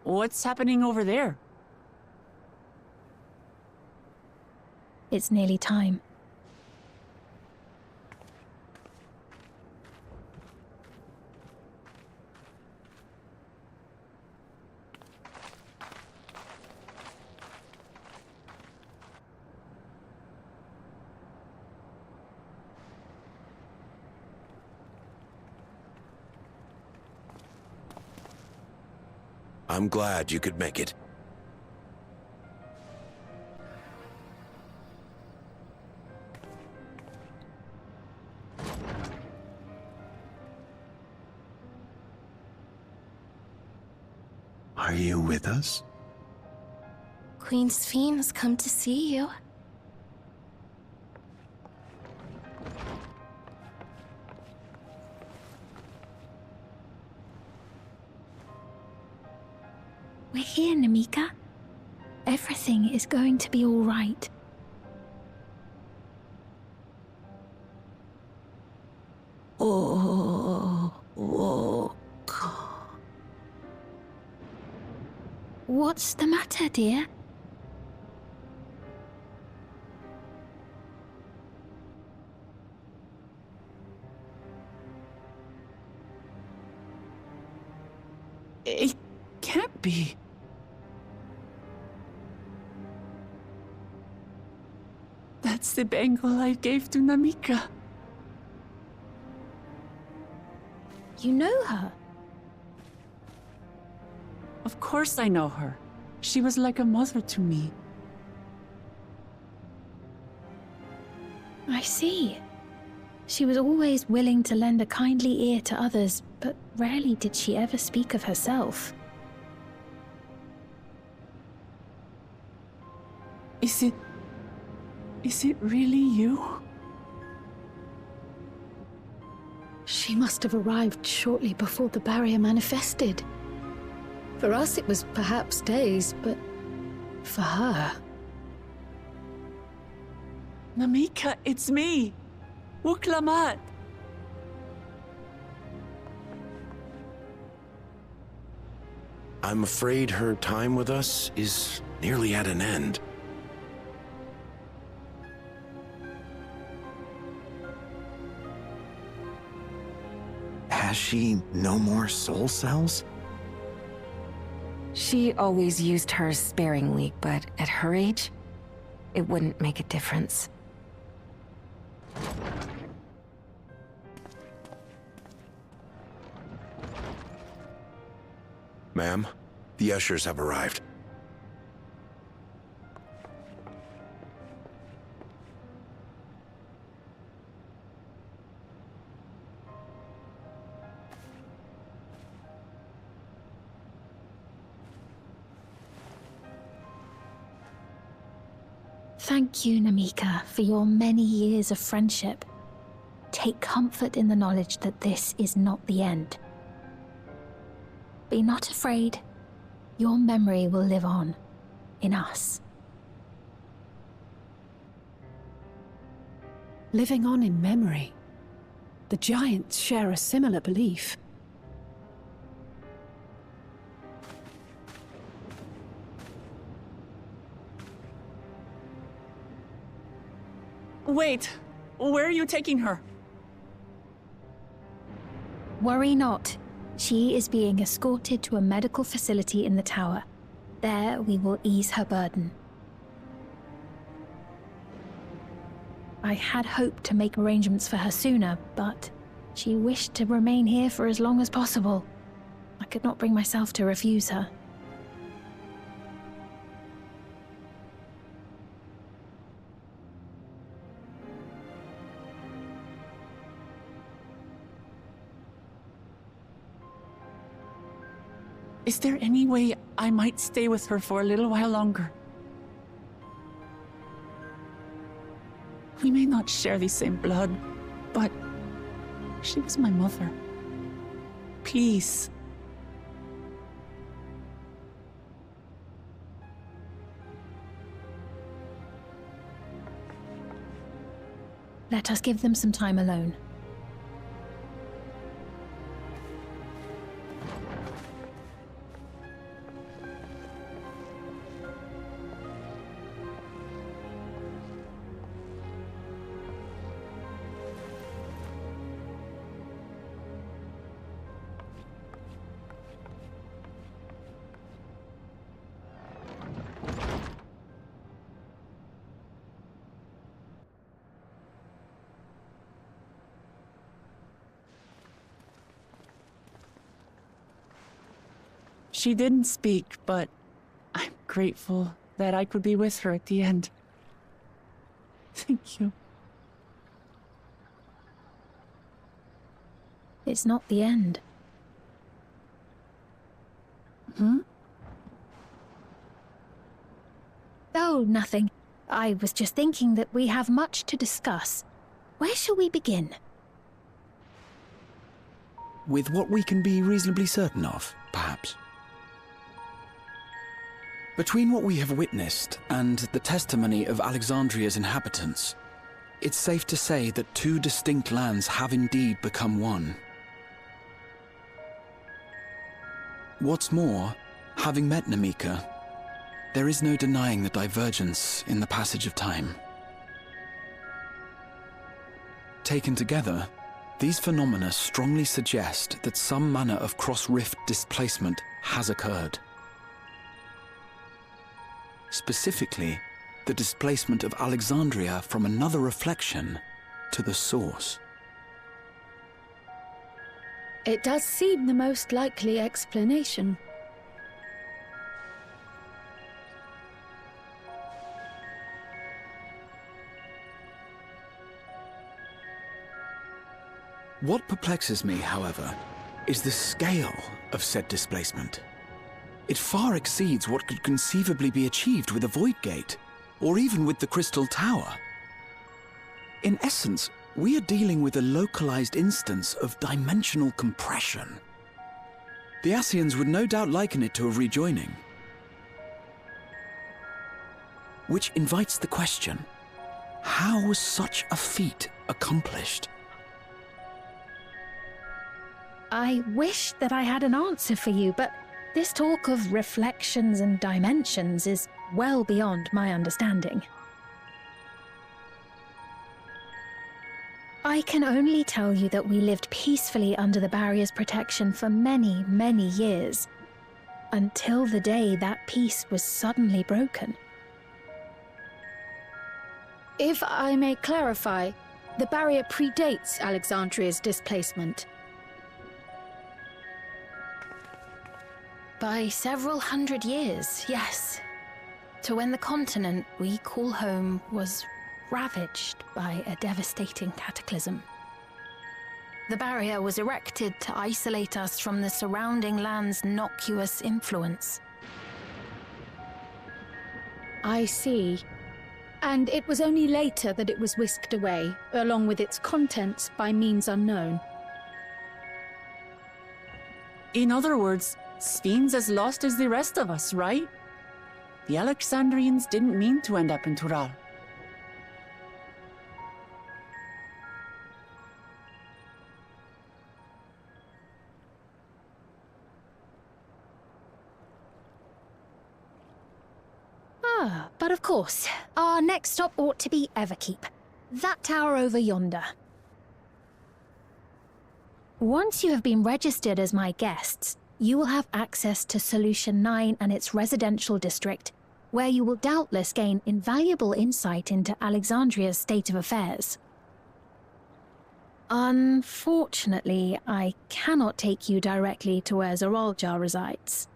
What's happening over there? It's nearly time. I'm glad you could make it. Are you with us? Queen Sphene has come to see you. We're here, Namika. Everything is going to be all right. What's the matter, dear? It can't be. That's the bangle I gave to Namika. You know her? Of course I know her. She was like a mother to me. I see. She was always willing to lend a kindly ear to others, but rarely did she ever speak of herself. Is it really you? She must have arrived shortly before the barrier manifested. For us, it was perhaps days, but for her... Namika, it's me! Wuklamat! I'm afraid her time with us is nearly at an end. Has she no more soul cells? She always used hers sparingly, but at her age, it wouldn't make a difference. Ma'am, the ushers have arrived. Thank you, Namika, for your many years of friendship. Take comfort in the knowledge that this is not the end. Be not afraid. Your memory will live on, in us. living on in memory. The giants share a similar belief. Wait, where are you taking her? Worry not. She is being escorted to a medical facility in the tower. There we will ease her burden. I had hoped to make arrangements for her sooner, but she wished to remain here for as long as possible. I could not bring myself to refuse her. Is there any way I might stay with her for a little while longer? We may not share the same blood, but she was my mother. Please. Let us give them some time alone. She didn't speak, but I'm grateful that I could be with her at the end. Thank you. It's not the end. Hmm? Oh, nothing. I was just thinking that we have much to discuss. Where shall we begin? With what we can be reasonably certain of, perhaps. Between what we have witnessed and the testimony of Alexandria's inhabitants, it's safe to say that two distinct lands have indeed become one. What's more, having met Namika, there is no denying the divergence in the passage of time. Taken together, these phenomena strongly suggest that some manner of cross-rift displacement has occurred. Specifically, the displacement of Alexandria from another reflection to the source. It does seem the most likely explanation. What perplexes me, however, is the scale of said displacement. It far exceeds what could conceivably be achieved with a Void Gate, or even with the Crystal Tower. In essence, we are dealing with a localized instance of dimensional compression. The Ascians would no doubt liken it to a rejoining. Which invites the question, how was such a feat accomplished? I wish that I had an answer for you, but this talk of reflections and dimensions is well beyond my understanding. I can only tell you that we lived peacefully under the barrier's protection for many, many years, until the day that peace was suddenly broken. If I may clarify, the barrier predates Alexandria's displacement. By several hundred years, yes. To when the continent we call home was ravaged by a devastating cataclysm. The barrier was erected to isolate us from the surrounding land's noxious influence. I see. And it was only later that it was whisked away, along with its contents, by means unknown. In other words, Sphyn's as lost as the rest of us, right? The Alexandrians didn't mean to end up in Tural. But of course, our next stop ought to be Everkeep. That tower over yonder. Once you have been registered as my guests, you will have access to Solution 9 and its residential district, where you will doubtless gain invaluable insight into Alexandria's state of affairs. Unfortunately, I cannot take you directly to where Zoralja resides.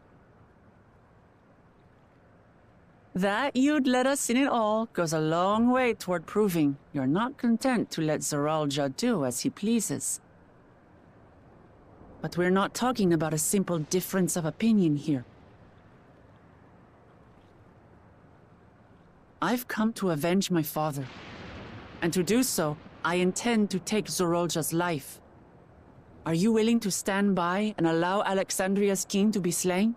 That you'd let us in it all goes a long way toward proving you're not content to let Zoralja do as he pleases. But we're not talking about a simple difference of opinion here. I've come to avenge my father. And to do so, I intend to take Zoralja's life. Are you willing to stand by and allow Alexandria's king to be slain?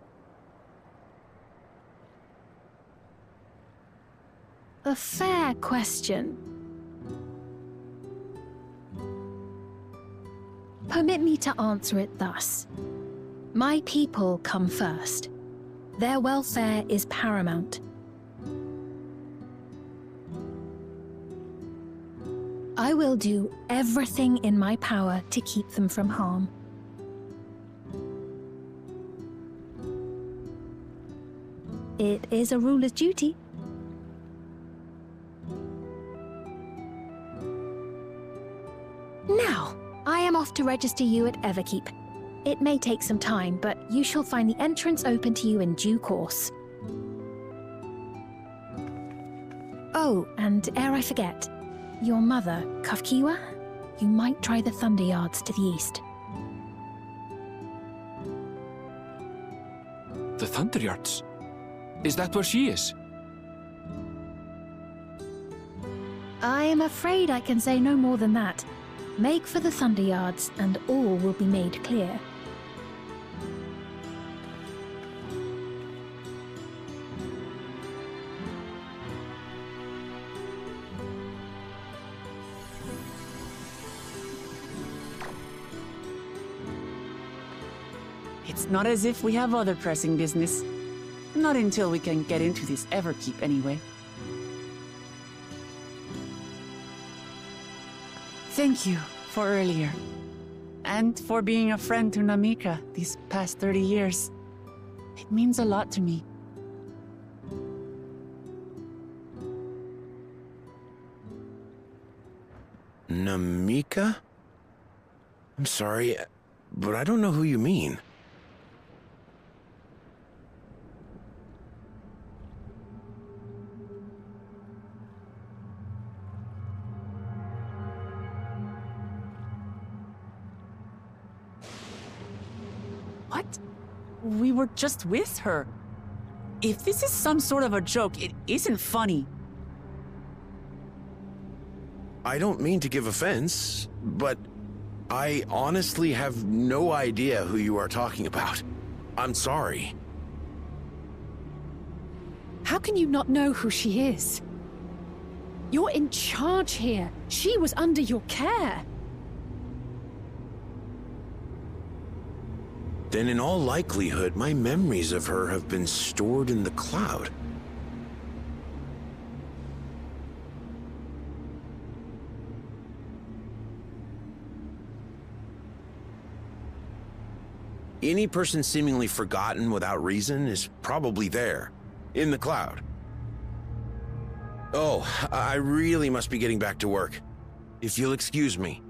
A fair question. Permit me to answer it thus. My people come first. Their welfare is paramount. I will do everything in my power to keep them from harm. It is a ruler's duty. Now, I am off to register you at Everkeep. It may take some time, but you shall find the entrance open to you in due course. Oh, and ere I forget, your mother, Kafkiwa? You might try the Thunder Yards to the east. The Thunder Yards? Is that where she is? I am afraid I can say no more than that. Make for the Thunder Yards, and all will be made clear. It's not as if we have other pressing business. Not until we can get into this Everkeep, anyway. Thank you for earlier. And for being a friend to Namika these past 30 years. It means a lot to me. Namika? I'm sorry, but I don't know who you mean. What? We were just with her. If this is some sort of a joke, it isn't funny. I don't mean to give offense, but I honestly have no idea who you are talking about. I'm sorry. How can you not know who she is? You're in charge here. She was under your care. Then in all likelihood, my memories of her have been stored in the cloud. Any person seemingly forgotten without reason is probably there, in the cloud. Oh, I really must be getting back to work. If you'll excuse me.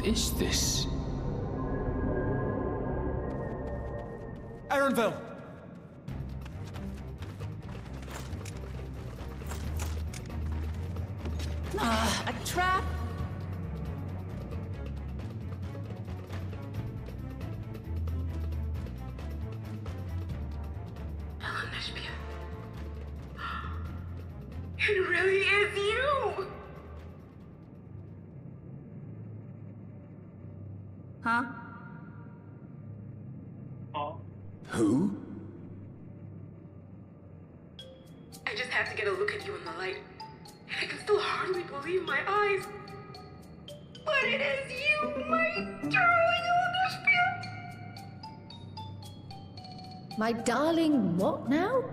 is this? Aaronville! A trap? Alexandria. It really is you! Huh? Who? I just had to get a look at you in the light. And I can still hardly believe my eyes. But it is you, my darling Alexandria! My darling, what now?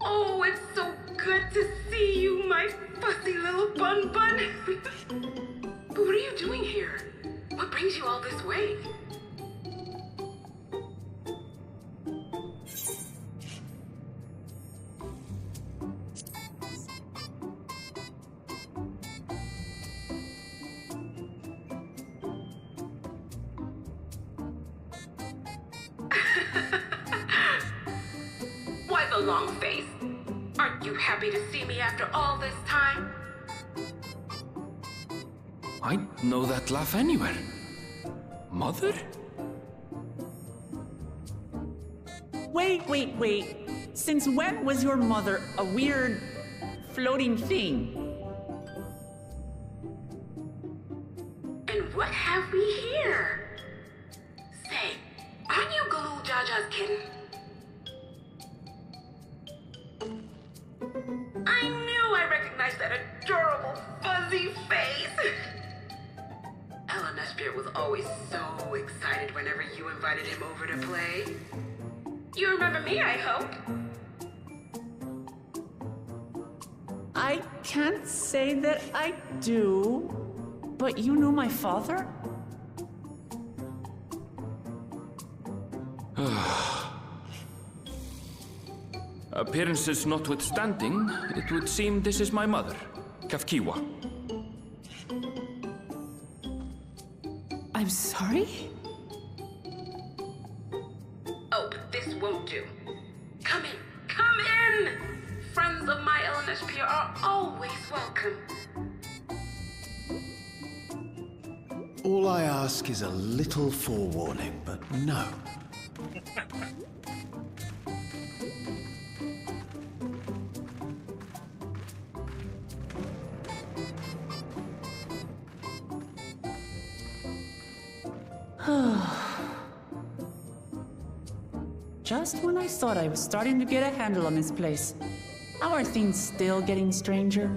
Oh, it's so good to see you, my fussy little bun bun. But what are you doing here? What brings you all this way? Why the long face? Aren't you happy to see me after all this time? I know that laugh anywhere. Mother? Wait. Since when was your mother a weird, floating thing? And what have we here? Say, aren't you Galul Jaja's kitten? I knew I recognized that adorable fuzzy face. Alexandria was always so excited whenever you invited him over to play. You remember me, I hope? I can't say that I do, but you knew my father? Appearances notwithstanding, it would seem this is my mother, Kafkiwa. I'm sorry? Oh, but this won't do. Come in! Friends of my Alexandria are always welcome. All I ask is a little forewarning, but no. Just when I thought I was starting to get a handle on this place, how are things still getting stranger?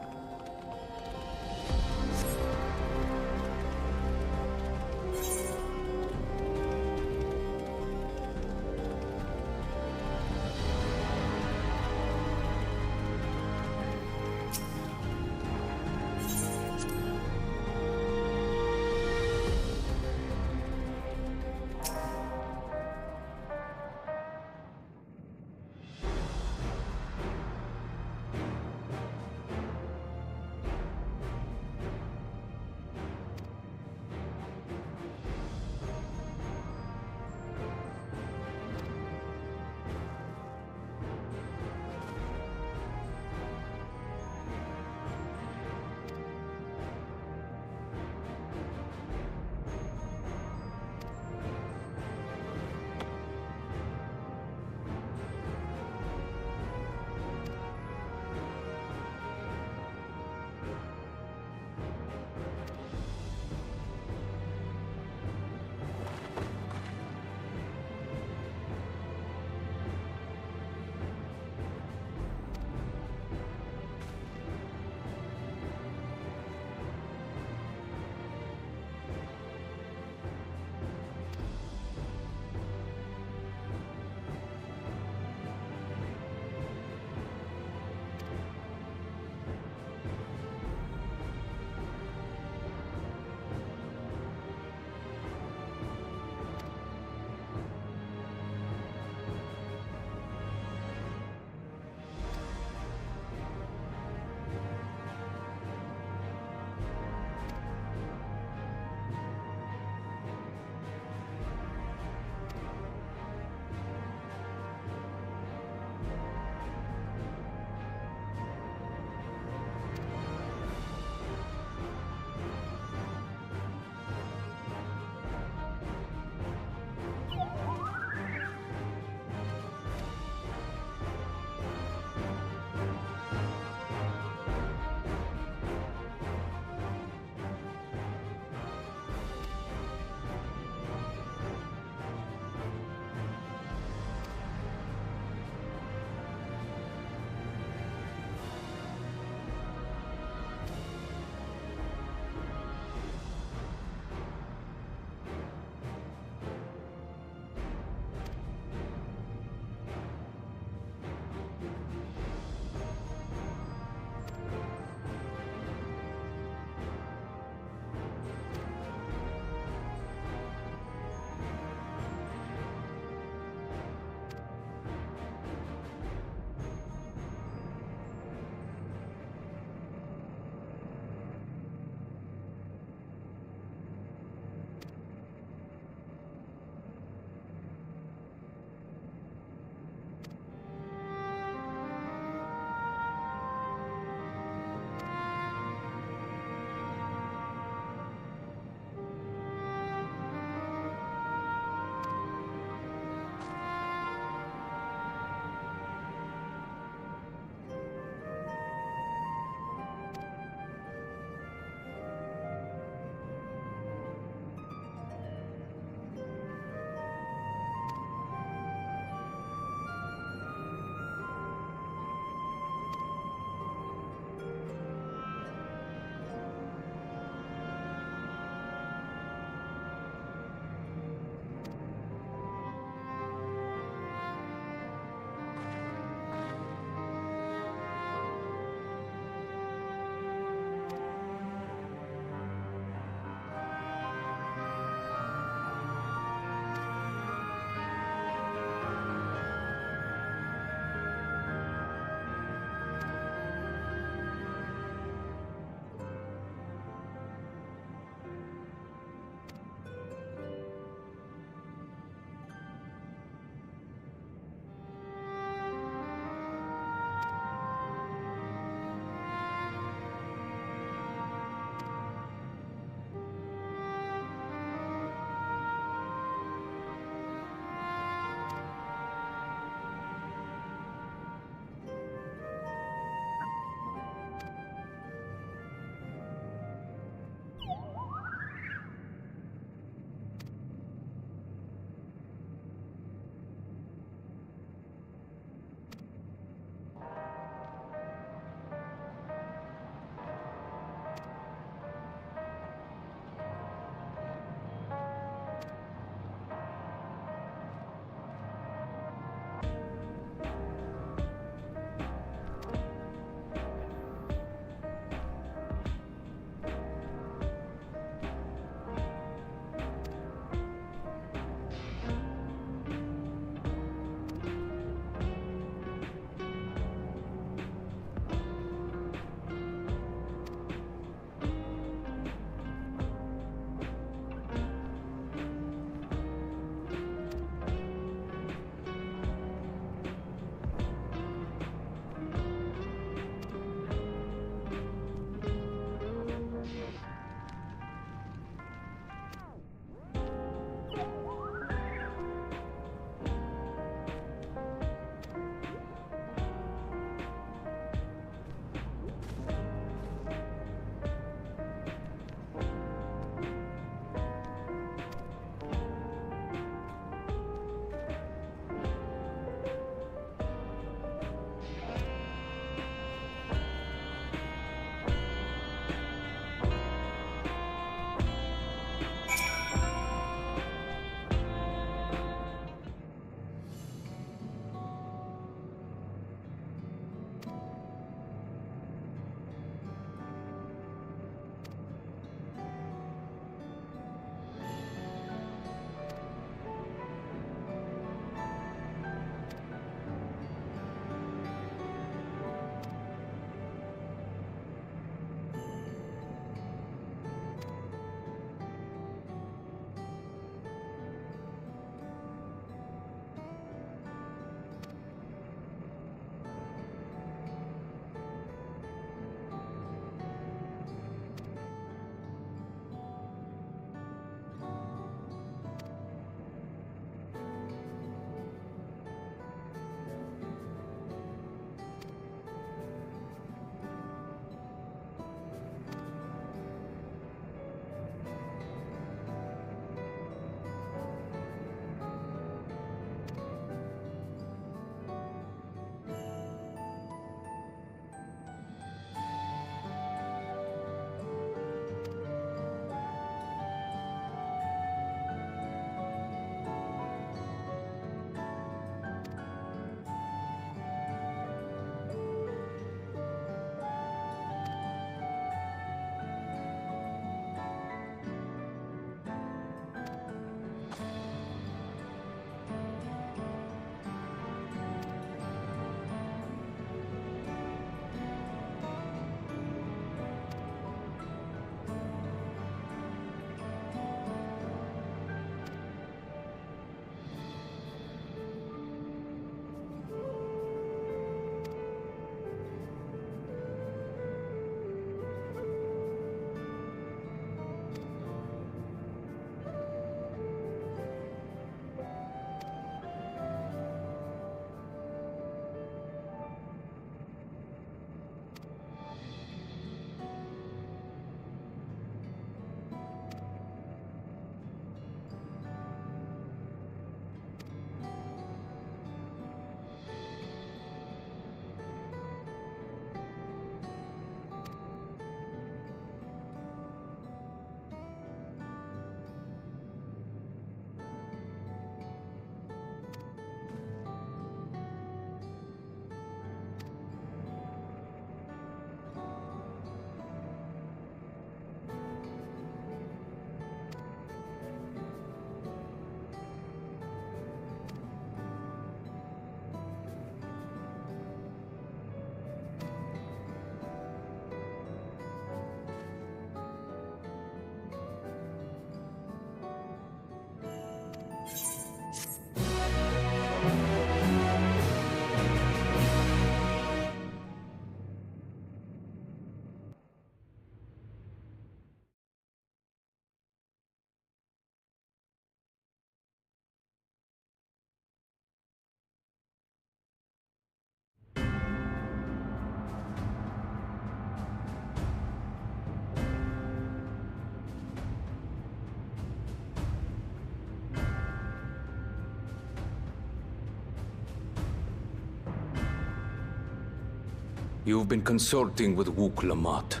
You've been consulting with Wuk Lamat.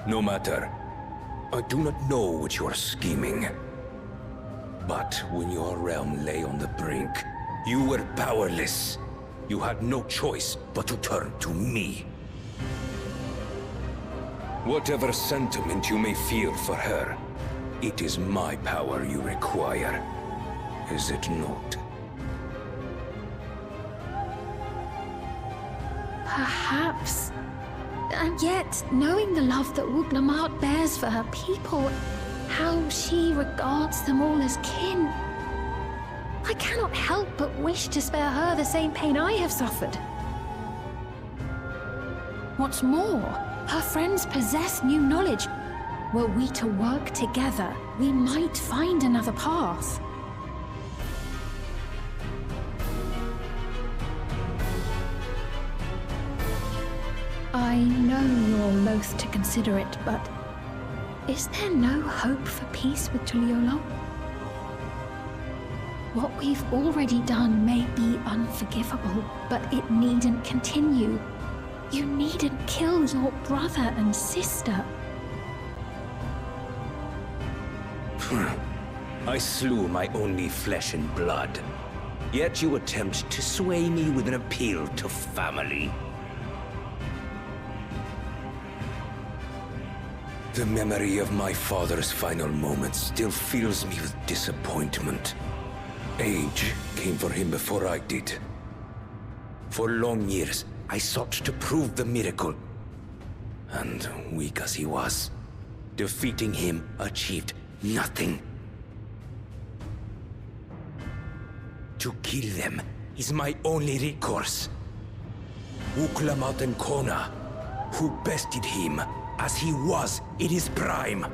No matter. I do not know what you are scheming. But when your realm lay on the brink, you were powerless. You had no choice but to turn to me. Whatever sentiment you may feel for her, it is my power you require. Is it not? Perhaps. And yet, knowing the love that Wuk Lamat bears for her people, how she regards them all as kin, I cannot help but wish to spare her the same pain I have suffered. What's more, her friends possess new knowledge. Were we to work together, we might find another path. I know you're loath to consider it, but is there no hope for peace with Tuliyola? What we've already done may be unforgivable, but it needn't continue. You needn't kill your brother and sister. I slew my only flesh and blood. Yet you attempt to sway me with an appeal to family. The memory of my father's final moments still fills me with disappointment. Age came for him before I did. For long years, I sought to prove the miracle. And weak as he was, defeating him achieved nothing. To kill them is my only recourse. Wuk Lamat and Kona, who bested him as he was in his prime.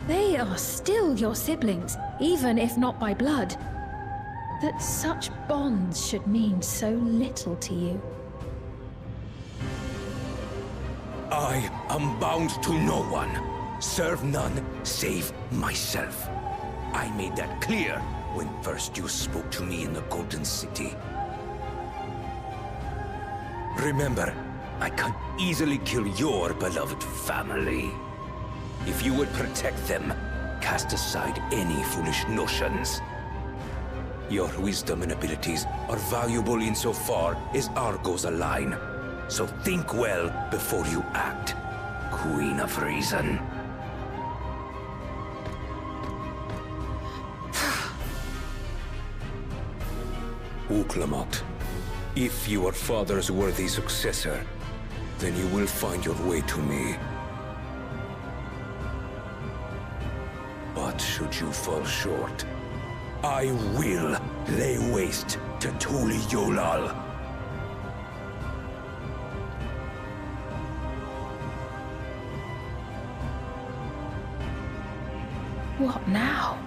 They are still your siblings, even if not by blood. That such bonds should mean so little to you. I am bound to no one. Serve none save myself. I made that clear when first you spoke to me in the Golden City. Remember, I can easily kill your beloved family. If you would protect them, cast aside any foolish notions. Your wisdom and abilities are valuable insofar as our goals align. So think well before you act, Queen of Reason. Wuk Lamat, if you are father's worthy successor, then you will find your way to me. But should you fall short, I will lay waste to Tuliyola. What now?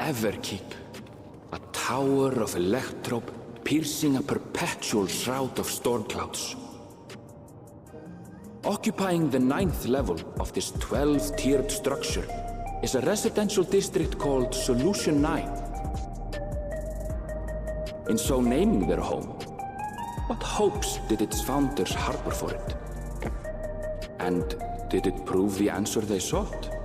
ever keep. A tower of electrobe piercing a perpetual shroud of storm clouds. Occupying the 9th level of this 12-tiered structure is a residential district called Solution 9. In so naming their home, what hopes did its founders harbor for it? And did it prove the answer they sought?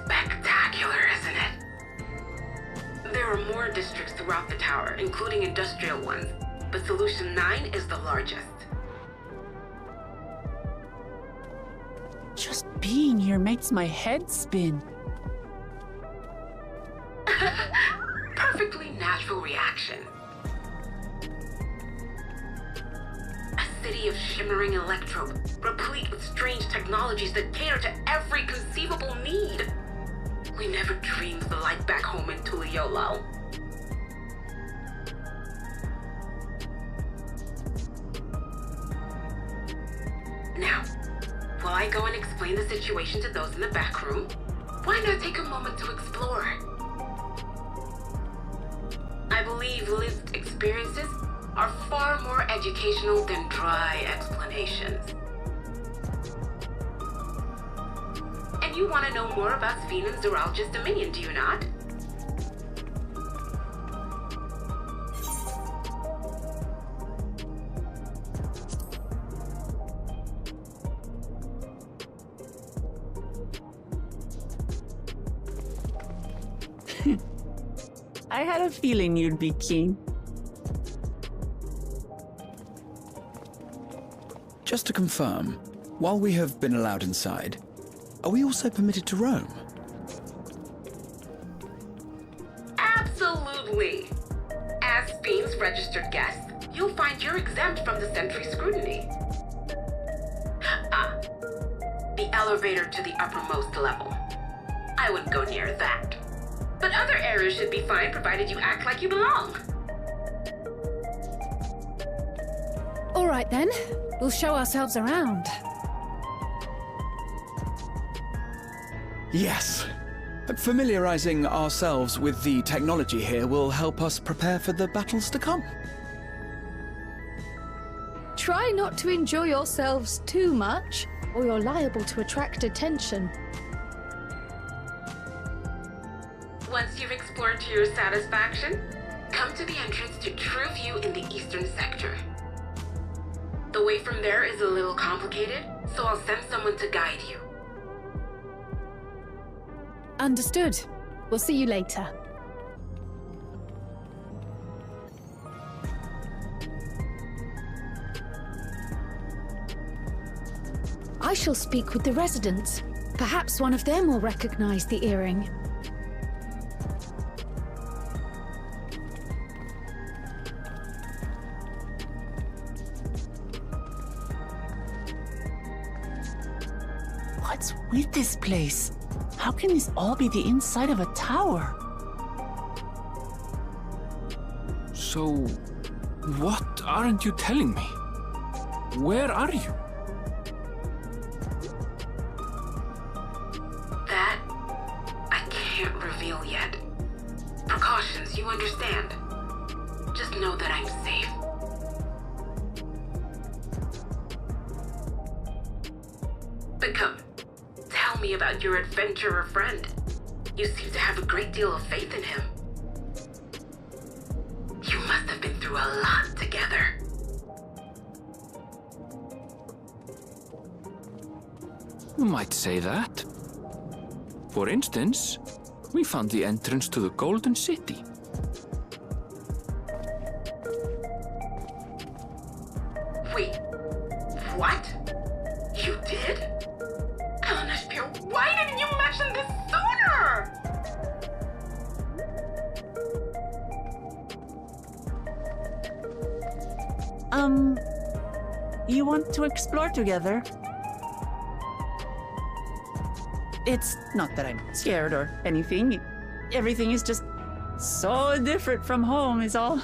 Spectacular, isn't it? There are more districts throughout the tower, including industrial ones, but Solution 9 is the largest. Just being here makes my head spin. Perfectly natural reaction. A city of shimmering electrobe, replete with strange technologies that cater to every conceivable need. We never dreamed the life back home in Tuliolo. Now, while I go and explain the situation to those in the back room, why not take a moment to explore? I believe lived experiences are far more educational than dry explanations. And you want to know more about Sphene and Zoralj's dominion, do you not? I had a feeling you'd be keen. Just to confirm, while we have been allowed inside, are we also permitted to roam? Absolutely. As Sphene's registered guest, you'll find you're exempt from the sentry scrutiny. The elevator to the uppermost level. I wouldn't go near that. But other areas should be fine provided you act like you belong. All right then, we'll show ourselves around. Yes. Familiarizing ourselves with the technology here will help us prepare for the battles to come. Try not to enjoy yourselves too much, or you're liable to attract attention. Once you've explored to your satisfaction, come to the entrance to True View in the eastern sector. The way from there is a little complicated, so I'll send someone to guide you. Understood. We'll see you later. I shall speak with the residents. Perhaps one of them will recognize the earring. What's with this place? How can this all be the inside of a tower? So, what aren't you telling me? Where are you? That, I can't reveal yet. Precautions, you understand. Just know that I'm safe. But come, tell me about your adventurer friend. You seem to have a great deal of faith in him. You must have been through a lot together. You might say that. For instance, we found the entrance to the Golden City. Wait, what? You did? Elnashpir, why didn't you mention this sooner? you want to explore together. It's not that I'm scared or anything. Everything is just so different from home is all.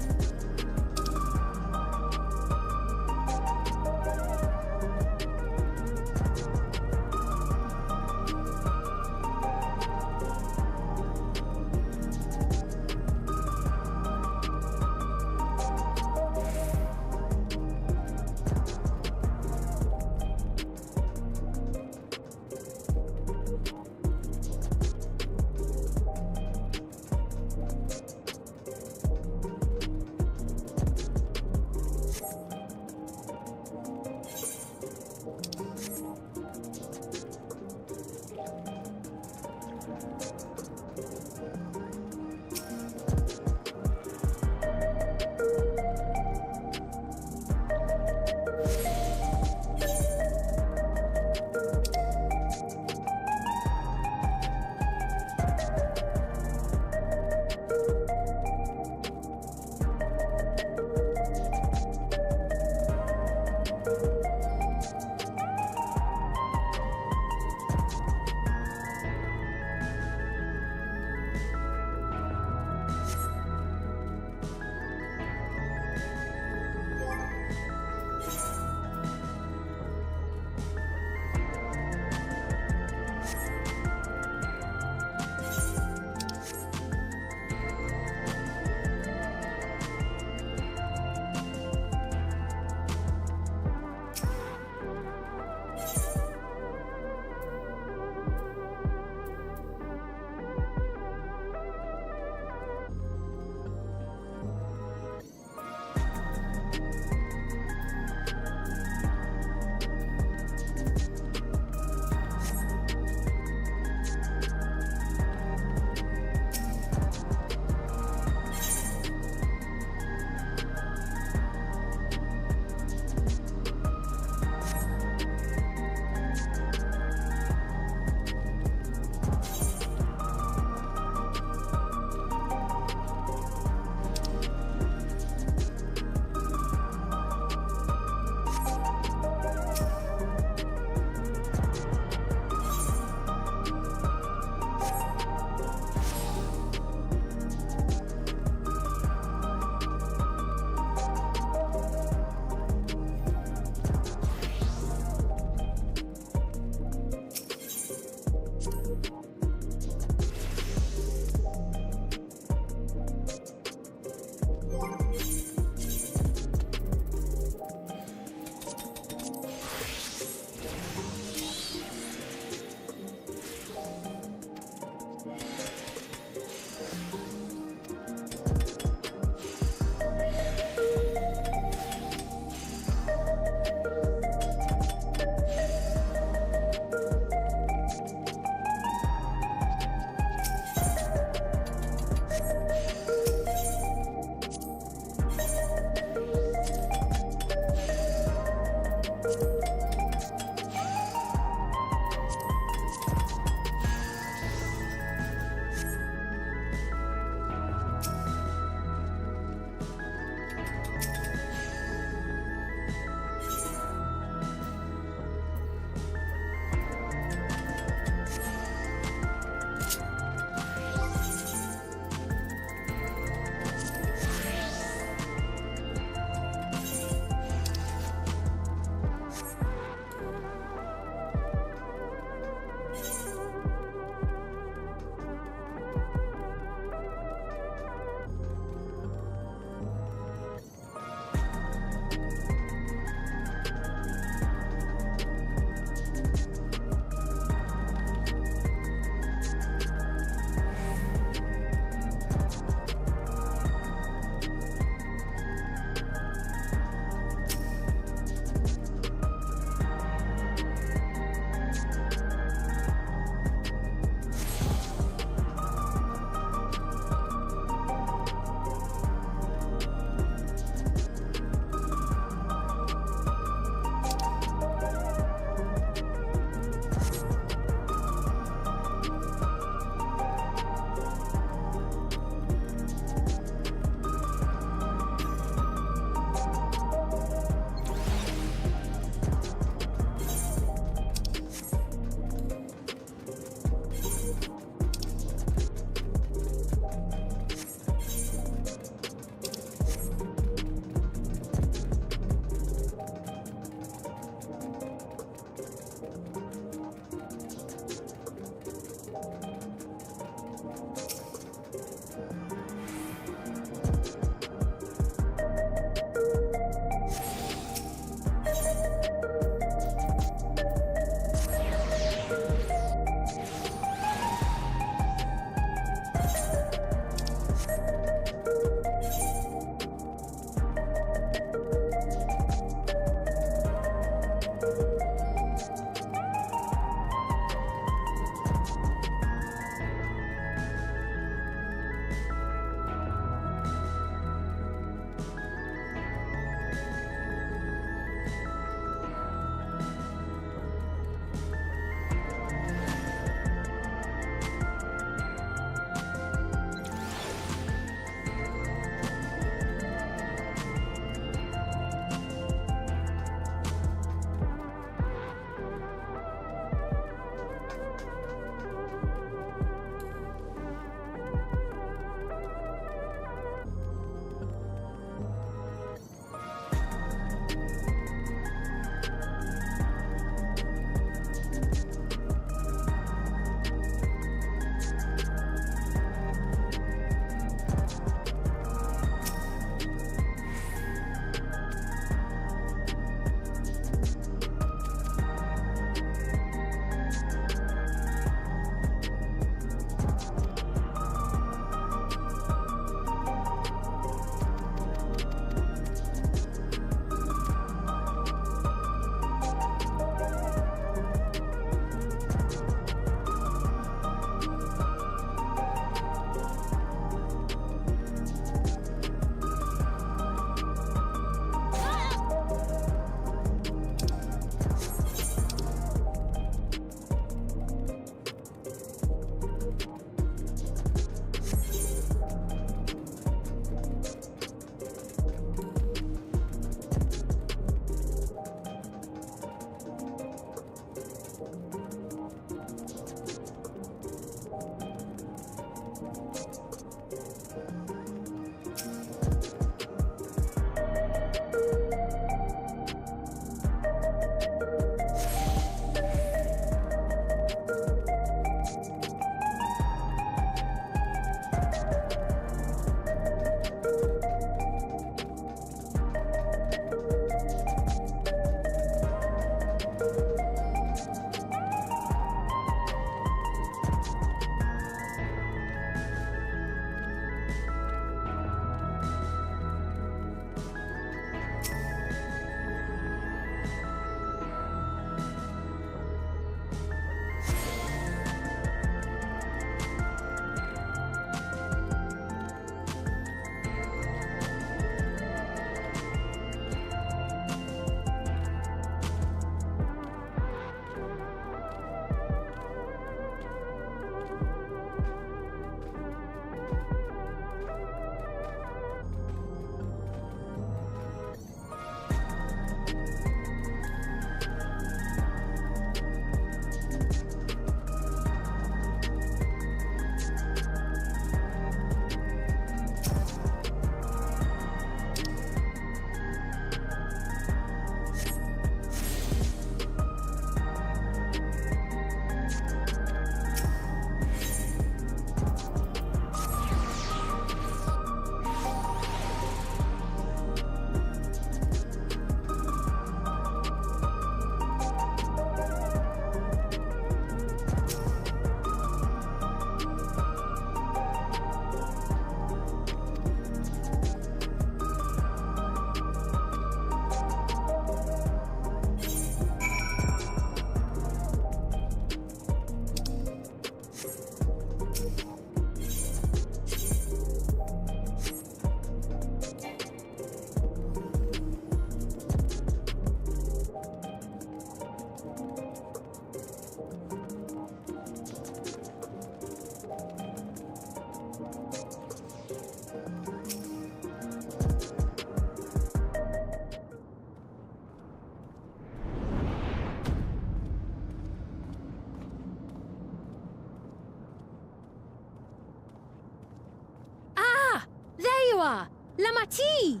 Lua! Lamati!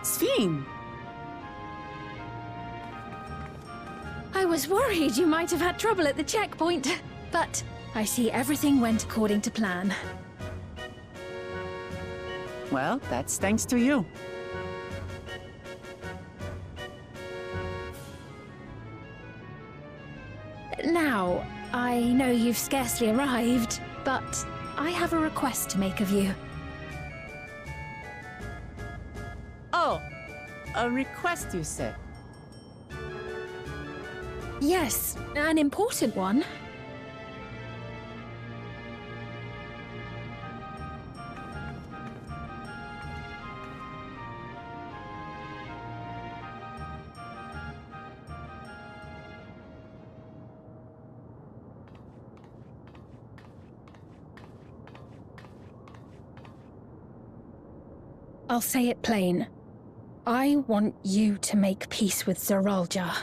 Sphene! I was worried you might have had trouble at the checkpoint, but I see everything went according to plan. Well, that's thanks to you. Now, I know you've scarcely arrived, but I have a request to make of you. Oh, a request, you said? Yes, an important one. I'll say it plain. I want you to make peace with Zoralja.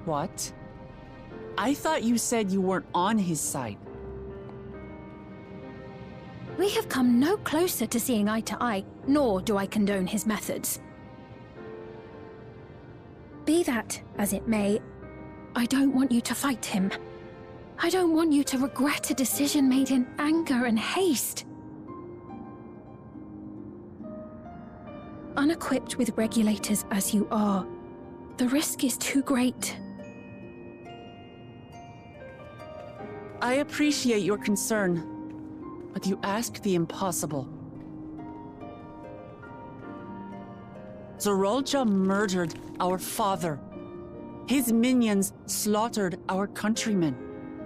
What? I thought you said you weren't on his side. We have come no closer to seeing eye to eye, nor do I condone his methods. Be that as it may, I don't want you to fight him. I don't want you to regret a decision made in anger and haste. Unequipped with regulators as you are, the risk is too great. I appreciate your concern, but you ask the impossible. Zoralja murdered our father. His minions slaughtered our countrymen.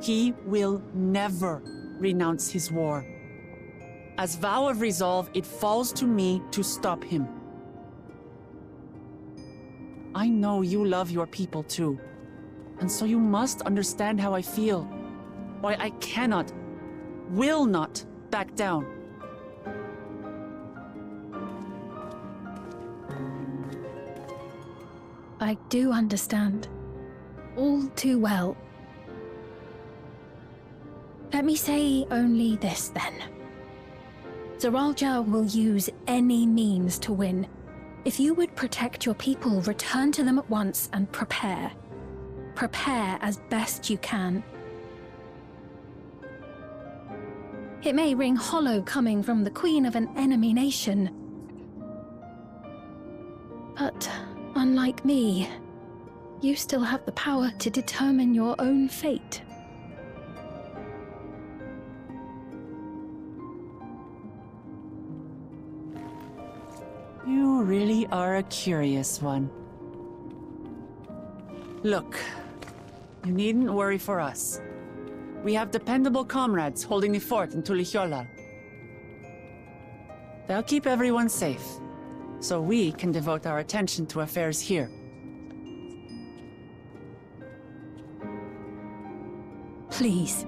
He will never renounce his war. As vow of resolve, it falls to me to stop him. I know you love your people too, and so you must understand how I feel. Why I cannot, will not back down. I do understand. All too well. Let me say only this, then. Zoralja will use any means to win. If you would protect your people, return to them at once and prepare. Prepare as best you can. It may ring hollow coming from the queen of an enemy nation. But, unlike me, you still have the power to determine your own fate. You really are a curious one. Look, you needn't worry for us. We have dependable comrades holding the fort in Tulihiola. They'll keep everyone safe, so we can devote our attention to affairs here. Please.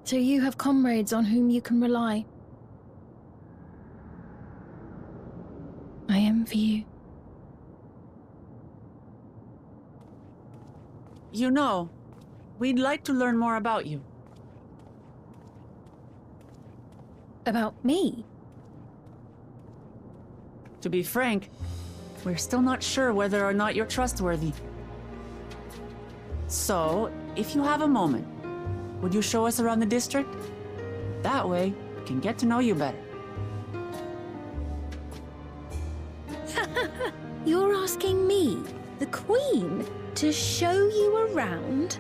So you have comrades on whom you can rely. I envy you. You know, we'd like to learn more about you. About me? To be frank, we're still not sure whether or not you're trustworthy. So, if you have a moment, would you show us around the district? That way, we can get to know you better. You're asking me, the Queen, to show you around?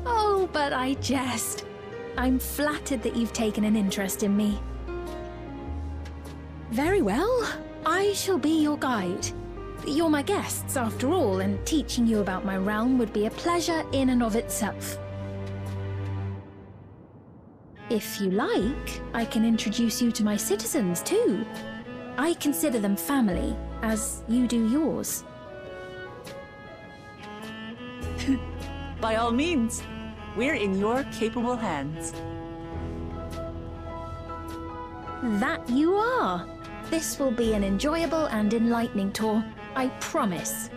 Oh, but I jest. I'm flattered that you've taken an interest in me. Very well, I shall be your guide. You're my guests, after all, and teaching you about my realm would be a pleasure in and of itself. If you like, I can introduce you to my citizens, too. I consider them family, as you do yours. By all means, we're in your capable hands. That you are. This will be an enjoyable and enlightening tour, I promise.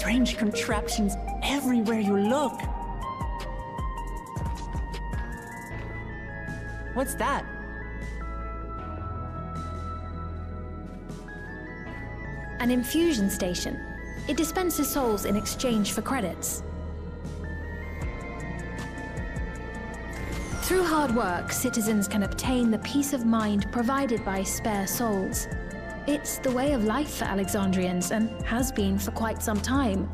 strange contraptions everywhere you look. What's that? An infusion station. It dispenses souls in exchange for credits. Through hard work, citizens can obtain the peace of mind provided by spare souls. It's the way of life for Alexandrians, and has been for quite some time.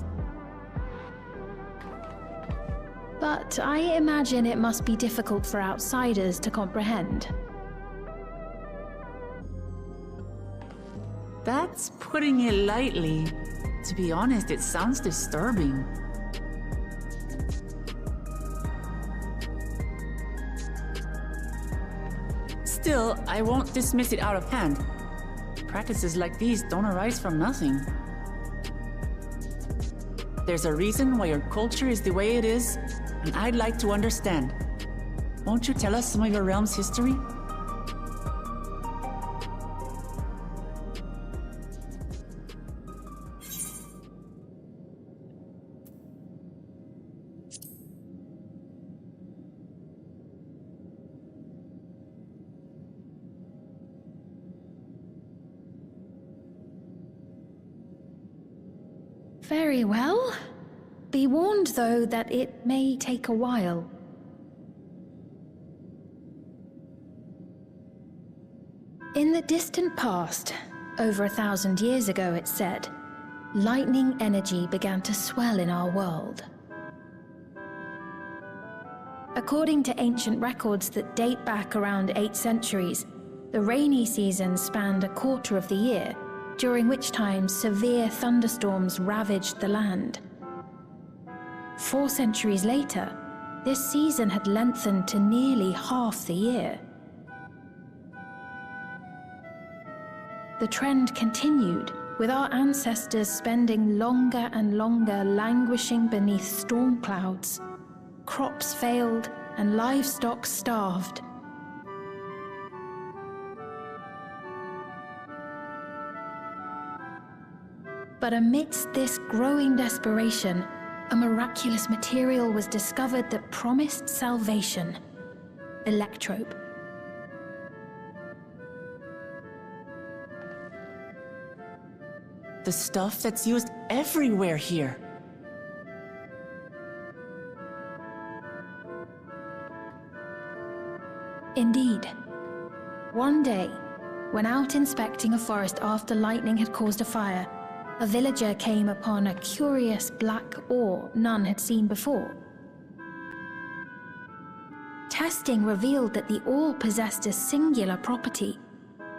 But I imagine it must be difficult for outsiders to comprehend. That's putting it lightly. To be honest, it sounds disturbing. Still, I won't dismiss it out of hand. Practices like these don't arise from nothing. There's a reason why your culture is the way it is, and I'd like to understand. Won't you tell us some of your realm's history? Very well. Be warned, though, that it may take a while. In the distant past, over 1,000 years ago, it's said, lightning energy began to swell in our world. According to ancient records that date back around 8 centuries, the rainy season spanned a quarter of the year, during which time severe thunderstorms ravaged the land. 4 centuries later, this season had lengthened to nearly half the year. The trend continued, with our ancestors spending longer and longer languishing beneath storm clouds. Crops failed and livestock starved. But amidst this growing desperation, a miraculous material was discovered that promised salvation: electrope. The stuff that's used everywhere here. Indeed. One day, when out inspecting a forest after lightning had caused a fire, a villager came upon a curious black ore none had seen before. Testing revealed that the ore possessed a singular property.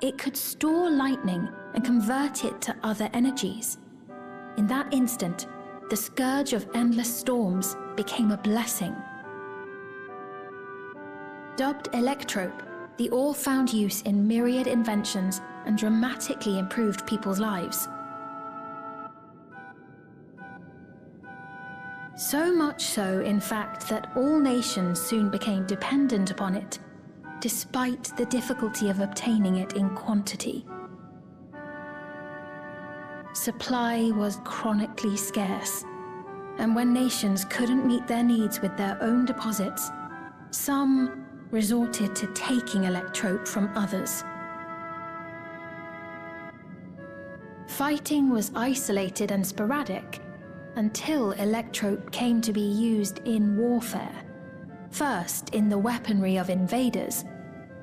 It could store lightning and convert it to other energies. In that instant, the scourge of endless storms became a blessing. Dubbed electrope, the ore found use in myriad inventions and dramatically improved people's lives. So much so, in fact, that all nations soon became dependent upon it, despite the difficulty of obtaining it in quantity. Supply was chronically scarce, and when nations couldn't meet their needs with their own deposits, some resorted to taking electrope from others. Fighting was isolated and sporadic, until electrope came to be used in warfare. First in the weaponry of invaders,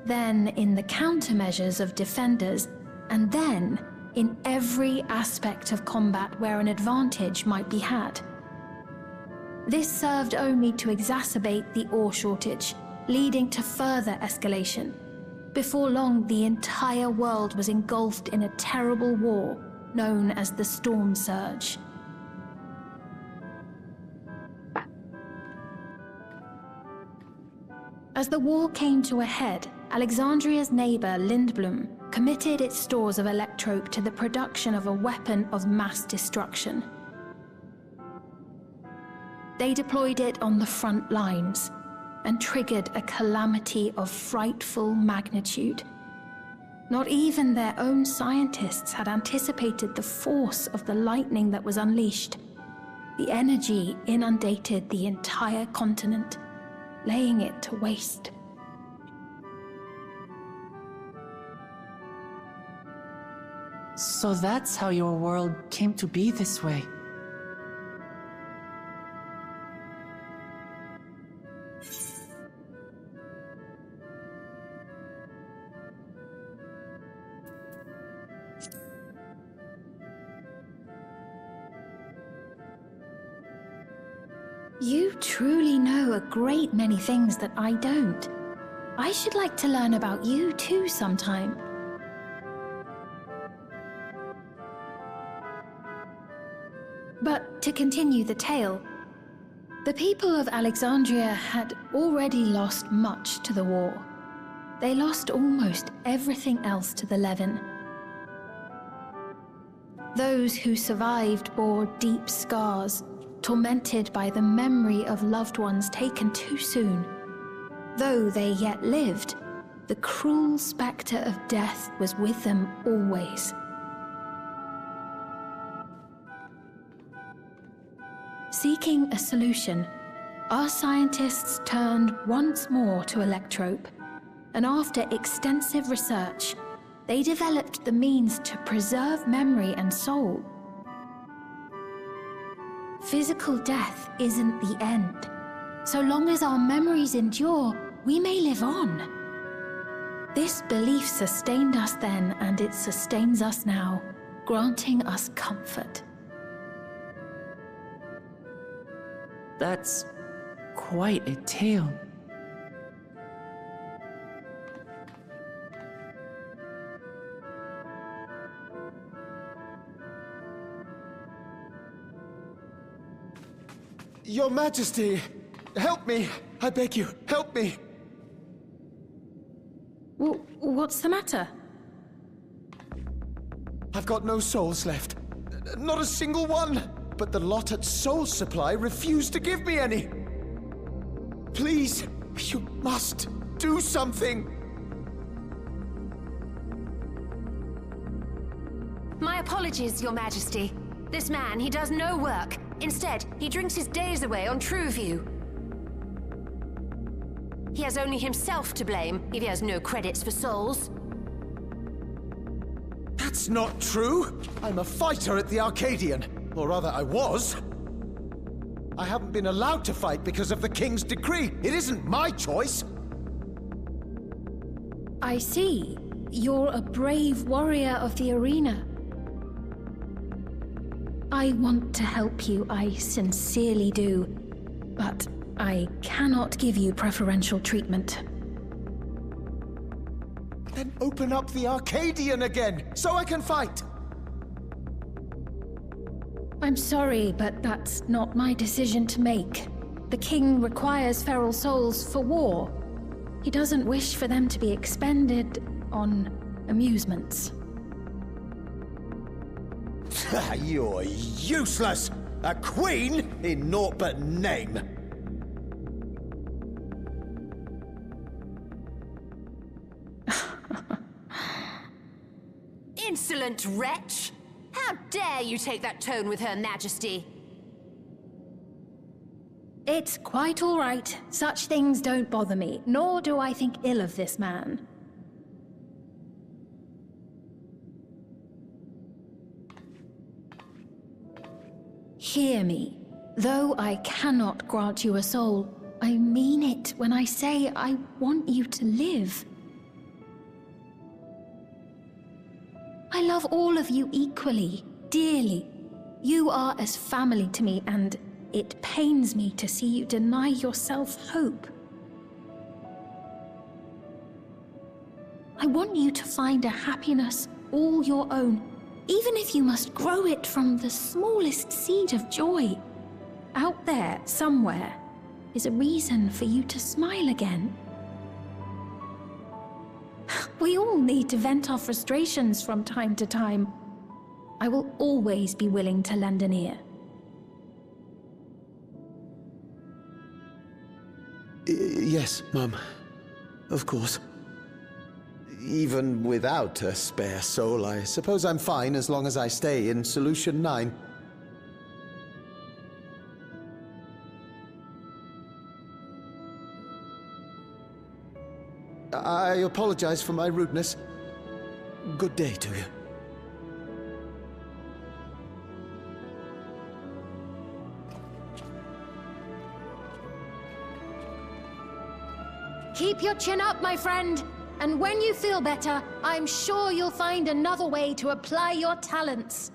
then in the countermeasures of defenders, and then in every aspect of combat where an advantage might be had. This served only to exacerbate the ore shortage, leading to further escalation. Before long, the entire world was engulfed in a terrible war known as the Storm Surge. As the war came to a head, Alexandria's neighbor, Lindblum, committed its stores of electrope to the production of a weapon of mass destruction. They deployed it on the front lines and triggered a calamity of frightful magnitude. Not even their own scientists had anticipated the force of the lightning that was unleashed. the energy inundated the entire continent, laying it to waste. So that's how your world came to be this way. You truly know a great many things that I don't. I should like to learn about you too sometime. But to continue the tale, the people of Alexandria had already lost much to the war. They lost almost everything else to the Levin. Those who survived bore deep scars, tormented by the memory of loved ones taken too soon. Though they yet lived, the cruel spectre of death was with them always. Seeking a solution, our scientists turned once more to Electrope, and after extensive research, they developed the means to preserve memory and soul. Physical death isn't the end. So long as our memories endure, we may live on. This belief sustained us then, and it sustains us now, granting us comfort. That's quite a tale. Your Majesty, help me! I beg you, help me! What's the matter? I've got no souls left. Not a single one! But the lot at Soul Supply refused to give me any! Please, you must do something! My apologies, Your Majesty. This man, he does no work. Instead, he drinks his days away on Trueview. He has only himself to blame if he has no credits for souls. That's not true! I'm a fighter at the Arcadian. Or rather, I was. I haven't been allowed to fight because of the King's decree. It isn't my choice. I see. You're a brave warrior of the arena. I want to help you, I sincerely do. But I cannot give you preferential treatment. Then open up the Arcadian again, so I can fight! I'm sorry, but that's not my decision to make. The king requires feral souls for war. He doesn't wish for them to be expended on amusements. You're useless! A queen in naught but name! Insolent wretch! How dare you take that tone with Her Majesty? It's quite all right. Such things don't bother me, nor do I think ill of this man. Hear me. Though I cannot grant you a soul, I mean it when I say I want you to live. I love all of you equally, dearly. You are as family to me, and it pains me to see you deny yourself hope. I want you to find a happiness all your own, even if you must grow it from the smallest seed of joy. Out there, somewhere, is a reason for you to smile again. We all need to vent our frustrations from time to time. I will always be willing to lend an ear. Yes, Mum. Of course. Even without a spare soul, I suppose I'm fine as long as I stay in Solution 9. I apologize for my rudeness. Good day to you. Keep your chin up, my friend. And when you feel better, I'm sure you'll find another way to apply your talents.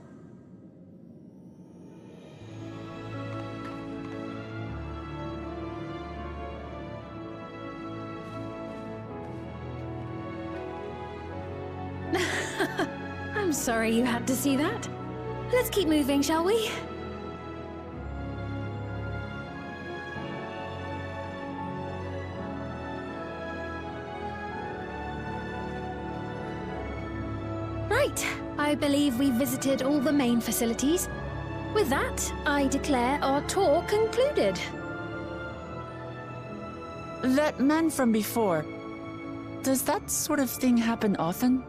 I'm sorry you had to see that. Let's keep moving, shall we? Right, I believe we visited all the main facilities. With that, I declare our tour concluded. That man from before, does that sort of thing happen often?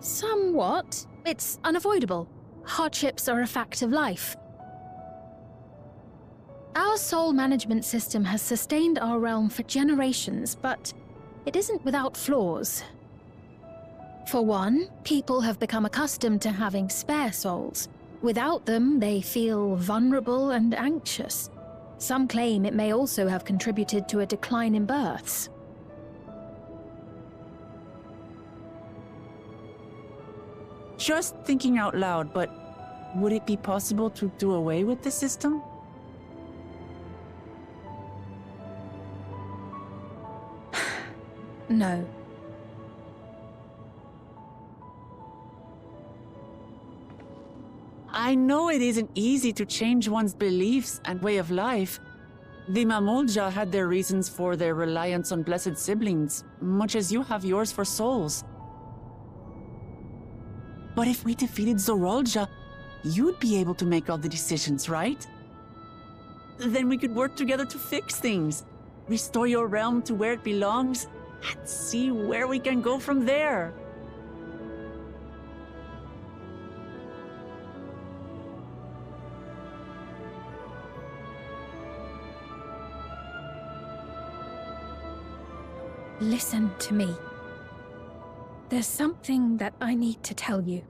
Somewhat. It's unavoidable. Hardships are a fact of life. Our soul management system has sustained our realm for generations, but it isn't without flaws. For one, people have become accustomed to having spare souls. Without them, they feel vulnerable and anxious. Some claim it may also have contributed to a decline in births. Just thinking out loud, but would it be possible to do away with the system? No. I know it isn't easy to change one's beliefs and way of life. The Mamulja had their reasons for their reliance on blessed siblings, much as you have yours for souls. But if we defeated Zoralja, you'd be able to make all the decisions, right? Then we could work together to fix things, restore your realm to where it belongs, and see where we can go from there. Listen to me. There's something that I need to tell you.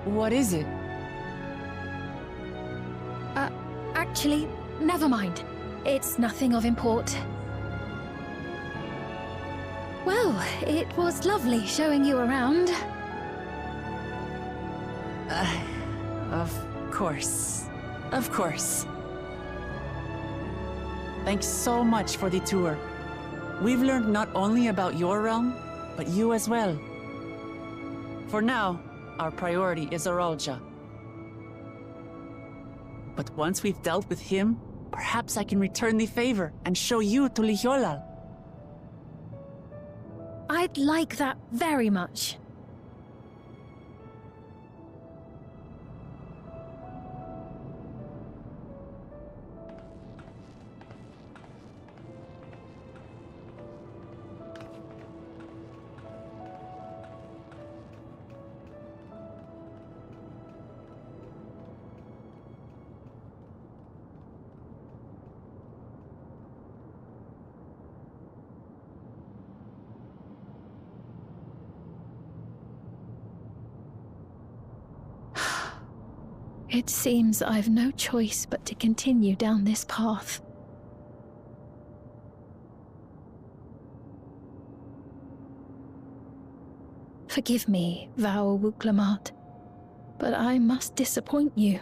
What is it? Actually, never mind. It's nothing of import. Well, it was lovely showing you around. Of course. Of course. Thanks so much for the tour. We've learned not only about your realm, but you as well. For now, our priority is Zoralja. But once we've dealt with him, perhaps I can return the favor and show you to Lihiolal. I'd like that very much. It seems I've no choice but to continue down this path. Forgive me, Vau Wuklamat, but I must disappoint you.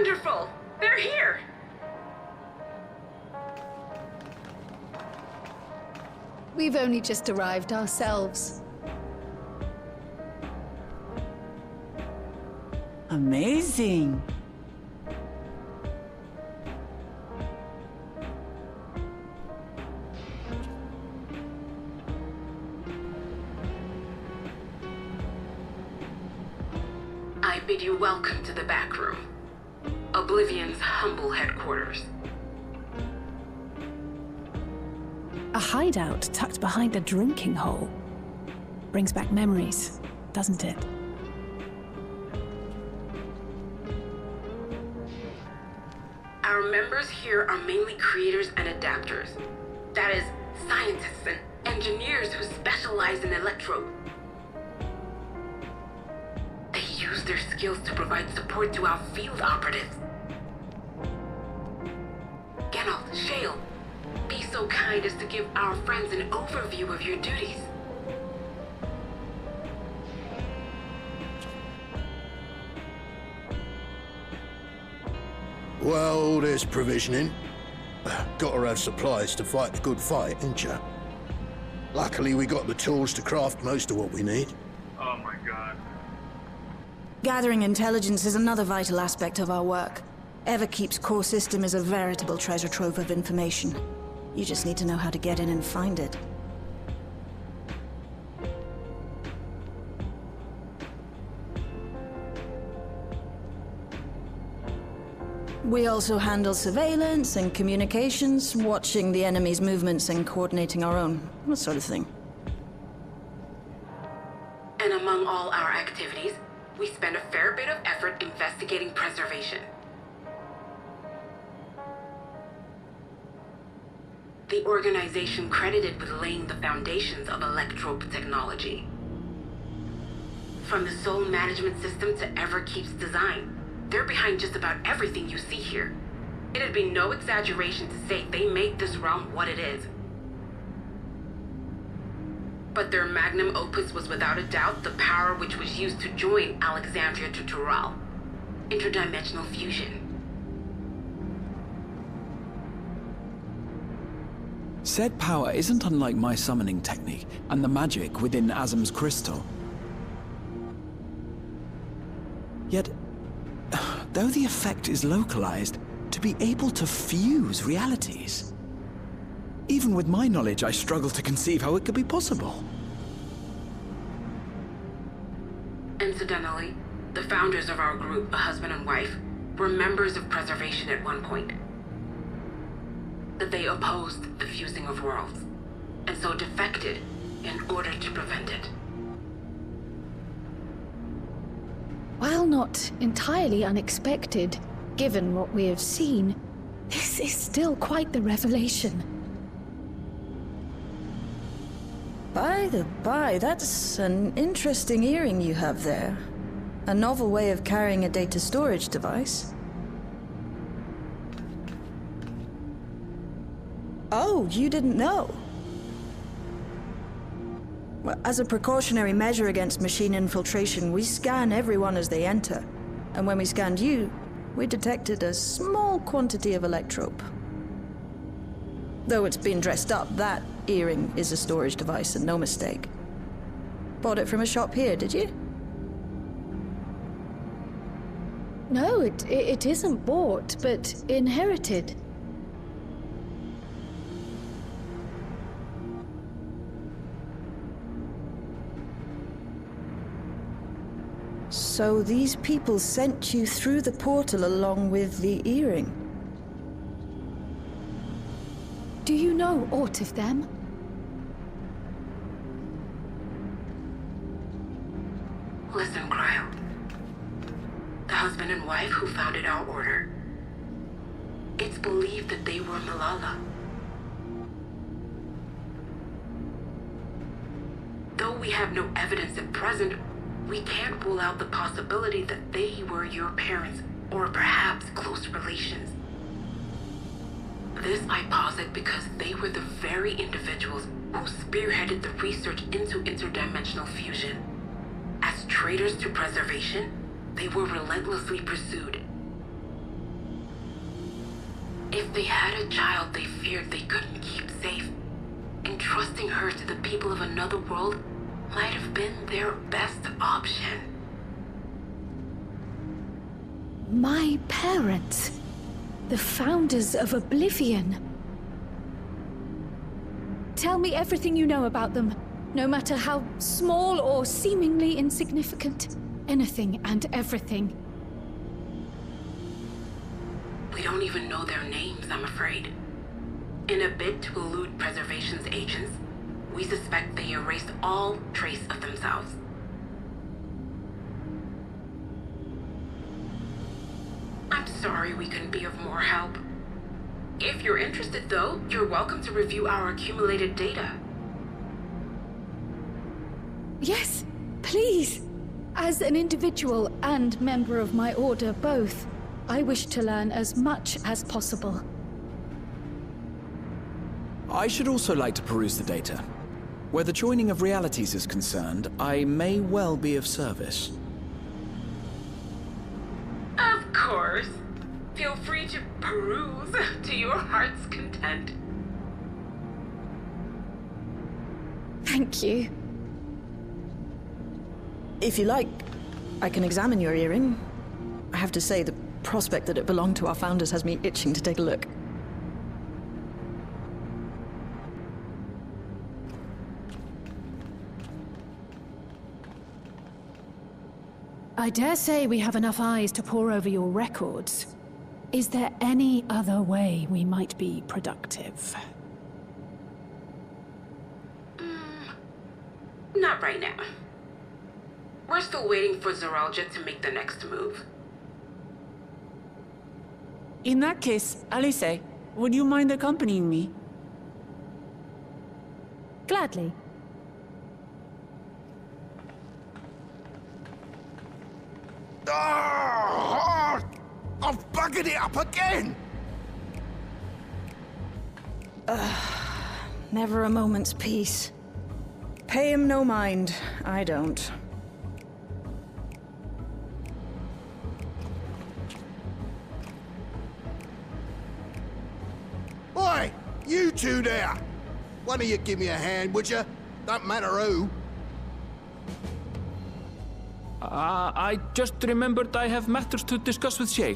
Wonderful! They're here! We've only just arrived ourselves. Amazing. I bid you welcome to the back room. Oblivion's humble headquarters. A hideout tucked behind a drinking hole. Brings back memories, doesn't it? Our members here are mainly creators and adapters. That is, scientists and engineers who specialize in electro. They use their skills to provide support to our field operatives. Geralt, Shale, be so kind as to give our friends an overview of your duties. Well, there's provisioning. Gotta have supplies to fight the good fight, ain't ya? Luckily, we got the tools to craft most of what we need. Oh my god. Gathering intelligence is another vital aspect of our work. Everkeep's core system is a veritable treasure trove of information. You just need to know how to get in and find it. We also handle surveillance and communications, watching the enemy's movements and coordinating our own, that sort of thing. And among all our activities, we spend a fair bit of effort investigating preservation. The organization credited with laying the foundations of electrope technology. From the soul management system to Everkeep's design, they're behind just about everything you see here. It'd be no exaggeration to say they made this realm what it is. But their magnum opus was without a doubt the power which was used to join Alexandria to Tural. Interdimensional fusion. Said power isn't unlike my summoning technique and the magic within Azam's crystal. Yet, though the effect is localized, to be able to fuse realities. Even with my knowledge, I struggle to conceive how it could be possible. Incidentally, the founders of our group, a husband and wife, were members of Preservation at one point. That they opposed the fusing of worlds, and so defected in order to prevent it. While not entirely unexpected, given what we have seen, this is still quite the revelation. By the by, that's an interesting earring you have there. A novel way of carrying a data storage device. Oh, you didn't know? Well, as a precautionary measure against machine infiltration, we scan everyone as they enter. And when we scanned you, we detected a small quantity of electrope. Though it's been dressed up, that earring is a storage device and no mistake. Bought it from a shop here, did you? No, it isn't bought, but inherited. So these people sent you through the portal along with the earring? Do you know aught of them? Listen, Cryo. The husband and wife who founded our order. It's believed that they were Malala. Though we have no evidence at present, we can't rule out the possibility that they were your parents, or perhaps close relations. This I posit because they were the very individuals who spearheaded the research into interdimensional fusion. As traitors to preservation, they were relentlessly pursued. If they had a child they feared they couldn't keep safe, entrusting her to the people of another world might have been their best option. My parents, the founders of Oblivion. Tell me everything you know about them, no matter how small or seemingly insignificant. Anything and everything. We don't even know their names, I'm afraid. In a bid to elude preservation's agents, we suspect they erased all trace of themselves. I'm sorry we couldn't be of more help. If you're interested, though, you're welcome to review our accumulated data. Yes, please. As an individual and member of my order both, I wish to learn as much as possible. I should also like to peruse the data. Where the joining of realities is concerned, I may well be of service. Of course. Feel free to peruse to your heart's content. Thank you. If you like, I can examine your earring. I have to say, the prospect that it belonged to our founders has me itching to take a look. I dare say we have enough eyes to pore over your records. Is there any other way we might be productive? Not right now. We're still waiting for Zoralja to make the next move. In that case, Alice, would you mind accompanying me? Gladly. Oh, I've buggered it up again! Never a moment's peace. Pay him no mind. I don't. Oi! You two there! One of you give me a hand, would you? Don't matter who. I just remembered I have matters to discuss with Shale.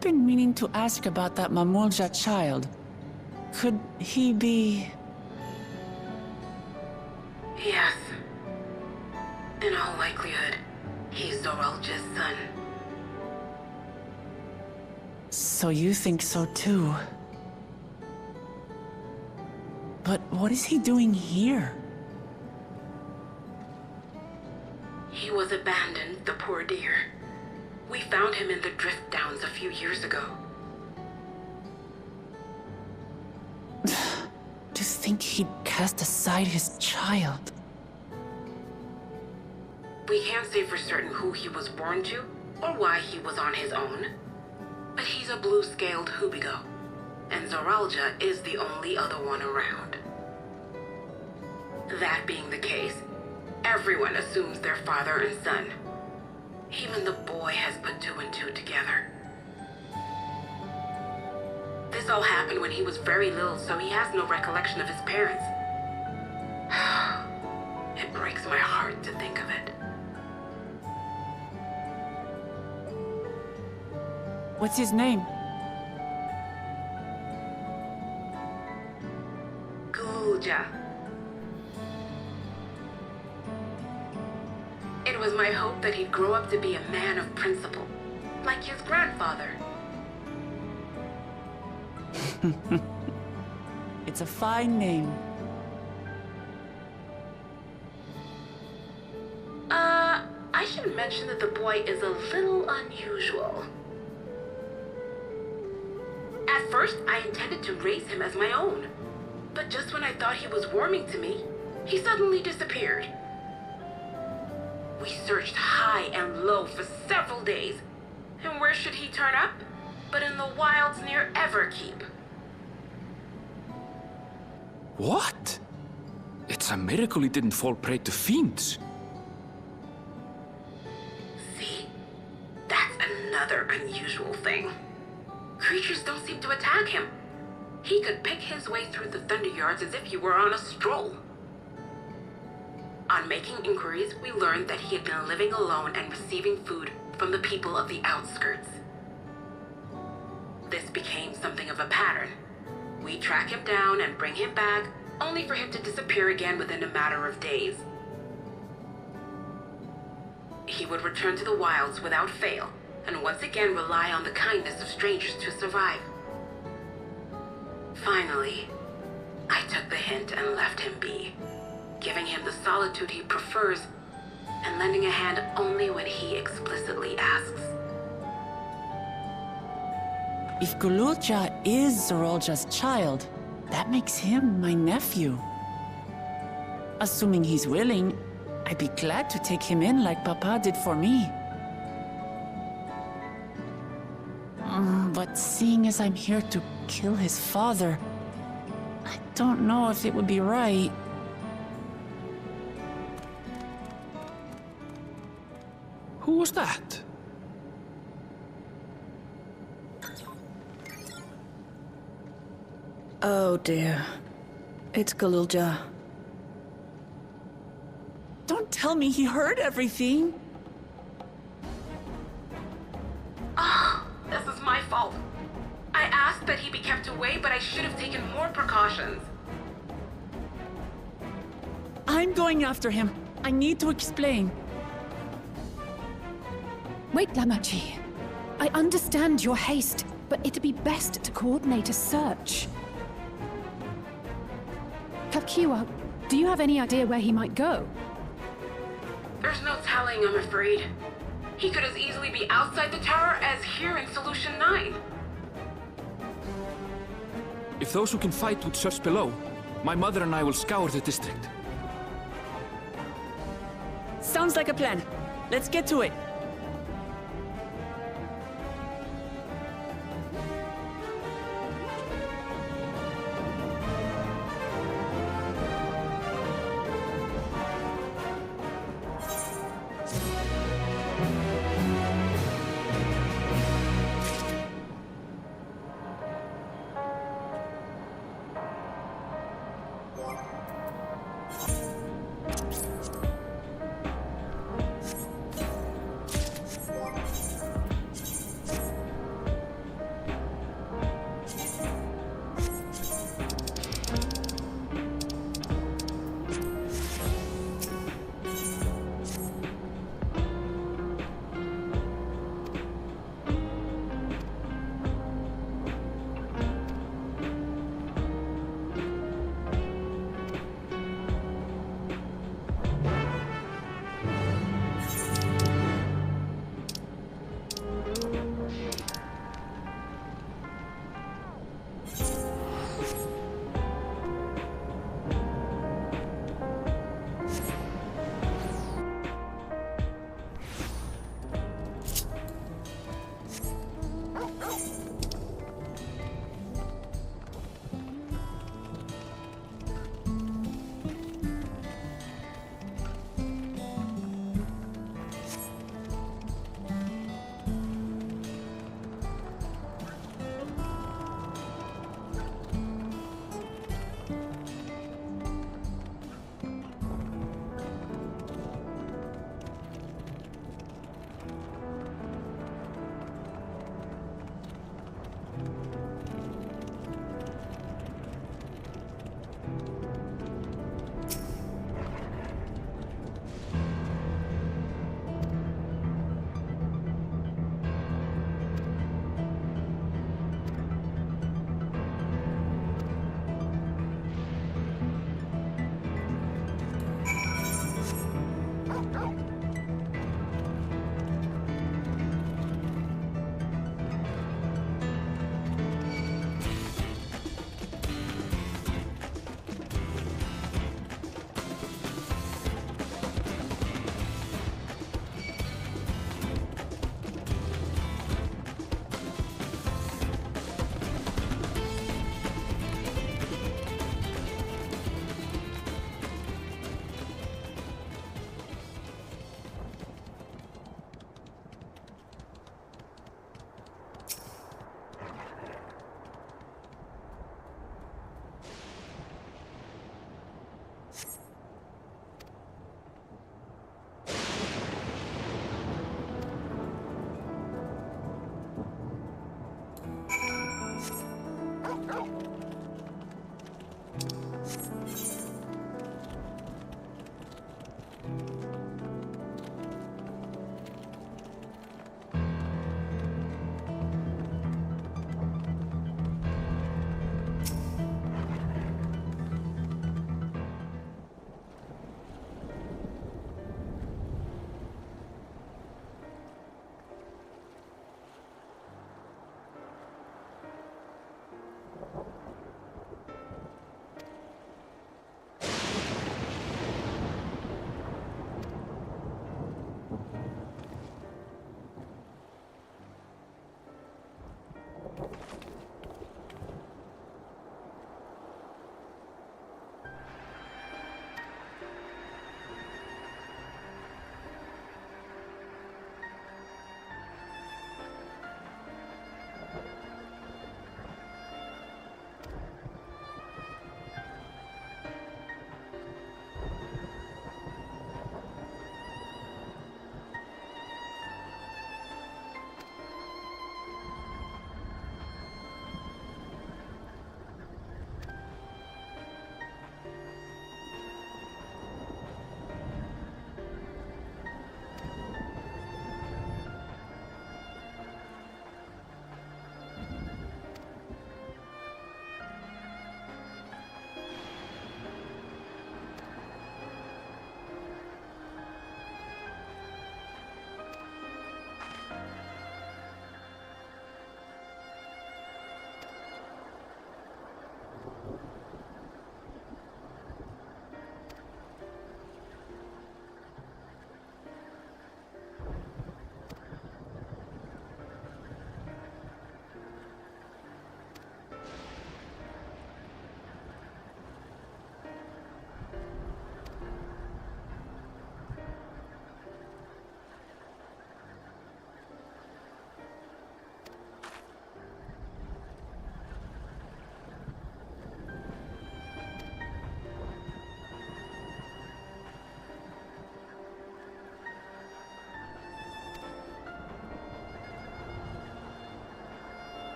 I've been meaning to ask about that Mamulja child. Could he be... Yes. In all likelihood, he's Zoralja's son. So you think so too? But what is he doing here? He was abandoned, the poor dear. We found him in the Drift Downs a few years ago. To think he'd cast aside his child. We can't say for certain who he was born to, or why he was on his own. But he's a blue-scaled Hubigo, and Zoralja is the only other one around. That being the case, everyone assumes they're father and son. Even the boy has put two and two together. This all happened when he was very little, so he has no recollection of his parents. It breaks my heart to think of it. What's his name? Gulja. It was my hope that he'd grow up to be a man of principle, like his grandfather. It's a fine name. I should mention that the boy is a little unusual. At first, I intended to raise him as my own. But just when I thought he was warming to me, he suddenly disappeared. We searched high and low for several days. And where should he turn up? But in the wilds near Everkeep. What? It's a miracle he didn't fall prey to fiends. See? That's another unusual thing. Creatures don't seem to attack him. He could pick his way through the Thunderyards as if he were on a stroll. On making inquiries, we learned that he had been living alone and receiving food from the people of the outskirts. This became something of a pattern. We track him down and bring him back, only for him to disappear again within a matter of days. He would return to the wilds without fail, and once again rely on the kindness of strangers to survive. Finally, I took the hint and left him be, giving him the solitude he prefers, and lending a hand only when he explicitly asks. If Gululja is Zoralja's child, that makes him my nephew. Assuming he's willing, I'd be glad to take him in like Papa did for me. But seeing as I'm here to kill his father, I don't know if it would be right. Who was that? Oh dear. It's Gululja. Don't tell me he heard everything. This is my fault. I asked that he be kept away, but I should have taken more precautions. I'm going after him. I need to explain. Wait, Lamachi. I understand your haste, but it'd be best to coordinate a search. Kapkiwa, do you have any idea where he might go? There's no telling, I'm afraid. He could as easily be outside the tower as here in Solution 9. If those who can fight would search below, my mother and I will scour the district. Sounds like a plan. Let's get to it.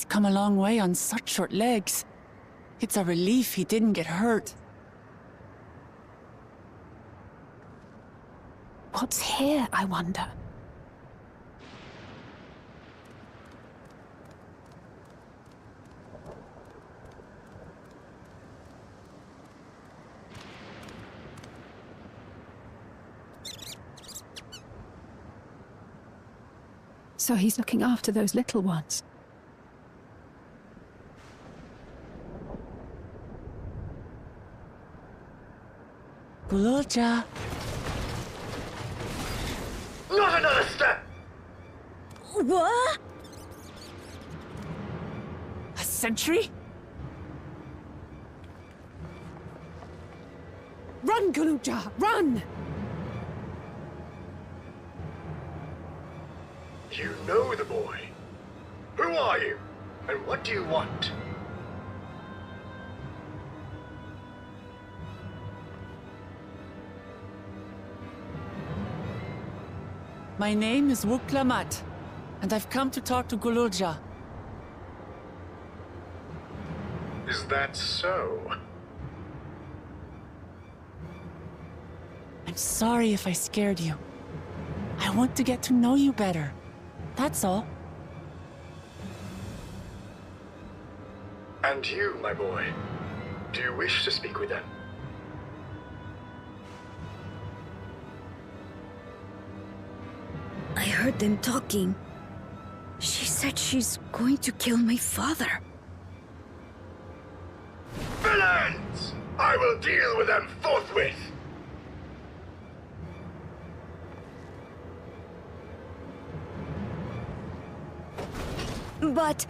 We've come a long way on such short legs. It's a relief he didn't get hurt. What's here, I wonder? So he's looking after those little ones. Gululja. Not another step! What? A sentry? Run, Gululja, run! You know the boy. Who are you? And what do you want? My name is Wuklamat, and I've come to talk to Gululja. Is that so? I'm sorry if I scared you. I want to get to know you better. That's all. And you, my boy, do you wish to speak with them? I heard them talking. She said she's going to kill my father. Villains! I will deal with them forthwith! But...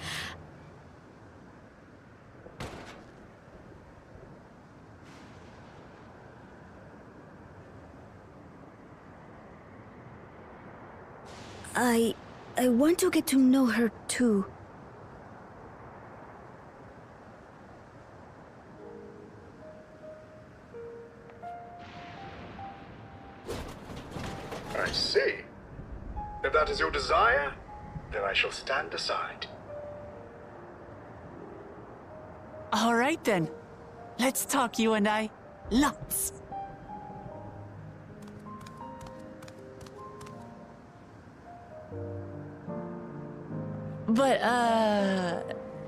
I want to get to know her too. I see. If that is your desire, then I shall stand aside. All right then. Let's talk, you and I. Lots. But,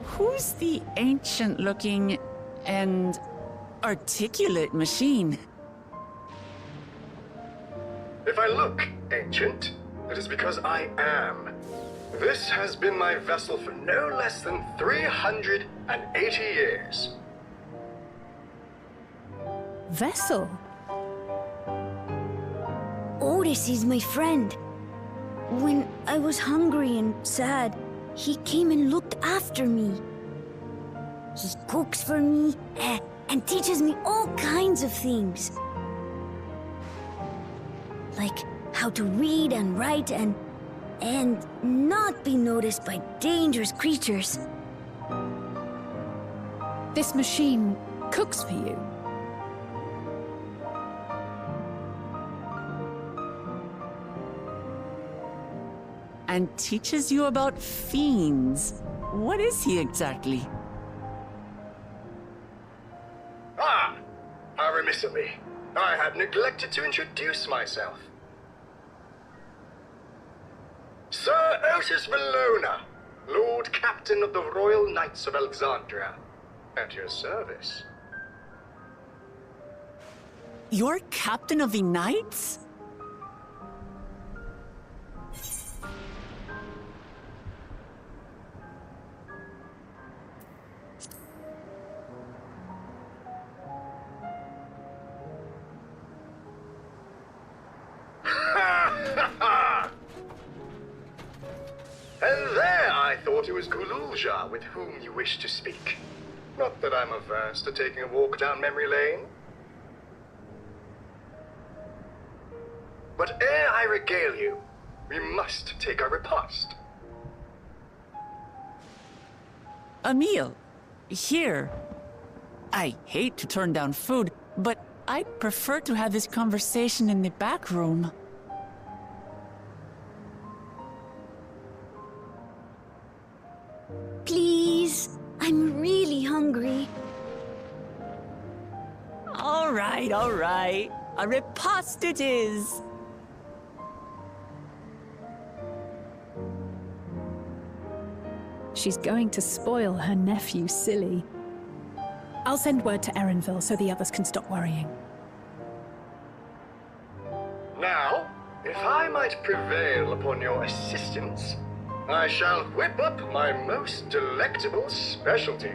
who's the ancient-looking and articulate machine? If I look ancient, it is because I am. This has been my vessel for no less than 380 years. Vessel? Otis is my friend. When I was hungry and sad, he came and looked after me. He cooks for me and teaches me all kinds of things. Like how to read and write and not be noticed by dangerous creatures. This machine cooks for you? And teaches you about fiends. What is he exactly? Ah! How remiss of me. I had neglected to introduce myself. Sir Otis Valona, Lord Captain of the Royal Knights of Alexandria. At your service. You're captain of the knights? And there I thought it was Gululja with whom you wished to speak. Not that I'm averse to taking a walk down memory lane. But ere I regale you, we must take our repast. A meal. Here. I hate to turn down food, but I'd prefer to have this conversation in the back room. Please. hungry. All right, all right. A riposte it is. She's going to spoil her nephew silly. I'll send word to Erenville so the others can stop worrying. Now, if I might prevail upon your assistance, I shall whip up my most delectable specialty.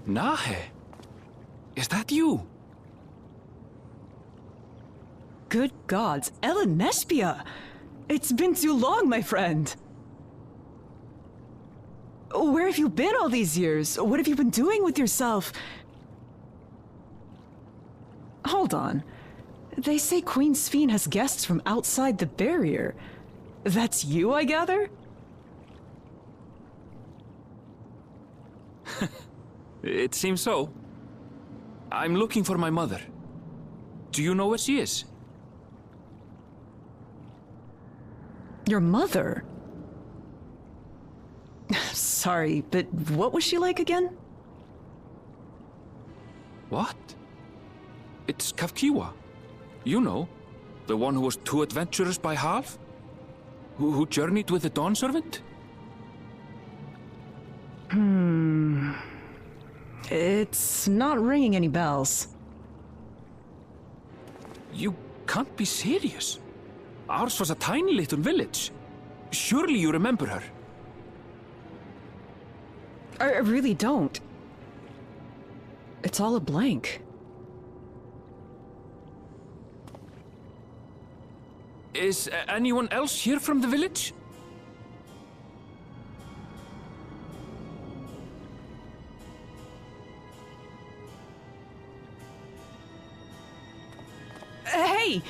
Nahe, is that you? Good gods, Ellen Nespia! It's been too long, my friend. Where have you been all these years? What have you been doing with yourself? Hold on. They say Queen Sphene has guests from outside the barrier. That's you, I gather? It seems so. I'm looking for my mother. Do you know where she is? Your mother? Sorry, but what was she like again? What? It's Kafkiwa. You know, the one who was too adventurous by half? Who journeyed with the Dawn Servant? It's not ringing any bells. You can't be serious. Ours was a tiny little village. Surely you remember her. I really don't. It's all a blank. Is anyone else here from the village? Hey!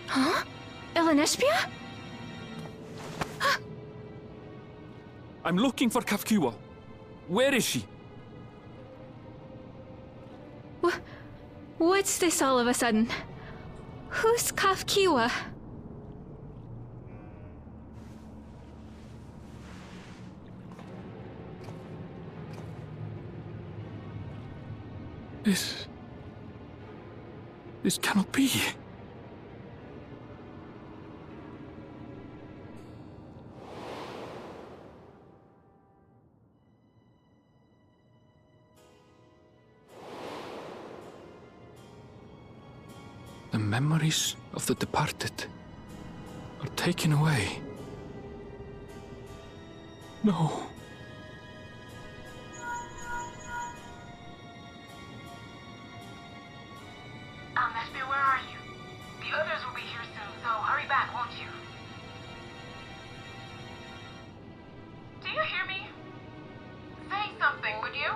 Huh? Elenespia? I'm looking for Kafkiwa. Where is she? What's this all of a sudden? Who's Kafkiwa? This cannot be. The memories of the departed are taken away. No. Nespia, where are you? The others will be here soon, so hurry back, won't you? Do you hear me? Say something, would you?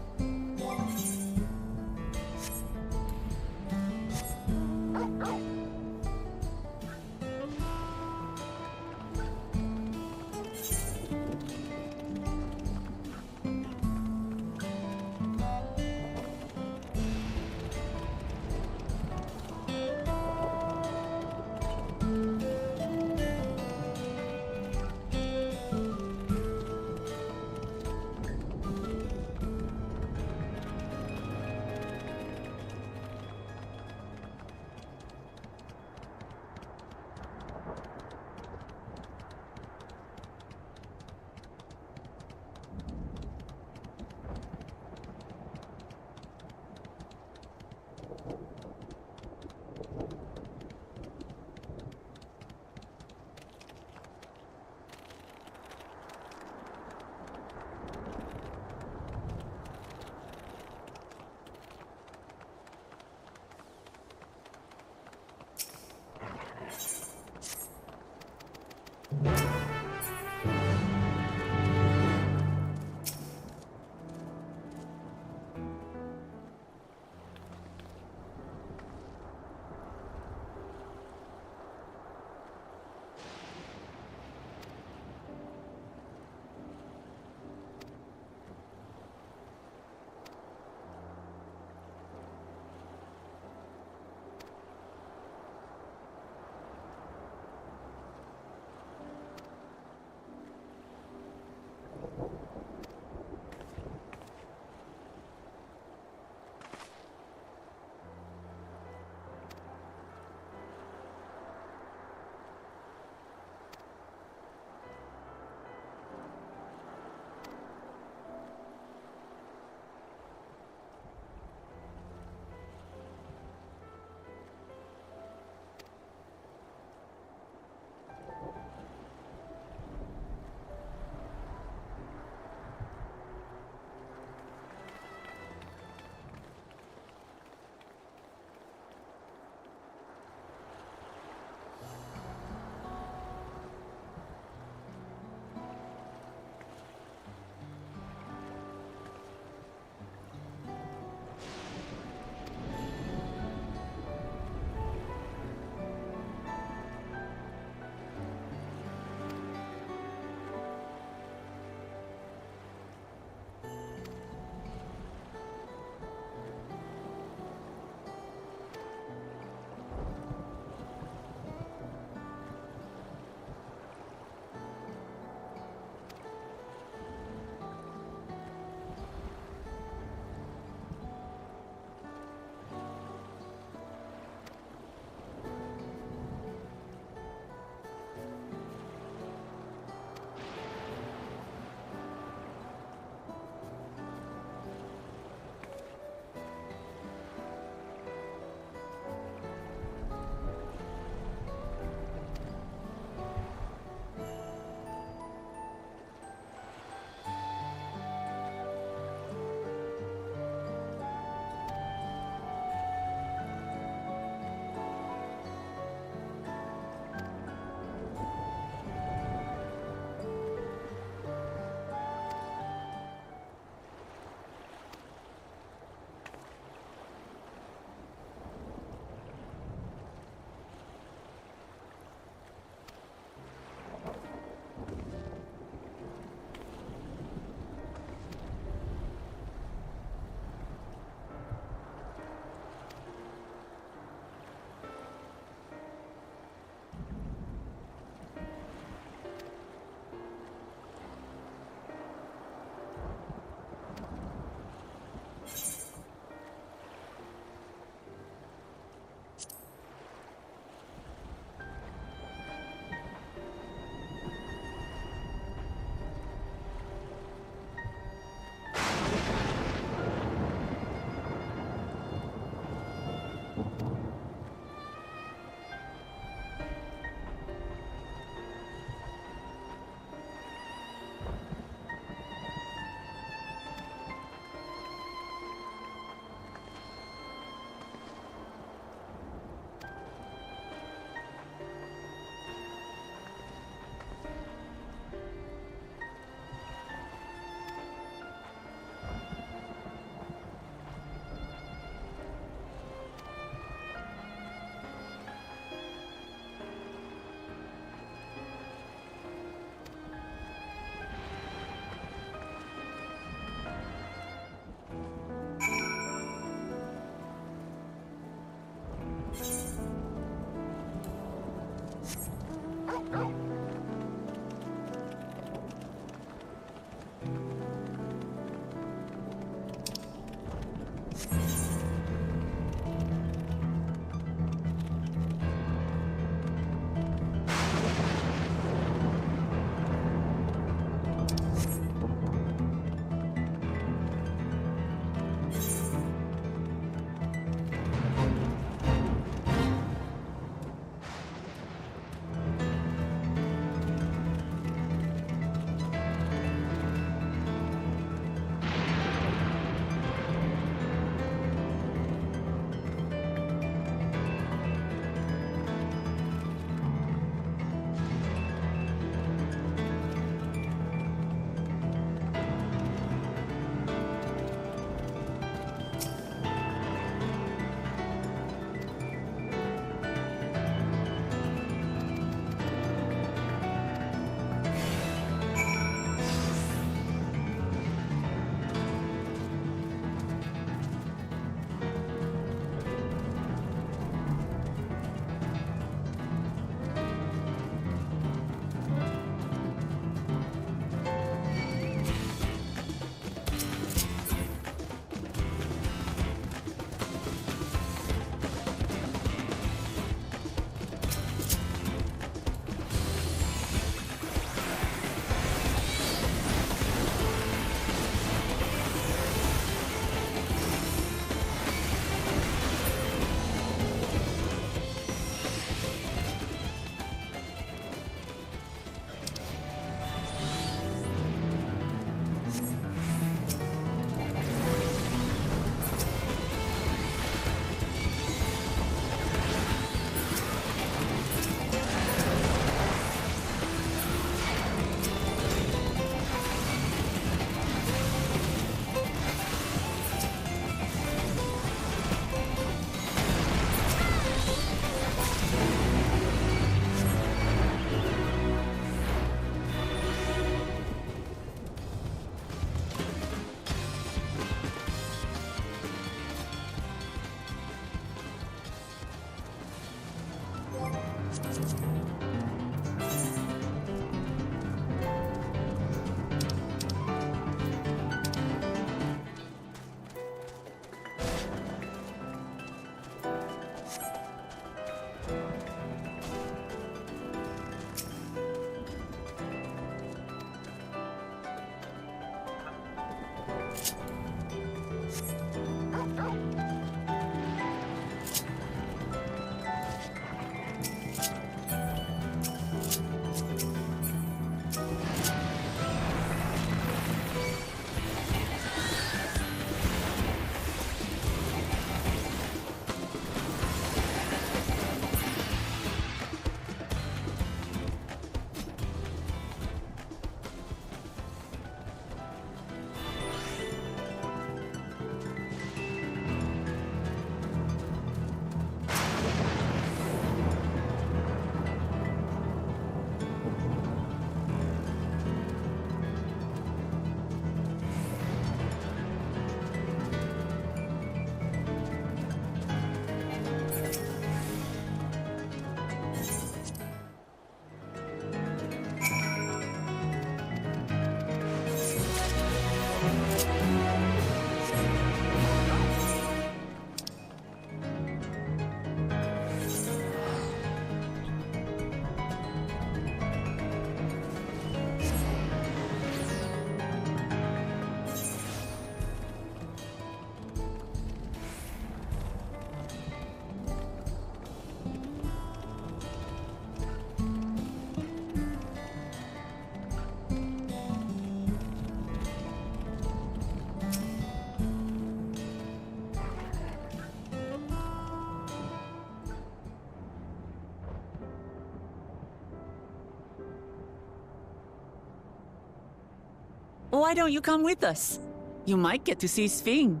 Why don't you come with us? You might get to see Sphene.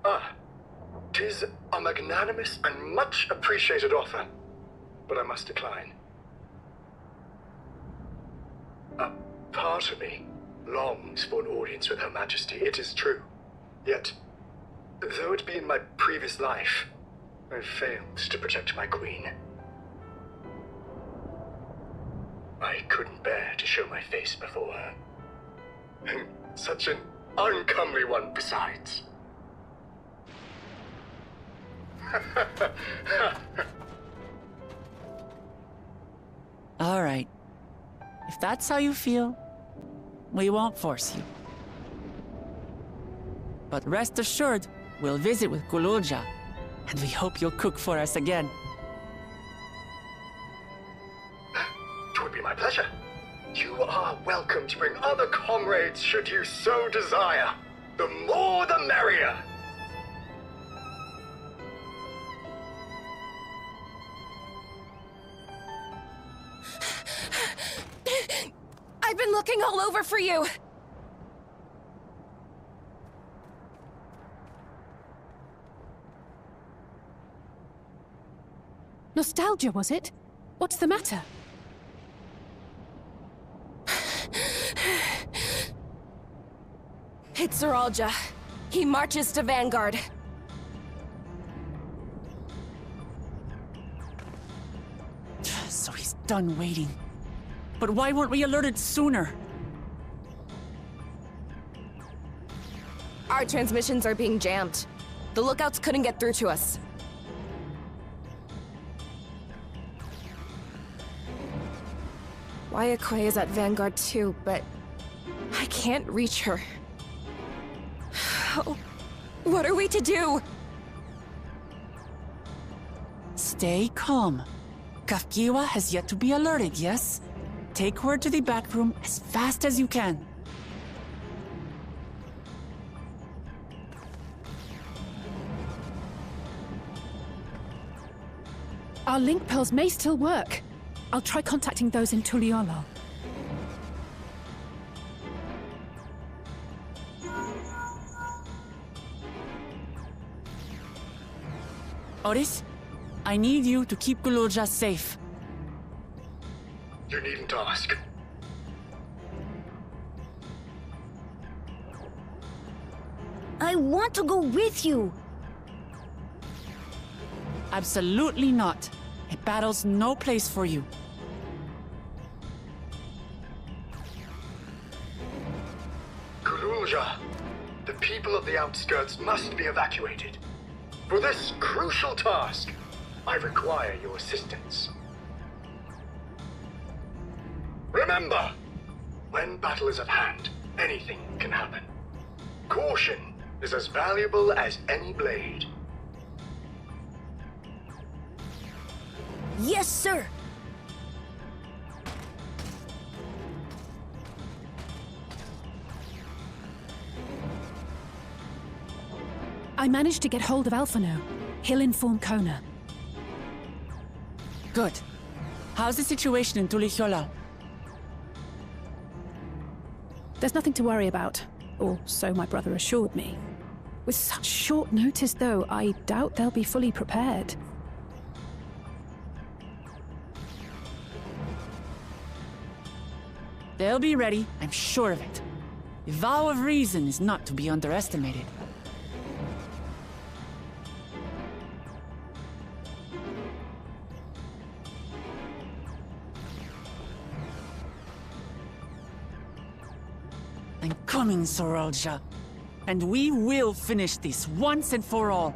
Ah, 'tis a magnanimous and much appreciated offer, but I must decline. A part of me longs for an audience with Her Majesty, it is true. Yet, though it be in my previous life, I failed to protect my queen. I couldn't bear to show my face before her. And such an uncomely one besides. All right. If that's how you feel, we won't force you. But rest assured, we'll visit with Kululja, and we hope you'll cook for us again. It would be my pleasure. You are welcome to bring other comrades should you so desire. The more the merrier. I've been looking all over for you! Nostalgia, was it? What's the matter? It's Zeralja. He marches to Vanguard. So he's done waiting. But why weren't we alerted sooner? Our transmissions are being jammed. The lookouts couldn't get through to us. Wayakwe is at Vanguard too, but I can't reach her. What are we to do? Stay calm. Kafkiwa has yet to be alerted, yes? Take her to the back room as fast as you can. Our link pearls may still work. I'll try contacting those in Tuliolo. Oris, I need you to keep Kululja safe. You needn't ask. I want to go with you. Absolutely not. A battle's no place for you. Kululja, the people of the outskirts must be evacuated. For this crucial task, I require your assistance. Remember, when battle is at hand, anything can happen. Caution is as valuable as any blade. Yes, sir. I managed to get hold of Alphano. He'll inform Kona. Good. How's the situation in Tulichola? There's nothing to worry about, or so my brother assured me. With such short notice, though, I doubt they'll be fully prepared. They'll be ready, I'm sure of it. The vow of reason is not to be underestimated. I'm coming, Zeralja. And we will finish this once and for all.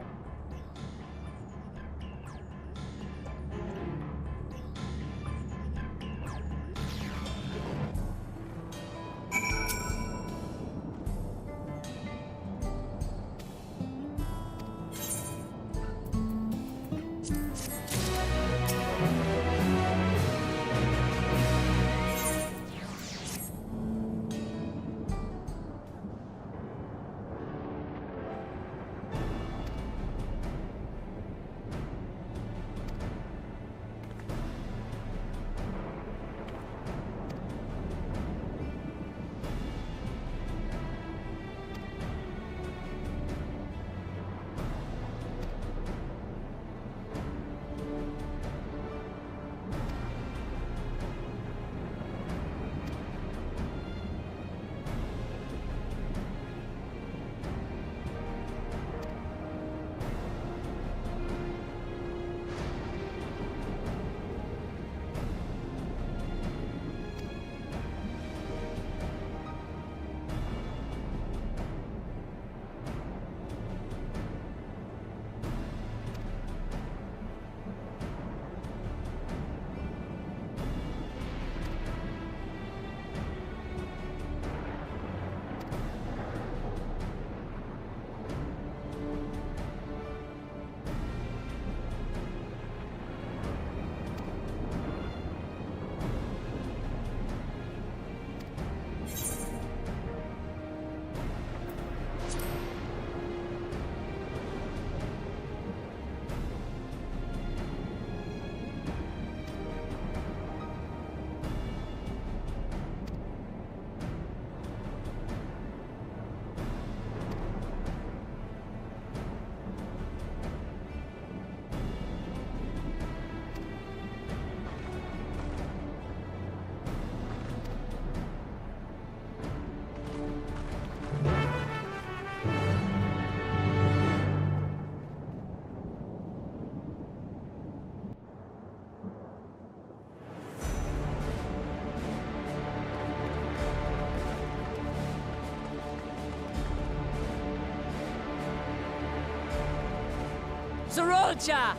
Zorolja!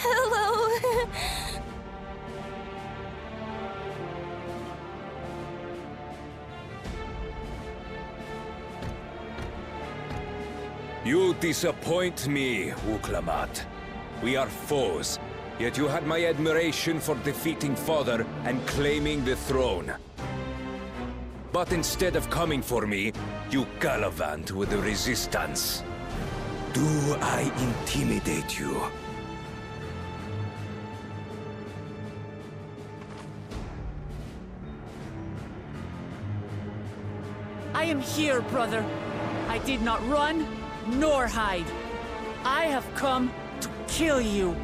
Hello. You disappoint me, Uklamat. We are foes, yet you had my admiration for defeating Father and claiming the throne. But instead of coming for me, you gallivant with the resistance. Do I intimidate you? I am here, brother. I did not run, nor hide. I have come to kill you.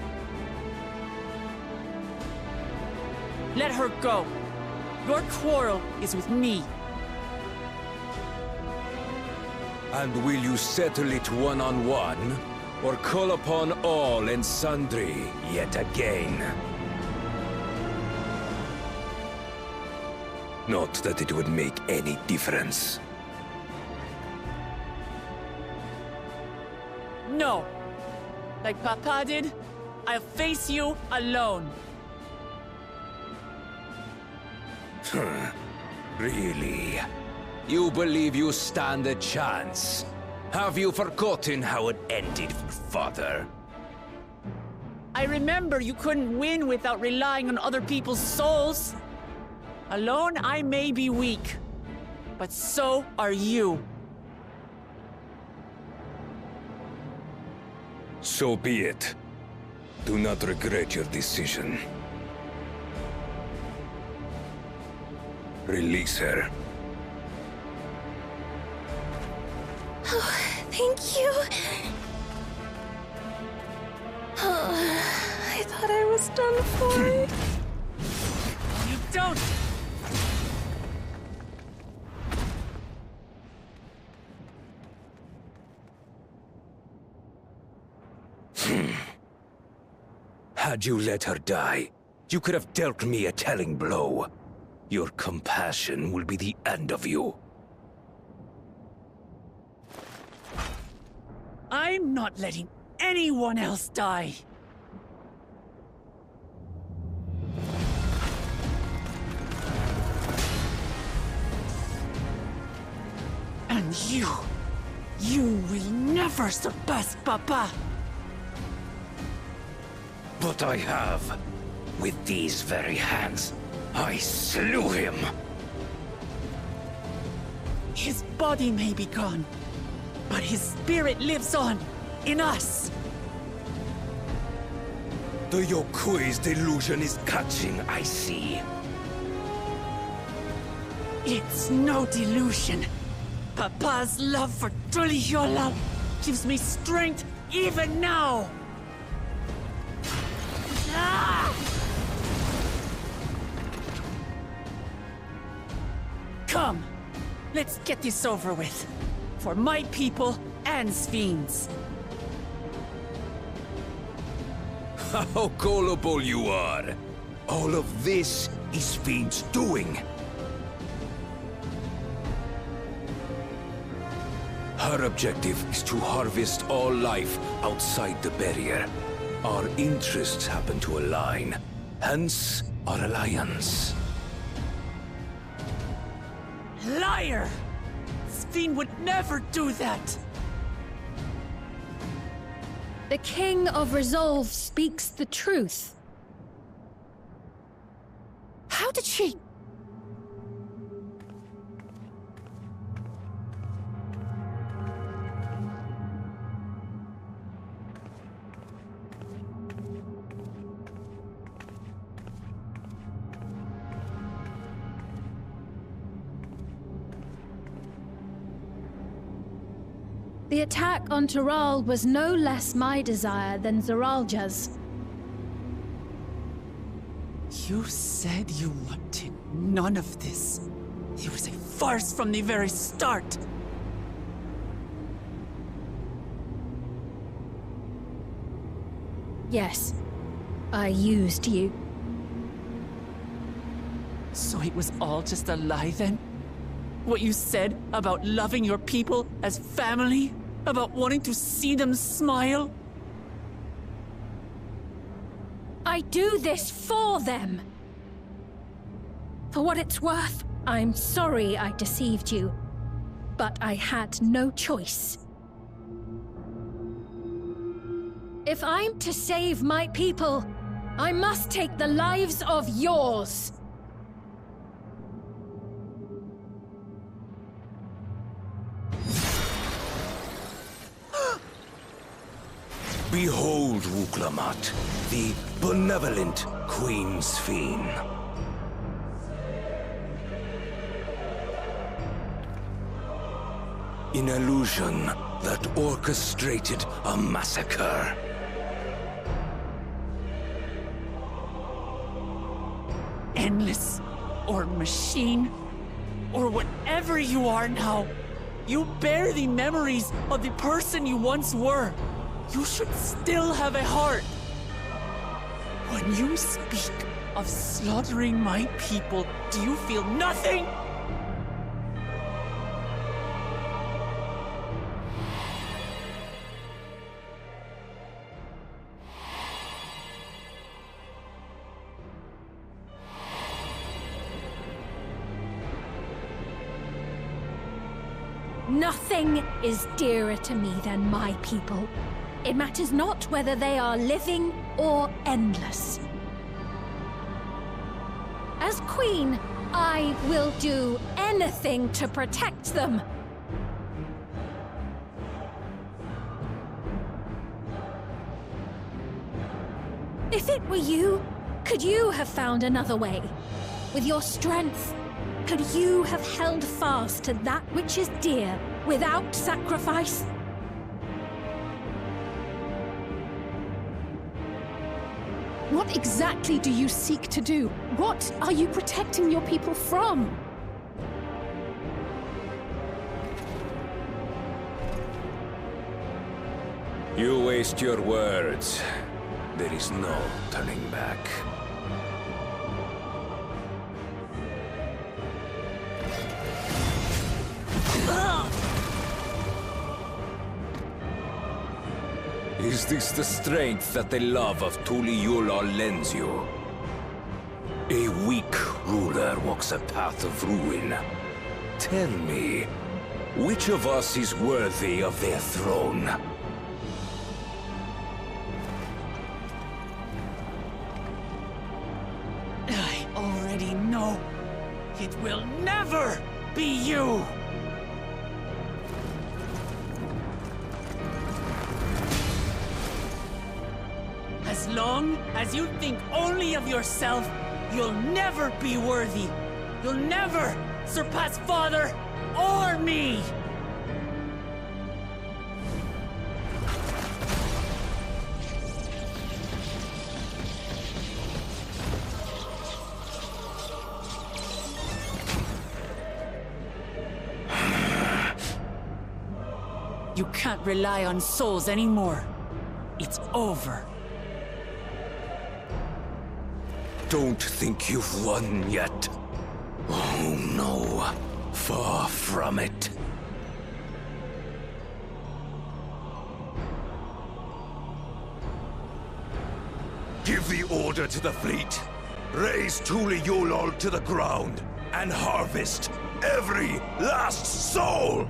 Let her go. Your quarrel is with me. And will you settle it one-on-one, or call upon all and sundry yet again? Not that it would make any difference. No. Like Papa did, I'll face you alone. Really? You believe you stand a chance? Have you forgotten how it ended for Father? I remember you couldn't win without relying on other people's souls. Alone, I may be weak, but so are you. So be it. Do not regret your decision. Release her. Oh, thank you. Oh, I thought I was done for. You don't! Had you let her die, you could have dealt me a telling blow. Your compassion will be the end of you. I'm not letting anyone else die. And you will never surpass Papa. But I have. With these very hands, I slew him. His body may be gone, but his spirit lives on, in us. The Yokui's delusion is catching, I see. It's no delusion. Papa's love for Tulihiola gives me strength even now. Ah! Come, let's get this over with. For my people and Sven's. How gullible you are! All of this is Fiend's doing. Her objective is to harvest all life outside the barrier. Our interests happen to align, hence our alliance. Liar! Sven would never do that! The King of Resolve speaks the truth. How did she... The attack on Tural was no less my desire than Zoralja's. You said you wanted none of this. It was a farce from the very start. Yes, I used you. So it was all just a lie then? What you said about loving your people as family? About wanting to see them smile? I do this for them. For what it's worth, I'm sorry I deceived you, but I had no choice. If I'm to save my people, I must take the lives of yours. Behold, Wuklamat, the benevolent Queen Sphene. An illusion that orchestrated a massacre. Endless, or machine, or whatever you are now, you bear the memories of the person you once were. You should still have a heart. When you speak of slaughtering my people, do you feel nothing? Nothing is dearer to me than my people. It matters not whether they are living or endless. As queen, I will do anything to protect them. If it were you, could you have found another way? With your strength, could you have held fast to that which is dear without sacrifice? What exactly do you seek to do? What are you protecting your people from? You waste your words. There is no turning back. Is this the strength that the love of Tuliyollal lends you? A weak ruler walks a path of ruin. Tell me, which of us is worthy of their throne? I already know. It will never be you! As long as you think only of yourself, you'll never be worthy. You'll never surpass Father or me! You can't rely on souls anymore. It's over. Don't think you've won yet. Oh no, far from it. Give the order to the fleet. Raise Tuliyollal to the ground and harvest every last soul!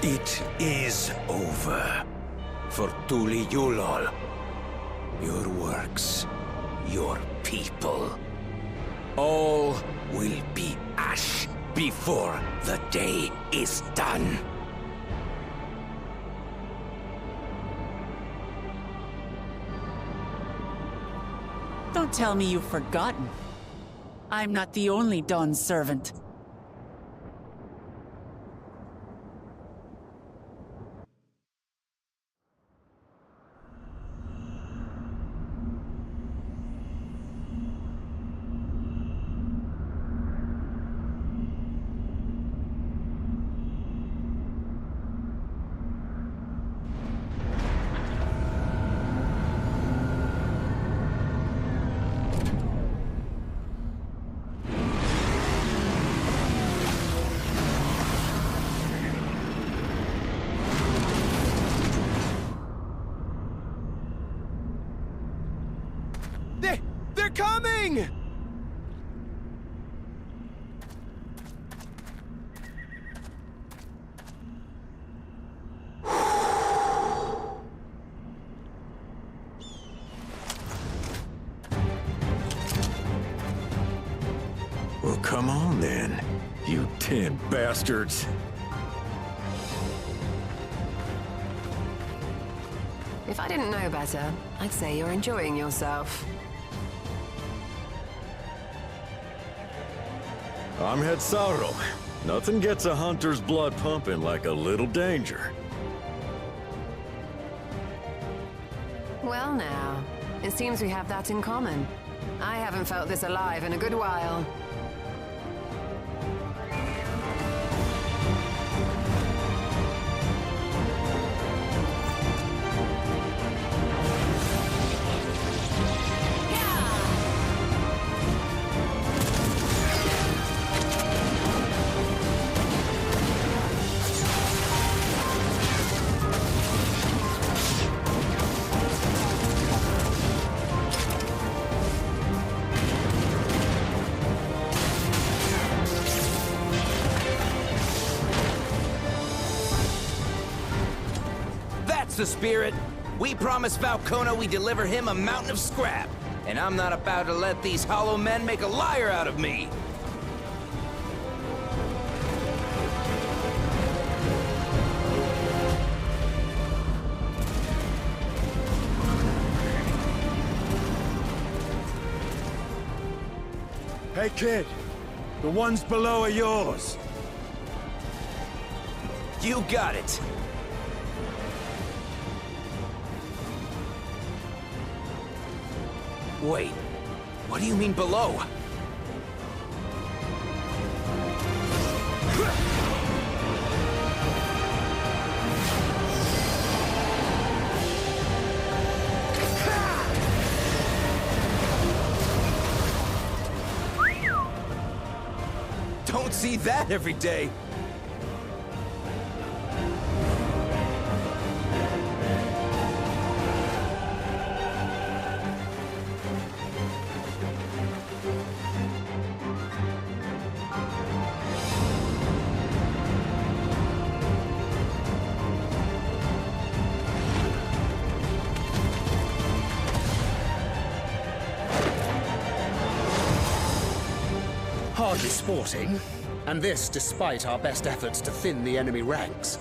It is over. For Tuliyollal, your works, your people, all will be ash before the day is done. Don't tell me you've forgotten. I'm not the only Dawn's servant. They're coming! Well, come on then. You 10 bastards. If I didn't know better, I'd say you're enjoying yourself. I'm Head Sorrow. Nothing gets a hunter's blood pumping like a little danger. Well now, it seems we have that in common. I haven't felt this alive in a good while. The spirit. We promised Falcona we deliver him a mountain of scrap, and I'm not about to let these hollow men make a liar out of me. Hey kid, the ones below are yours. You got it. Wait, what do you mean below? Don't see that every day. Hardly sporting, and this despite our best efforts to thin the enemy ranks.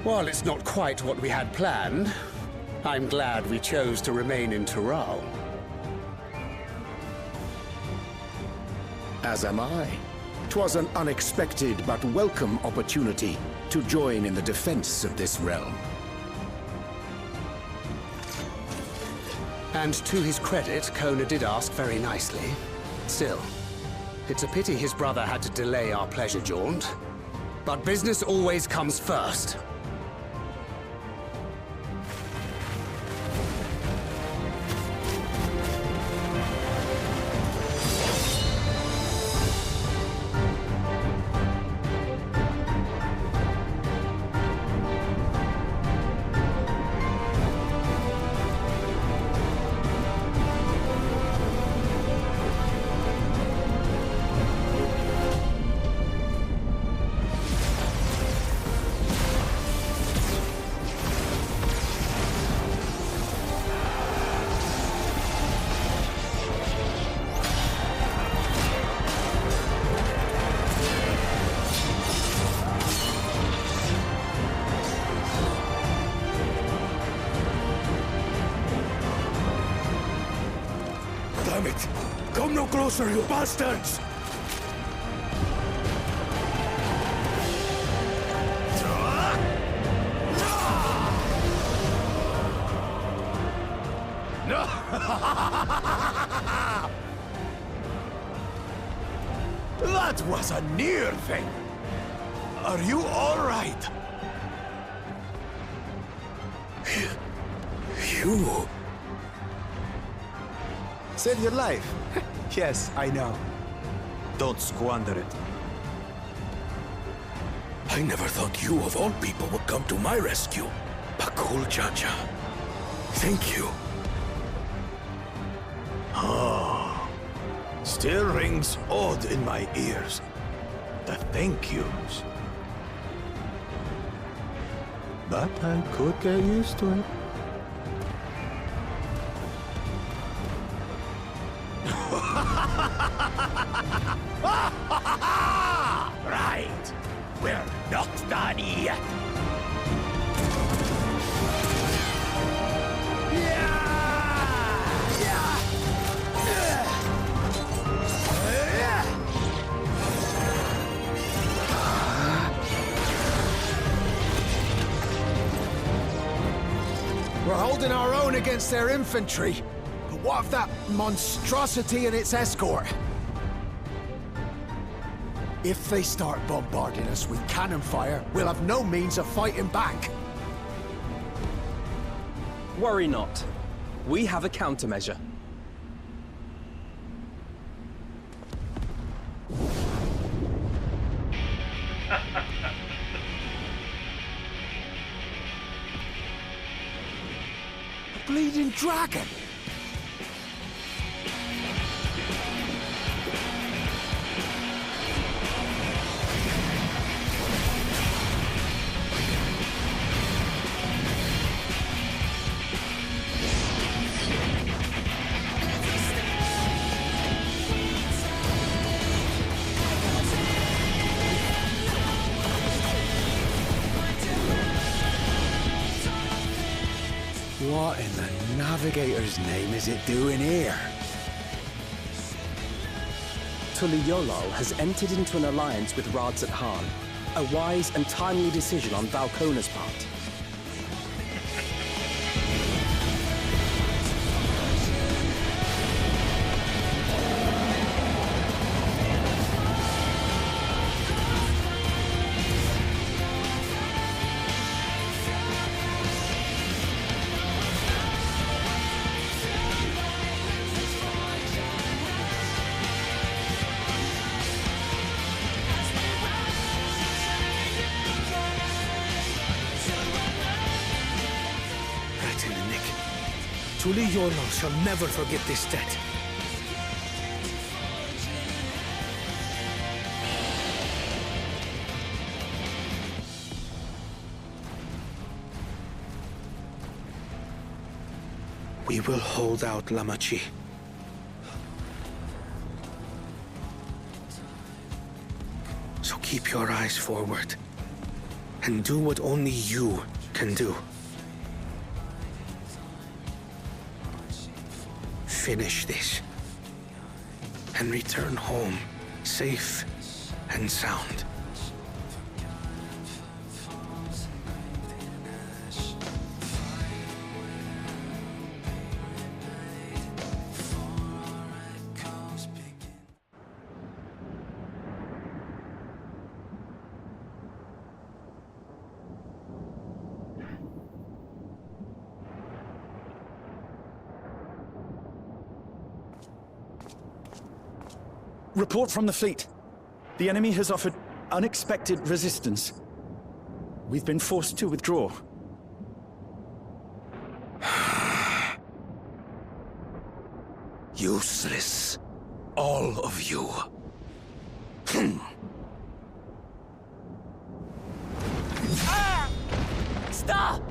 While it's not quite what we had planned, I'm glad we chose to remain in Tural. As am I. 'Twas an unexpected but welcome opportunity to join in the defense of this realm. And to his credit, Kona did ask very nicely. Still, it's a pity his brother had to delay our pleasure jaunt. But business always comes first. Damn it! Come no closer, you bastards! That was a near thing. Are you all right? You... Save your life. Yes, I know. Don't squander it. I never thought you, of all people, would come to my rescue. Pakul Chacha. Thank you. Oh, still rings odd in my ears. The thank yous. But I could get used to it. Right. We're not done yet. We're holding our own against their infantry. But what of that monstrosity and its escort? If they start bombarding us with cannon fire, we'll have no means of fighting back. Worry not. We have a countermeasure. A bleeding dragon! What in the Navigator's name is it doing here? Tuliyollal has entered into an alliance with Radzat Khan. A wise and timely decision on Valkona's part. Tuliyollal shall never forget this debt. We will hold out, Lamachi. So keep your eyes forward, and do what only you can do. Finish this, and return home, safe and sound. Report from the fleet. The enemy has offered unexpected resistance. We've been forced to withdraw. Useless. All of you. Stop!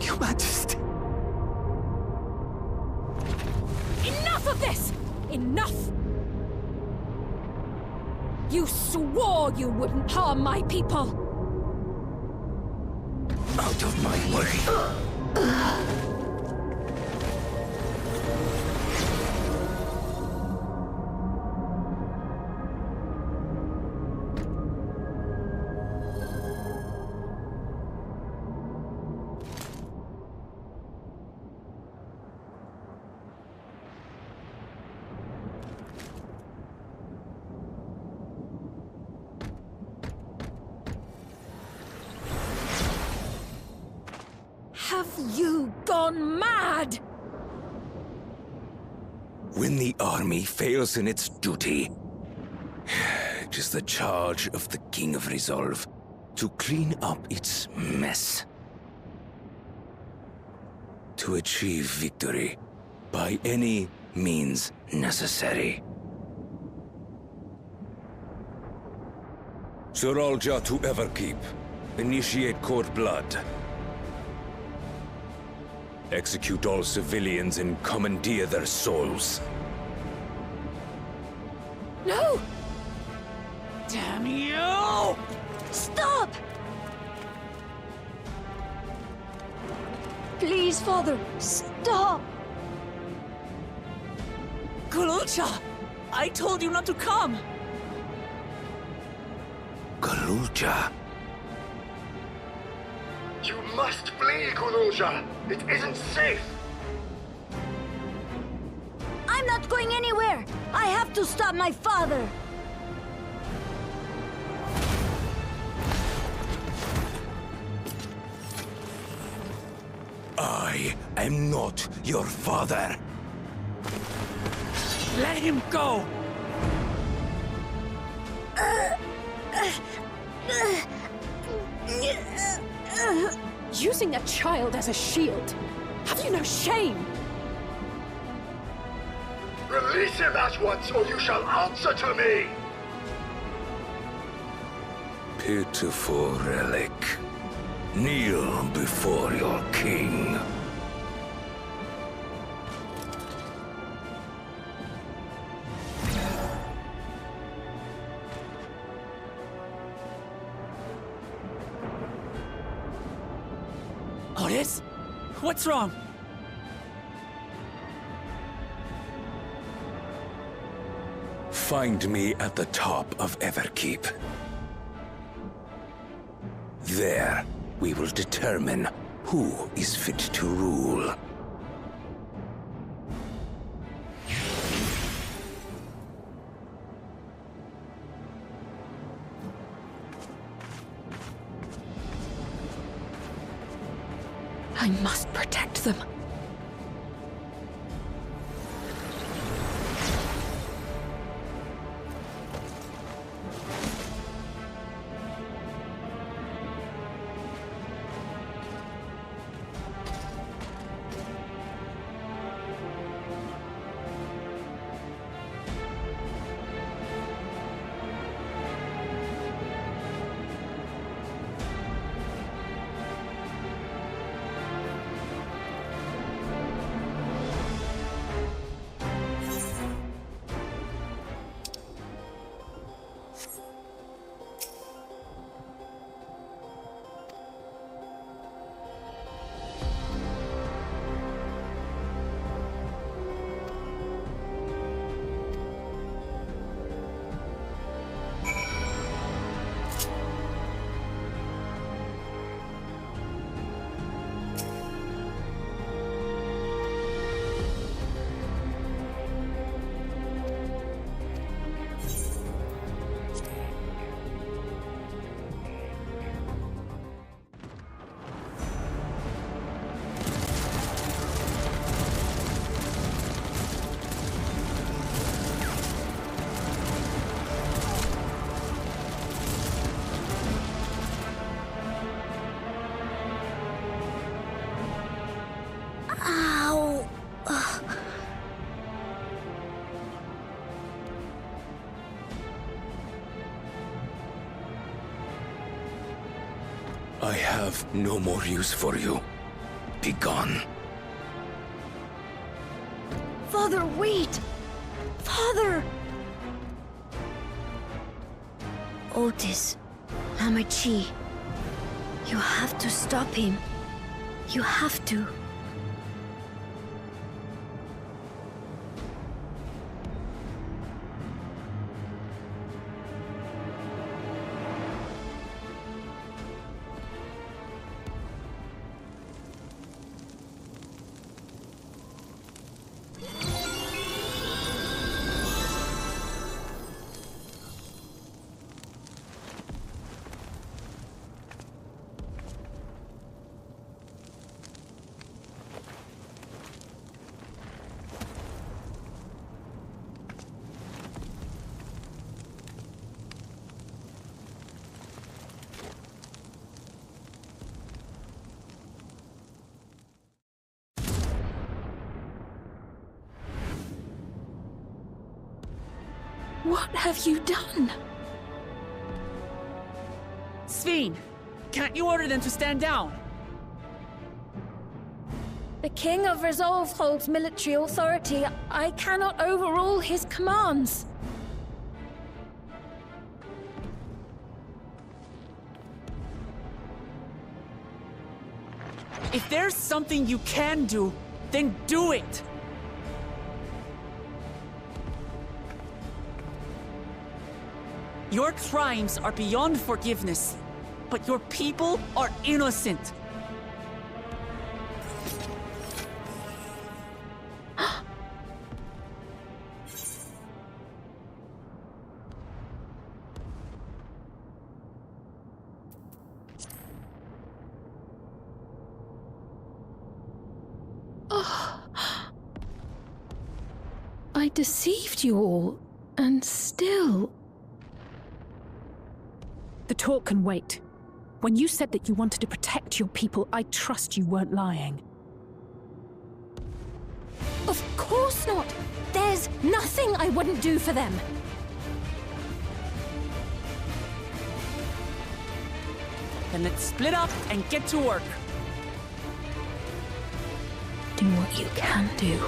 Your Majesty. Enough of this! Enough! You swore you wouldn't harm my people! Out of my way! Have you gone mad? When the army fails in its duty, it is the charge of the King of Resolve to clean up its mess. To achieve victory by any means necessary. Suralja to Everkeep. Initiate court blood. Execute all civilians and commandeer their souls. No! Damn you! Stop! Please, Father, stop! Kululcha! I told you not to come! Kululcha? You must flee, Kululja! It isn't safe! I'm not going anywhere! I have to stop my father! I am not your father! Let him go! Using a child as a shield. Have you no shame? Release him at once, or you shall answer to me! Pitiful relic. Kneel before your king. Otis? What's wrong? Find me at the top of Everkeep. There, we will determine who is fit to rule. I must protect them. I have no more use for you. Be gone. Father, wait! Father! Otis, Hamachi, you have to stop him. You have to. What have you done? Sveen, can't you order them to stand down? The King of Resolve holds military authority. I cannot overrule his commands. If there's something you can do, then do it! Your crimes are beyond forgiveness, but your people are innocent. I deceived you all, and still... The talk can wait. When you said that you wanted to protect your people, I trust you weren't lying. Of course not! There's nothing I wouldn't do for them! Then let's split up and get to work. Do what you can do.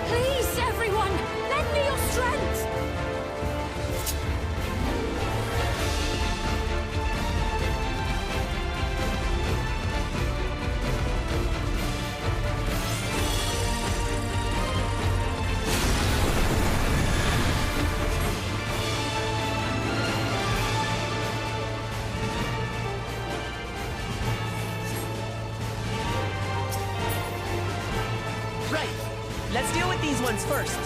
Please, everyone! Lend me your strength! Right. Let's deal with these ones first.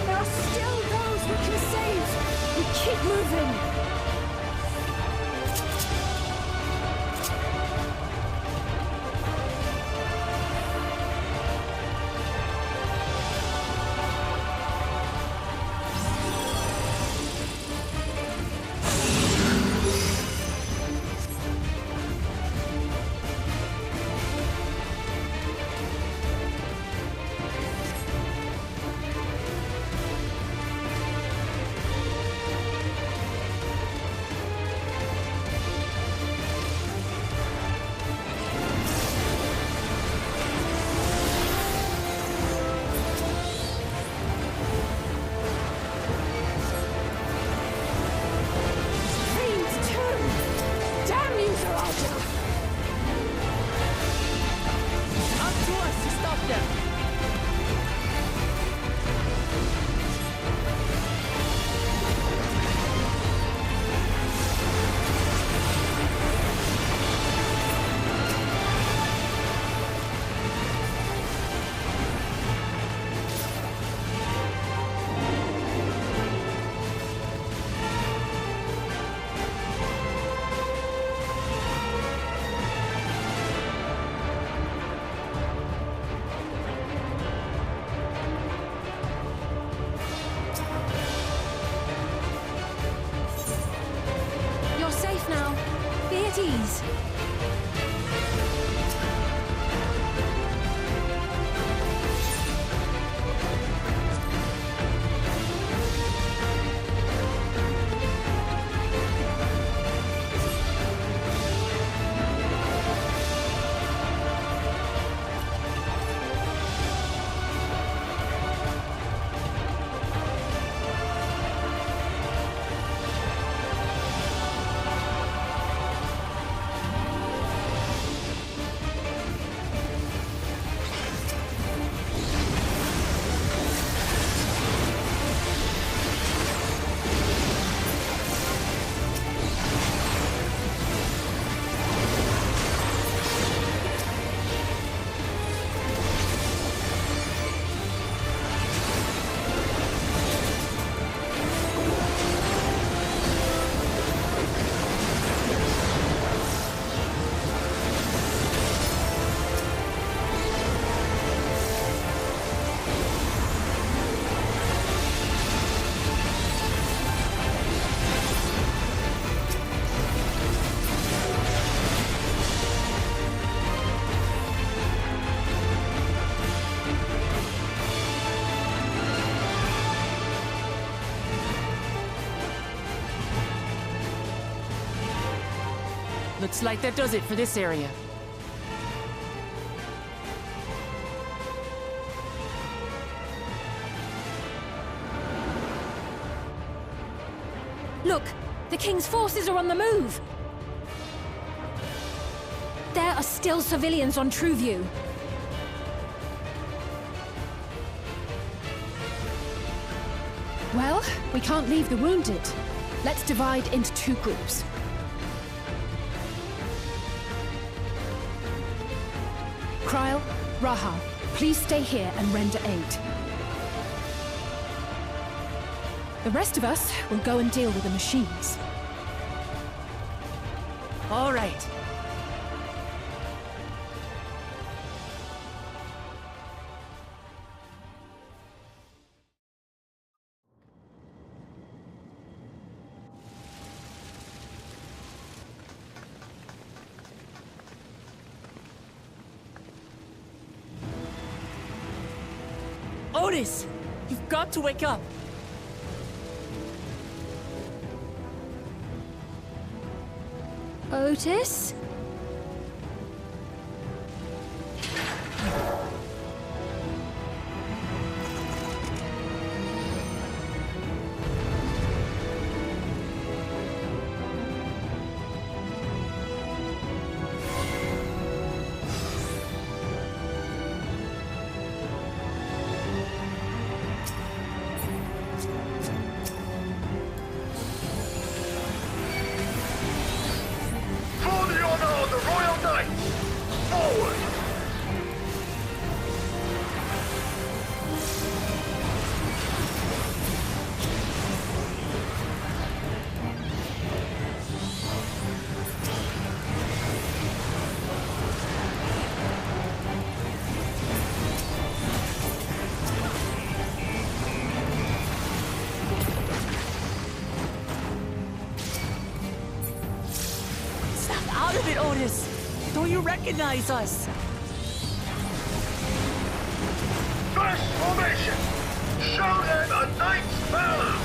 There are still those we can save! We keep moving! Fiends too! Damn you, Zaraja! Up to us to stop them. Looks like that does it for this area. Look! The King's forces are on the move! There are still civilians on Trueview. Well, we can't leave the wounded. Let's divide into 2 groups. Kryl, Raha, please stay here and render aid. The rest of us will go and deal with the machines. All right. Otis! You've got to wake up! Otis? Out of it, Otis! Don't you recognize us? First formation! Show them a knight's valor!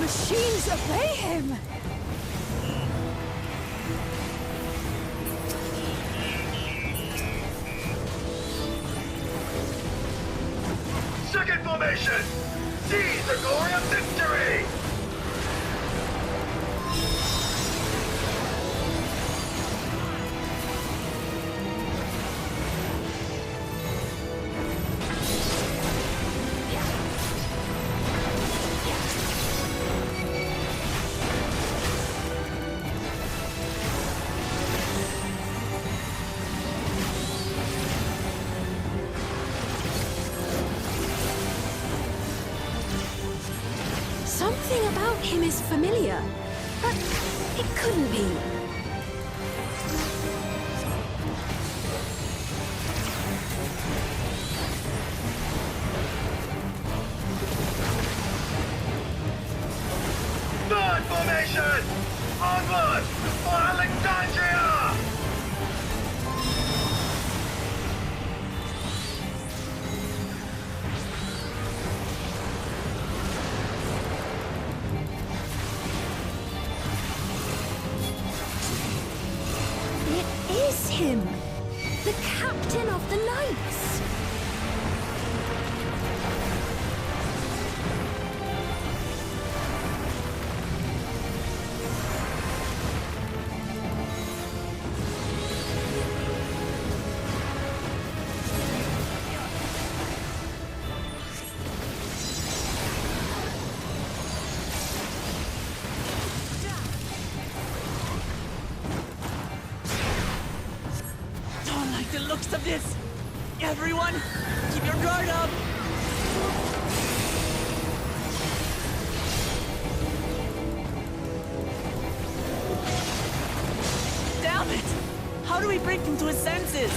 Machines obey him! Second formation! Seize the glory of victory! Something about him is familiar, but it couldn't be. Third formation! Onward for Alexandria! Is him! The captain of the knights! The looks of this! Everyone, keep your guard up! Damn it! How do we bring him to his senses?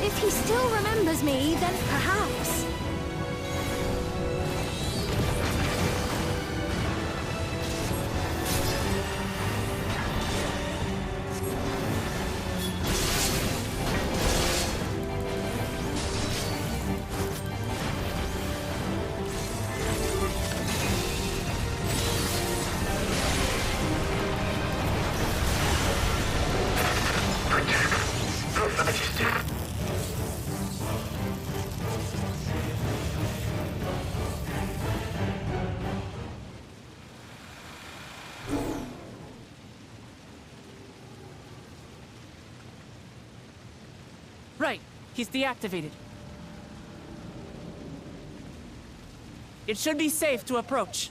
If he still remembers me, then perhaps. Right, he's deactivated. It should be safe to approach.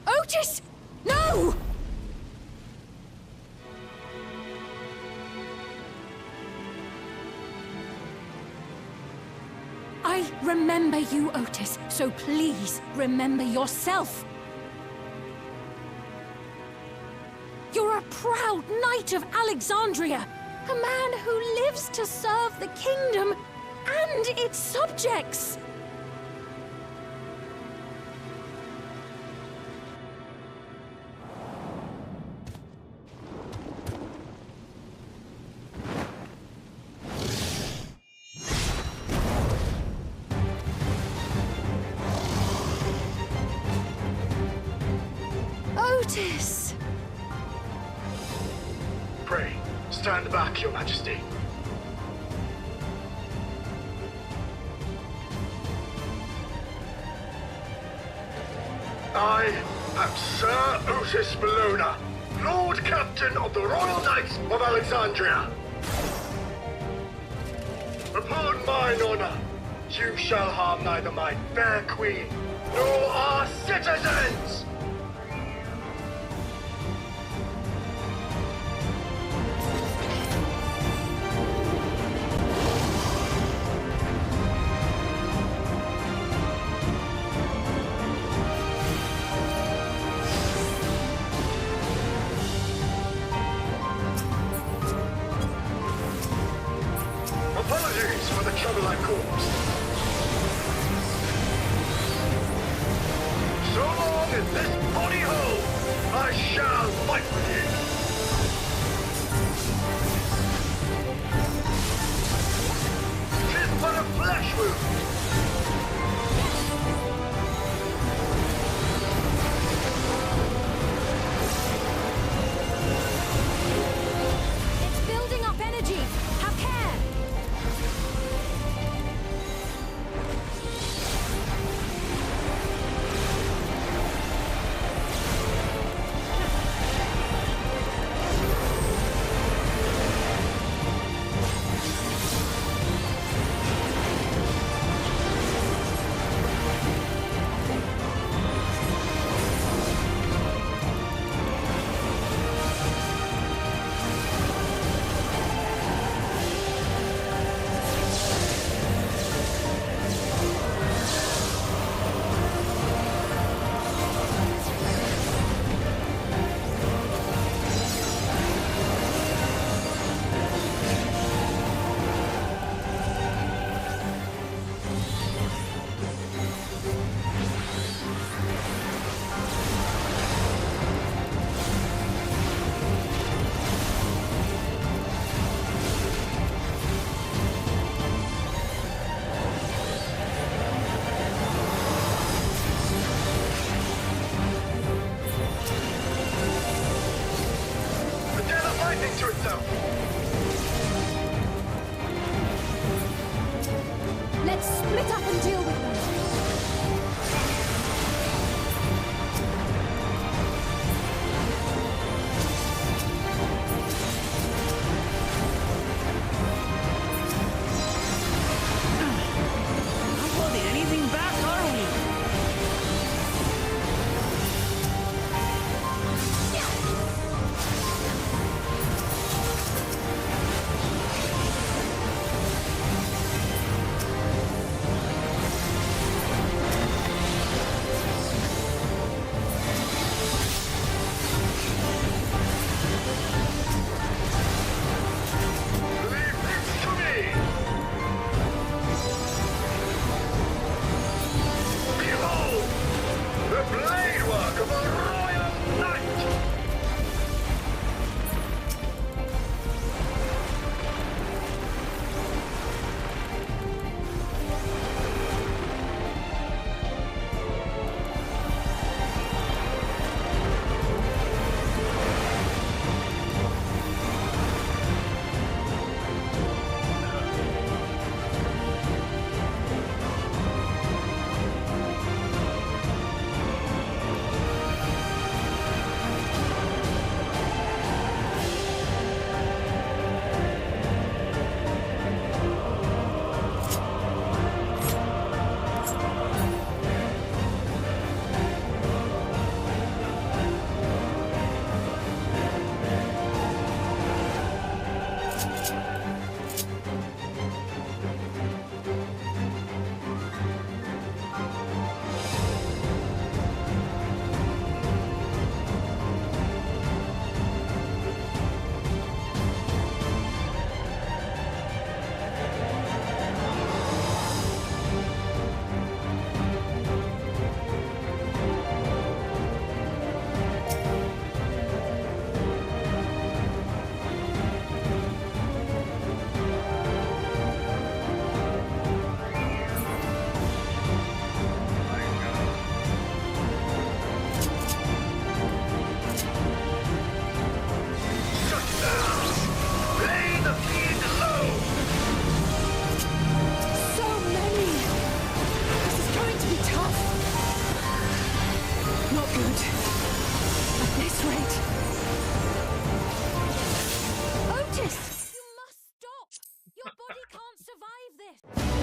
Otis! No! I remember you, Otis, so please remember yourself. You're a proud knight of Alexandria, a man who lives to serve the kingdom and its subjects. Otis! Pray, stand back, Your Majesty. I am Sir Otis Bologna, Lord Captain of the Royal Knights of Alexandria. Upon mine honor, you shall harm neither my fair queen nor our citizens! Apologies for the trouble I caused. So long as this body holds, I shall fight with you. Tis but a flesh wound. It's building up energy. Have care. To itself. Let's split up and deal with them. Not holding anything back, are we? this?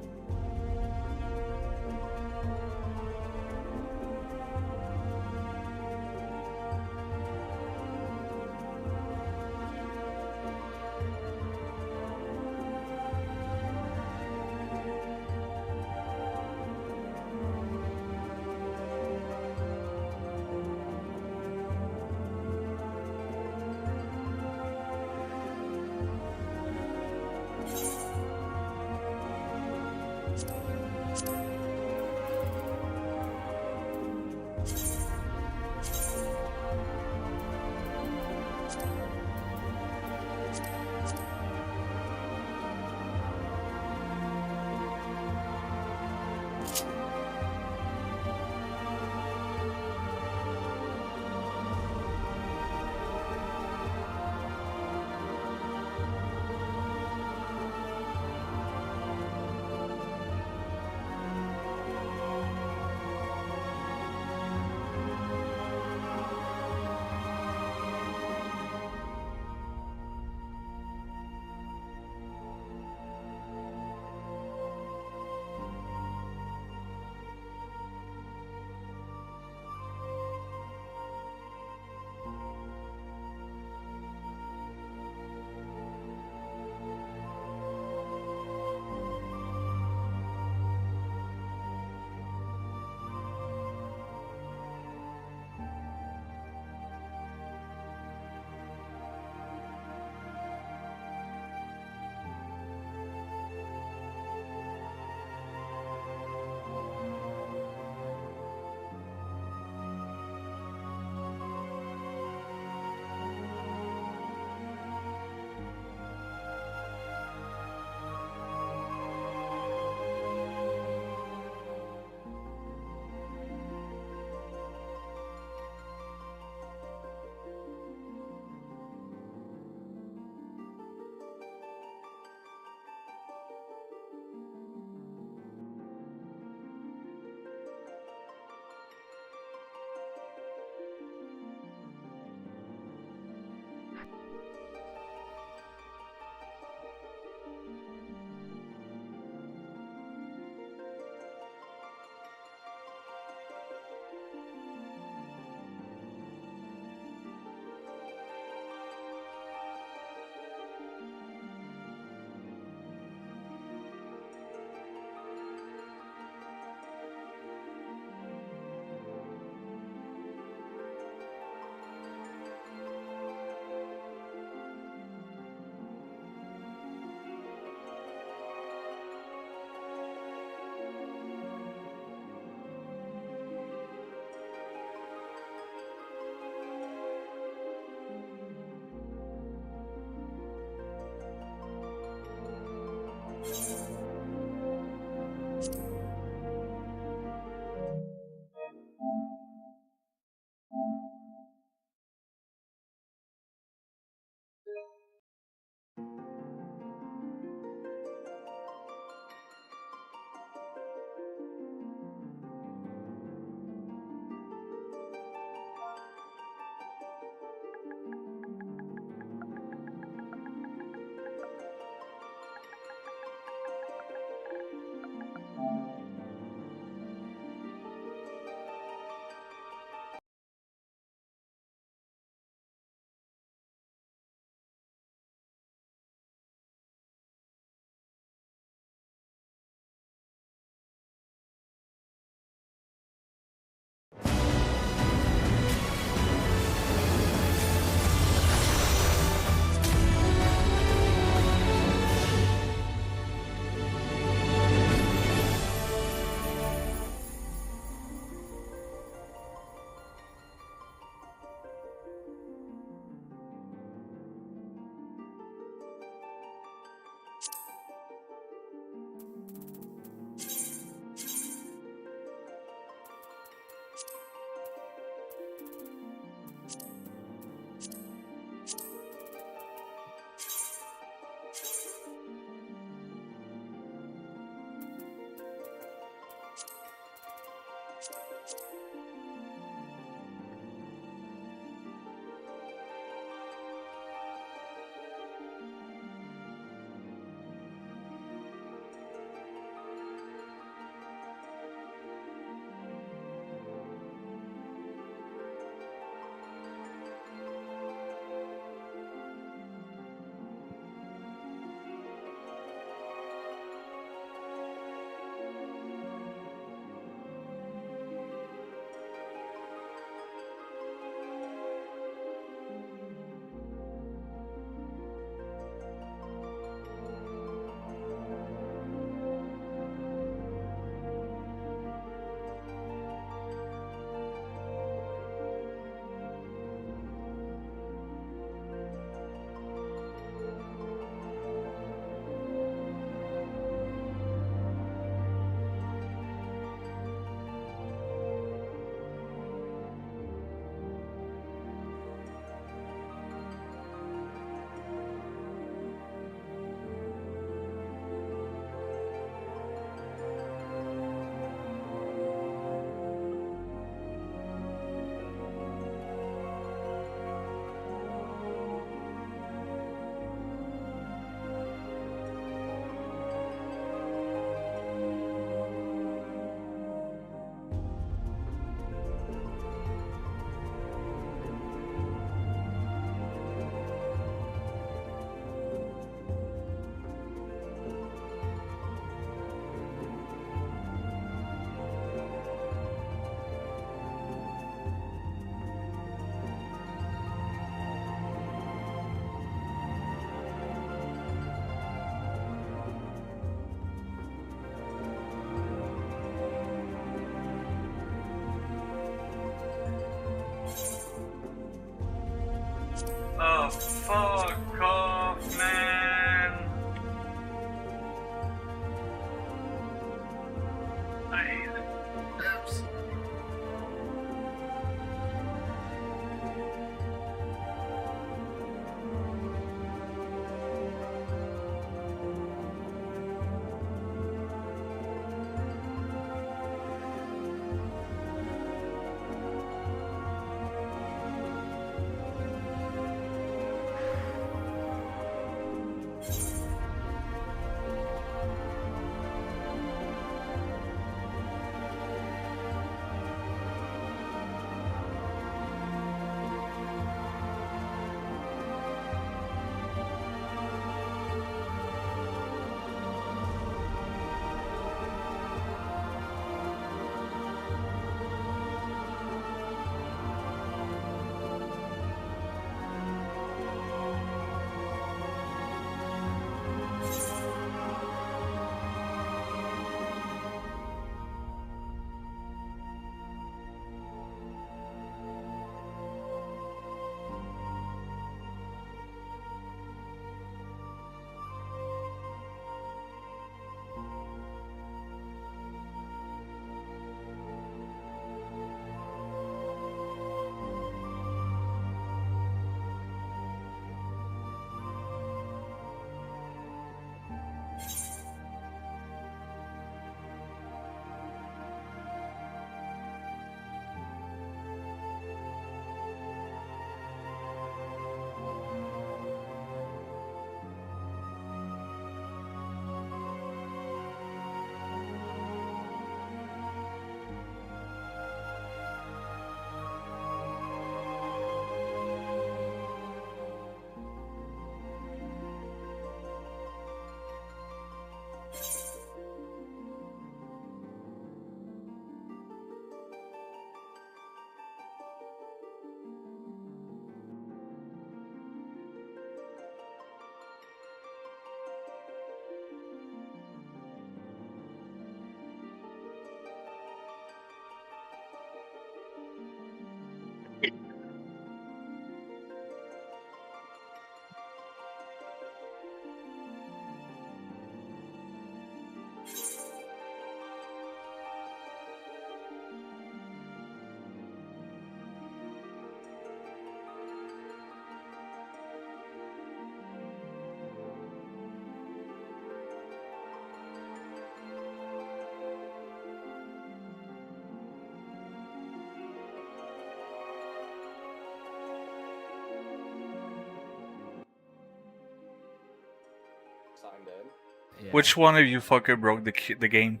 Yeah. Which one of you fucker broke the game?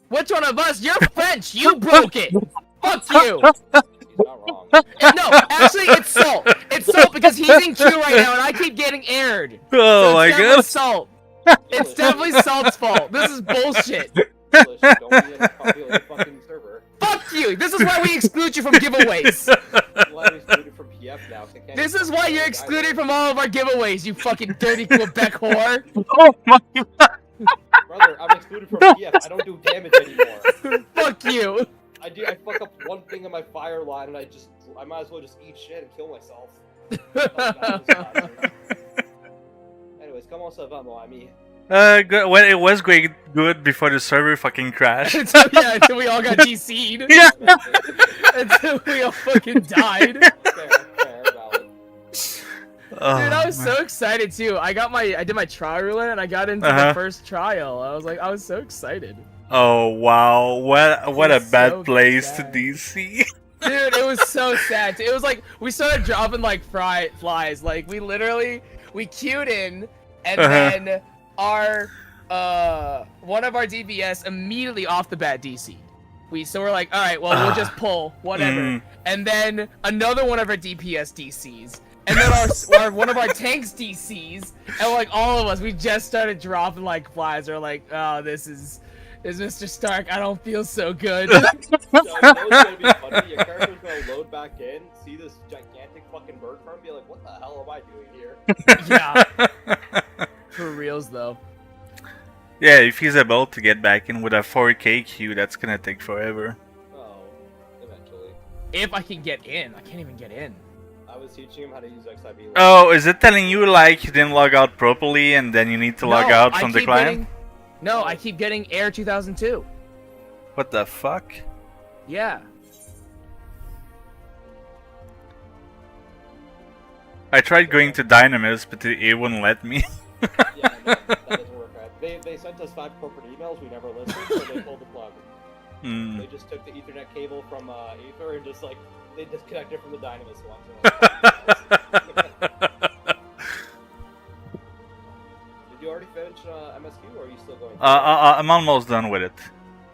Which one of us? You're French. You broke it. Fuck you. No, actually, it's Salt. It's Salt because he's in queue right now, and I keep getting aired. Oh my god. Salt. It's definitely Salt's fault. This is bullshit. Fuck you! This is why we exclude you from giveaways! This is why you're excluded from all of our giveaways, you fucking dirty Quebec whore! Oh my god! Brother, I'm excluded from PF. I don't do damage anymore. Fuck you! I fuck up one thing on my fire line and I might as well just eat shit and kill myself. Anyways, comment ça va, mon ami? Good. Well, it was going good before the server fucking crashed. until we all got DC'd. Yeah. Until we all fucking died. Fair, valid. Dude, I was so excited too. I did my trial roulette and I got into the first trial. I was so excited. Oh wow! What a bad place to DC. Dude, it was so sad. It was like we started dropping like flies. Like we queued in and then our one of our DPS immediately off the bat DC'd. So we're like, all right, well we'll just pull whatever. And then another one of our DPS DCs, and then our one of our tanks DCs, and like all of us, we just started dropping like flies. We're like, oh, this is Mr. Stark. I don't feel so good. So, it's gonna be funny. Your character's gonna load back in, see this gigantic fucking bird farm, and be like, what the hell am I doing here? Yeah. For reals though. Yeah, if he's able to get back in with a 4K queue, that's gonna take forever. Oh, eventually. If I can get in, I can't even get in. I was teaching him how to use XIV. Oh, is it telling you like you didn't log out properly and then you need to log out from the client? No, I keep getting Air 2002. What the fuck? Yeah. I tried going to Dynamis, but it wouldn't let me. Yeah, no, that doesn't work right. They sent us 5 corporate emails, we never listened, so they pulled the plug. They just took the Ethernet cable from Aether and just like, they disconnected from the Dynamis ones. Did you already finish MSQ, or are you still going? I'm almost done with it.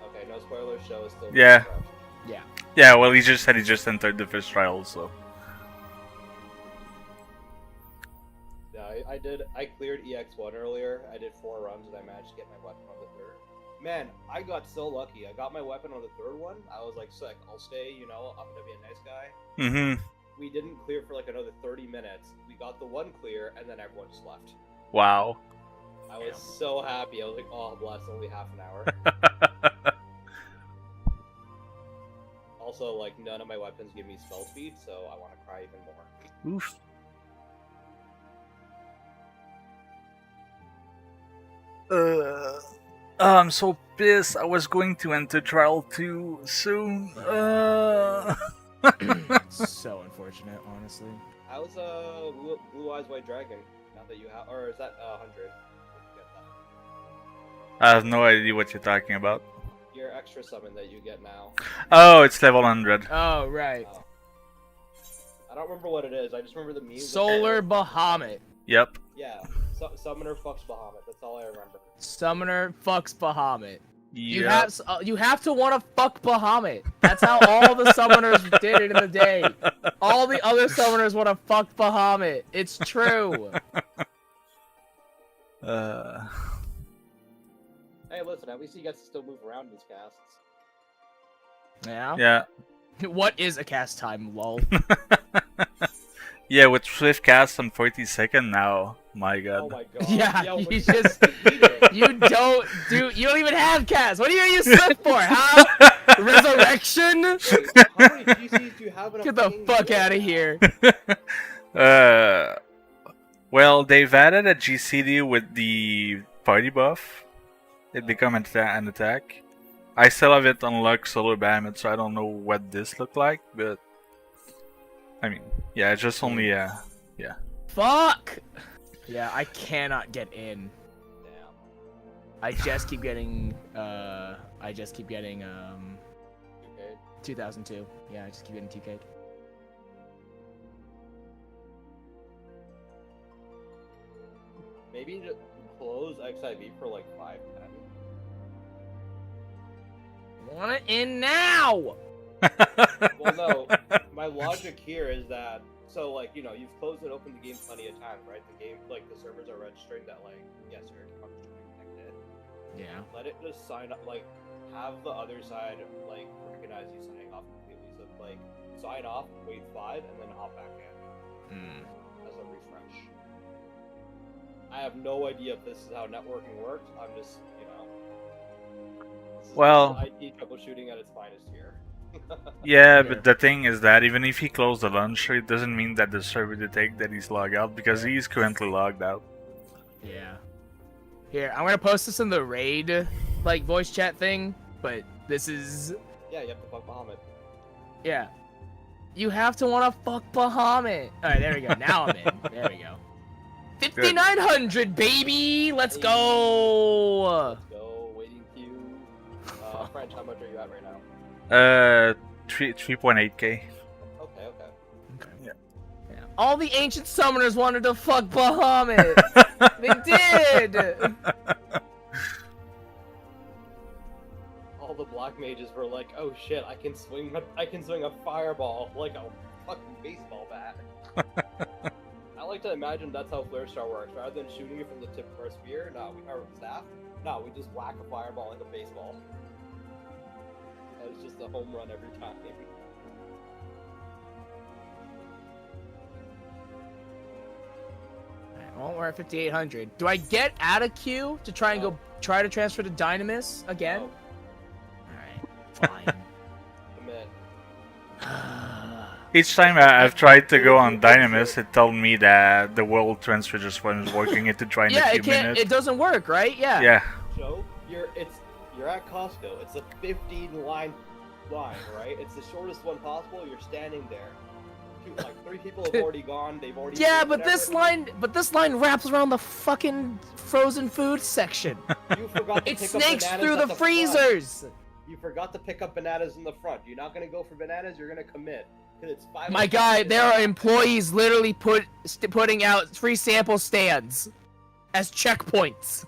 Okay, no spoilers, show is still Yeah. Yeah. Yeah, well, he just said he just entered the first trial, so. Yeah, I cleared EX1 earlier. I did 4 runs and I managed to get my weapon on the 3rd. Man, I got so lucky. I got my weapon on the 3rd one. I was like, sick, I'll stay, you know, I'm gonna be a nice guy. Mm-hmm. We didn't clear for like another 30 minutes. We got the one clear and then everyone just left. Wow. I was so happy. I was like, oh, bless, only half an hour. Also, like, none of my weapons give me spell speed, so I want to cry even more. Oof. I'm so pissed. I was going to enter trial 2 soon. So unfortunate, honestly. How's Blue Eyes White Dragon? Now that you have, or is that 100? I have no idea what you're talking about. Your extra summon that you get now. Oh, it's level 100. Oh, right. I don't remember what it is. I just remember the meme. Solar Bahamut. Yep. Yeah. Summoner fucks Bahamut. That's all I remember. Summoner fucks Bahamut. Yep. You have to want to fuck Bahamut. That's how all the summoners did it in the day. All the other summoners want to fuck Bahamut. It's true. Hey, listen. At least he gets to still move around in his casts. Yeah. Yeah. What is a cast time, lol? Yeah, with swift cast on 40-second now. My god. Oh my god. Yeah, Yo, you just you don't even have cast. What are you gonna use swift for, huh? Resurrection? How many GCs do you have in a Get the fuck out of here. Well, they've added a GCD with the party buff. It become an attack. I still have it unlocked Solar Bahamut, so I don't know what this looked like, but I mean, yeah, it's just only yeah. Fuck! Yeah, I cannot get in. Damn. I just keep getting 2002. Yeah, I just keep getting 2K. Maybe close XIV for like 510. Want it in now? Well, no. My logic here is that like you've closed and opened the game plenty of times, right? The game, like the servers are registering that like yes, your account is connected. Yeah. Let it just sign up, like have the other side like recognize you signing off completely. So like sign off, wait 5, and then hop back in as a refresh. I have no idea if this is how networking works. I'm just this is IT troubleshooting at its finest here. Yeah, but the thing is that even if he closed the launcher, it doesn't mean that the server detects that he's logged out because he's currently logged out. Yeah. Here, I'm gonna post this in the raid, like voice chat thing. But this is. Yeah, you have to fuck Bahamut. Yeah. You have to want to fuck Bahamut. All right, there we go. Now I'm in. There we go. 5,900, baby. Let's go. Let's go. Waiting queue. French, how much are you at right now? 3.8k. Okay. Yeah. All the ancient summoners wanted to fuck Bahamut. They did. All the black mages were like, "Oh shit, I can swing a fireball like a fucking baseball bat." I like to imagine that's how Flare Star works. Rather than shooting it from the tip of our spear, we just whack a fireball like a baseball. It's just a home run every time. Well, we're at 5,800. Do I get out of queue to try and try to transfer to Dynamis again? No. Alright, fine. Each time I've tried to go on Dynamis, it told me that the world transfer just wasn't working. It to try in a few minutes. It doesn't work, right? Yeah. Yeah. So you're at Costco. It's a 15-line line, right? It's the shortest one possible. You're standing there. Like 3 people have already gone. They've already. Yeah, but this line wraps around the fucking frozen food section. You forgot to it pick snakes up through the freezers. Front. You forgot to pick up bananas in the front. You're not gonna go for bananas. You're gonna commit. It's 5. My guy, there are employees literally putting out free sample stands as checkpoints.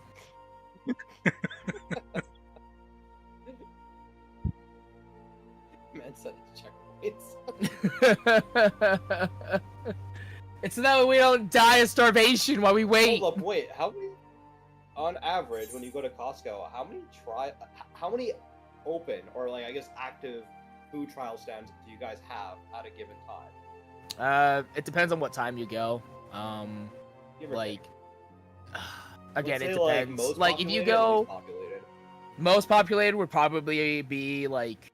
Man said checkpoints. It's so that we don't die of starvation while we wait. Hold up, wait. How many, on average, when you go to Costco, how many open or like I guess active food trial stands do you guys have at a given time? It depends on what time you go. Like, again, it depends. Like, if you go, most populated would probably be like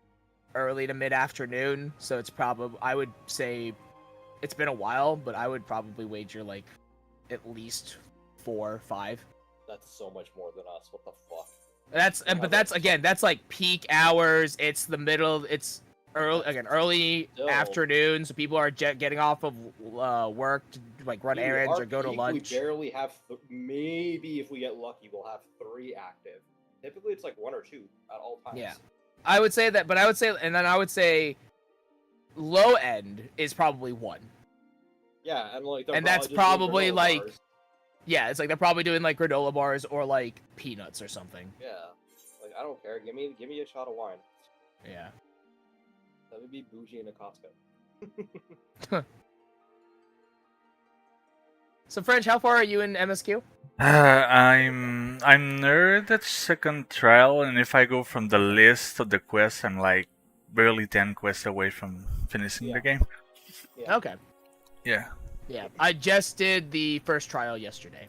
early to mid-afternoon. So it's probably, I would say, it's been a while, but I would probably wager like at least 4 or 5. That's so much more than us. What the fuck? That's like peak hours. It's the middle. It's early afternoon, so people are getting off of work to like run errands or go to lunch. We barely have maybe if we get lucky, we'll have 3 active. Typically, it's like 1 or 2 at all times. Yeah, I would say that, but I would say low end is probably 1. Yeah, and that's probably like. Bars. Yeah, it's like they're probably doing like granola bars or like peanuts or something. Yeah, like I don't care. Give me a shot of wine. Yeah. That would be bougie in a Costco. So French, how far are you in MSQ? I'm nerd at second trial, and if I go from the list of the quests, I'm like barely 10 quests away from finishing the game. Yeah. Okay. Yeah. Yeah, I just did the first trial yesterday,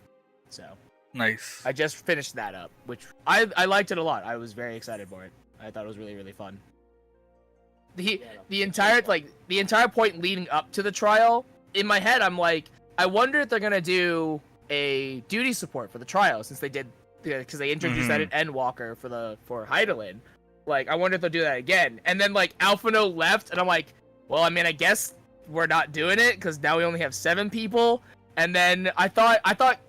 so nice. I just finished that up, which I liked it a lot. I was very excited for it. I thought it was really fun. The entire point leading up to the trial, in my head, I'm like, I wonder if they're gonna do a duty support for the trial since they did because they introduced that in Endwalker for Hydaelyn. Like, I wonder if they'll do that again. And then like Alphino left, and I'm like, well, I mean, I guess we're not doing it because now we only have 7 people. And then I thought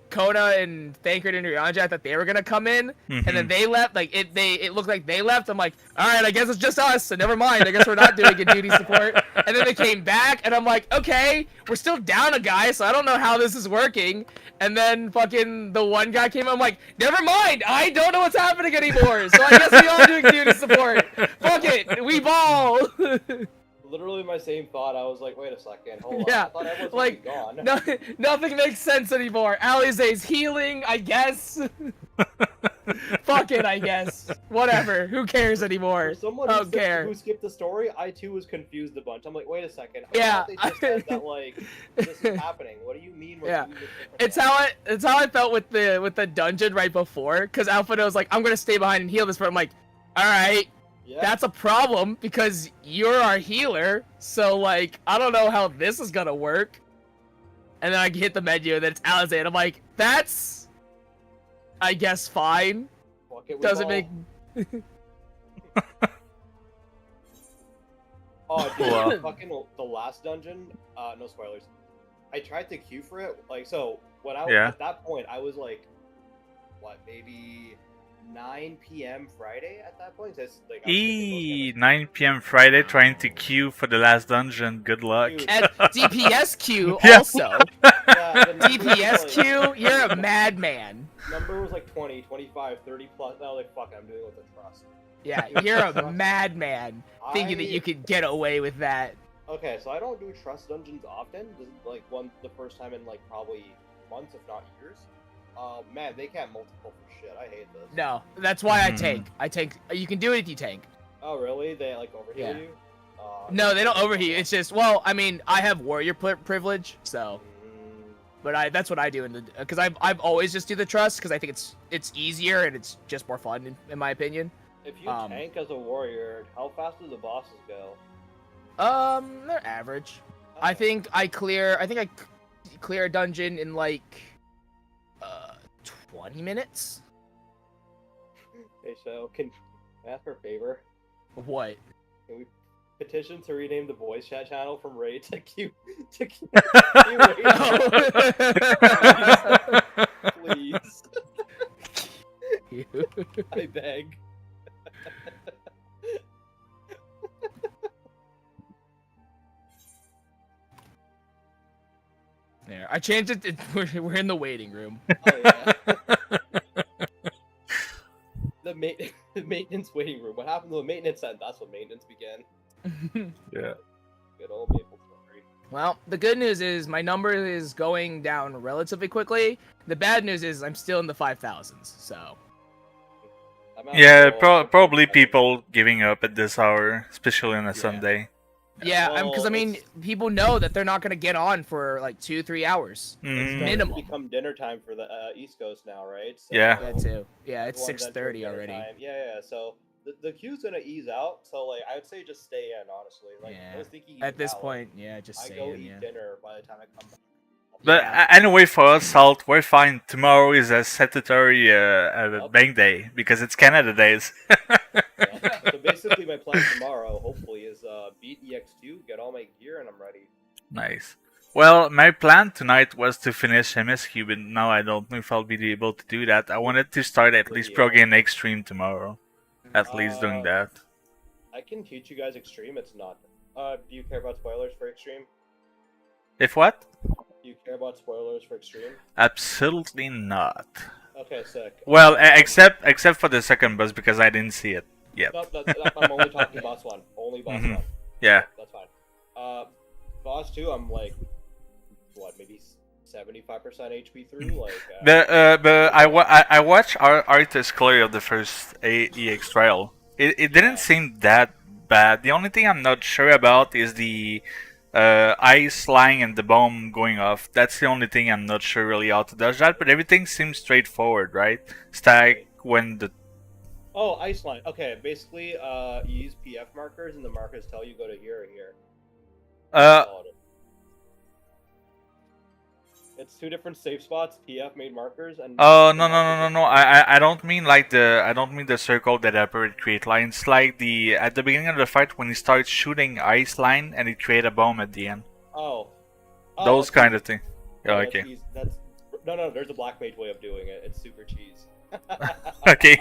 Kona and Thancred and Ryanja, I thought they were gonna come in, and then they left. Like it looked like they left. I'm like, all right, I guess it's just us. So never mind. I guess we're not doing a duty support. And then they came back, and I'm like, okay, we're still down a guy, so I don't know how this is working. And then fucking the one guy came. I'm like, never mind. I don't know what's happening anymore. So I guess we all doing duty support. Fuck it, we ball. Literally my same thought. I was like, wait a second, hold on. Yeah, I thought everyone's like gone. nothing makes sense anymore. Alize's healing, I guess. Fuck it, I guess. Whatever. Who cares anymore? For someone I don't care. who skipped the story, I too was confused a bunch. I'm like, wait a second. Yeah. They just said that like this is happening. What do you mean? Yeah. It's how I felt with the dungeon right before, because Alpha was like, I'm gonna stay behind and heal this, but I'm like, all right. Yeah. That's a problem because you're our healer, so like I don't know how this is gonna work. And then I hit the menu and then it's Alize and I'm like, that's I guess fine. Doesn't make Oh dude, fucking the last dungeon, no spoilers. I tried to queue for it, like so when I was at that point I was like what, maybe 9 p.m. Friday at that point. It's like 9 p.m. Friday trying to queue for the last dungeon. Good luck. And DPS queue Yeah. also. DPS queue, you're a madman. Number was like 20, 25, 30 plus. I was like, fuck, I'm doing it with the trust. Yeah, you're a madman thinking that you could get away with that. Okay, so I don't do trust dungeons often. This is like the first time in like probably months, if not years. Man, they can't multiple for shit. I hate this. No, that's why I tank. I tank. You can do it if you tank. Oh, really? They like overheal you? No, they don't overheal. It's just, well, I mean, I have warrior privilege, so. But that's what I do because I've always just do the trust because I think it's easier and it's just more fun in my opinion. If you tank as a warrior, how fast do the bosses go? They're average. I think I clear a dungeon in like 20 minutes. Okay, so can I ask for a favor? What? Can we petition to rename the voice chat channel from Ray to Q to Q? Please. I beg. There, I changed it. We're in the waiting room. Oh yeah. The maintenance waiting room. What happened to the maintenance end? That's when maintenance began. Yeah. Good old Maple Story. Well, the good news is my number is going down relatively quickly. The bad news is I'm still in the 5,000s. So. Yeah, probably people giving up at this hour, especially on a Sunday. Yeah, because I mean, people know that they're not going to get on for like 2-3 hours minimum. It's become dinner time for the East Coast now, right? So Yeah. That too. Yeah, it's 6:30 already. Yeah. So the queue's gonna ease out. So like, I would say just stay in, honestly. Like, I was thinking at this point, just stay I go in. eat dinner by the time I come back. But anyway, for us, Salt, we're fine. Tomorrow is a statutory bank day because it's Canada days. So basically, my plan tomorrow, hopefully, is beat EX2, get all my gear, and I'm ready. Nice. Well, my plan tonight was to finish MSQ, but now I don't know if I'll be able to do that. I wanted to start at least Pro Game Extreme tomorrow. At least doing that. I can teach you guys Extreme. It's not. Do you care about spoilers for Extreme? If what? Do you care about spoilers for Extreme? Absolutely not. Okay, sick. Well, except for the second boss because I didn't see it yet. No, I'm only talking boss 1. Only boss 1. Yeah. That's fine. Boss 2, I'm like, what, maybe 75% HP through? Like, I watched Artis clear of the first EX trial. It didn't seem that bad. The only thing I'm not sure about is the ice line and the bomb going off. That's the only thing I'm not sure really how to dodge that, but everything seems straightforward, right? Stack when the... Oh, ice line. Okay, basically, you use PF markers, and the markers tell you go to here or here. It's 2 different safe spots. PF made markers, and... Oh, no. I don't mean like the circle that Aperate create lines. Like at the beginning of the fight when he starts shooting ice line and it create a bomb at the end. Oh. Those kind of things. Oh, okay. No, there's a black mage way of doing it. It's super cheese. Okay.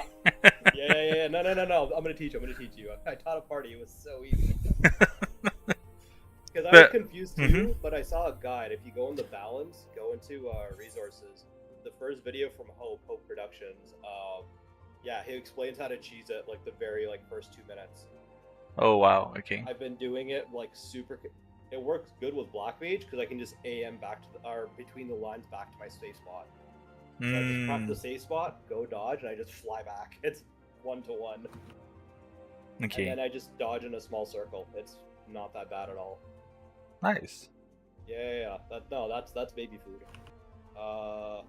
Yeah. No. I'm gonna teach you. I taught a party. It was so easy. Because I was confused too, but I saw a guide. If you go into balance, go into resources. The first video from Hope Productions. Yeah, he explains how to cheese it like the very first 2 minutes. Oh wow. Okay. I've been doing it super. It works good with Black Mage because I can just AM back to or between the lines back to my safe spot. So I just prep the safe spot, go dodge, and I just fly back. It's 1-to-1. Okay. And then I just dodge in a small circle. It's not that bad at all. Nice. Yeah. That's baby food. How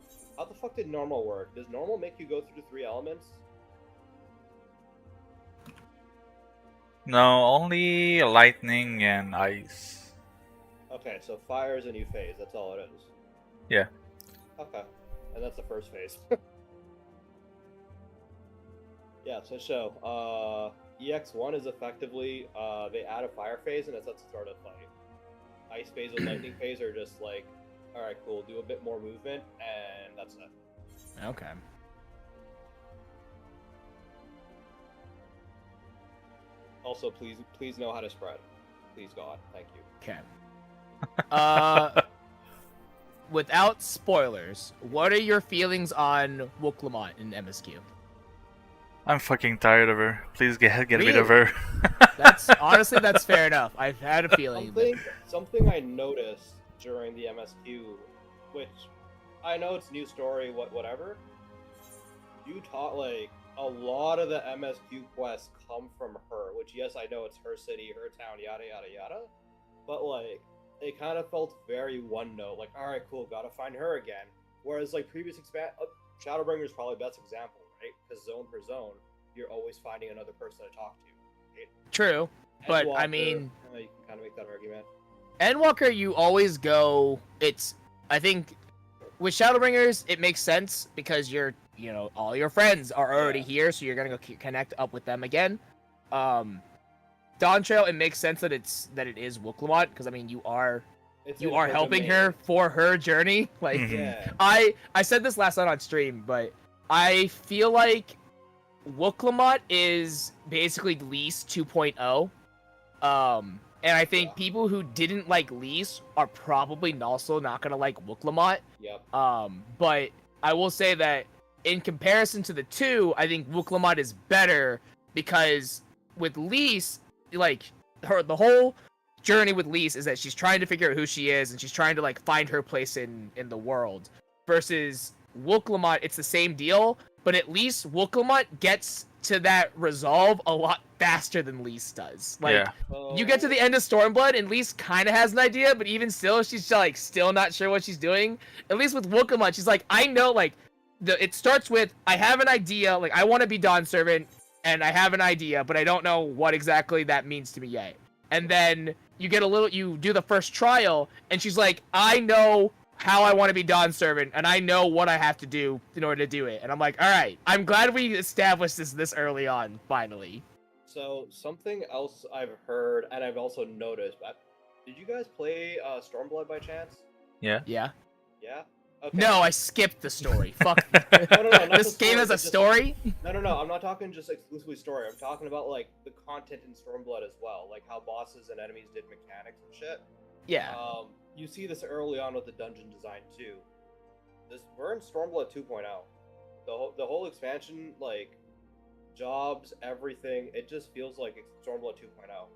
the fuck did normal work? Does normal make you go through the 3 elements? No, only lightning and ice. Okay, so fire is a new phase. That's all it is. Yeah. Okay, and that's the first phase. Yeah, so EX1 is effectively they add a fire phase and it's at the start of the fight. Ice phase and lightning phase are just like, all right, cool, do a bit more movement, and that's it. Okay. Also, please know how to spread. Please, God, thank you. Okay. Without spoilers, what are your feelings on Wooklamont in MSQ? I'm fucking tired of her. Please get rid of her. Honestly, that's fair enough. I've had a feeling. Something I noticed during the MSQ, which I know it's new story, whatever. You taught a lot of the MSQ quests come from her, which yes, I know it's her city, her town, yada yada yada, but it kind of felt very one note. Like, all right, cool, gotta find her again. Whereas previous Shadowbringer is probably the best example, right? Because zone per zone, you're always finding another person to talk to. Right? True, but Endwalker, I mean, you can kind of make that argument. Endwalker, you always go. I think with Shadowbringers, it makes sense because all your friends are already here, so you're gonna go connect up with them again. Dawntrail, it makes sense that it is Wooklamont because I mean you are helping her for her journey. I said this last night on stream, but I feel like Wooklamont is basically Lise 2.0. And I think people who didn't like Lise are probably also not gonna like Wooklamont. Yep. But I will say that in comparison to the two, I think Wooklamont is better because with Lise, the whole journey with Lise is that she's trying to figure out who she is and she's trying to find her place in the world. Versus Wooklamont, it's the same deal, but at least Wooklamont gets to that resolve a lot faster than Lise does. You get to the end of Stormblood and Lise kind of has an idea, but even still, she's still not sure what she's doing. At least with Wooklamont, she's I know, it starts with, I have an idea, I want to be Dawn Servant, and I have an idea, but I don't know what exactly that means to me yet. And then you do the first trial, and she's I know how I want to be Dawn Servant, and I know what I have to do in order to do it. And I'm all right, I'm glad we established this early on, finally. So, something else I've heard, and I've also noticed, did you guys play Stormblood by chance? Yeah. Yeah. Yeah? Okay. No, I skipped the story. Fuck. No, this game has a story? No, I'm not talking just exclusively story. I'm talking about, the content in Stormblood as well. How bosses and enemies did mechanics and shit. Yeah. You see this early on with the dungeon design too. We're in Stormblood 2.0. The whole expansion, jobs, everything, it just feels like it's Stormblood 2.0.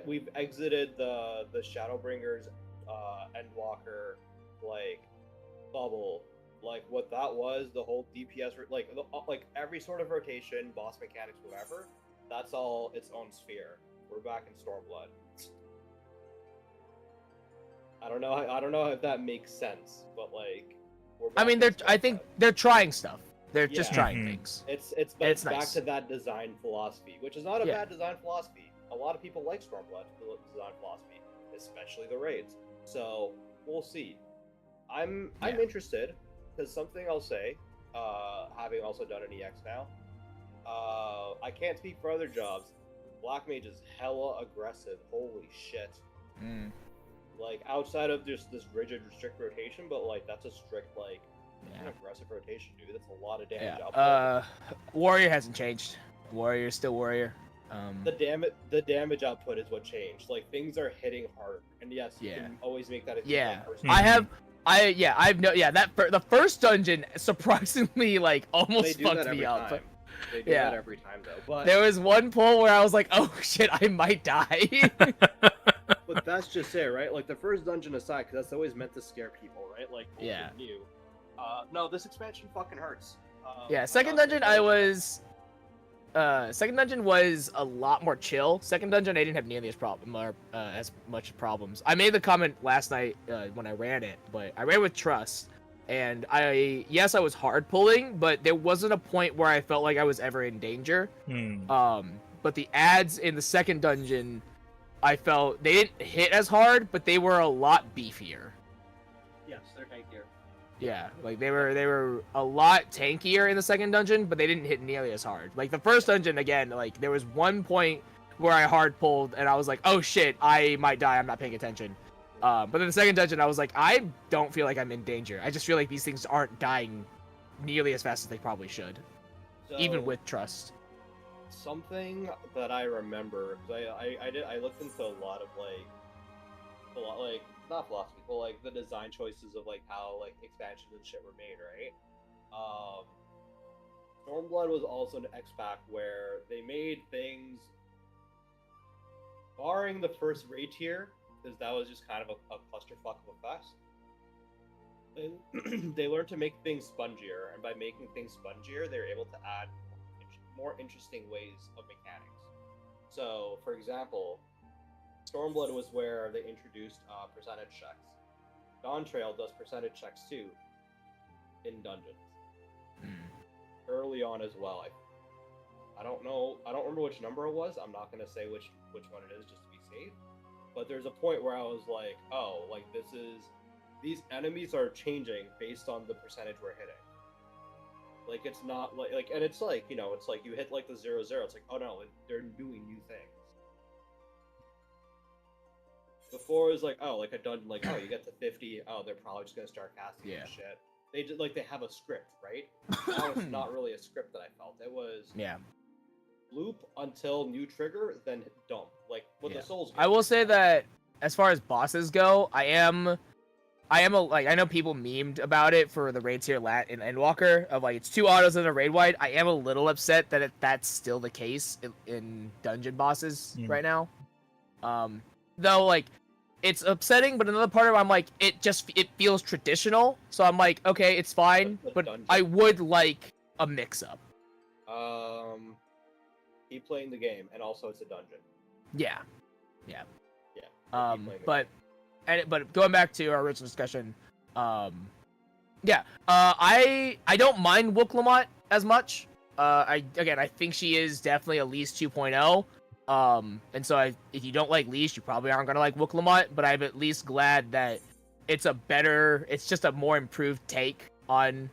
We've exited the Shadowbringers, Endwalker, bubble. What that was, the whole DPS, every sort of rotation, boss mechanics, whatever. That's all its own sphere. We're back in Stormblood. I don't know if that makes sense, but I think they're trying stuff. They're just trying things. It's nice. Back to that design philosophy, which is not a bad design philosophy. A lot of people like Stormblood design philosophy, especially the raids. So we'll see. I'm interested because something I'll say, having also done an EX now, I can't speak for other jobs. Black Mage is hella aggressive. Holy shit. Like, outside of just this rigid, strict rotation, but, like, that's a strict, like, an aggressive rotation, dude. That's a lot of damage output. Warrior hasn't changed. Warrior is still Warrior. The damage output is what changed. Like, things are hitting hard, and yes, you can always make that. The first dungeon surprisingly like almost fucked me up. They do that every time though. But there was one pull where I was like, oh shit, I might die. But that's just it, right? Like the first dungeon aside, because that's always meant to scare people, right? Like new. No, this expansion fucking hurts. Second dungeon second dungeon was a lot more chill. Second dungeon I didn't have nearly as much problems. I made the comment last night when I ran it, but I ran with trust, and I was hard pulling, but there wasn't a point where I felt like I was ever in danger. But the ads in the second dungeon, I felt they didn't hit as hard, but they were a lot beefier. Yes, they're tankier. Yeah, like they were a lot tankier in the second dungeon, but they didn't hit nearly as hard. Like the first dungeon, again, like there was one point where I hard pulled and I was like, oh shit, I might die, I'm not paying attention. But in the second dungeon, I was like, I don't feel like I'm in danger. I just feel like these things aren't dying nearly as fast as they probably should, even with trust. Something that I remember, because I looked into a lot, not philosophy, but like the design choices of like how like expansions and shit were made, right? Stormblood was also an X-Pack where they made things, barring the first raid tier, because that was just kind of a clusterfuck of a fest. They learned to make things spongier, and by making things spongier, they were able to add more interesting ways of mechanics. So, for example, Stormblood was where they introduced percentage checks. Dawntrail does percentage checks too, in dungeons. Early on as well. I don't know. I don't remember which number it was. I'm not gonna say which one it is just to be safe. But there's a point where I was like, oh, like these enemies are changing based on the percentage we're hitting. Like it's not like and it's like, you know, it's like you hit like the 0-0. It's like, oh no, they're doing new things. Before it was like, oh, like a dungeon, like, oh, you get to 50, oh, they're probably just gonna start casting and shit. They just like they have a script, right? Now it's not really a script that I felt. It was loop until new trigger, then dump. Like with the Souls game. I will say that as far as bosses go, I am I know people memed about it for the raid tier lat in Endwalker of like it's 2 autos and a raid wide. I am a little upset that that's still the case in dungeon bosses right now. Though like it's upsetting, but another part of it, I'm like it feels traditional. So I'm like, okay, it's fine, but I would like a mix up. Keep playing the game, and also it's a dungeon. Yeah. But going back to our original discussion, I don't mind Wooklamot as much. I think she is definitely a Leash 2.0. And so if you don't like Leash, you probably aren't gonna like Wooklamot. But I'm at least glad that it's just a more improved take on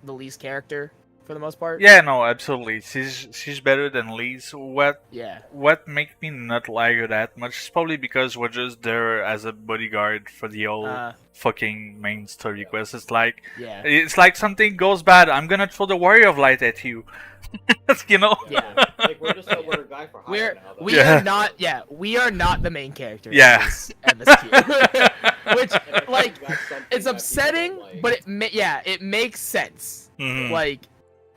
the Leash character for the most part. Yeah, no, absolutely. She's better than Lee's. What makes me not like her that much is probably because we're just there as a bodyguard for the old fucking main story quest. It's like something goes bad, I'm gonna throw the Warrior of Light at you. You know? Yeah. Like we're just a guy for hire now. We are not the main character. Yeah. In this queue. Which like it's upsetting, but it makes sense. Mm-hmm. Like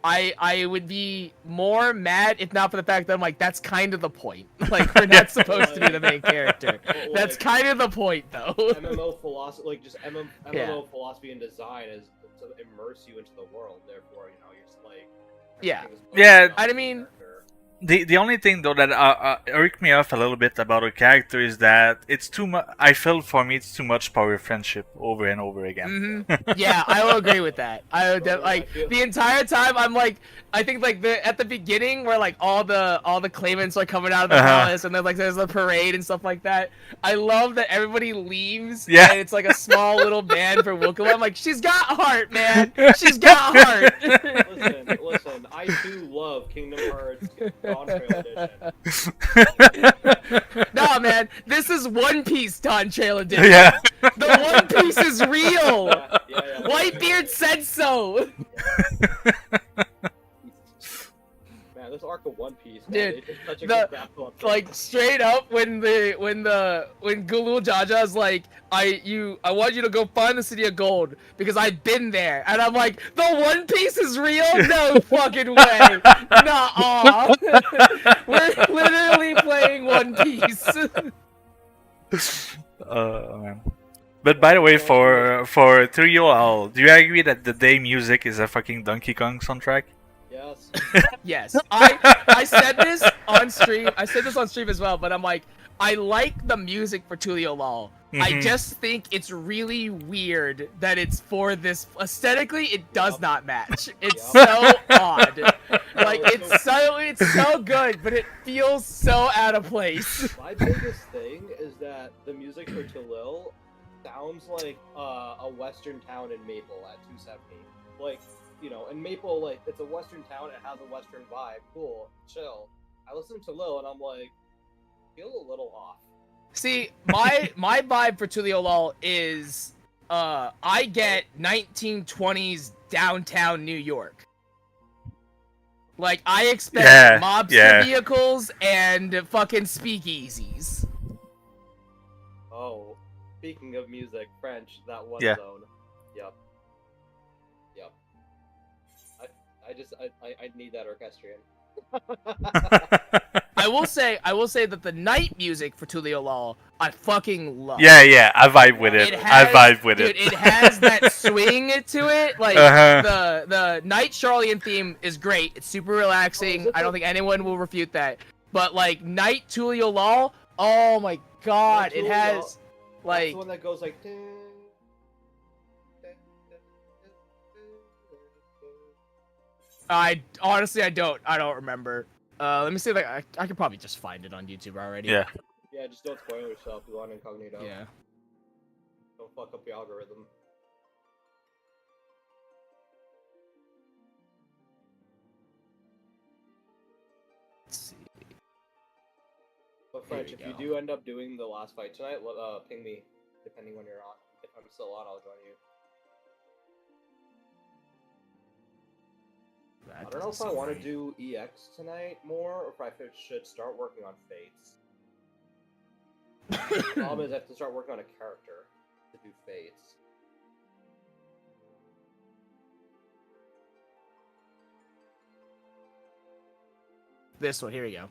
I would be more mad if not for the fact that I'm like, that's kind of the point. Like, we're not supposed to be the main character. That's kind of the point, though. MMO philosophy, like, just MMO philosophy and design is to immerse you into the world. Therefore, you know, you're just like... I mean... The only thing though that irked me off a little bit about her character is that it's too much. I feel for me it's too much power friendship over and over again. Mm-hmm. Yeah, I will agree with that. I would like the entire time. I'm like, I think like at the beginning where like all the claimants are coming out of the palace and there's a parade and stuff like that. I love that everybody leaves. Yeah, and it's like a small little band for Wookala. I'm like, she's got heart, man. She's got heart. Listen. I too love Kingdom Hearts. Dawntrail edition. No, Nah, man, this is One Piece Dawntrail edition. Yeah. The One Piece is real. Yeah. Whitebeard said so. Man, this arc of One Piece, man, Dude, it's such a good battle up there. like straight up when Gulul Jaja's like, I want you to go find the city of gold because I've been there, and I'm like, the One Piece is real? No fucking way. Nuh-uh. We're literally playing One Piece. Man. But by the way, for 3UL, do you agree that the day music is a fucking Donkey Kong soundtrack? Yes. Yes. I said this on stream. I said this on stream as well, but I'm like, I like the music for Tulio Lol. I just think it's really weird that it's for this. Aesthetically, it does not match. It's so odd. Like it's so good, but it feels so out of place. My biggest thing is that the music for Tulil sounds like a western town in Maple at 270. Like, you know, in Maple, like, it's a western town, it has a western vibe, cool, chill. I listen to Lil and I'm like, feel a little off. See, my vibe for Tulio Lol is I get 1920s downtown New York. Like, I expect mobster vehicles and fucking speakeasies. Oh, speaking of music, French, that one zone. Yep. I need that orchestrion. I will say that the night music for Tulio Lol, I fucking love. Yeah, I vibe with it. I vibe with it. It has that swing to it. Like the night Charlian theme is great. It's super relaxing. I don't think anyone will refute that. But like night Tulio Lol, oh my god, it has like the one that goes like. I honestly I don't remember. Let me see. Like I could probably just find it on YouTube already. Yeah, just don't spoil yourself. You want incognito. Yeah. Don't fuck up the algorithm. Let's see. But French, if you do end up doing the last fight tonight, ping me. Depending when you're on. If I'm still on, I'll join you. I don't know if I want to do EX tonight more, or if I should start working on Fates. The problem is I have to start working on a character to do Fates. This one, here we go.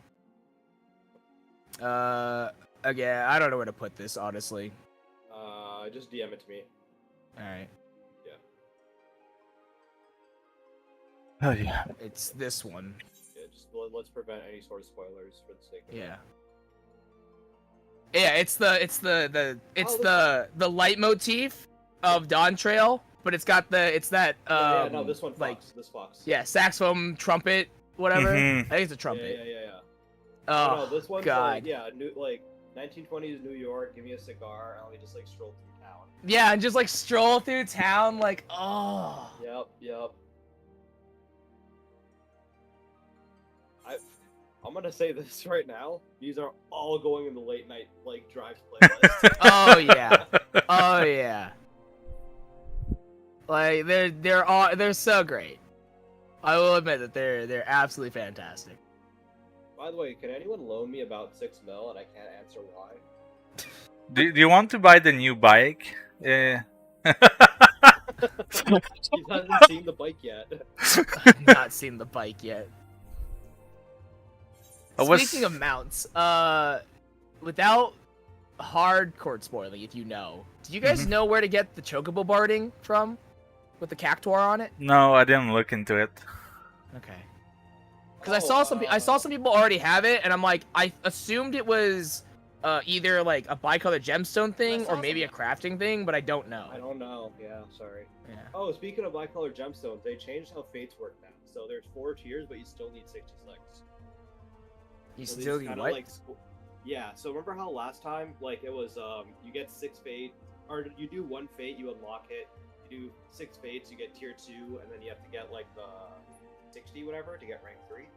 Again, I don't know where to put this, honestly. Just DM it to me. Alright. Oh yeah. It's this one. Yeah, just let's prevent any sort of spoilers for the sake of it. Yeah, it's the leitmotif of Dawntrail, but it's got this one like this fox. Yeah, saxophone, trumpet, whatever. I think it's a trumpet. Yeah. Oh, no, this one's God. like, like 1920s New York. Give me a cigar, and let me just like stroll through town. Yeah, and just like stroll through town, like oh. Yep. I'm gonna say this right now. These are all going in the late night like drives playlist. Oh yeah. Like they're so great. I will admit that they're absolutely fantastic. By the way, can anyone loan me about $6 mil and I can't answer why? Do you want to buy the new bike? Yeah. You haven't seen the bike yet. I've not seen the bike yet. Speaking of mounts, without hardcore spoiling, if you know, do you guys know where to get the chocobo barding from, with the cactuar on it? No, I didn't look into it. Okay. Because I saw some people already have it, and I'm like, I assumed it was either like a bicolor gemstone thing or maybe a crafting thing, but I don't know. I don't know. Yeah, sorry. Yeah. Oh, speaking of bicolor gemstones, they changed how fates work now. So there's 4 tiers, but you still need 66. You still need what? Like, yeah. So remember how last time, like, it was you get 6 fate, or you do 1 fate, you unlock it. You do 6 fates, you get tier 2, and then you have to get like the 60 whatever to get rank 3.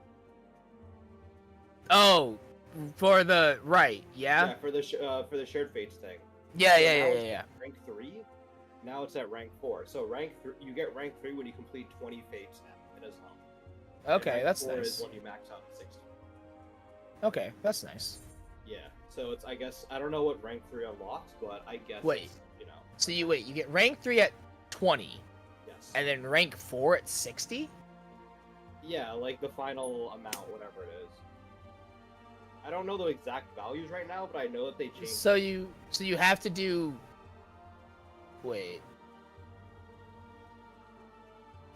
Oh, For the right, yeah. Yeah, for the shared fates thing. Yeah, So yeah, now yeah, it's yeah, yeah. at rank 3. Now it's at rank 4. So you get rank 3 when you complete 20 fates in as well. Okay, rank that's 4 nice. is when you max out at 60. Okay, that's nice. Yeah. So it's I guess I don't know what rank 3 unlocks, but I guess Wait. it's, you know. So you get rank 3 at 20. Yes. And then rank 4 at 60? Yeah, like the final amount, whatever it is. I don't know the exact values right now, but I know that they changed. So you have to do. Wait.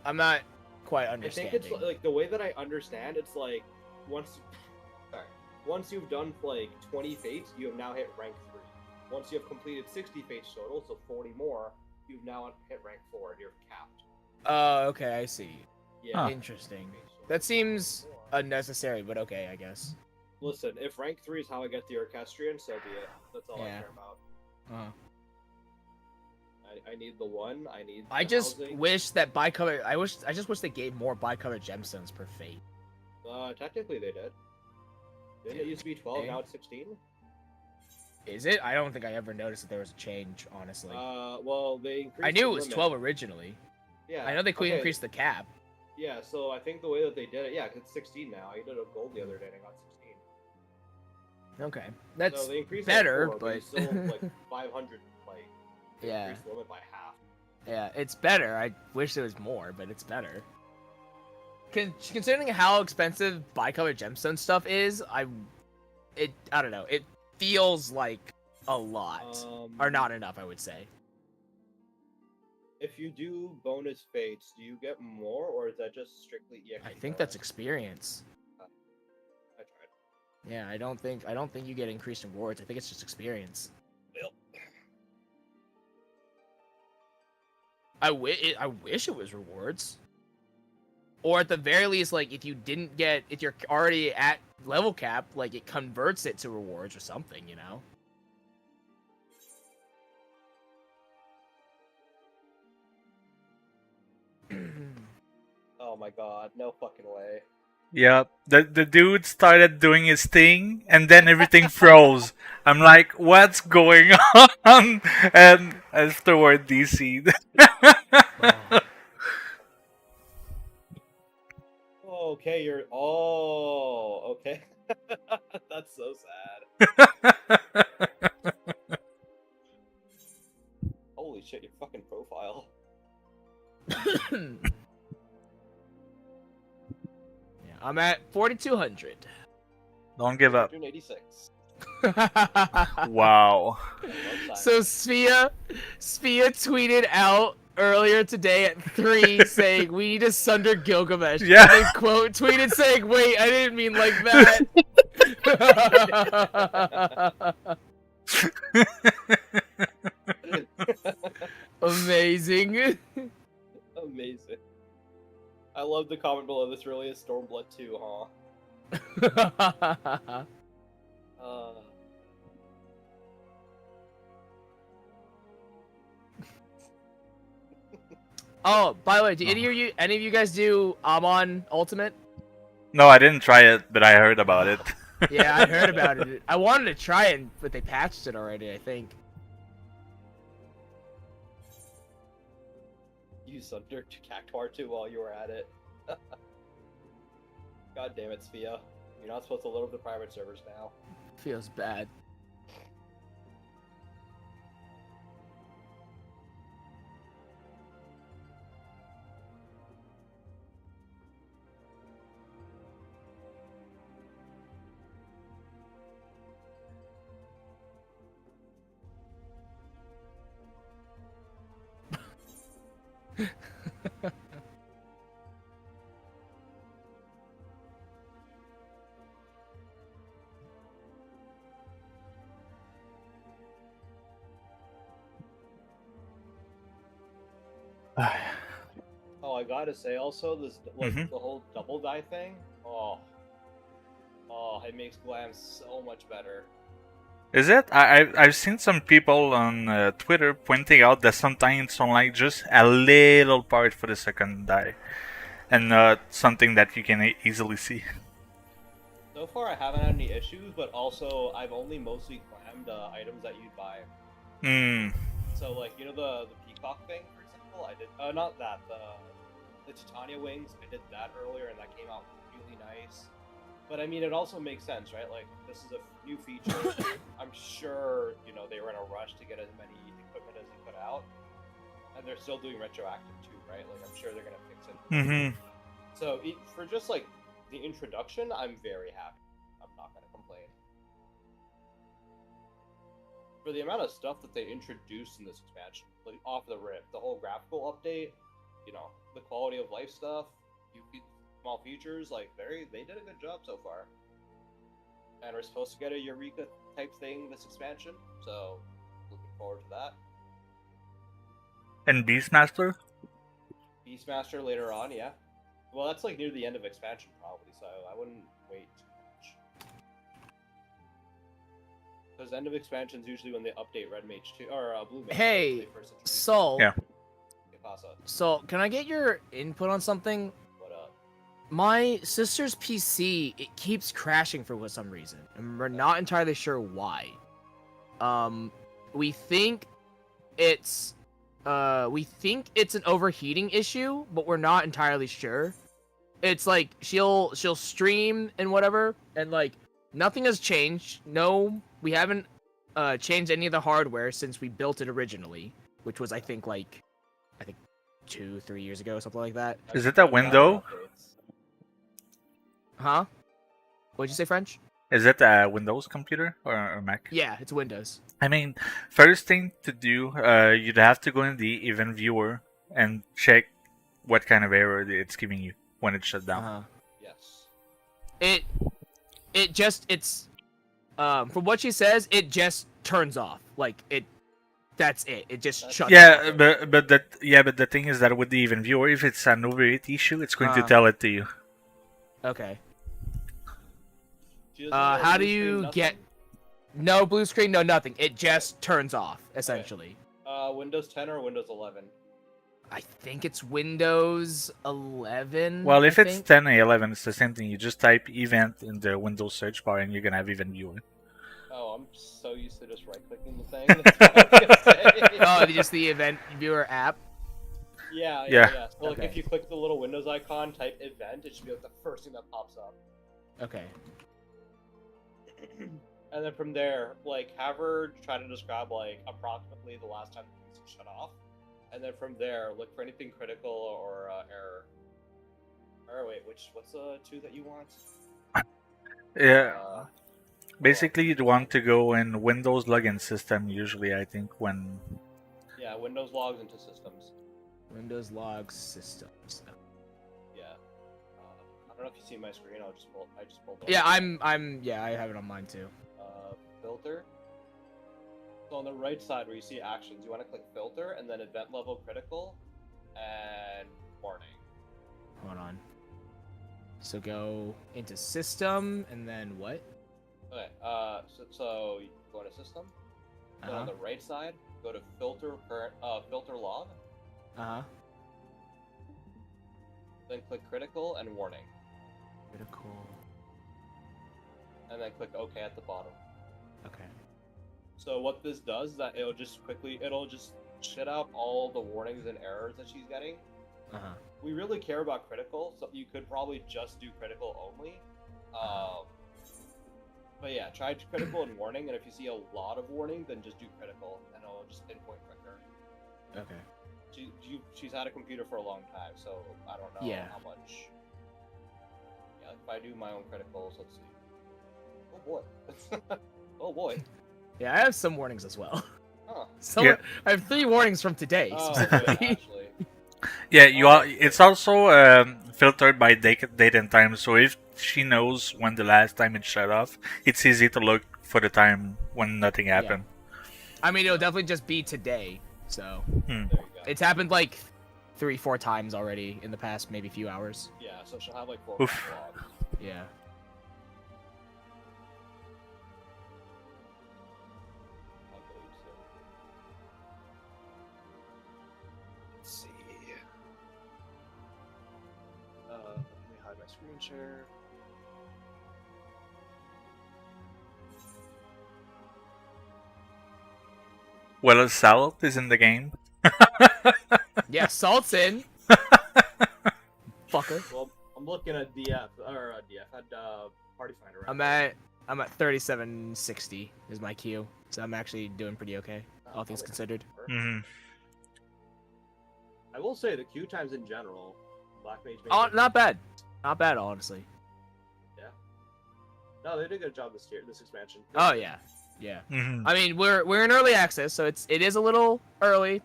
I'm not quite understanding. I think it's like the way that I understand. It's like once you've done like 20 fates, you have now hit rank 3. Once you have completed 60 fates total, so 40 more, you've now hit rank 4 and you're capped. Oh, okay, I see. Yeah. Interesting. That seems unnecessary, but okay, I guess. Listen, if rank 3 is how I get the Orchestrion, so be it. That's all I care about. I need the 1. I need. I just wish that bicolor. I just wish they gave more bicolor gemstones per fate. Technically they did. Didn't it used to be 12? Now it's 16. Is it? I don't think I ever noticed that there was a change. Honestly. Well, they increased. I knew the it was limit. 12 originally. Yeah. I know they could increase the cap. Yeah, so I think the way that they did it, yeah, 'cause it's 16 now. I did a gold the other day and I got 16. Okay, that's so they increased better, it 4, but it's still like 500. Like, yeah, increased the limit by half. Yeah, it's better. I wish there was more, but it's better. Considering how expensive bicolor gemstone stuff is, I don't know. It feels like a lot, or not enough, I would say. If you do bonus fates, do you get more, or is that just strictly EXP? I think that's experience. I tried. Yeah, I don't think you get increased rewards. I think it's just experience. Well, I wish it was rewards. Or at the very least, like, if you're already at level cap, like, it converts it to rewards or something, you know? oh my god, no fucking way. Yep, the dude started doing his thing, and then everything froze. I'm like, what's going on? And afterward, DC'd. Okay, okay. That's so sad. Holy shit, your fucking profile. I'm at 4,200. Don't give up. 186. Wow. So Svea tweeted out earlier today at 3 saying, "We need to sunder Gilgamesh." Yeah. And then quote tweeted saying, "Wait, I didn't mean like that." Amazing. Amazing. I love the comment below. This really is Stormblood 2, huh? Oh, by the way, do any of you guys do Amon Ultimate? No, I didn't try it, but I heard about it. Yeah, I heard about it. I wanted to try it, but they patched it already, I think. You sunder Cactuar 2 while you were at it. God damn it, Svea. You're not supposed to load up the private servers now. Feels bad. Oh, I gotta say also, this the whole double die thing. Oh, it makes glam so much better. Is it? I've seen some people on Twitter pointing out that sometimes it's on like just a little part for the second die, and not something that you can easily see. So far, I haven't had any issues, but also I've only mostly clammed items that you'd buy. So, like, you know the peacock thing, for example? I did not that the Titania wings. I did that earlier, and that came out really nice. But I mean, it also makes sense, right? Like, this is a new feature. I'm sure they were in a rush to get as many equipment as they put out, and they're still doing retroactive too, right? Like, I'm sure they're gonna fix it. So for just like the introduction, I'm very happy. I'm not gonna complain. For the amount of stuff that they introduced in this expansion, like off the rip, the whole graphical update, the quality of life stuff, small features, like they did a good job so far. And we're supposed to get a Eureka type thing this expansion, so looking forward to that. And Beastmaster? Beastmaster later on, yeah. Well, that's like near the end of expansion probably, so I wouldn't wait too much. Because end of expansion is usually when they update Red Mage 2 or Blue Mage. Hey, Soul. Yeah. So, can I get your input on something? What up? My sister's PC, it keeps crashing for some reason, and we're not entirely sure why. We think it's an overheating issue, but we're not entirely sure. It's like she'll stream and whatever, and like nothing has changed. No, we haven't changed any of the hardware since we built it originally, which was I think 2-3 years ago, something like that. Is it a window? Huh? What'd you say, French? Is it a Windows computer or a Mac? Yeah, it's Windows. I mean, first thing to do, you'd have to go in the event viewer and check what kind of error it's giving you when it's shut down. Yes. It's from what she says, it just turns off. Like that's it. It just shuts off. But the thing is that with the event viewer, if it's an overheat issue, it's going to tell it to you. Okay. How do you get no blue screen, no nothing? It just turns off, essentially. Okay. Windows 10 or Windows 11? I think it's Windows 11. Well, if it's 10 or 11, it's the same thing. You just type event in the Windows search bar and you're going to have event viewer. Oh, I'm so used to just right-clicking the thing. That's what I was gonna say. Oh, just the event viewer app? Yeah. So, like, if you click the little Windows icon, type event, it should be like the first thing that pops up. Okay. And then from there, like, have her try to describe, like, approximately the last time the PC shut off. And then from there, look for anything critical or error. Or wait, what's the 2 that you want? Yeah. Basically, you'd want to go in Windows login system, usually, I think, when... Yeah, Windows logs into systems. Windows logs systems. Yeah. I don't know if you see my screen. I just pulled it Yeah, up. yeah, I have it on mine too. Filter. So on the right side where you see actions, you want to click filter and then event level critical and warning. Hold on. So go into system and then what? Okay, so you go into system. Then on the right side, go to filter log. Then click critical and warning. Critical. And then click OK at the bottom. Okay. So what this does is that it'll just shit out all the warnings and errors that she's getting. We really care about critical, so you could probably just do critical only. But yeah, try critical and warning, and if you see a lot of warning, then just do critical, and it'll just pinpoint quicker. Okay. She's had a computer for a long time, so I don't know how much. Yeah, if I do my own criticals, let's see. Oh boy. Oh boy. Yeah, I have some warnings as well. Huh. I have 3 warnings from today. Okay, yeah, it's also filtered by date and time, so if she knows when the last time it shut off, it's easy to look for the time when nothing happened. I mean, it'll definitely just be today, so... There you go. It's happened like 3-4 times already in the past maybe few hours. Yeah, so she'll have like 4 or 5 logs. Yeah. Let's see. Let me hide my screen share. Well, Salt is in the game. Yeah, Salt's in. Fucker. Well, I'm looking at DF or DF at Party Finder. Right I'm at 3760 is my queue, so I'm actually doing pretty okay, all things considered. Mm-hmm. I will say the queue times in general, Black Mage. Oh, not bad, honestly. Yeah. No, they did a good job this expansion. Oh yeah, yeah. I mean, we're in early access, so it is a little early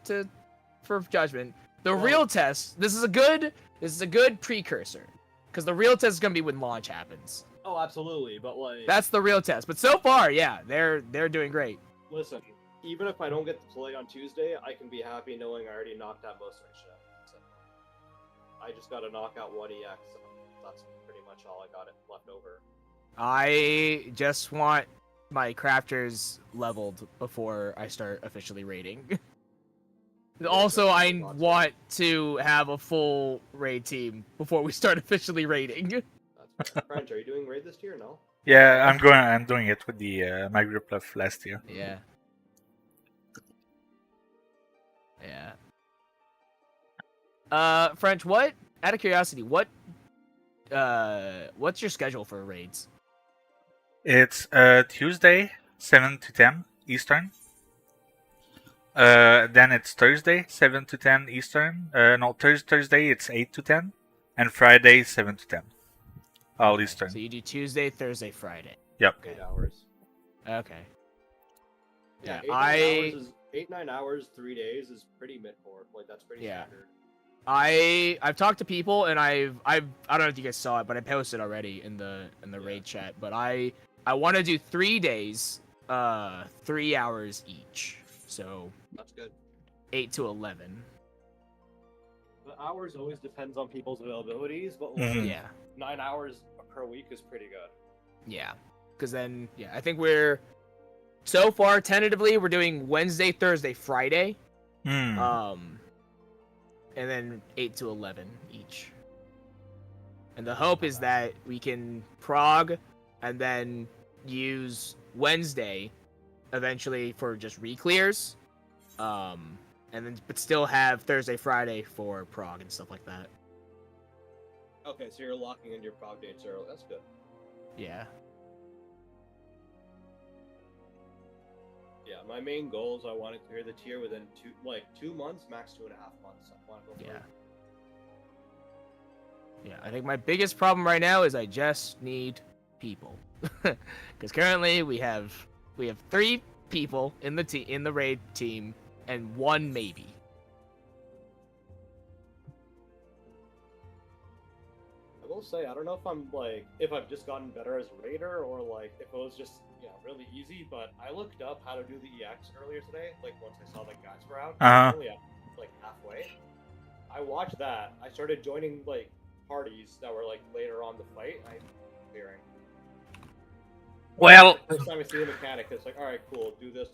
for judgment. The real test. This is a good precursor, because the real test is gonna be when launch happens. Oh, absolutely, but like that's the real test. But so far, yeah, they're doing great. Listen, even if I don't get to play on Tuesday, I can be happy knowing I already knocked out most of my shit. So I just got to knock out 1 EX. So that's pretty much all I got left over. I just want my crafters leveled before I start officially raiding. Also, I want to have a full raid team before we start officially raiding. French, are you doing raid this year? No. Yeah, I'm doing it with the my group of last year. Yeah. Yeah. French, what? Out of curiosity, what's your schedule for raids? It's Tuesday, 7 to 10 Eastern. Then it's Thursday, 7 to 10 Eastern. No, Thursday it's 8 to 10, and Friday 7 to 10. All Eastern. So you do Tuesday, Thursday, Friday. Yep. 8 hours. Okay. Yeah, 9 hours, 3 days is pretty mid-board. Like that's pretty standard. I've talked to people, and I don't know if you guys saw it, but I posted already in the raid chat. But I want to do 3 days, 3 hours each. So that's good. 8 to 11. The hours always depends on people's availabilities, but 9 hours per week is pretty good. Yeah, because then I think we're so far tentatively we're doing Wednesday, Thursday, Friday, and then 8 to 11 each. And the hope is that we can prog and then use Wednesday eventually for just re-clears, and then but still have Thursday, Friday for prog and stuff like that. Okay, so you're locking in your prog dates early. That's good. Yeah. Yeah, my main goal is I want to clear the tier within 2 months, max 2.5 months. I want to go for it. Yeah, I think my biggest problem right now is I just need people, because currently we have 3 people in the raid team and 1 maybe. I will say I don't know if I've just gotten better as a raider or if it was just really easy. But I looked up how to do the EX earlier today. Once I saw the guys were out, only at halfway. I watched that. I started joining parties that were later on the fight. I'm clearing. Well, first time I see the mechanic, it's all right, cool, do this.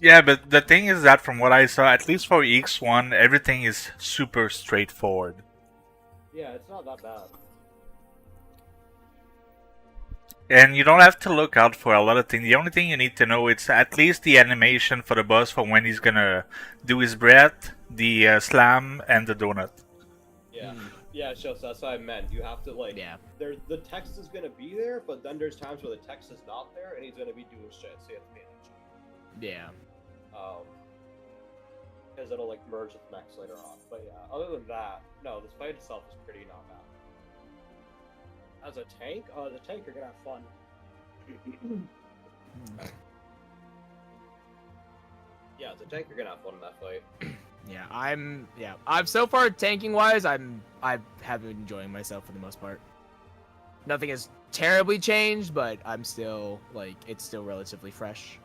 Yeah, but the thing is that from what I saw, at least for EX1, everything is super straightforward. Yeah, it's not that bad. And you don't have to look out for a lot of things. The only thing you need to know is at least the animation for the boss for when he's gonna do his breath, the slam, and the donut. Yeah. Yeah, so that's what I meant. You have to the text is gonna be there, but then there's times where the text is not there, and he's gonna be doing shit, so you have to pay attention. Yeah. Because it'll merge with mechs later on. But yeah, other than that, no, this fight itself is pretty not bad. As a tank, you're gonna have fun. Yeah, as a tank, you're gonna have fun in that fight. Yeah, I'm so far tanking wise, I have been enjoying myself for the most part. Nothing has terribly changed, but I'm still it's still relatively fresh.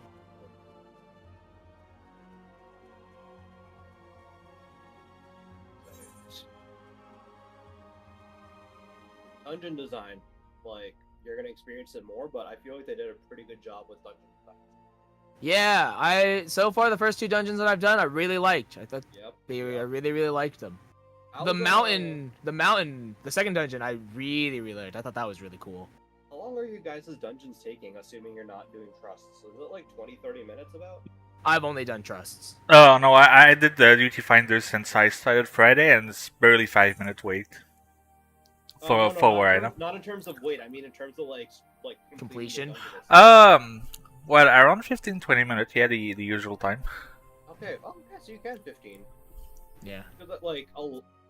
Dungeon design, you're gonna experience it more, but I feel like they did a pretty good job with dungeon design. Yeah, so far the first 2 dungeons that I've done, I really liked. I thought I really liked them. The mountain, the second dungeon, I really liked. I thought that was really cool. How long are you guys' dungeons taking, assuming you're not doing trusts? Is it 20-30 minutes about? I've only done trusts. Oh no, I did the duty finder since I started Friday, and it's barely 5 minute wait for where I am. Not in terms of wait. I mean in terms of like completion. Well, around 15-20 minutes. Yeah, the usual time. Okay. Oh, yeah. So you can 15. Yeah. Because like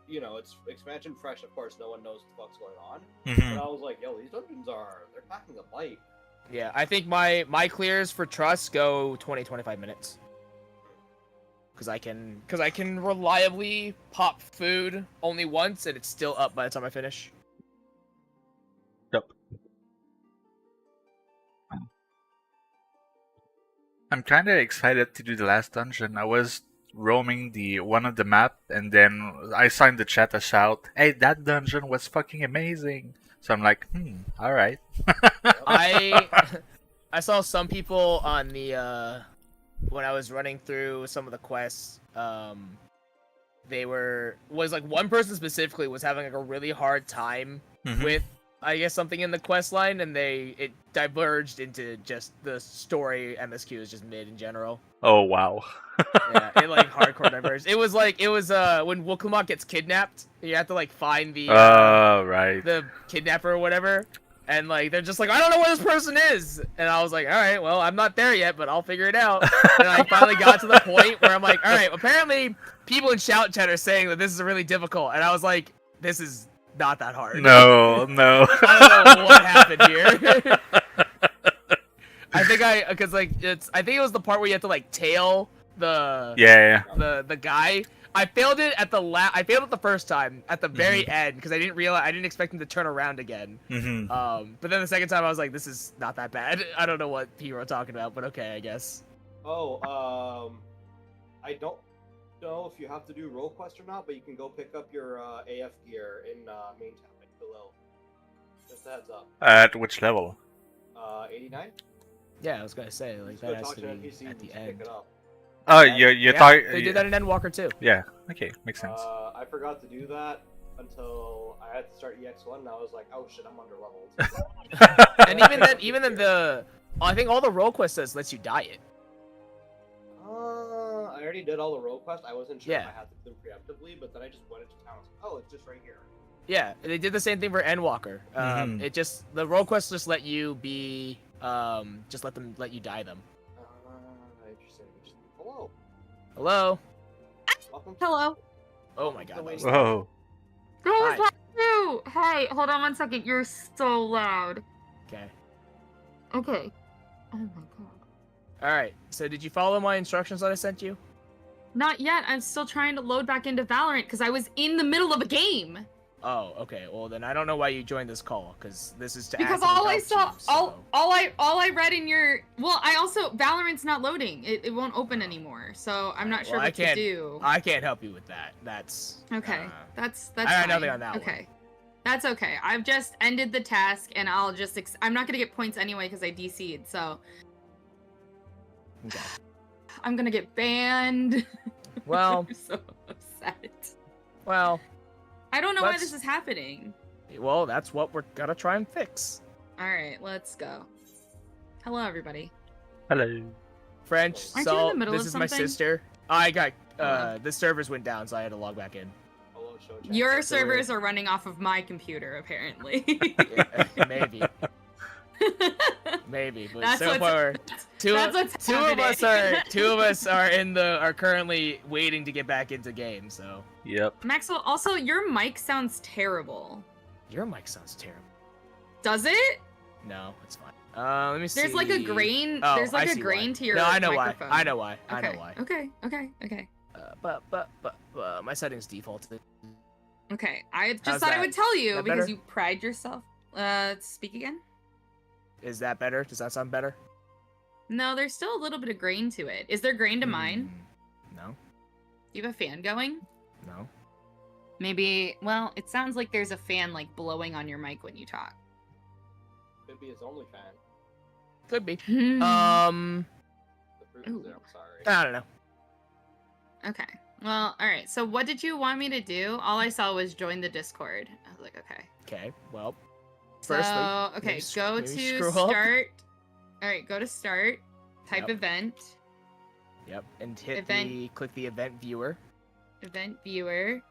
it's expansion fresh. Of course, no one knows what the fuck's going on. Mhm. But I was like, yo, these dungeons they're packing a bite. Yeah, I think my clears for trust go 20-25 minutes. Because I can reliably pop food only once and it's still up by the time I finish. Yep. I'm kind of excited to do the last dungeon. I was roaming one of the map, and then I saw in the chat a shout, "Hey, that dungeon was fucking amazing!" So I'm like, all right. I saw some people on the when I was running through some of the quests. One person specifically was having like a really hard time with, I guess, something in the quest line, and it diverged into just the story MSQ is just mid in general. Oh wow. Yeah, it like hardcore diverged. It was when Wokumak gets kidnapped, you have to like find the right, the kidnapper or whatever, and like they're just like, I don't know where this person is, and I was like, all right, well, I'm not there yet, but I'll figure it out. And I finally got to the point where I'm like, all right, apparently people in shout chat are saying that this is really difficult, and I was like, this is not that hard. No. I don't know what happened here. I think it was the part where you have to like tail the the guy. I failed it at the first time at the very end because I didn't expect him to turn around again. But then the second time I was like, this is not that bad. I don't know what people are talking about, but okay, I guess. Oh, I don't know if you have to do role quest or not, but you can go pick up your AF gear in main town, like below. Just a heads up. At which level? 89. Yeah, I was gonna say like that has to be at the end. Oh, you're talking. They did that in Endwalker too. Yeah. Okay, makes sense. I forgot to do that until I had to start EX1, and I was like, oh shit, I'm under leveled. And even then I think all the role quests lets you dye it. I already did all the role quests. I wasn't sure Yeah. if I had to do them preemptively, but then I just went into town. I was like, oh, it's just right here. Yeah, they did the same thing for Endwalker. The role quests just let you be let you dye them. Interesting. Hello. Hello. Welcome. Hello. Oh my god. Whoa. Who Hi. is that you? Hey, hold on one second. You're so loud. Okay. Okay. Oh my god. All right. So did you follow my instructions that I sent you? Not yet. I'm still trying to load back into Valorant because I was in the middle of a game. Oh, okay. Well, then I don't know why you joined this call because this is to Because actively all I help saw, you, so. all I read in your, I also Valorant's not loading. It won't open anymore. So I'm not sure what to do. I can't help you with that. That's okay. That's I got fine. nothing on that one. Okay. That's okay. I've just ended the task, and I'll just. I'm not gonna get points anyway because I DC'd. So. Okay. I'm gonna get banned. Well. I'm so upset. Well. I don't know why this is happening. Well, that's what we're gonna try and fix. All right, let's go. Hello, everybody. Hello. French. Aren't you in the middle this of is something? my sister. I got the servers went down, so I had to log back in. Your servers are running off of my computer, apparently. Maybe. Maybe, but That's so what's- far, two of us are currently waiting to get back into game. So. Yep. Maxwell, also, your mic sounds terrible. Your mic sounds terrible. Does it? No, it's fine. Let me see. There's like a grain. Oh, there's like I a see grain why. to your No, I know microphone. why. I know why. I Okay. know why. Okay. But my settings defaulted. Okay. I just How's thought I that? would tell you That because better? you pride yourself. Speak again. Is that better? Does that sound better? No, there's still a little bit of grain to it. Is there grain to Hmm. mine? No. Do you have a fan going? No. Maybe. Well, it sounds like there's a fan like blowing on your mic when you talk. Could be his only fan. Could be. Hmm. The proof is there. I'm sorry. I don't know. Okay. Well, all right. So what did you want me to do? All I saw was join the Discord. I was like, okay. Okay. Well. So, Firstly, okay, maybe go maybe to scroll up. start. All right, go to start. Type Yep. event. Yep, and hit Event- click the event viewer. Event viewer.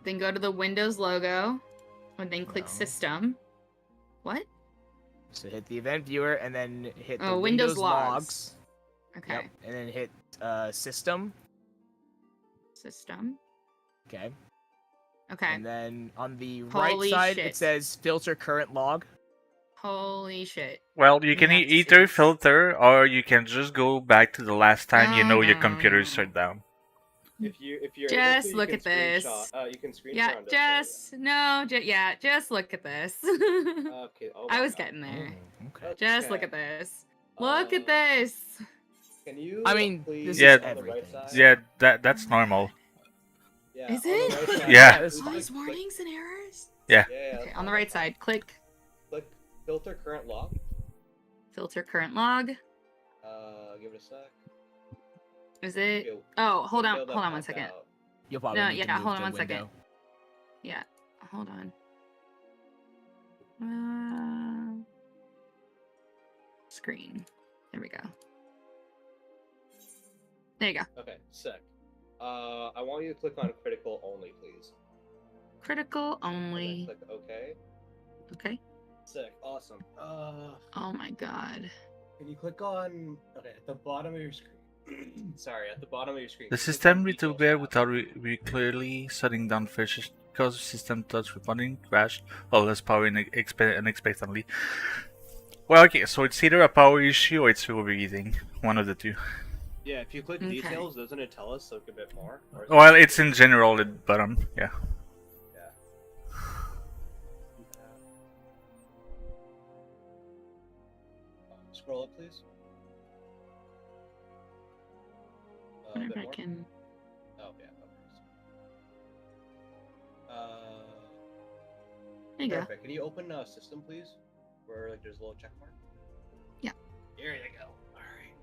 Then go to the Windows logo, and then click System. What? So hit the event viewer, and then hit the Windows logs. Okay. Yep, and then hit System. System. Okay. Okay. And then on the Holy right side, shit. it says Filter Current Log. Holy shit. Well, you can either filter, or you can just go back to the last time you know your No. computer is shut down. If you're Just able to, look you at can this. You can screenshot. Yeah, on Discord. just look at this. Okay. Oh I my was God. getting there. Okay. Just look at this. Look at this. Can you? I mean, please, Yeah, on the right side? yeah, that's normal. Yeah, Is on the it? right side, Yeah. just Cause click- warnings and errors? Yeah. Yeah. Okay, on the right side, click Click Filter Current Log. filter current log. Give it a sec. Is it? Okay, Oh, hold window on, that hold on one popped second. out. You'll probably No, need to yeah, move hold on the one second. window. Yeah, hold on. Screen. There we go. There you go. Okay, sick. I want you to click on critical only, please. Critical And then only. click OK. Okay. Sick. Awesome. Oh my god. Can you click on? Okay, at the bottom of your screen. Sorry, at the bottom of your screen. The click on system details returned tab. without clearly shutting down first because the system touch responding crashed or lost power unexpectedly. Well, okay, so it's either a power issue or it's overheating. One of the two. Yeah, if you click Okay. details, doesn't it tell us a bit more? Or is it- Well, it's in general at the bottom, yeah. Scroll up, please. A Wonder bit if I more? can. Oh yeah. There you go. Perfect. Can you open system, please? Where like there's a little check mark. Yeah. Here you go. All right.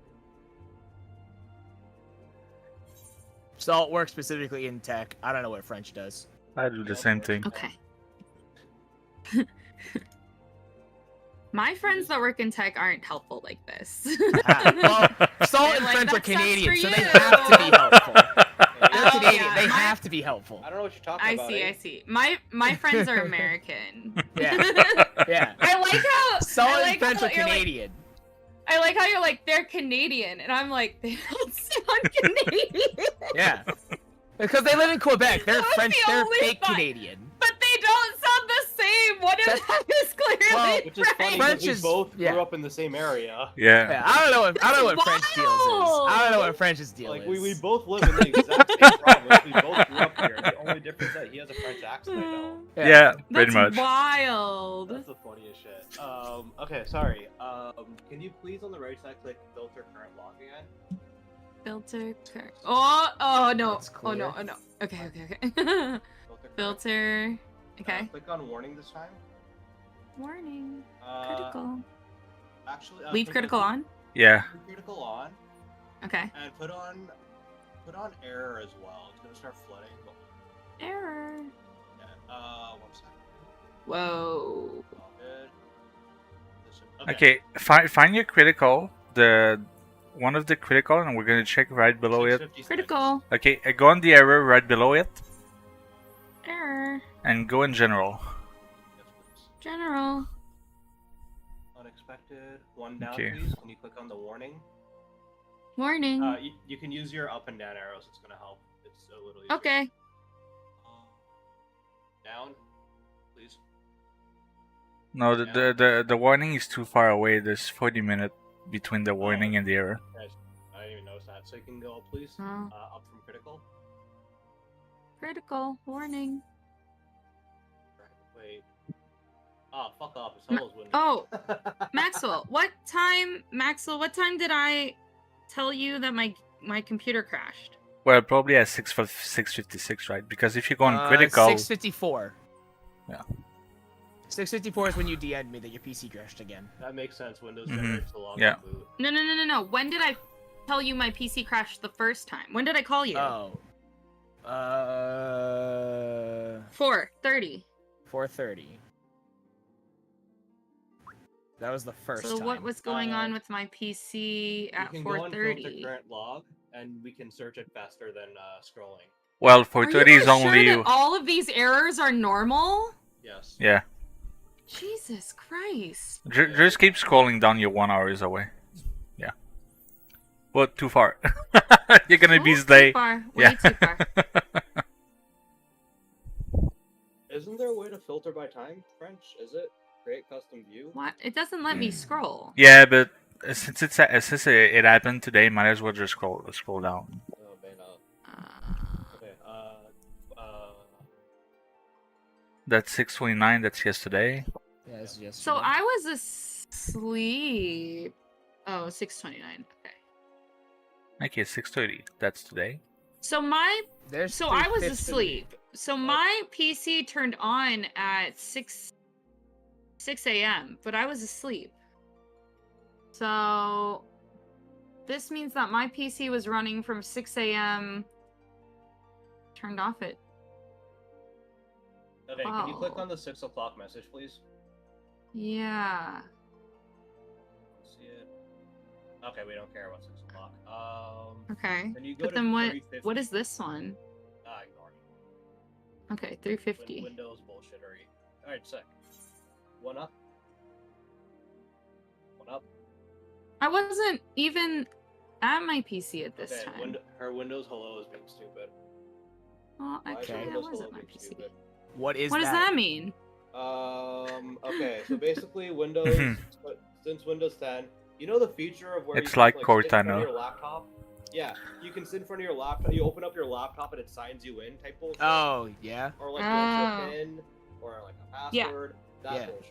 Salt works specifically in tech. I don't know what French does. I do the same thing. Okay. My friends that work in tech aren't helpful like this. Well, Salt They're and like, French are "That sucks Canadian, for so they you." have to be helpful. They're Canadian. yeah, They my- have to be helpful. I don't know what you're talking I about. see, eh? I see. My friends are American. Yeah. Yeah. I like how Salt I and like French how are you're like- Canadian. I like how you're like they're Canadian, and I'm like they don't sound Canadian. Yeah. Because they live in Quebec. They're That's French. the They're only fake fun- Canadian. But they don't sound the same. One of them is clearly Well, which is funny French because we is- both yeah. grew up in the same area. Yeah. Yeah, I don't know what French deals is. I don't know what French's deal Like is. we both live in the exact same province. We both grew up here. The only difference is that he has a French accent. I don't. Yeah, pretty That's much. wild. That's the funniest shit. Okay, sorry. Can you please on the right side click filter current log again? Filter. Oh no. That's Oh no. clear. Oh no. Okay. Filter. Filter. Okay. Click on warning this time. Warning. Uh, Critical. Actually, Leave click critical on. Yeah. Critical on, Okay. and put on error as well. It's gonna start flooding. Error. Yeah. 1 second. Whoa. All good. Okay, find your critical, the one of the critical, and we're gonna check right below it. Critical. Okay, go on the error right below it, Error. and go in general. General. Unexpected. One down, Okay. please. Can you click on the warning? Warning. You can use your up and down arrows. It's gonna help. It's a little easier. Okay. Down, please. No, the warning is too far away. There's 40 minutes between the warning and the error. Yes, I didn't even notice that. So you can go up, please. Oh. Up from critical. Critical. Warning. Wait. Oh, fuck off. It's almost window. Oh, Maxwell. What time did I tell you that my computer crashed? Well, probably at 6:56, right? Because if you go on critical, 654. Yeah. 654 is when you DM'd me that your PC crashed again. That makes sense. Windows Mhm. generates the log Yeah. boot. No. When did I tell you my PC crashed the first time? When did I call you? Oh. 4:30. 4:30. That was the first So time. what was going on with my PC at 4:30? You can go and filter current log, and we can search it faster than scrolling. Well, Are you 4:30 is guys only. sure that all of these errors are normal? Yes. Yeah. Jesus Christ. Just keep scrolling down. You're 1 hour way. Yeah. But too far. You're gonna be stay. Too far. Way Yeah. too far. Isn't there a way to filter by time, French? Is it? Create custom view? What? It doesn't let me scroll. Yeah, but since it happened today, might as well just scroll down. Oh, man, okay. That's 6:29. That's yesterday. Yeah, this is yesterday. So I was asleep. Oh, 6:29. Okay. Okay, 6:30. That's today. So I was asleep. So my PC turned on at 6 a.m., but I was asleep. So this means that my PC was running from 6 a.m. turned off at. Okay, can you click on the 6 o'clock message, please? Yeah. See it? Okay, we don't care about 6 o'clock. Okay. Then you go But to then what? 350. What is this one? Ignore me. Okay, 350. Windows bullshittery. Alright, sick. One up. One up. I wasn't even at my PC at this Okay, time. her Windows hello is being stupid. Well, Why is actually, her I Windows was hello at my being PC. stupid? What What does that mean? Okay, so basically Windows, since Windows 10, you know the feature of where It's you can, like sit in front Cortana. of your laptop? Yeah, you can sit in front of your laptop, you open up your laptop and it signs you in type bullshit. Oh, yeah? Or like you enter a PIN, or like a Yeah. password, that Yeah. bullshit.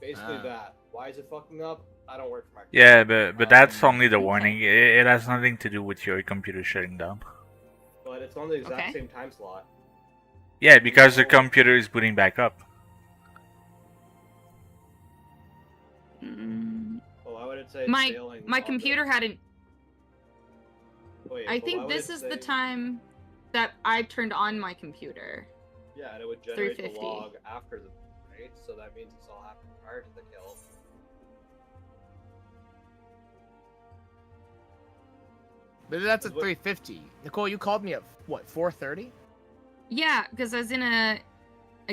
Basically Ah. that. Why is it fucking up? I don't work for my Yeah, but that's only the warning. It has nothing to do with your computer shutting down. But it's on the exact Okay. same time slot. Yeah, because the computer is booting back up. Well, why would it say My failing my on computer hadn't. Wait, I but why think would this it is the say- time that I turned on my computer. Yeah, and it would generate the 350. log after the right? So that means it's all happened prior to the kill. But that's at 350. Nicole, you called me at what, 4:30? Yeah, because I was in a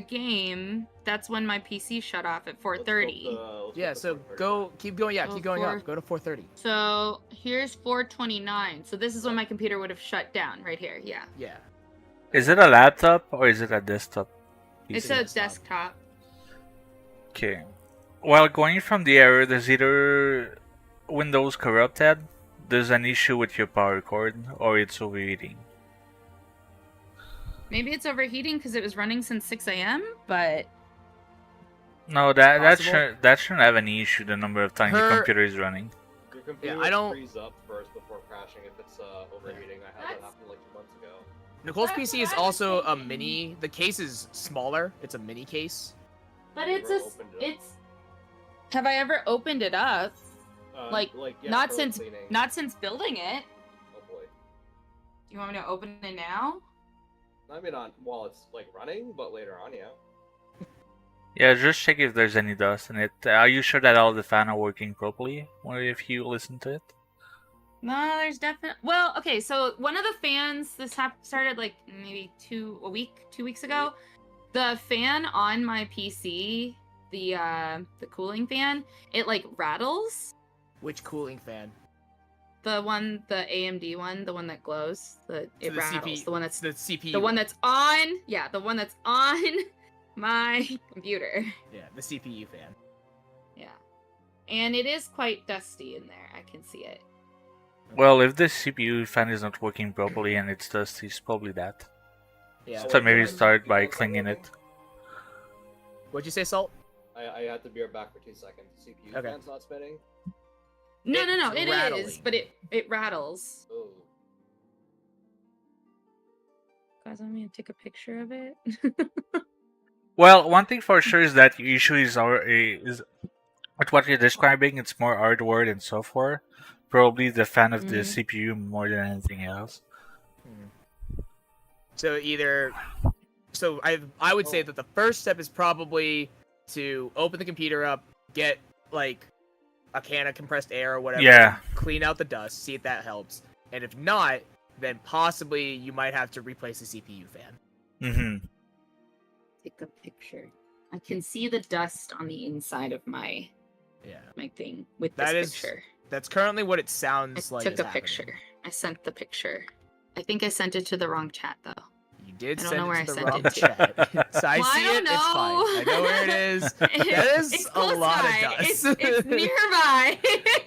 game. That's when my PC shut off at 4:30. Yeah, so keep going. Yeah, Go keep going four- up. Go to 4:30. So here's 4:29. So this is when my computer would have shut down right here. Yeah. Yeah. Is it a laptop or is it a desktop? It's PC? a desktop. Okay. While going from the error, there's either Windows corrupted, there's an issue with your power cord, or it's overheating. Maybe it's overheating because it was running since 6 a.m. But No, that Possible. shouldn't have any issue. The number of times your Her- computer is running. Your computer I don't- freeze up first before crashing if it's overheating. I had that happen like 2 months ago. Nicole's PC is also a mini. The case is smaller. It's a mini case. but it's a it's. Have I ever opened it up? Yeah, not for since cleaning. building it. Oh boy. Do you want me to open it now? I mean, while it's like running, but later on, yeah. Yeah, just check if there's any dust in it. Are you sure that all the fans are working properly? Or if you listen to it? No, there's definitely. Well, okay. So one of the fans, this started like maybe 2 weeks ago. The fan on my PC, the cooling fan, it like rattles. Which cooling fan? The AMD one, the one that glows. It the rattles. The one that's the CPU. the one that's on. Yeah, the one that's on my computer. Yeah, the CPU fan. Yeah, and it is quite dusty in there. I can see it. Well, if the CPU fan is not working properly and it's dusty, it's probably that. Yeah. So maybe start by cleaning it. What'd you say, Salt? I had to be right back for 2 seconds. The CPU Okay. fan's not spinning. No, It's it is, rattling. but it rattles. Oh. Guys, want me to take a picture of it? Well, one thing for sure is that your issue is with what you're describing. It's more hardware than software. Probably the fan of the CPU more than anything else. So I would say that the first step is probably to open the computer up, get like a can of compressed air or whatever. Yeah. Clean out the dust, see if that helps. And if not, then possibly you might have to replace the CPU fan. Mm-hmm. Take a picture. I can see the dust on the inside of my thing with this picture. That's currently what it sounds like. I took a happening. picture. I sent the picture. I think I sent it to the wrong chat though. You did I don't send know where it to I the sent wrong it to. chat. So I Well, see I don't it. It's fine. I know where it is. That is It's a close lot by. of dust. It's nearby.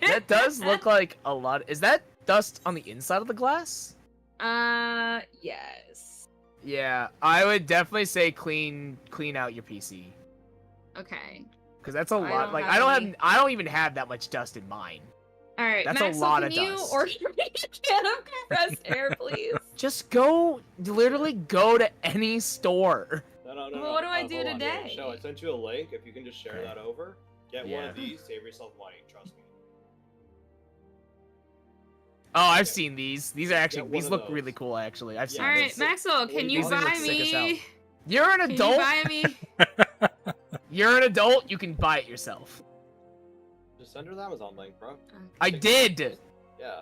That does look like a lot. Is that dust on the inside of the glass? Yes. Yeah, I would definitely say clean out your PC. Okay. Because that's a I lot. don't Like have I don't even have that much dust in mine. All right, That's Maxwell, a lot can of you dust. order me a can of compressed air, please? Just go, literally go to any store. No. Well, what do I do hold on, today? wait, Show, I sent you a link. If you can just share that over, get one Yeah. of these, save yourself money. Trust me. Oh, I've seen these. These are actually one these of look those. really cool. Actually, I've seen. All right, these. Maxwell, can you These things buy look sick as hell. me? You're an Can adult. you buy me? You're an adult. You can buy it yourself. Just send her the Amazon link, bro. I did. Yeah.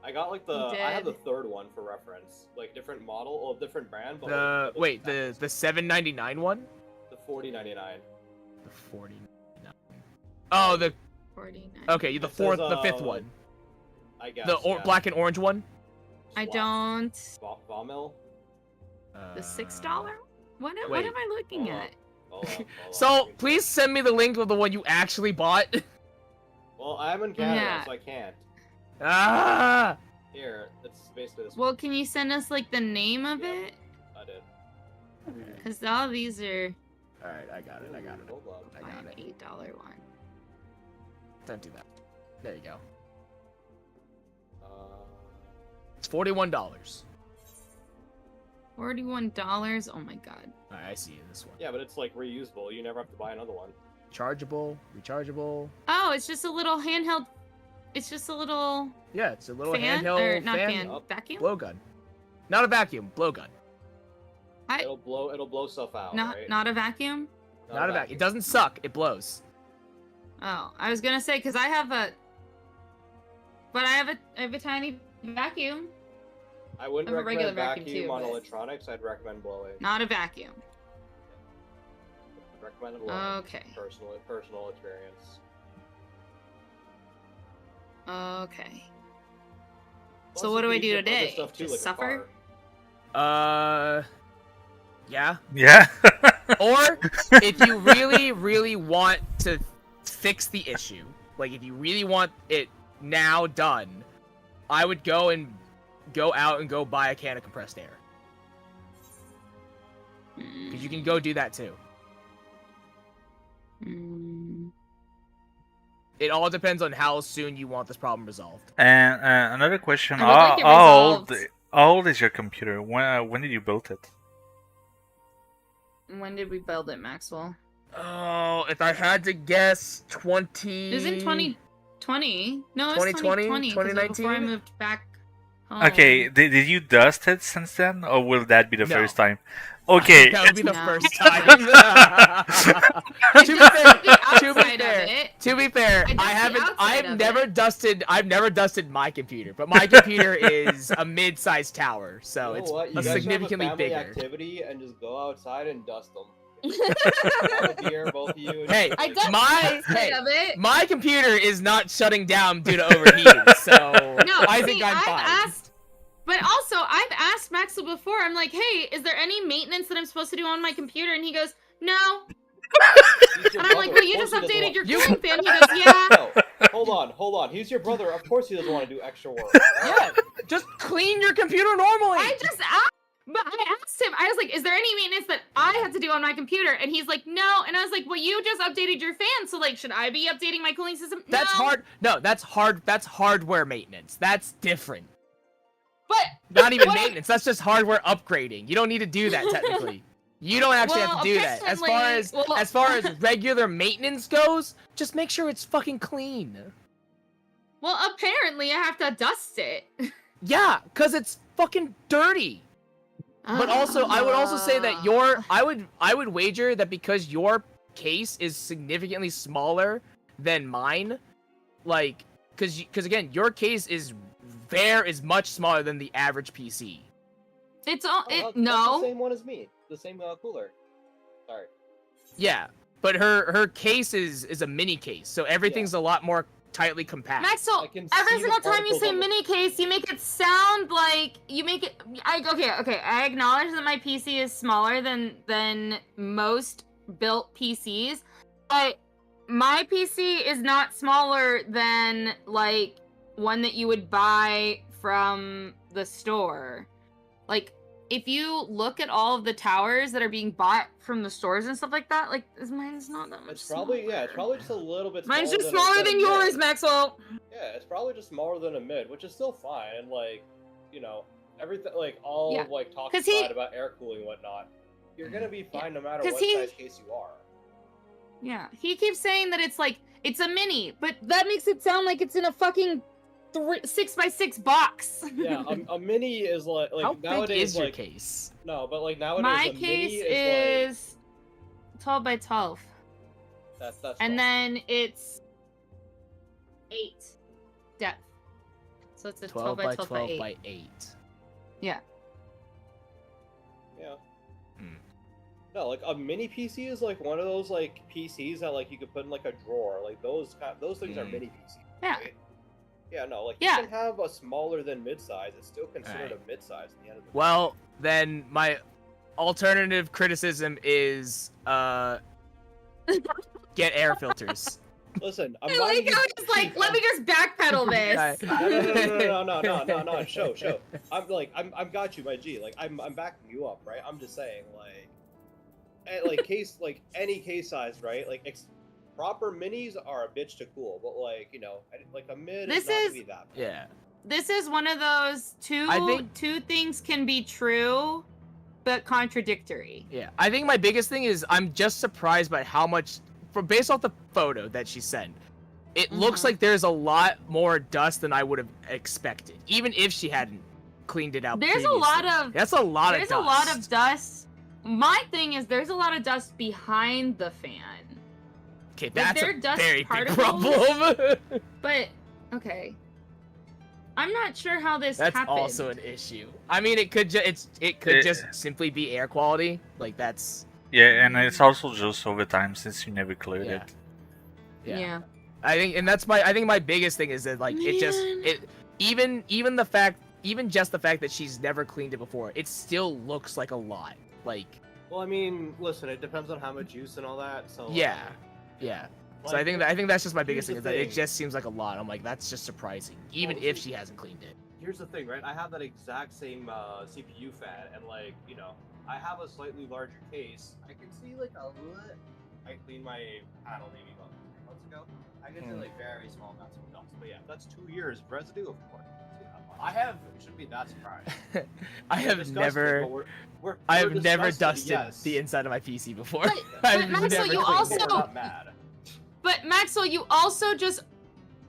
I got like the You I have the did? third one for reference. Like different model or different brand, but The wait, the $7.99 one. the $40.99. The $40.99. Oh, the 49. okay, the It fourth, says, the fifth one. I guess. The yeah. black and orange one. I don't. Vomil. The $6? What wait. am I looking at? So please send me the link of the one you actually bought. Well, I'm in Canada, Yeah. so I can't. Ah! Here, it's basically this. Well, can you send us like the name of it? I did. Because all these are All right, I got it. I got it. Hold on. I got it. $8 one. Don't do that. There you go. Uh, It's $41. $41. Oh my god. All right, I see this one. Yeah, but it's like reusable. You never have to buy another one. Chargeable, rechargeable. Oh, it's just a little handheld. It's just a little Yeah, it's a little fan handheld or not fan, vacuum. blowgun. Not a vacuum, blowgun. It'll blow stuff out. Not right? not a vacuum. Not a vacuum. It doesn't suck. It blows. Oh, I was gonna say because I have a tiny vacuum. I wouldn't I have a regular recommend vacuum, vacuum too, on but- electronics. I'd recommend blowing. Not a vacuum. Recommend blowing. Okay. Personal experience. Okay. Plus, So what you do I can do use it for other today? stuff, too, Just like a suffer? Yeah. Yeah. Or if you really, really want to fix the issue, like if you really want it now done, I would go out and go buy a can of compressed air. Because you can go do that too. It all depends on how soon you want this problem resolved. And another question: I would like it resolved. how old is your computer? When did you build it? When did we build it, Maxwell? Oh, if I had to guess, 20... Is it 2020? No, it's 2020, 2020. 'cause it was before I 2019? moved back home. Okay, did you dust it since then, or will that be the No. first time? Okay. That would be the No. first time. To be fair, I've never dusted my computer, but my computer is a mid-sized tower, so You know it's what? You a guys should have significantly family bigger. activity and just go outside and dust them. Have a beer, both of you. and Hey, just- I dusted my most of it. my computer is not shutting down due to overheating, so No, I see, think I'm I've fine. asked, but also I've asked Maxwell before. I'm like, hey, is there any maintenance that I'm supposed to do on my computer? And he goes, no. And I'm like, well, you just updated your cooling fan. He goes, yeah. No, hold on. He's your brother. Of course he doesn't want to do extra work. Yeah, just clean your computer normally. I just asked, but I asked him. I was like, is there any maintenance that I have to do on my computer? And he's like, no. And I was like, well, you just updated your fan, so like, should I be updating my cooling system? That's No. hard. No, that's hard. That's hardware maintenance. That's different. But Not even what if- maintenance. That's just hardware upgrading. You don't need to do that technically. You don't actually have to do that. As far as regular maintenance goes, just make sure it's fucking clean. Well, apparently I have to dust it. Yeah, cause it's fucking dirty. But also, I would also say that I would wager that because your case is significantly smaller than mine, like, because again, your case is much smaller than the average PC. It's all That's no. the same one as me. The same cooler. Sorry. Yeah, but her case is a mini case, so everything's a lot more tightly compact. Maxwell, every single time you say mini case, you make it sound like okay. I acknowledge that my PC is smaller than most built PCs, but my PC is not smaller than like one that you would buy from the store. Like, if you look at all of the towers that are being bought from the stores and stuff like that, like, mine's not that much smaller. It's probably just a little bit Mine's smaller just smaller than yours, Maxwell. Yeah, it's probably just smaller than a mid, which is still fine. And, like, you know, everything, like, all of, like, talk about air cooling and whatnot, you're gonna be fine no matter what size case you are. Yeah, he keeps saying that it's, like, it's a mini, but that makes it sound like it's in a fucking 6x6 box. Yeah, a mini is like how nowadays. Big is like, your case? No, but like nowadays, my a case mini is 12 by 12. That's and then it's 8 depth. So it's a 12 by 12 by 8. Yeah. Yeah. No, like a mini PC is like one of those like PCs that like you could put in like a drawer. Like those things are mini PCs. Yeah. Right? Yeah, no, like you can have a smaller than mid-size. It's still considered a mid-size at the end of the day. Well, then my alternative criticism is get air filters. Listen, I'm I like how he's like, let me just backpedal this. No. Show. I'm got you, my G. Like, I'm backing you up, right? I'm just saying, like any case size, right? Like, proper minis are a bitch to cool, but like, you know, like a mid is not gonna be that bad. Yeah. This is one of those two things can be true, but contradictory. Yeah, I think my biggest thing is I'm just surprised by how much, based off the photo that she sent, it looks like there's a lot more dust than I would have expected, even if she hadn't cleaned it out. There's previously. a lot of That's a lot of There's dust. a lot of dust. My thing is there's a lot of dust behind the fan. Okay, Like, that's they're a dust very big particles, problem. But okay, I'm not sure how this That's happened. also an issue. I mean, it could just simply be air quality. Like that's. Yeah, and it's also just over time since you never cleared it. Yeah. I think, and that's I think my biggest thing is that like even just the fact that she's never cleaned it before, it still looks like a lot. Like. Well, I mean, listen, it depends on how much use and all that. So. Yeah. So I think that's just my biggest thing is that it just seems like a lot. I'm like, that's just surprising, even if she hasn't cleaned it. Here's the thing, right? I have that exact same CPU fan, and like, you know, I have a slightly larger case. I can see like a little. I cleaned my panel maybe about 3 months ago. I can see like very small amounts of dust, but yeah, that's 2 years of residue, of course. Shouldn't be that surprised. I have never dusted the inside of my PC before. But Maxwell, you also just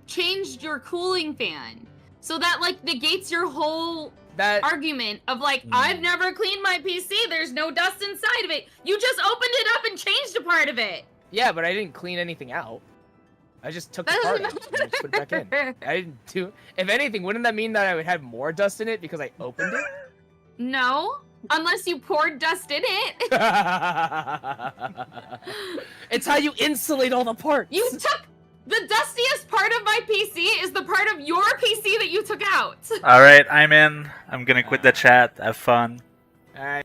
changed your cooling fan, so that like negates your whole argument of like I've never cleaned my PC. There's no dust inside of it. You just opened it up and changed a part of it. Yeah, but I didn't clean anything out. I just took the part out and just put it back in. I didn't do. If anything, wouldn't that mean that I would have more dust in it because I opened it? No, unless you poured dust in it. It's how you insulate all the parts. You took the dustiest part of my PC is the part of your PC that you took out. Alright, I'm in. I'm gonna quit the chat. Have fun. Alright.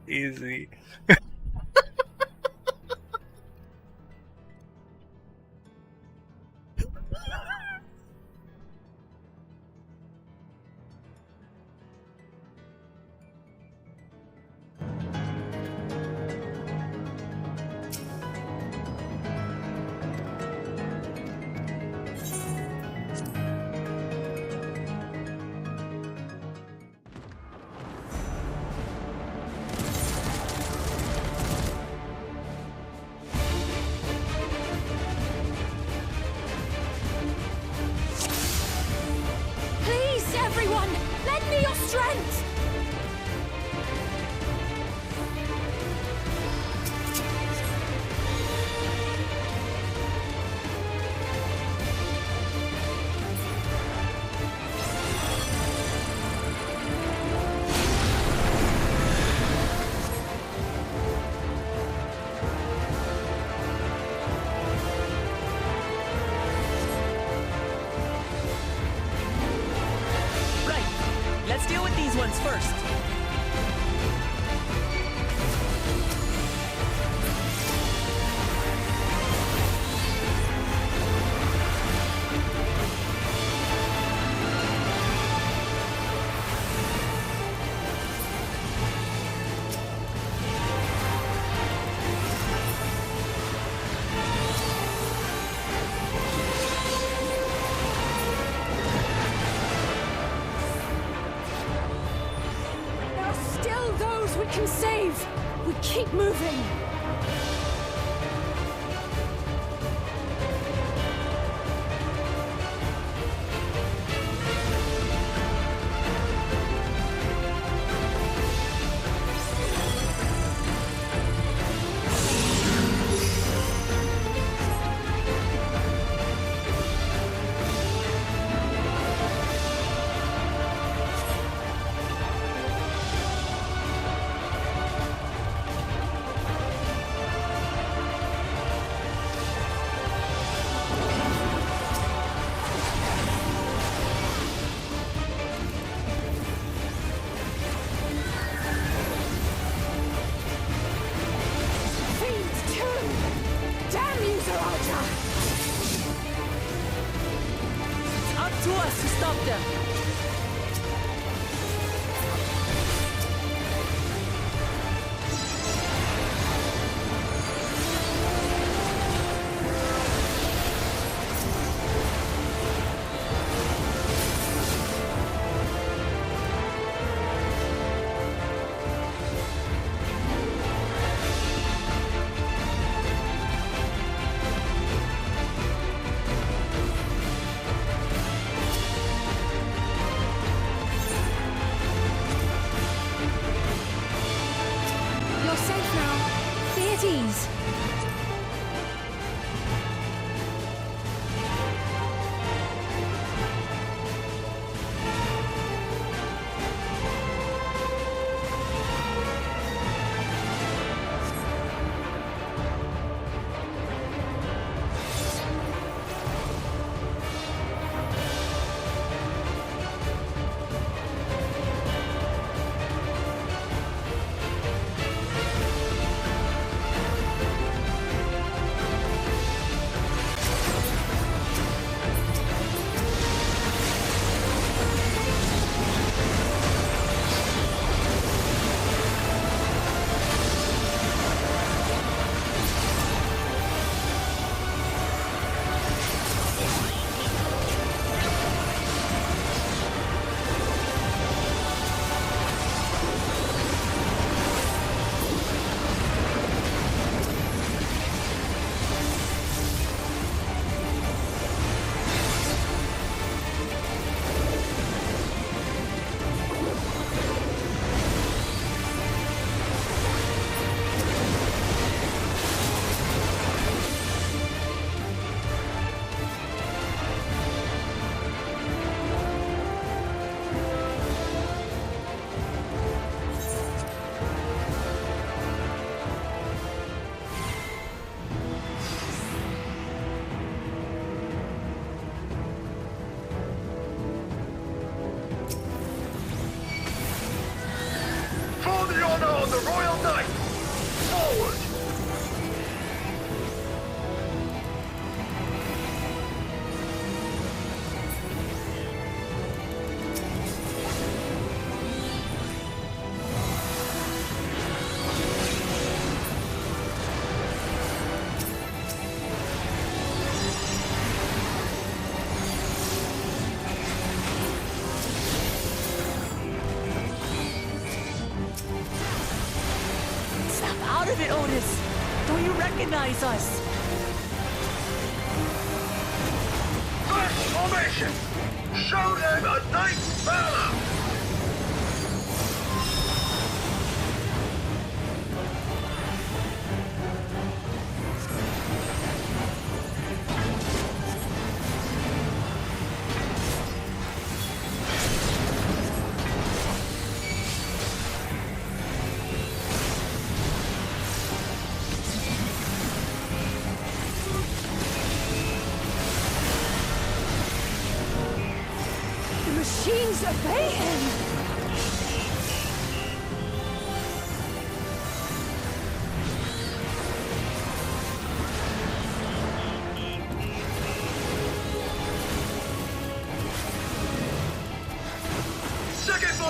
Easy. Please, everyone, lend me your strength! hands first. Can save! We keep moving! To us to stop them. the Royal Knight! Forward! Out of it, Otis! Don't you recognize us? First formation! Show them a knight's valor! Machines obey him!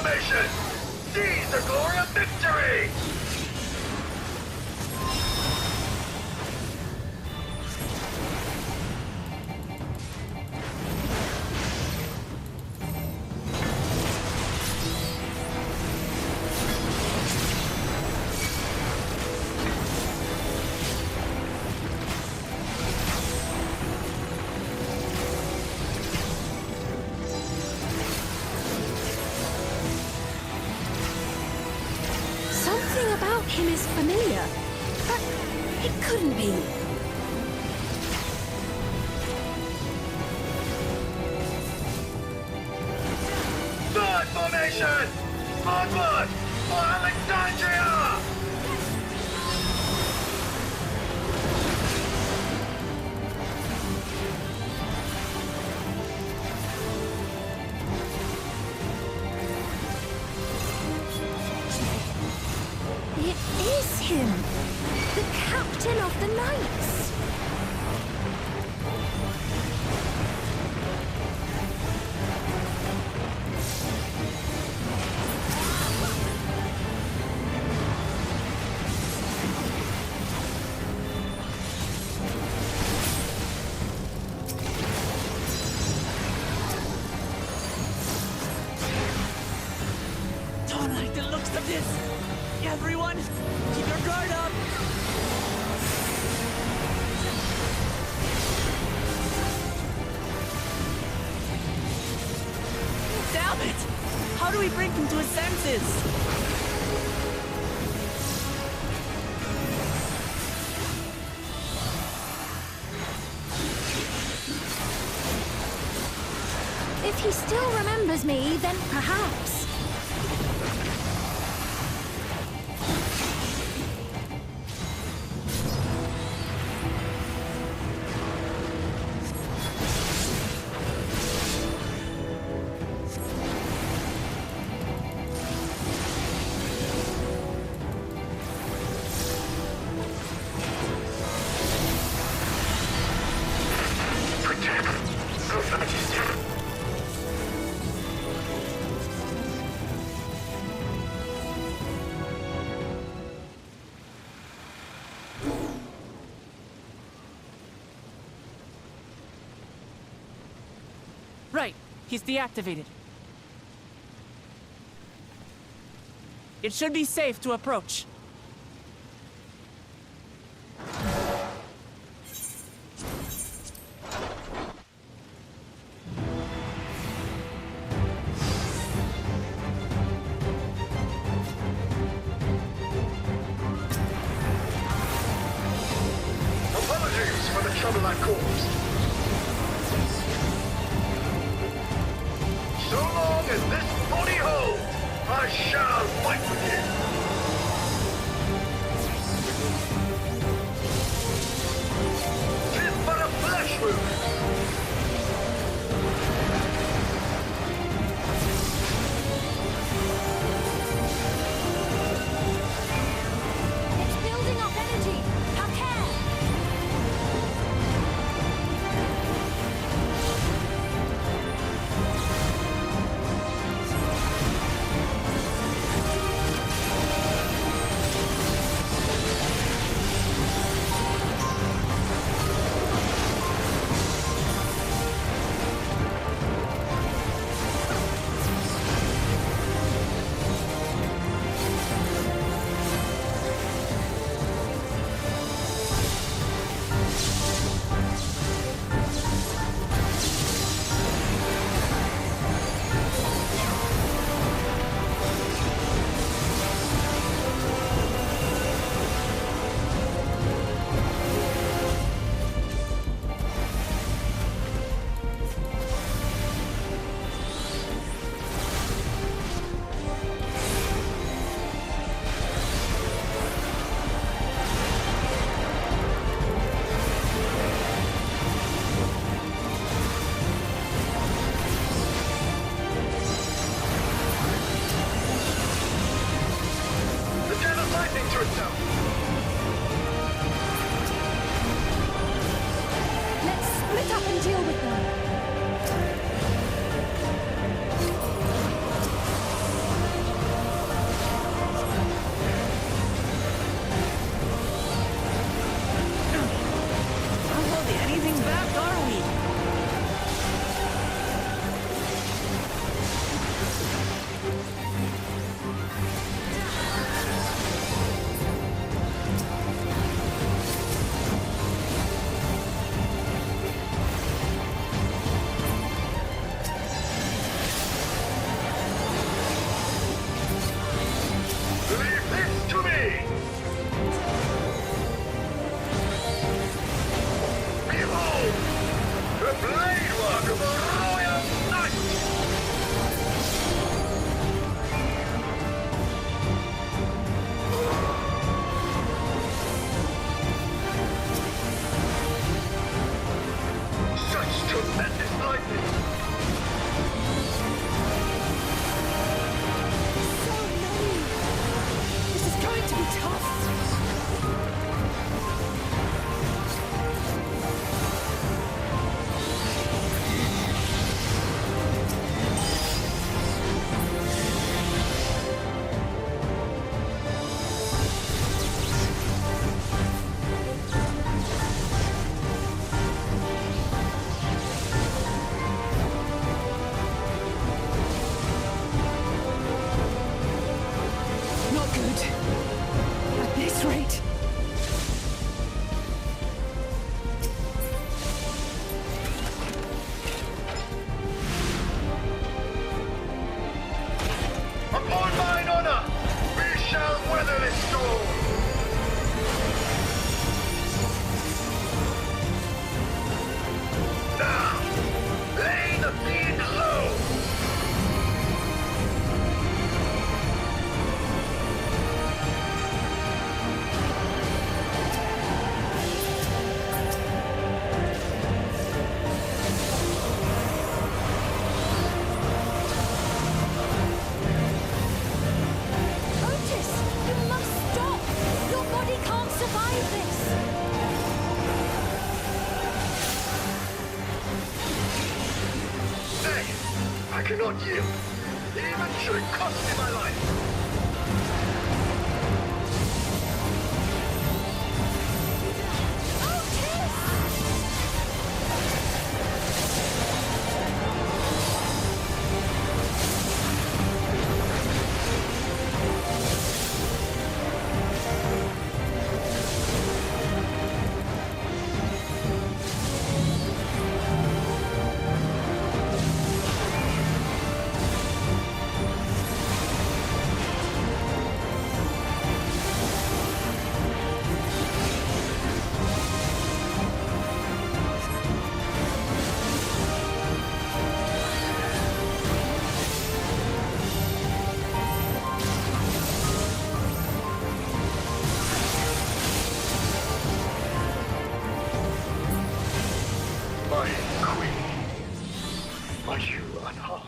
formation! Seize the glory of victory! Something about him is familiar, but it couldn't be. Third formation! Onward for Alexandria! It is him, the captain of the knights. Don't like the looks of this. Everyone, keep your guard up. Damn it! How do we bring him to his senses? If he still remembers me, then perhaps. Right, he's deactivated. It should be safe to approach. Apologies for the trouble I caused. So long as this body holds, I shall fight with you. Tis but a flesh wound. It's building up energy. Have care. This is going to be tough. Not good. At this rate. Upon mine honor, we shall weather this storm. Now, lay the fiend low. Otis, you must stop. Your body can't survive this. Nay, I cannot yield, even should it cost me my life. My queen, are you unharmed?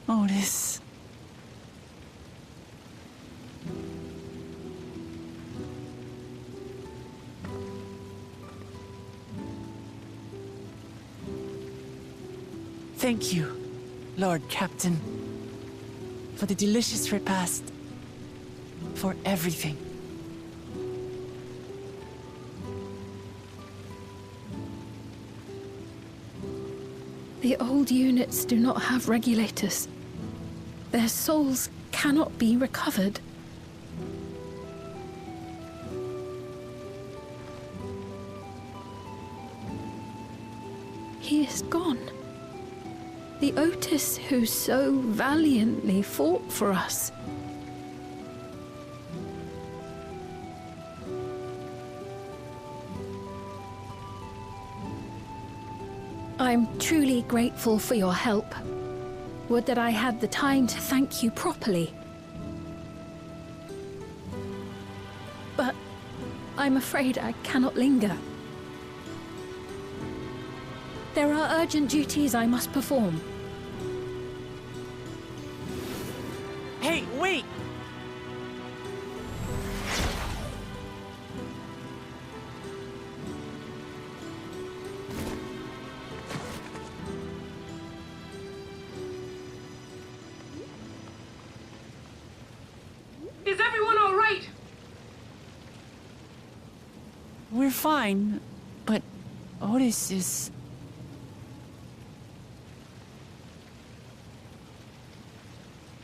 Otis. Thank you, Lord Captain, for the delicious repast, for everything. The old units do not have regulators. Their souls cannot be recovered. He is gone. The Otis who so valiantly fought for us. I'm truly grateful for your help. Would that I had the time to thank you properly. But I'm afraid I cannot linger. There are urgent duties I must perform. Hey, wait! Is everyone all right? We're fine, but Otis is...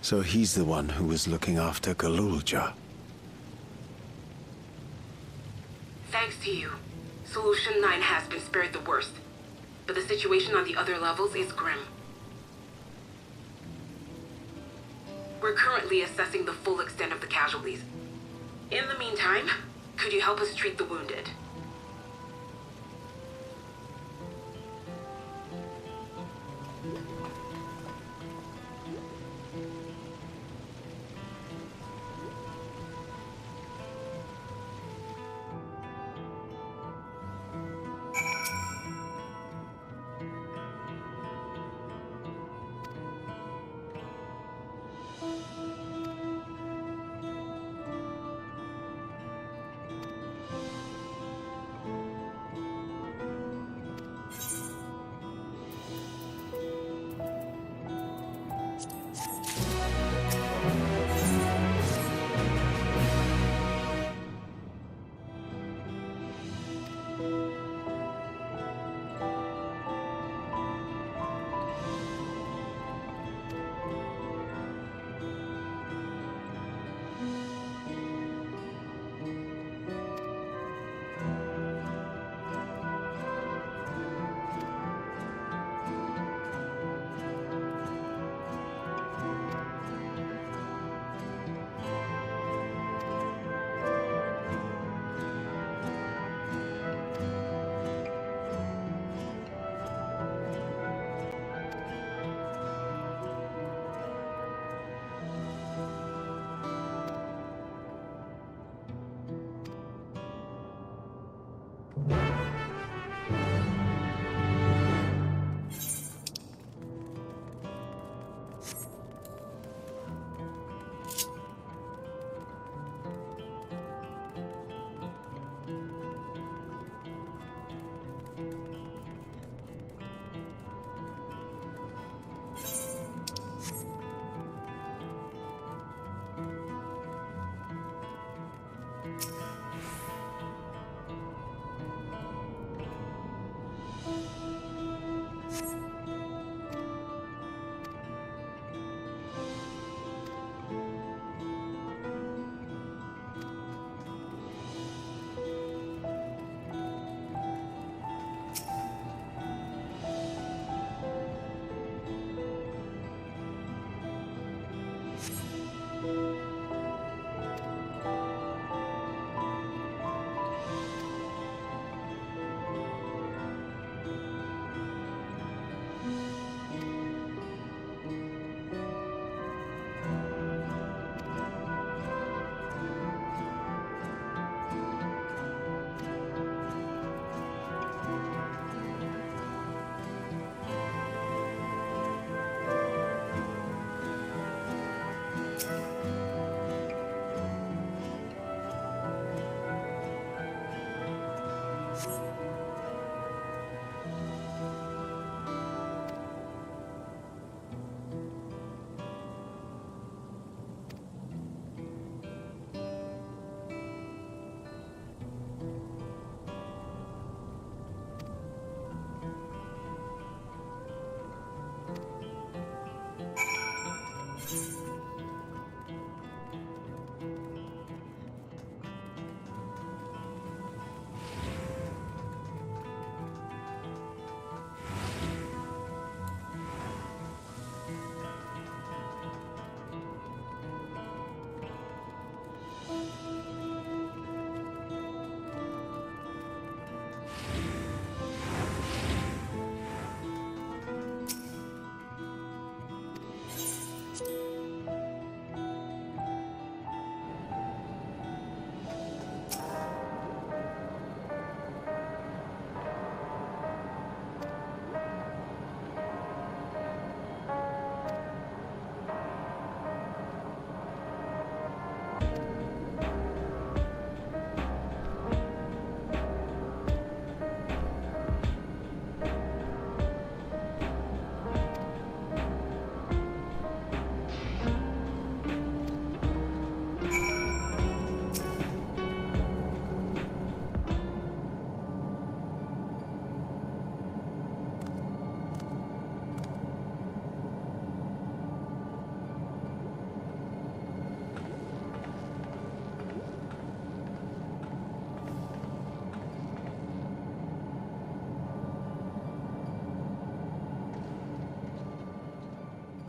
So he's the one who was looking after Galulja. Thanks to you, Solution 9 has been spared the worst. But the situation on the other levels is grim. We're currently assessing the full extent of the casualties. In the meantime, could you help us treat the wounded?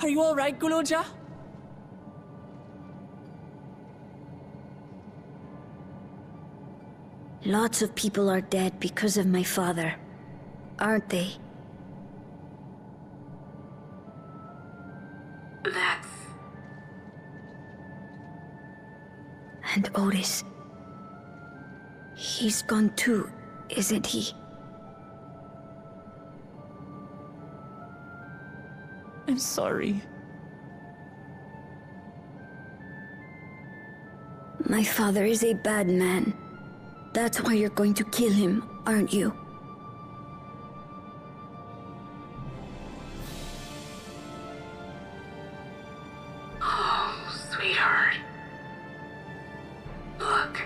Are you all right, Guloja? Lots of people are dead because of my father, aren't they? That's... And Otis. He's gone too, isn't he? I'm sorry. My father is a bad man. That's why you're going to kill him, aren't you? Oh, sweetheart. Look.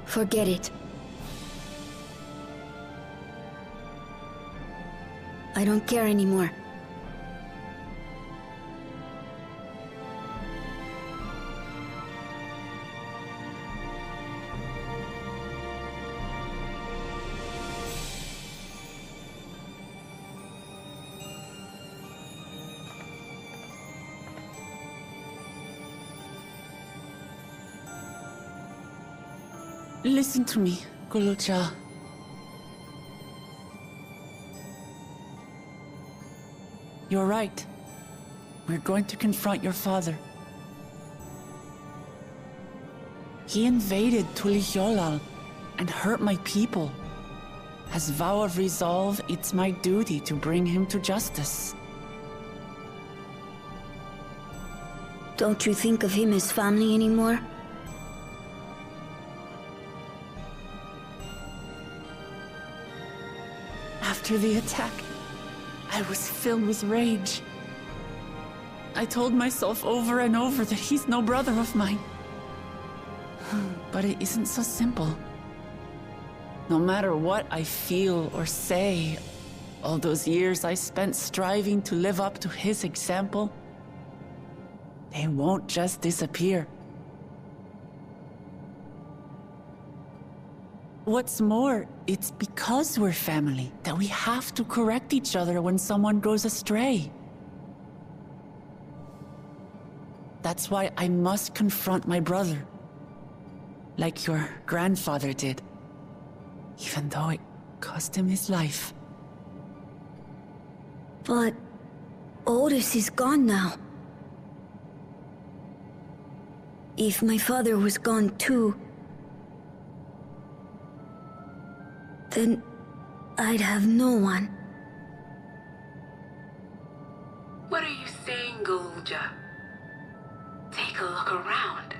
Forget it. I don't care anymore. Listen to me, Gulucha. You're right. We're going to confront your father. He invaded Tulihyolal and hurt my people. As vow of resolve, it's my duty to bring him to justice. Don't you think of him as family anymore? After the attack, I was filled with rage. I told myself over and over that he's no brother of mine. But it isn't so simple. No matter what I feel or say, all those years I spent striving to live up to his example, they won't just disappear. What's more, it's because we're family that we have to correct each other when someone goes astray. That's why I must confront my brother, like your grandfather did, even though it cost him his life. But Otis is gone now. If my father was gone too, then I'd have no one. What are you saying, Golja? Take a look around.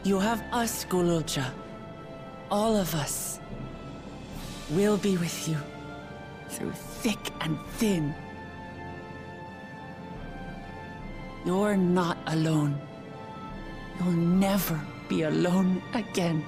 You have us, Gululcha. All of us. We'll be with you, through thick and thin. You're not alone. You'll never be alone again.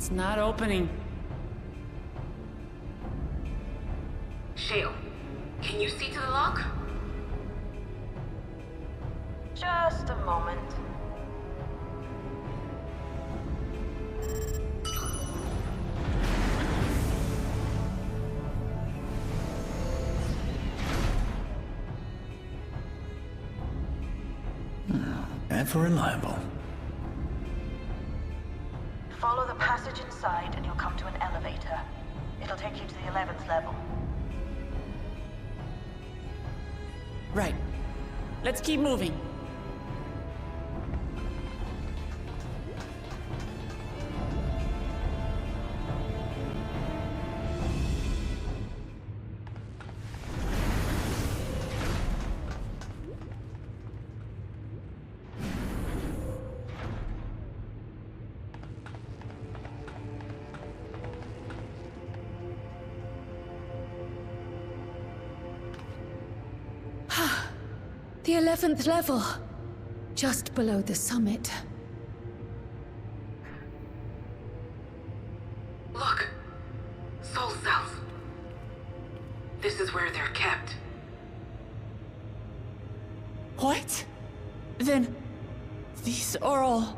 It's not opening. Shale, can you see to the lock? Just a moment. Ever reliable. Follow the passage inside and you'll come to an elevator. It'll take you to the 11th level. Right. Let's keep moving. The 11th level. Just below the summit. Look! Soul cells. This is where they're kept. What? Then... these are all...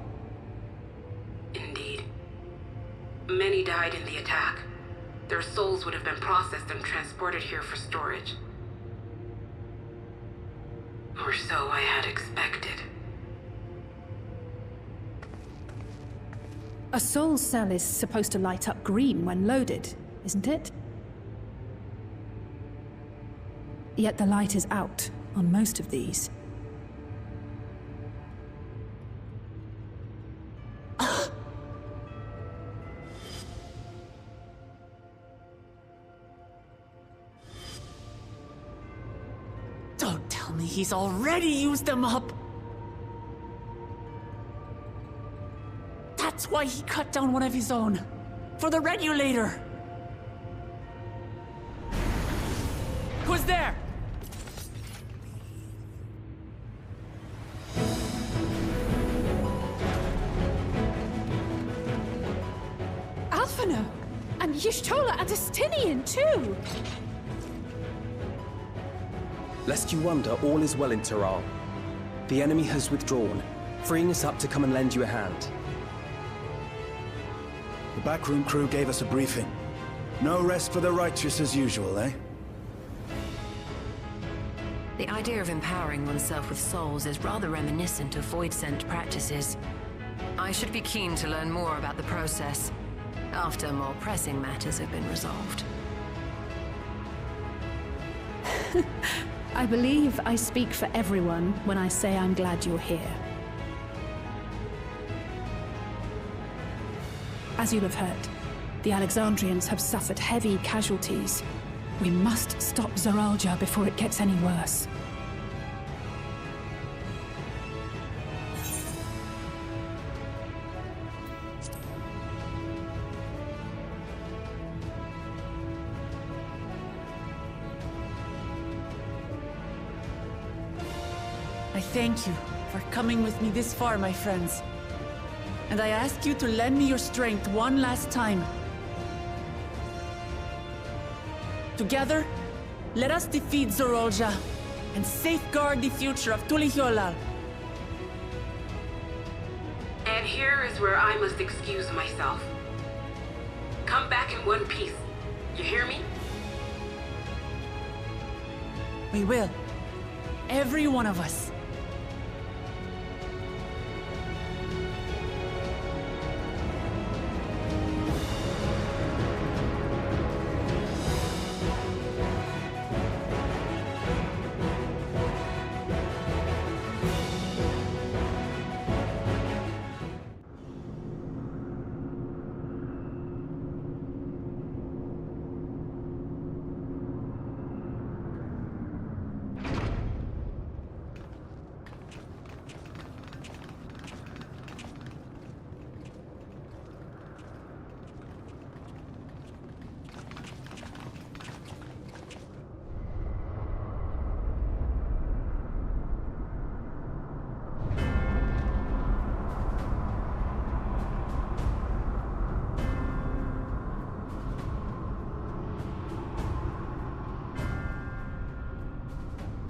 Indeed. Many died in the attack. Their souls would have been processed and transported here for storage. Or so I had expected. A soul cell is supposed to light up green when loaded, isn't it? Yet the light is out on most of these. Don't tell me he's already used them up! That's why he cut down one of his own. For the regulator! Who's there? Alphino! And Y'shtola and Estinian too! Lest you wonder, all is well in Tehran. The enemy has withdrawn, freeing us up to come and lend you a hand. The backroom crew gave us a briefing. No rest for the righteous as usual, eh? The idea of empowering oneself with souls is rather reminiscent of void-sent practices. I should be keen to learn more about the process, after more pressing matters have been resolved. I believe I speak for everyone when I say I'm glad you're here. As you'll have heard, the Alexandrians have suffered heavy casualties. We must stop Zoralja before it gets any worse. I thank you for coming with me this far, my friends. And I ask you to lend me your strength one last time. Together, let us defeat Zoralja and safeguard the future of Tulihyolal. And here is where I must excuse myself. Come back in one piece. You hear me? We will. Every one of us.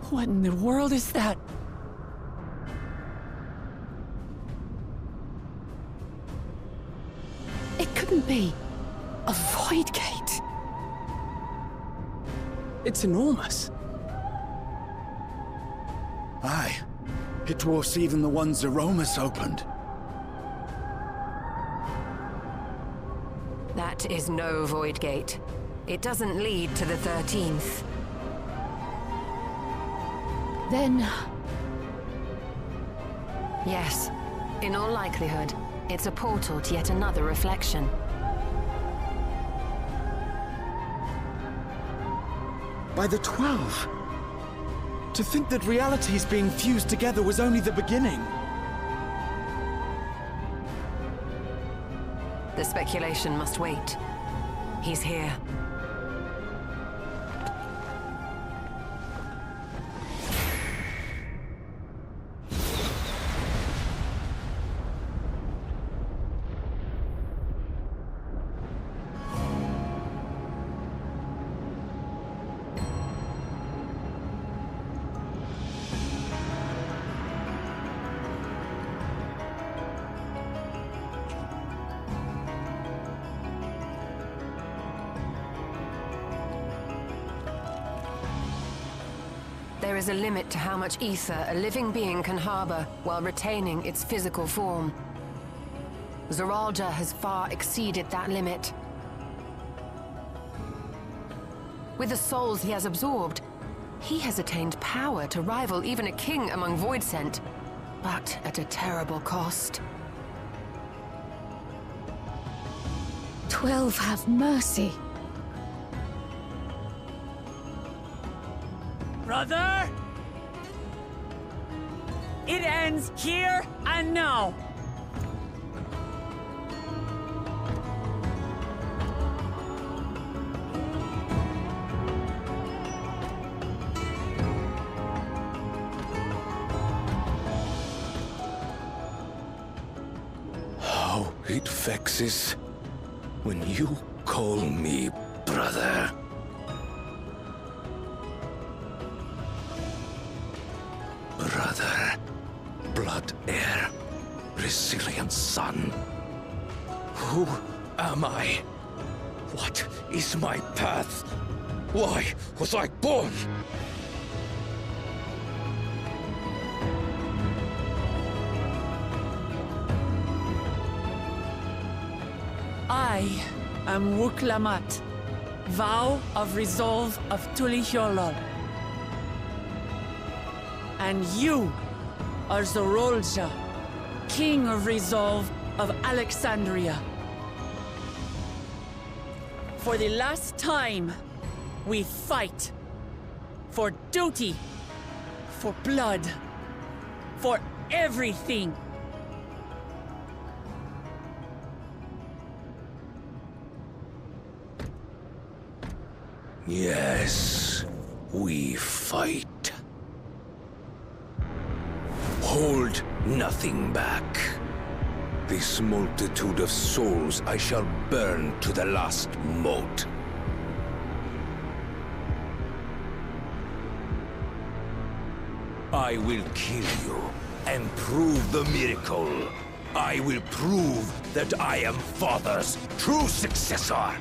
What in the world is that? It couldn't be a void gate. It's enormous. Aye. It dwarfs even the one Zeromus opened. That is no void gate. It doesn't lead to the 13th. Then... Yes. In all likelihood, it's a portal to yet another reflection. By the 12. To think that realities being fused together was only the beginning. The speculation must wait. He's here. There is a limit to how much ether a living being can harbor while retaining its physical form. Zeralja has far exceeded that limit. With the souls he has absorbed, he has attained power to rival even a king among Voidsent, but at a terrible cost. 12 have mercy. Brother! It ends here and now! How it vexes when you call me brother. Brother, blood heir, resilient son. Who am I? What is my path? Why was I born? I am Wuklamat, vow of resolve of Tulihyolol. And you are Zerolja, king of resolve of Alexandria. For the last time, we fight. For duty, for blood, for everything. Yes, we fight. Hold nothing back. This multitude of souls I shall burn to the last mote. I will kill you and prove the miracle. I will prove that I am Father's true successor.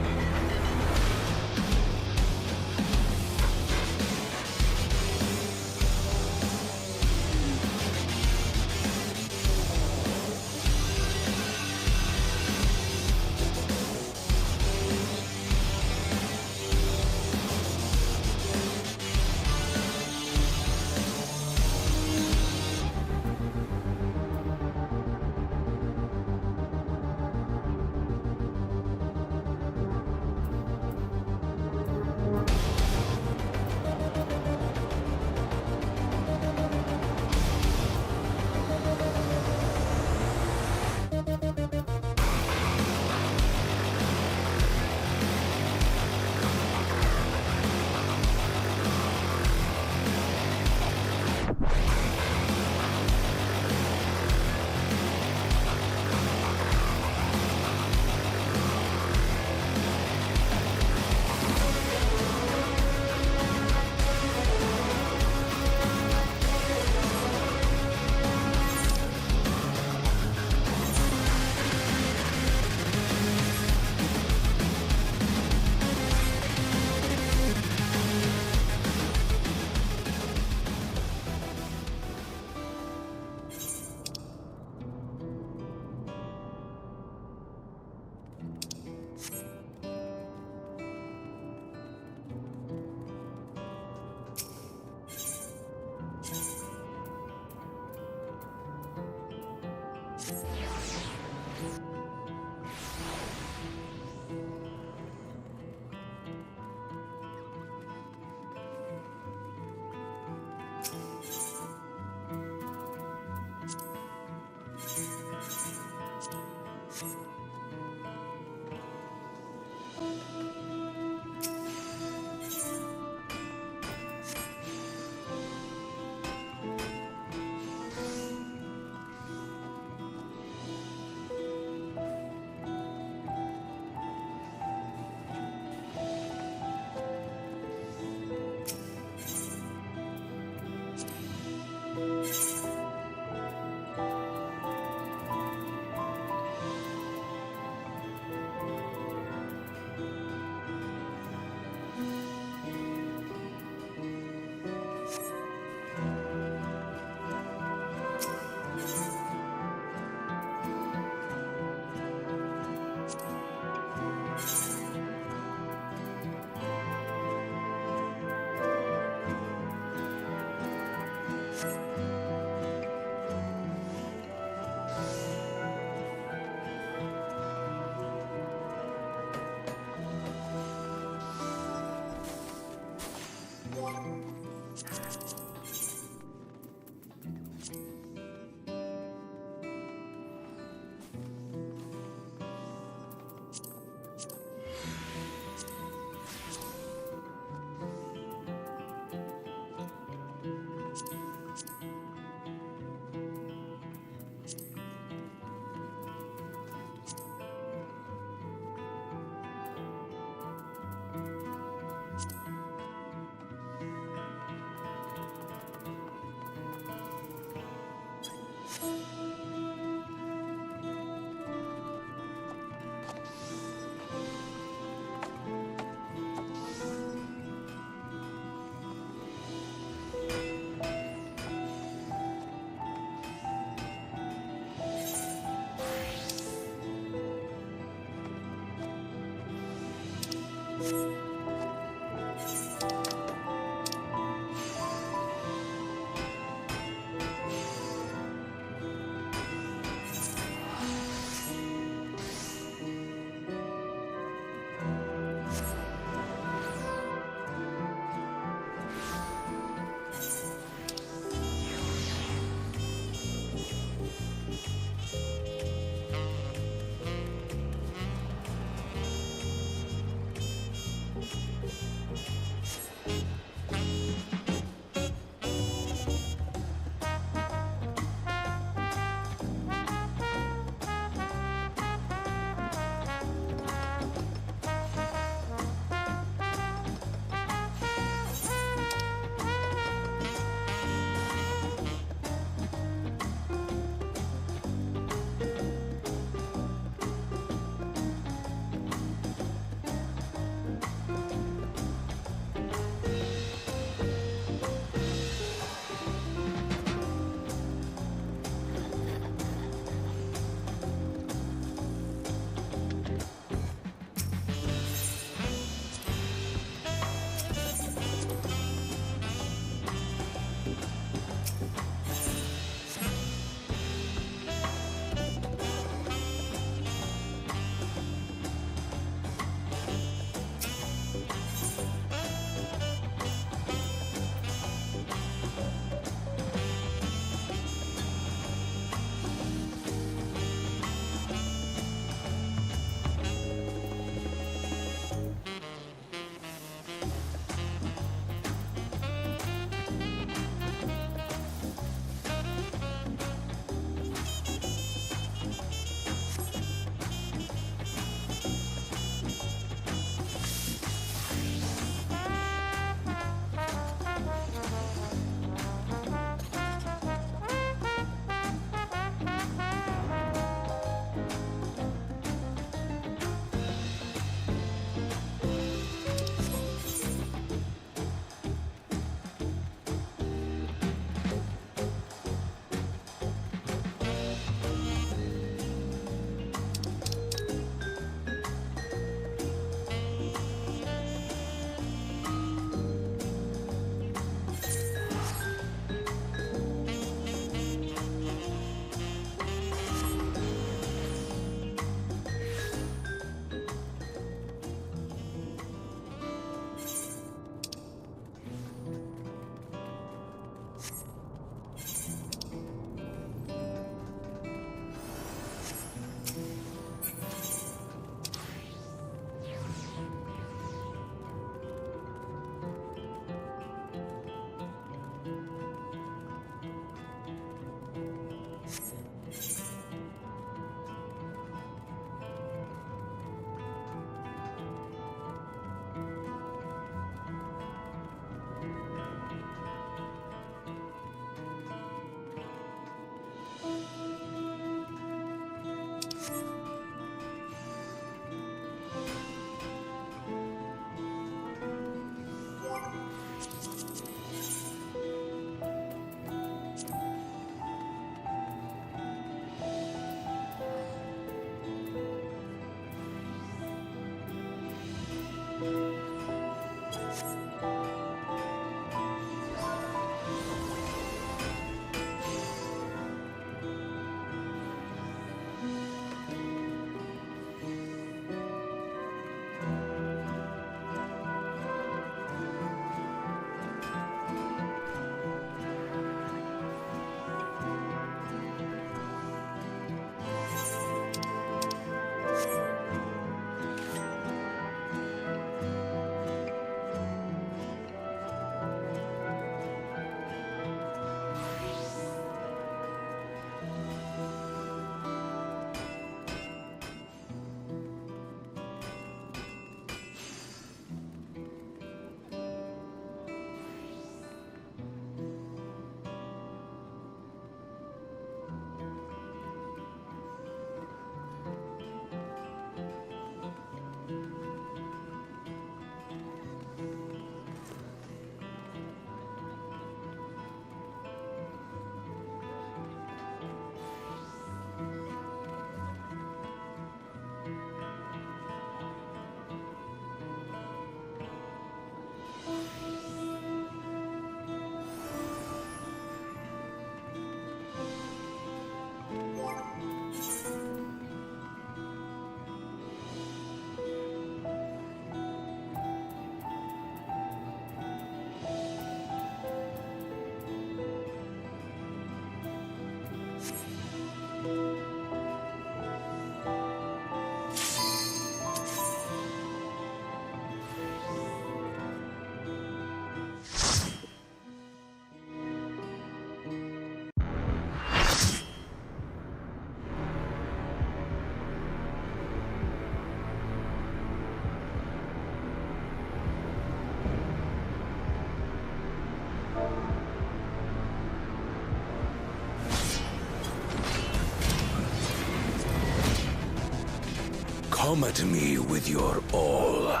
Come at me with your all.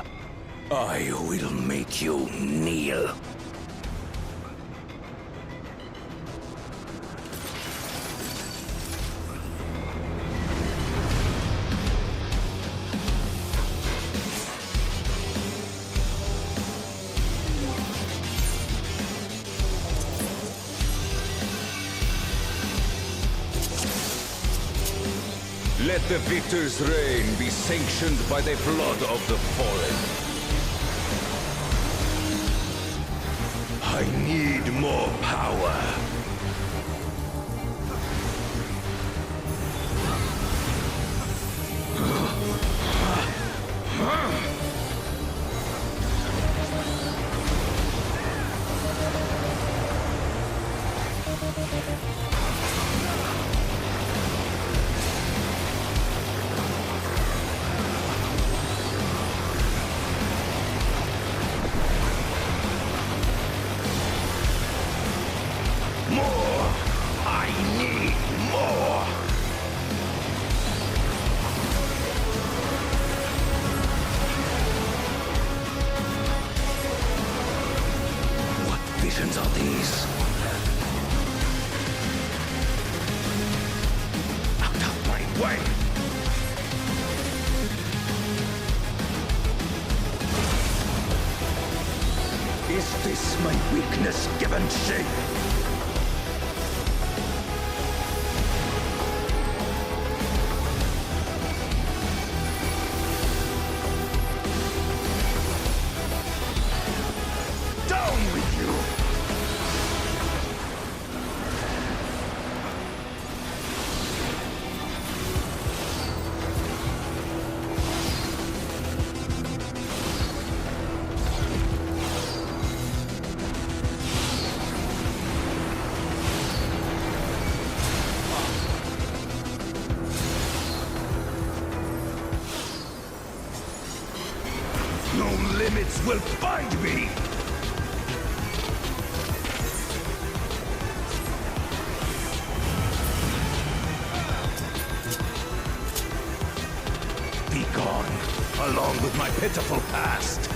I will make you kneel. Let the victor's reign be sanctioned by the blood of the fallen. I need more power. Visions are these? Out of my way! Is this my weakness given shape? No limits will bind me! Be gone, along with my pitiful past.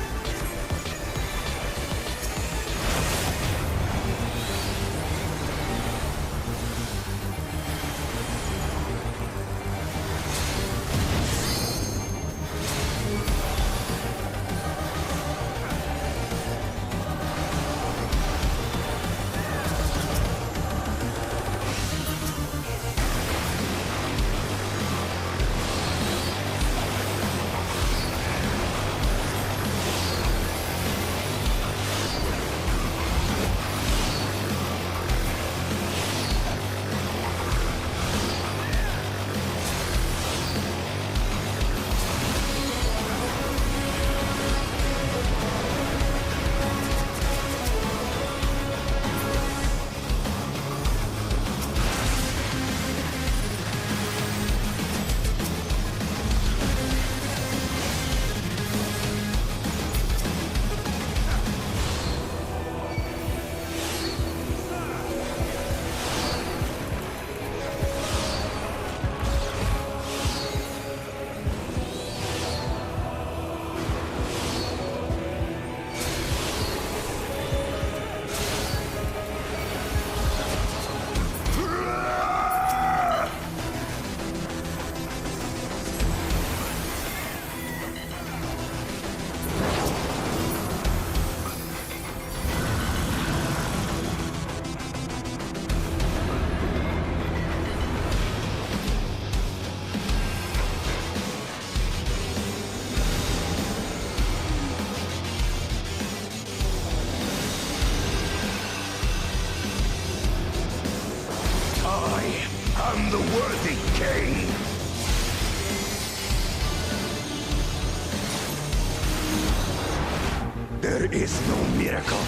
I'm the worthy king! There is no miracle.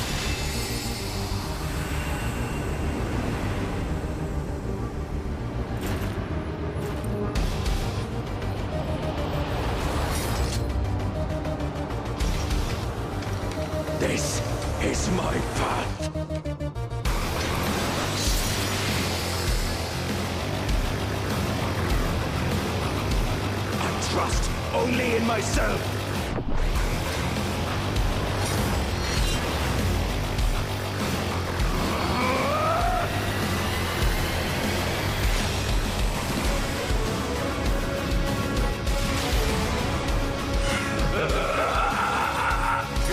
This is my path. Trust only in myself.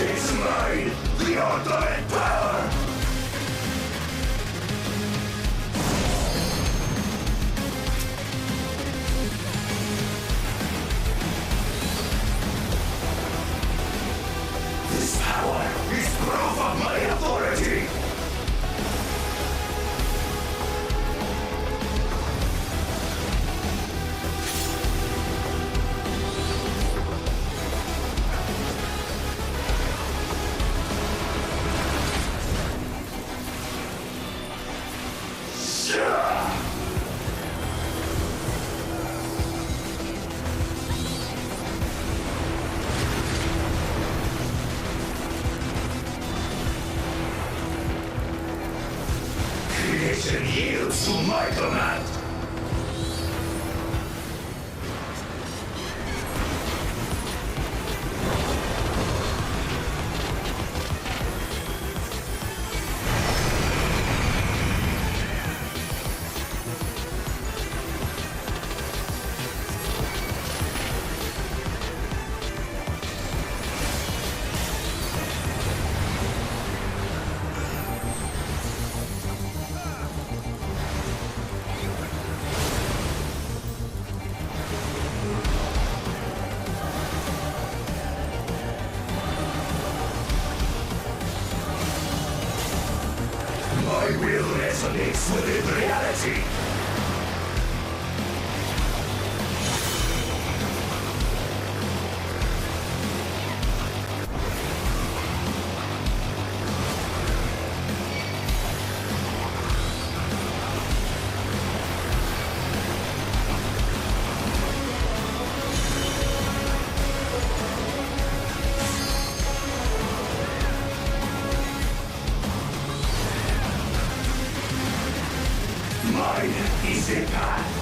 It's mine, the ultimate power! This power is proof of my authority! Creation yields to my command! My will resonates within reality. Mine is a path.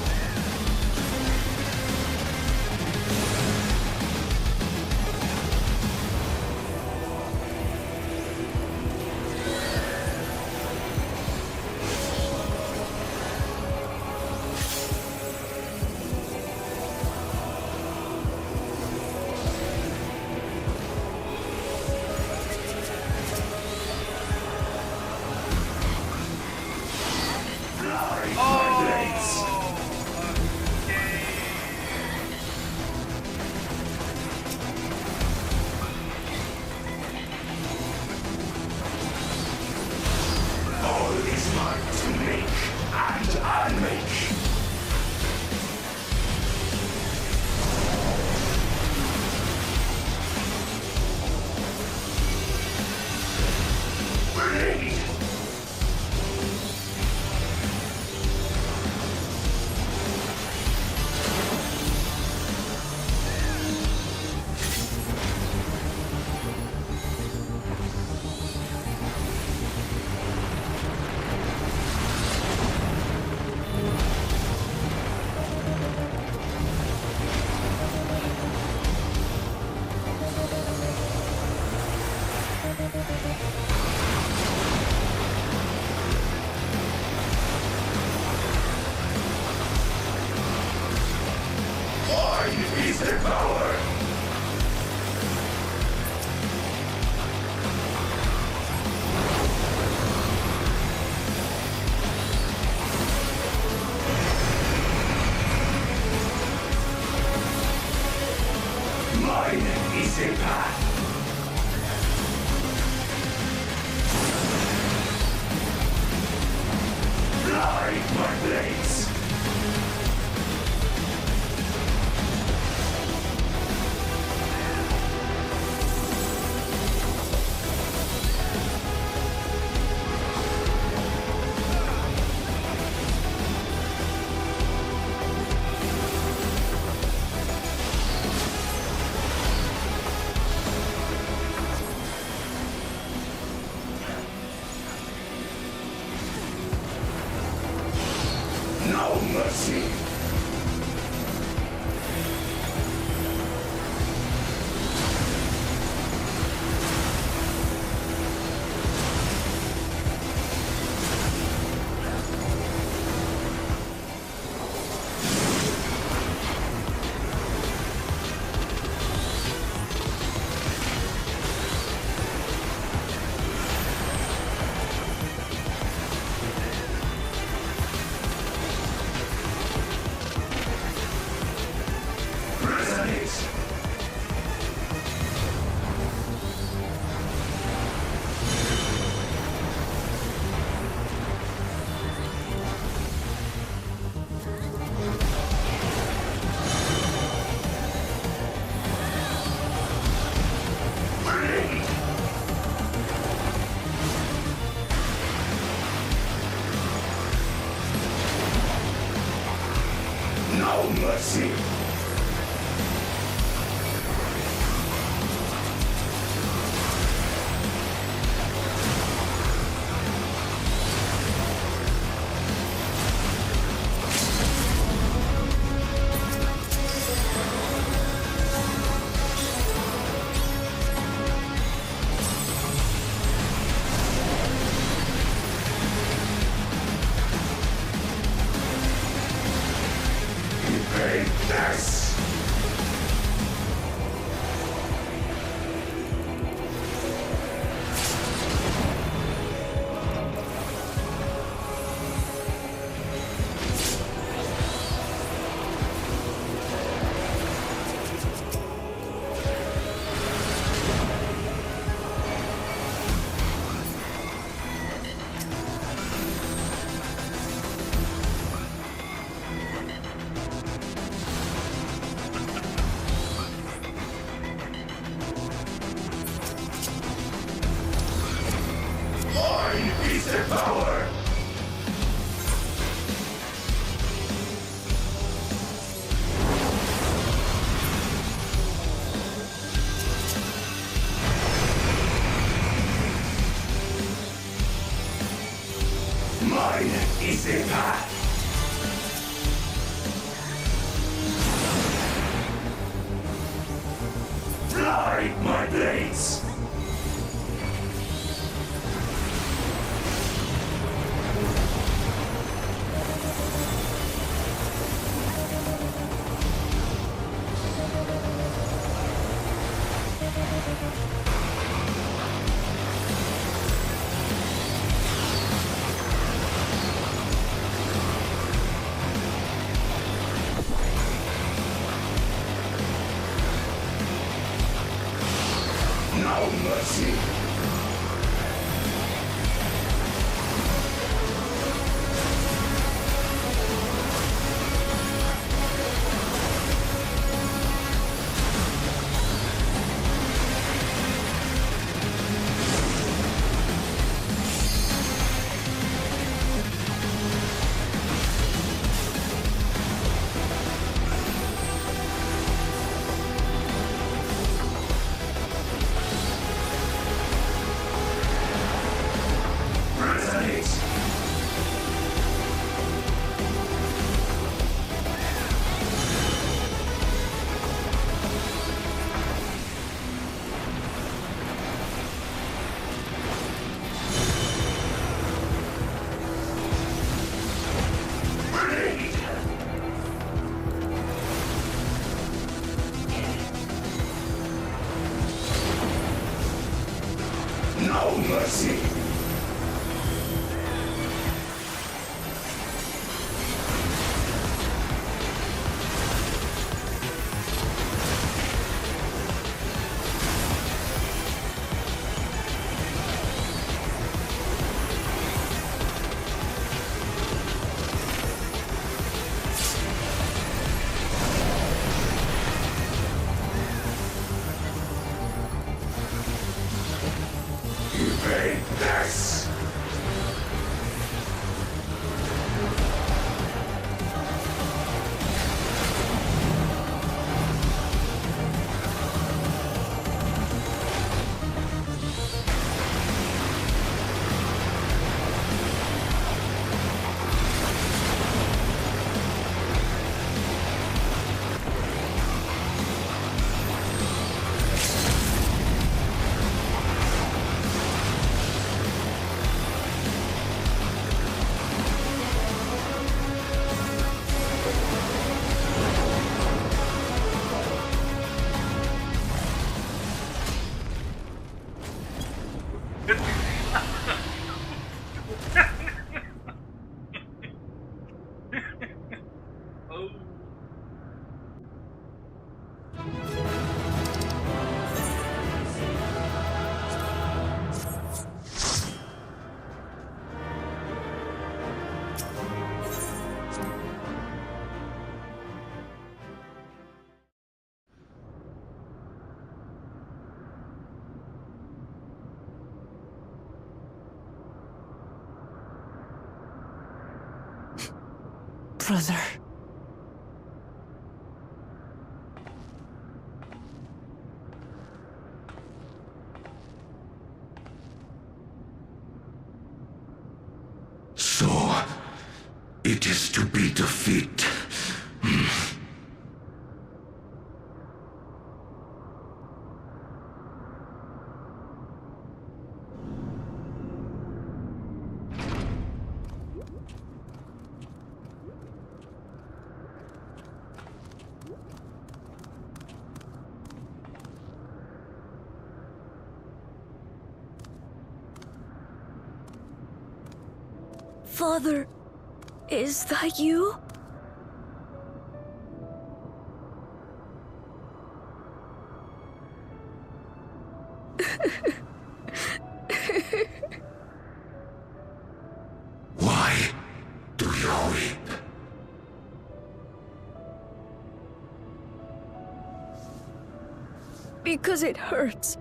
Blades. mercy. Brother. is to be defeated. Father, is that you? Why do you weep? Because it hurts.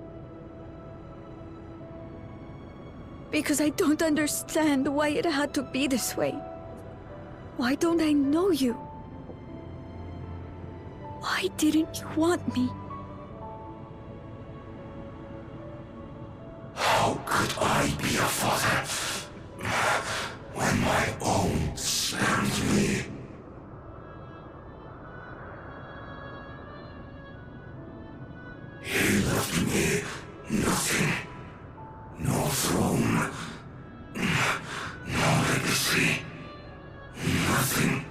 Because I don't understand why it had to be this way. Why don't I know you? Why didn't you want me? How could I be a father when my own spurned me? He left me nothing. No throne. No legacy. Nothing.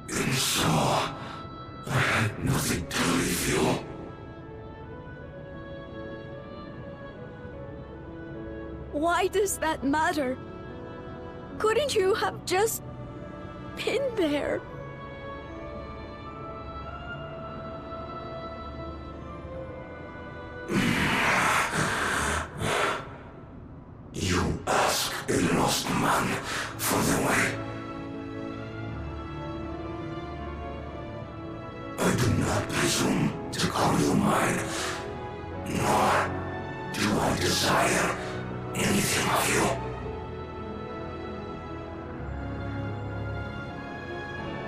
And so, I had nothing to leave you. Why does that matter? Couldn't you have just been there? You ask a lost man for the way. I do not presume to call you mine, nor do I desire anything of you.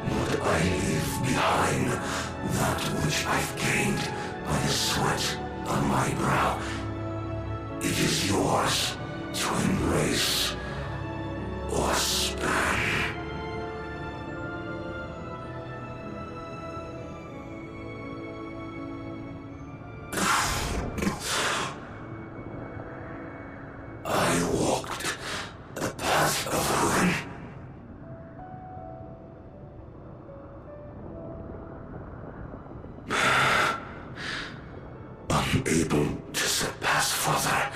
But I leave behind that which I've gained by the sweat on my brow. It is yours to embrace or spurn. I walked the path of ruin. Unable to surpass Father.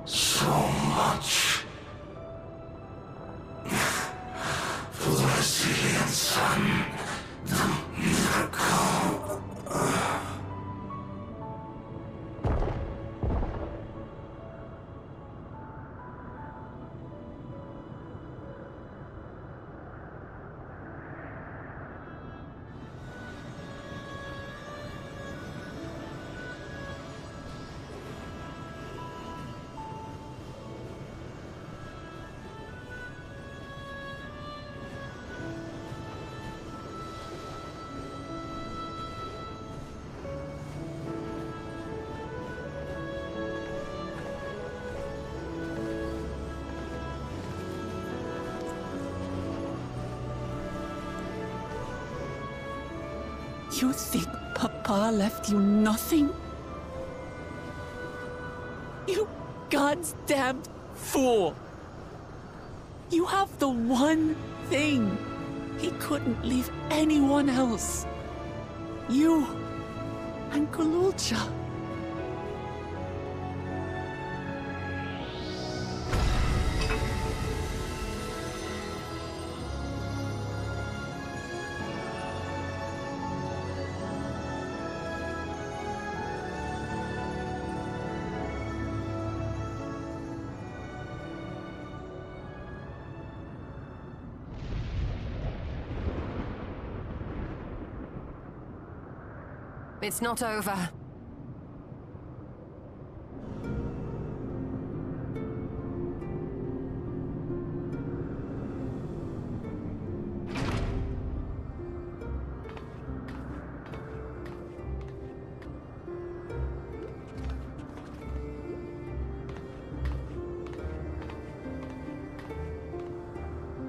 So much for the resilient sun, the miracle. You think Papa left you nothing? You God's damned fool! You have the one thing he couldn't leave anyone else. You and Kululcha. It's not over.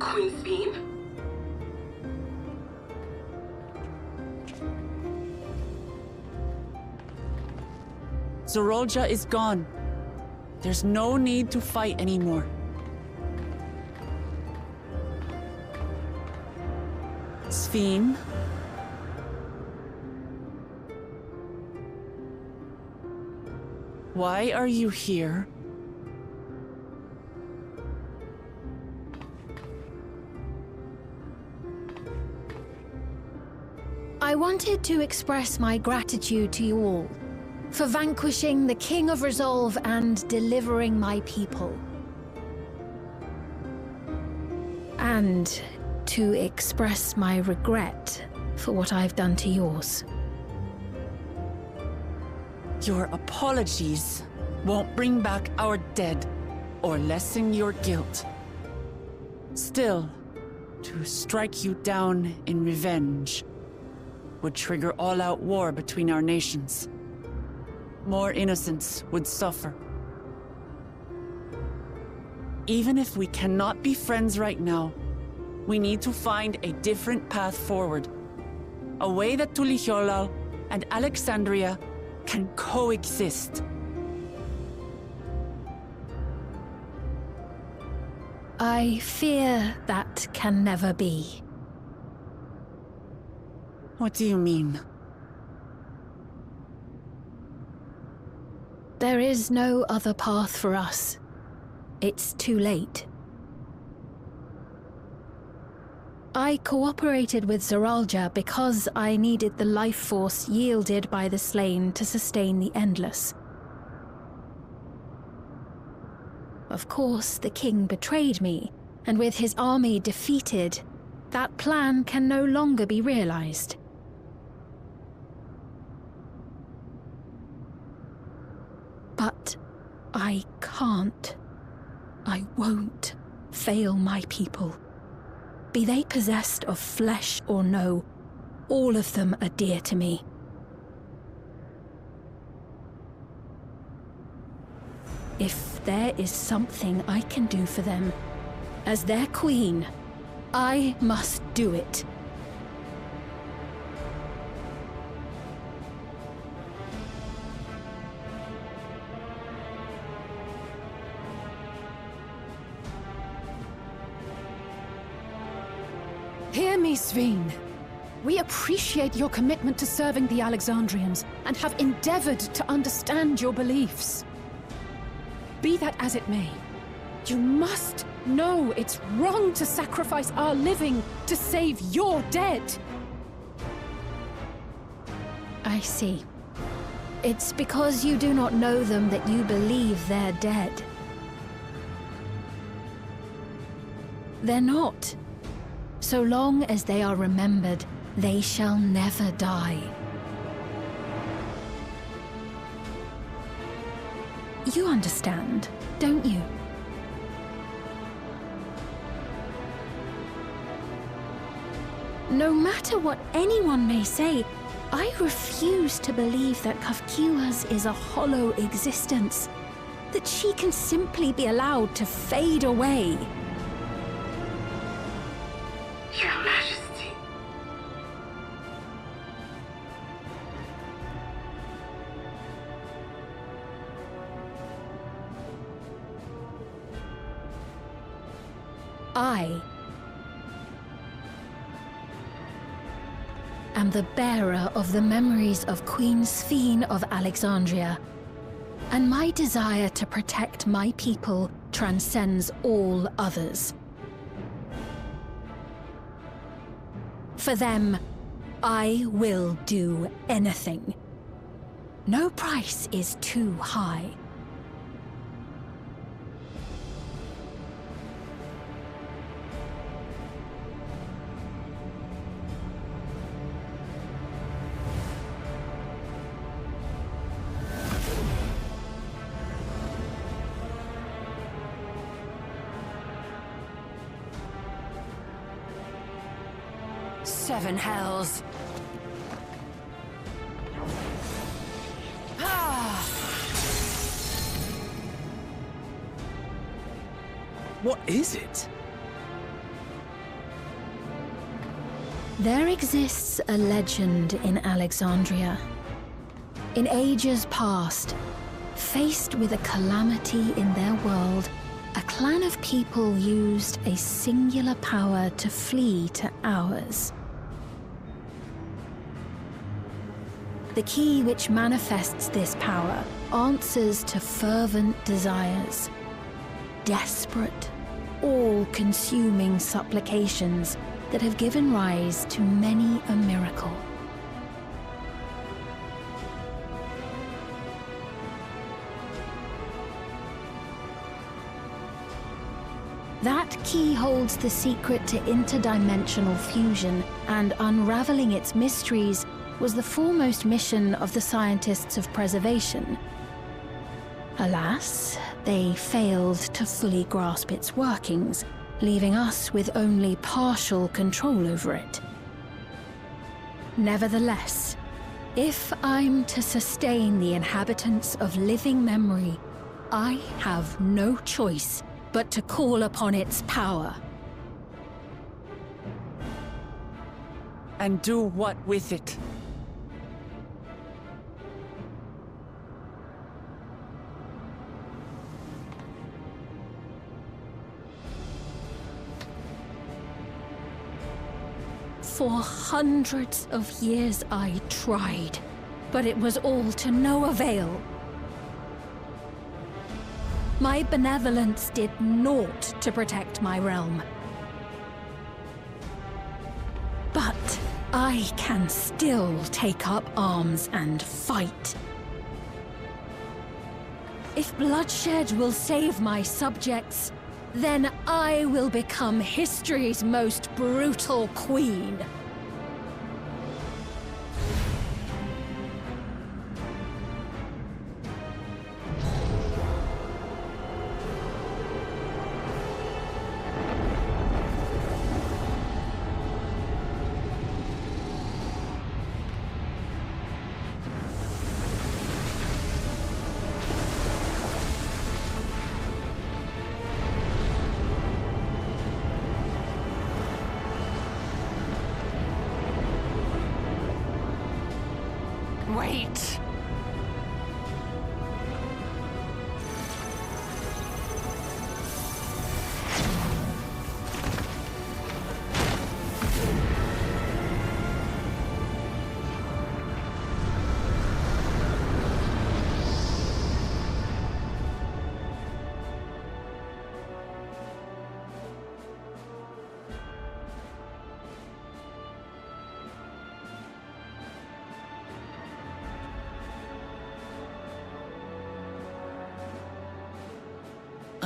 Queen Beam? Zorolja is gone. There's no need to fight anymore. Sphene? Why are you here? I wanted to express my gratitude to you all for vanquishing the King of Resolve and delivering my people. And to express my regret for what I've done to yours. Your apologies won't bring back our dead or lessen your guilt. Still, to strike you down in revenge would trigger all-out war between our nations. More innocents would suffer. Even if we cannot be friends right now, we need to find a different path forward. A way that Tuliholal and Alexandria can coexist. I fear that can never be. What do you mean? There is no other path for us. It's too late. I cooperated with Zoralja because I needed the life force yielded by the slain to sustain the Endless. Of course, the king betrayed me, and with his army defeated, that plan can no longer be realized. But I can't. I won't fail my people. Be they possessed of flesh or no, all of them are dear to me. If there is something I can do for them, as their queen, I must do it. Hear me, Sphene. We appreciate your commitment to serving the Alexandrians and have endeavored to understand your beliefs. Be that as it may, you must know it's wrong to sacrifice our living to save your dead. I see. It's because you do not know them that you believe they're dead. They're not. So long as they are remembered, they shall never die. You understand, don't you? No matter what anyone may say, I refuse to believe that Kafkiwas is a hollow existence, that she can simply be allowed to fade away. Your Majesty. I am the bearer of the memories of Queen Sphene of Alexandria, and my desire to protect my people transcends all others. For them, I will do anything. No price is too high. Seven hells. What is it? There exists a legend in Alexandria. In ages past, faced with a calamity in their world, a clan of people used a singular power to flee to ours. The key which manifests this power answers to fervent desires, desperate, all-consuming supplications that have given rise to many a miracle. That key holds the secret to interdimensional fusion, and unraveling its mysteries was the foremost mission of the scientists of preservation. Alas, they failed to fully grasp its workings, leaving us with only partial control over it. Nevertheless, if I'm to sustain the inhabitants of living memory, I have no choice but to call upon its power. And do what with it? For hundreds of years I tried, but it was all to no avail. My benevolence did naught to protect my realm. But I can still take up arms and fight. If bloodshed will save my subjects, then I will become history's most brutal queen. Wait.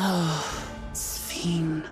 Oh, Sphene.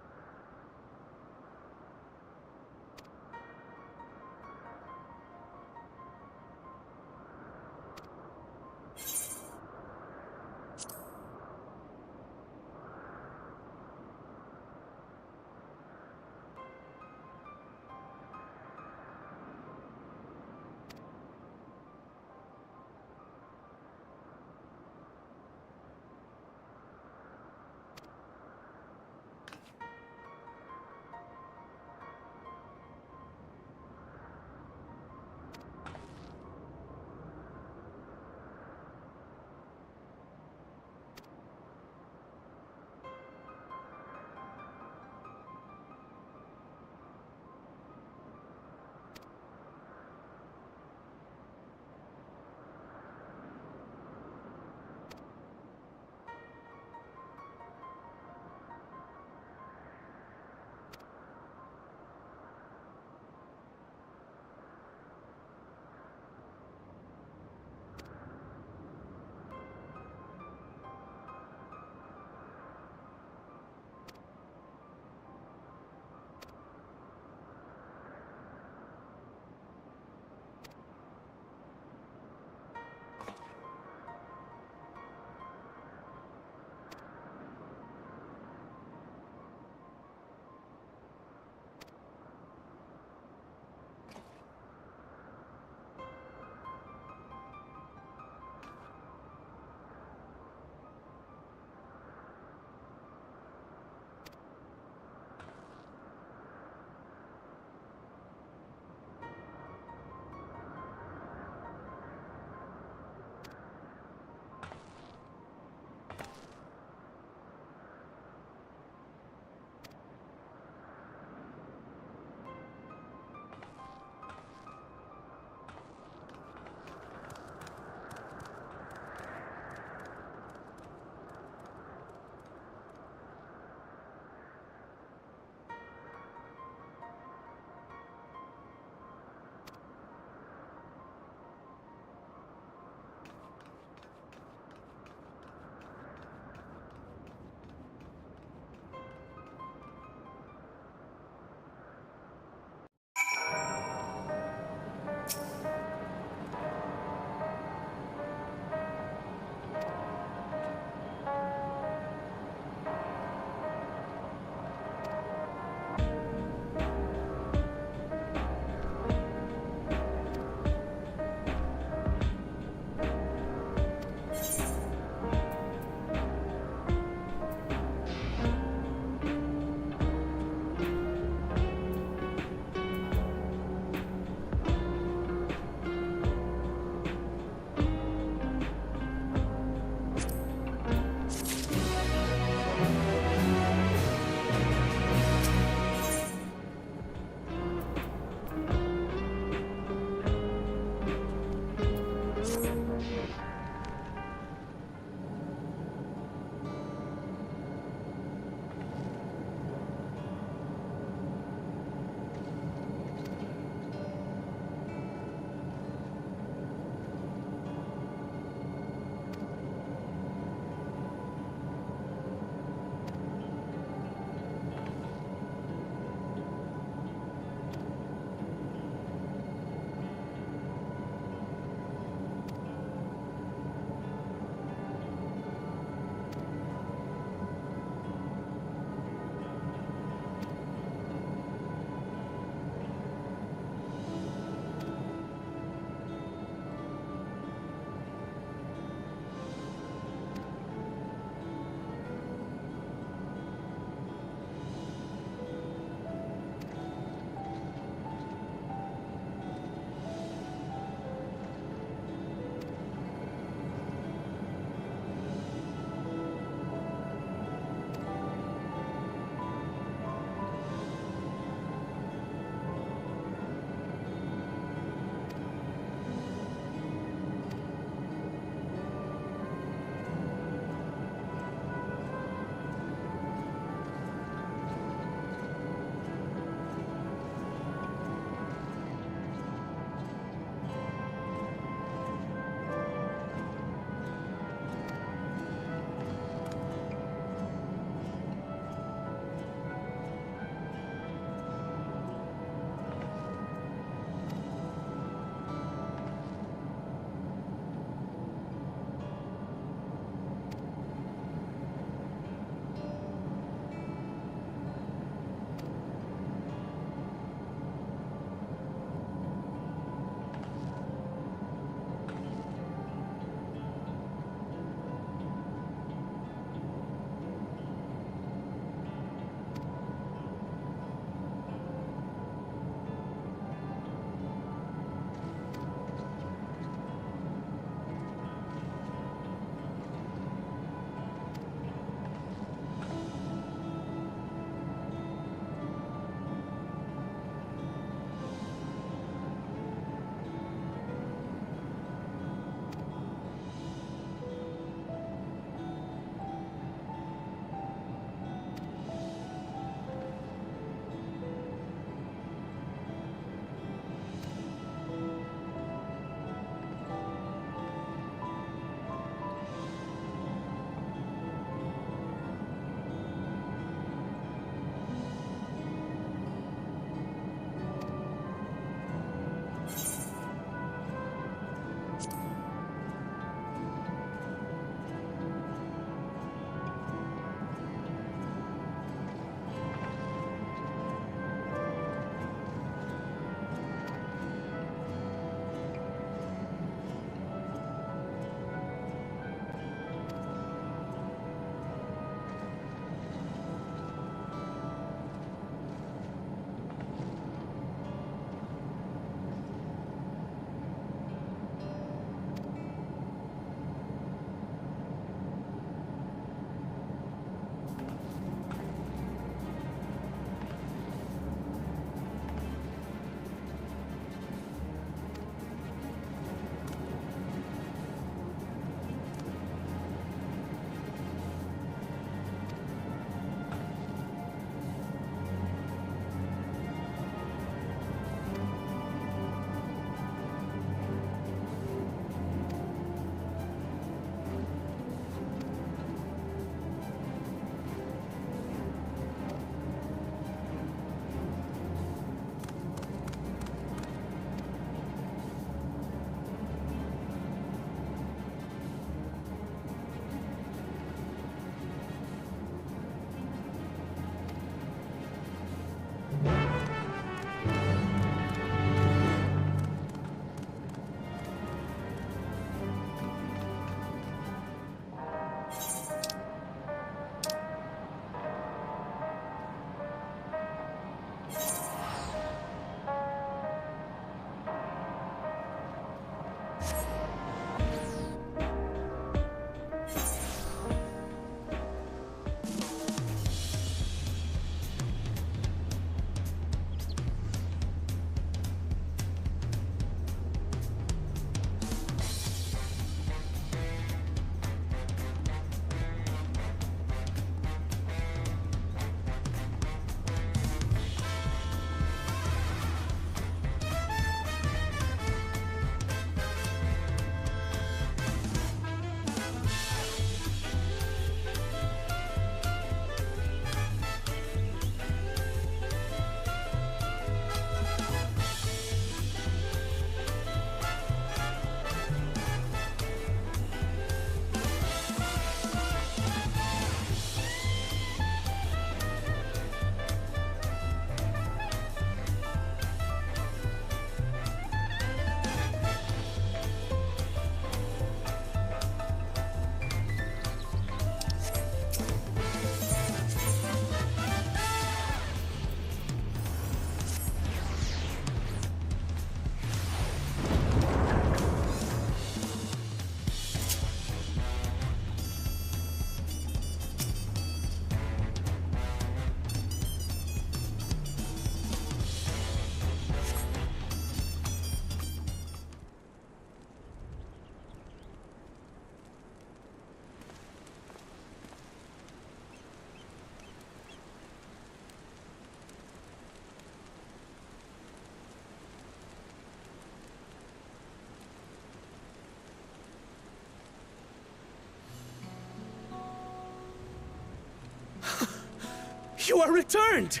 You are returned!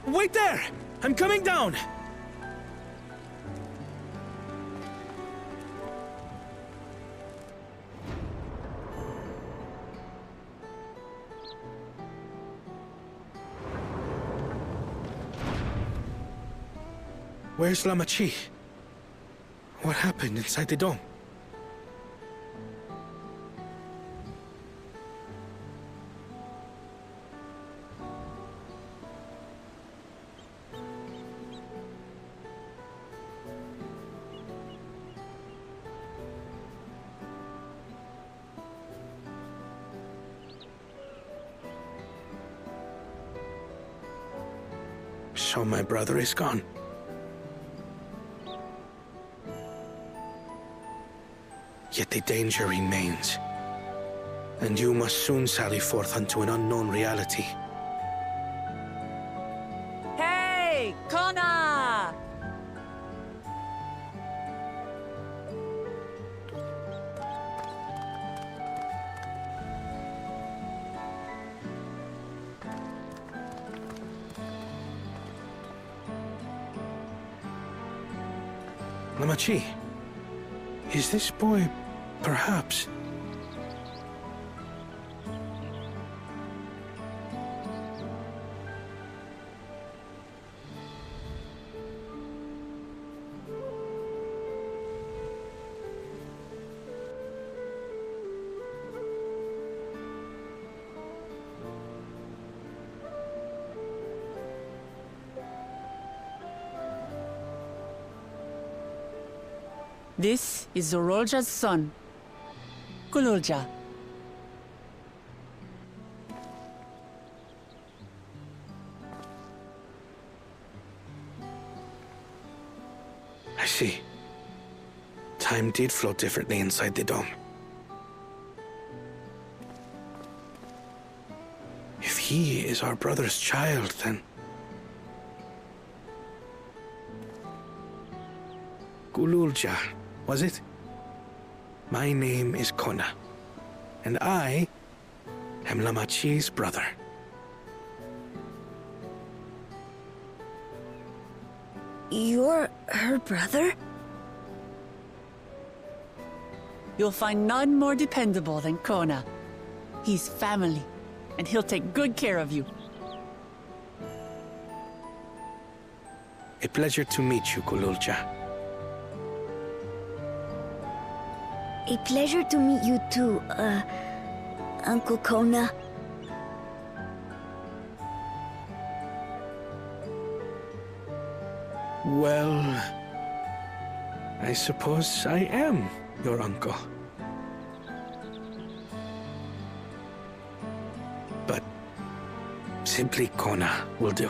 Wait there! I'm coming down! Where's Lamachi? What happened inside the dome? So my brother is gone. Yet the danger remains. And you must soon sally forth unto an unknown reality. Hey, Kona! Lamachi, is this boy, perhaps? This is Zorolja's son, Gululja. I see. Time did flow differently inside the dome. If he is our brother's child, then... Gululja, was it? My name is Kona, and I am Lamachi's brother. You're her brother? You'll find none more dependable than Kona. He's family, and he'll take good care of you. A pleasure to meet you, Gululja. A pleasure to meet you too, Uncle Kona. Well, I suppose I am your uncle. But simply Kona will do.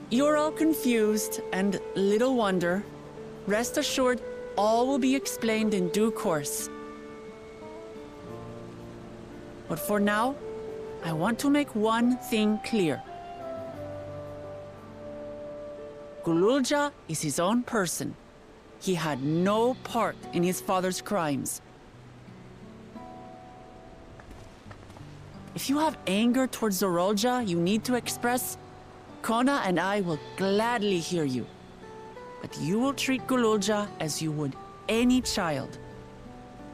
You're all confused, and little wonder. Rest assured, all will be explained in due course. But for now, I want to make one thing clear. Gululja is his own person. He had no part in his father's crimes. If you have anger towards Zorolja you need to express, Kona and I will gladly hear you. But you will treat Gululja as you would any child,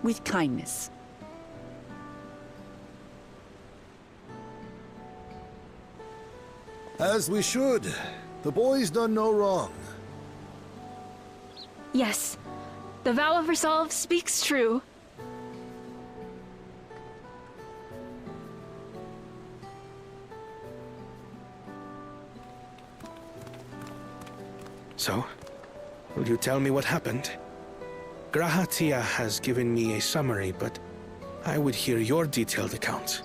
with kindness. As we should. The boy's done no wrong. Yes, the vow of resolve speaks true. So, will you tell me what happened? Grahatia has given me a summary, but I would hear your detailed account.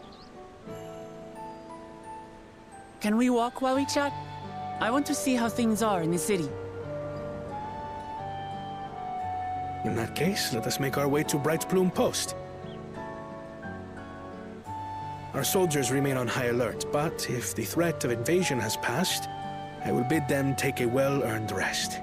Can we walk while we chat? I want to see how things are in the city. In that case, let us make our way to Bright Plume Post. Our soldiers remain on high alert, but if the threat of invasion has passed, I will bid them take a well-earned rest.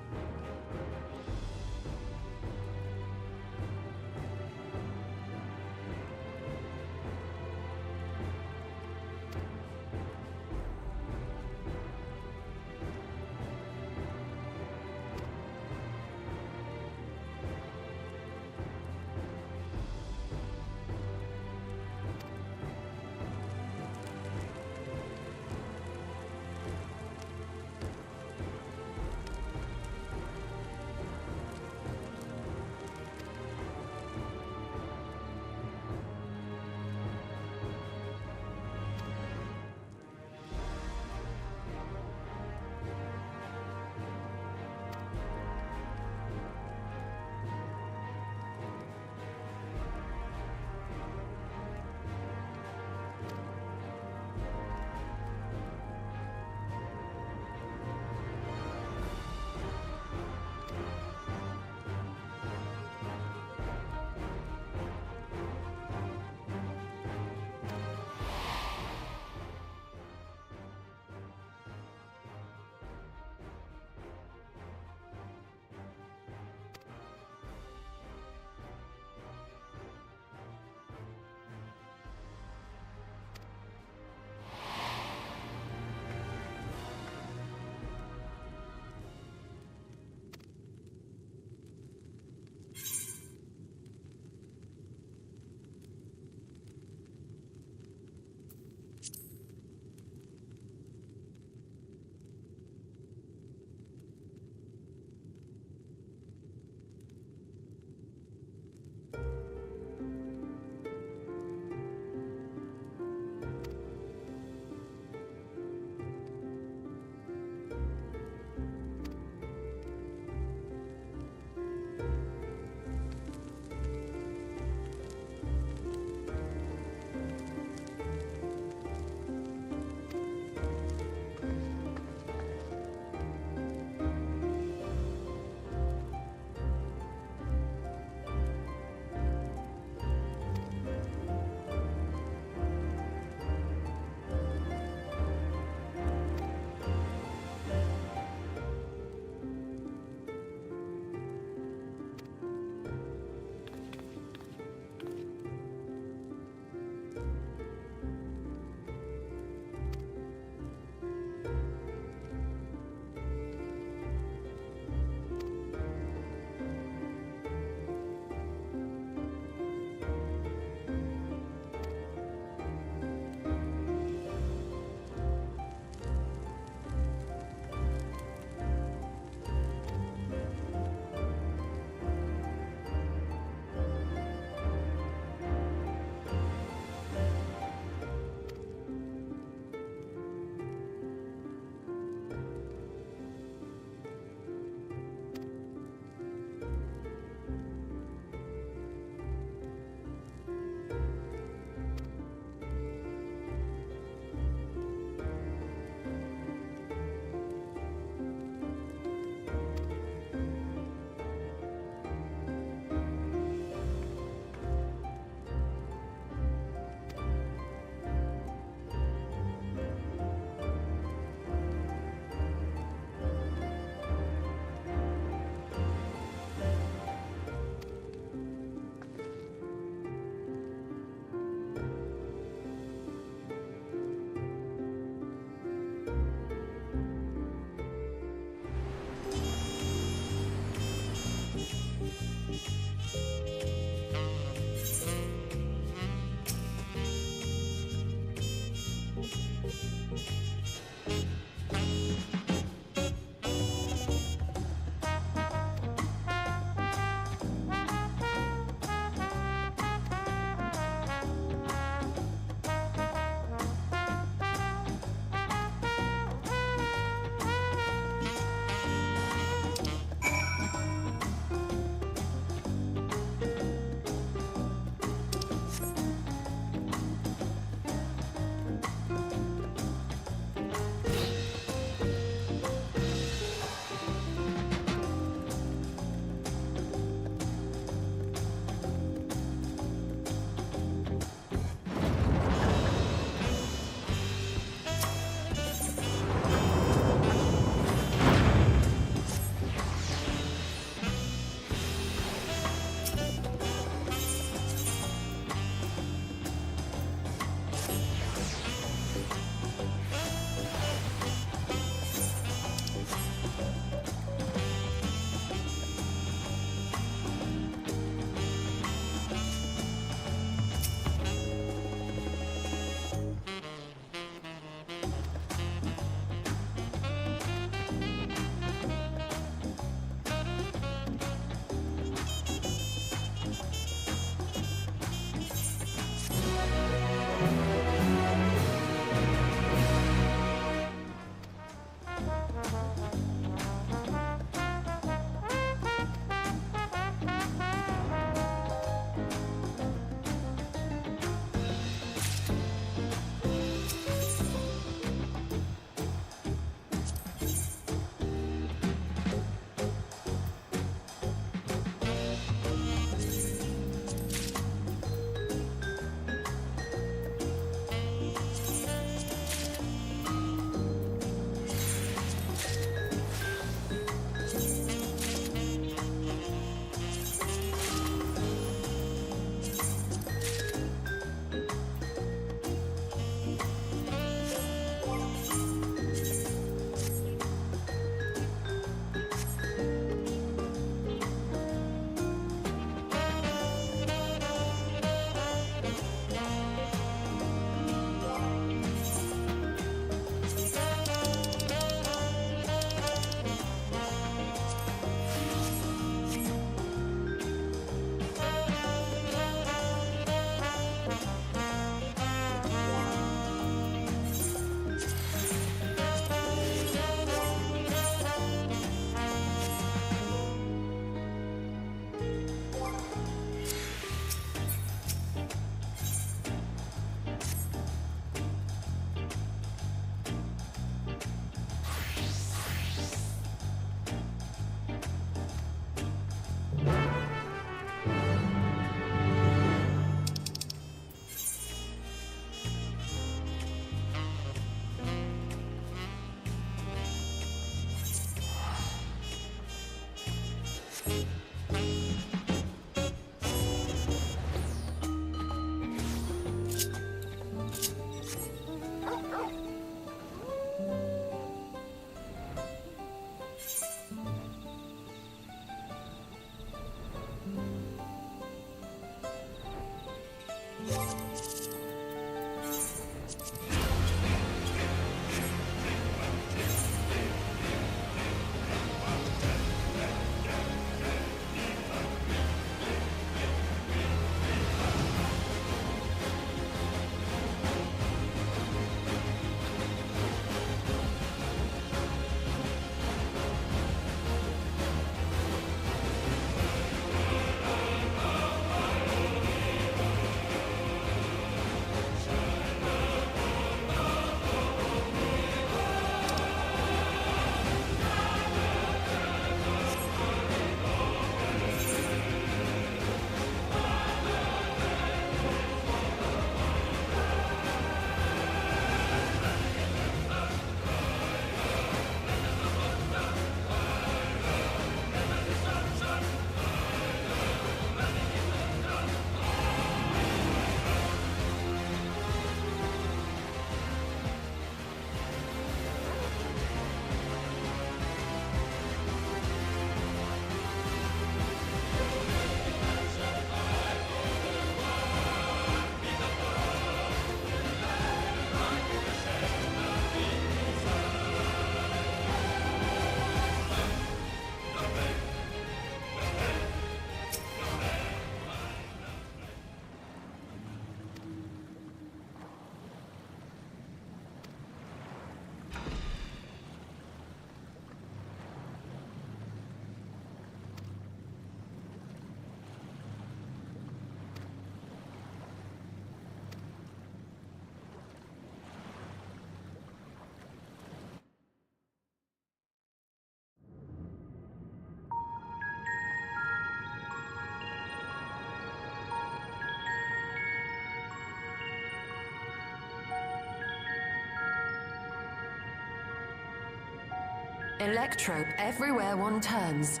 Electrope everywhere one turns,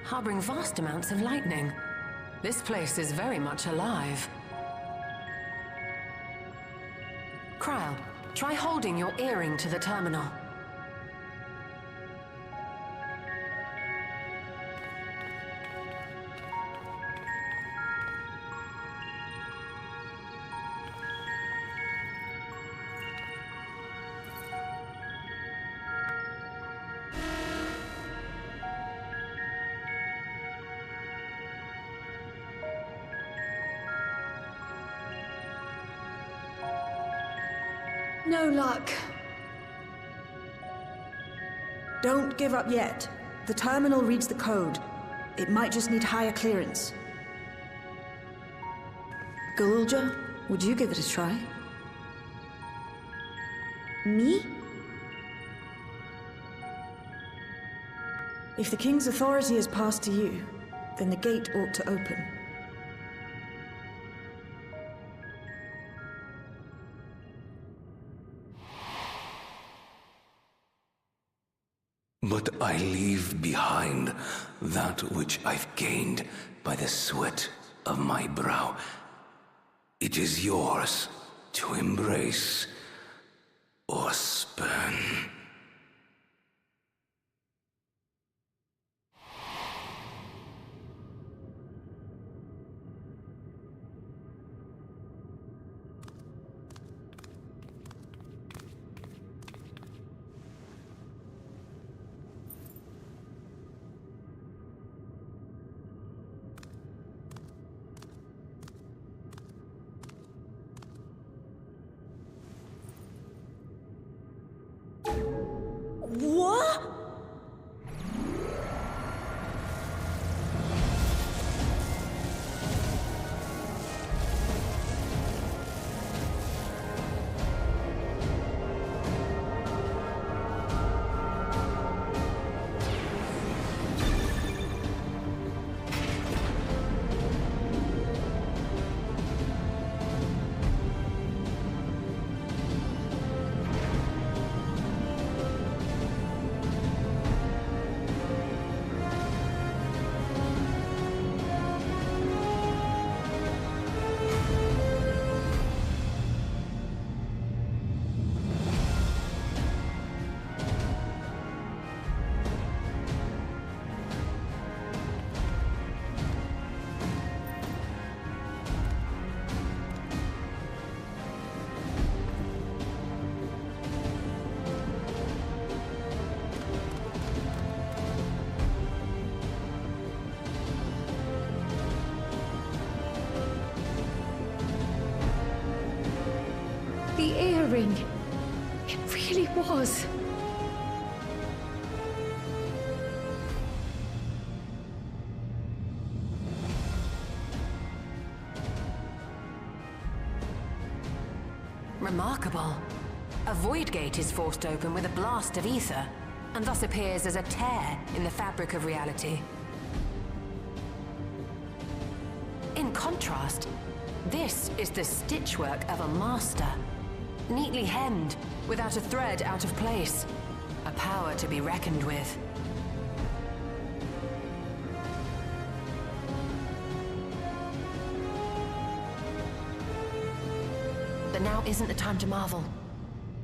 harboring vast amounts of lightning. This place is very much alive. Kryl, try holding your earring to the terminal. No luck. Don't give up yet. The terminal reads the code. It might just need higher clearance. Galulja, would you give it a try? Me? If the King's authority is passed to you, then the gate ought to open. But I leave behind that which I've gained by the sweat of my brow. It is yours to embrace or spurn. What? The earring. It really was. Remarkable. A void gate is forced open with a blast of ether, and thus appears as a tear in the fabric of reality. In contrast, this is the stitchwork of a master. Neatly hemmed, without a thread out of place. A power to be reckoned with. But now isn't the time to marvel.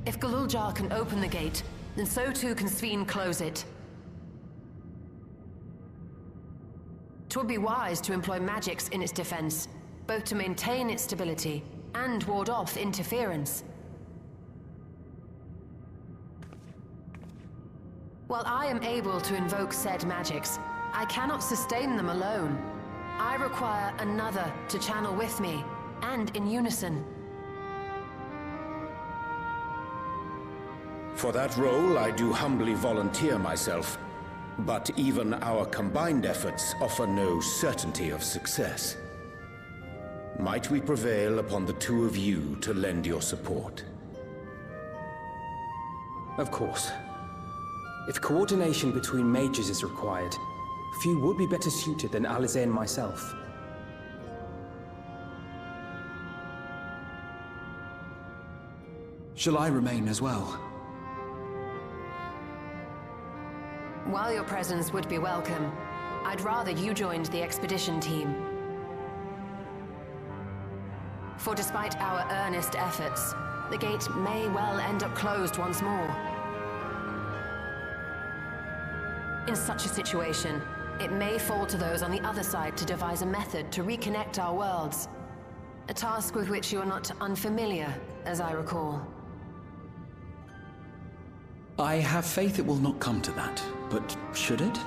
If Galuljar can open the gate, then so too can Sveen close it. 'Twould be wise to employ magics in its defense, both to maintain its stability and ward off interference. While I am able to invoke said magics, I cannot sustain them alone. I require another to channel with me, and in unison. For that role, I do humbly volunteer myself. But even our combined efforts offer no certainty of success. Might we prevail upon the two of you to lend your support? Of course. If coordination between mages is required, few would be better suited than Alize and myself. Shall I remain as well? While your presence would be welcome, I'd rather you joined the expedition team. For despite our earnest efforts, the gate may well end up closed once more. In such a situation, it may fall to those on the other side to devise a method to reconnect our worlds. A task with which you are not unfamiliar, as I recall. I have faith it will not come to that, but should it?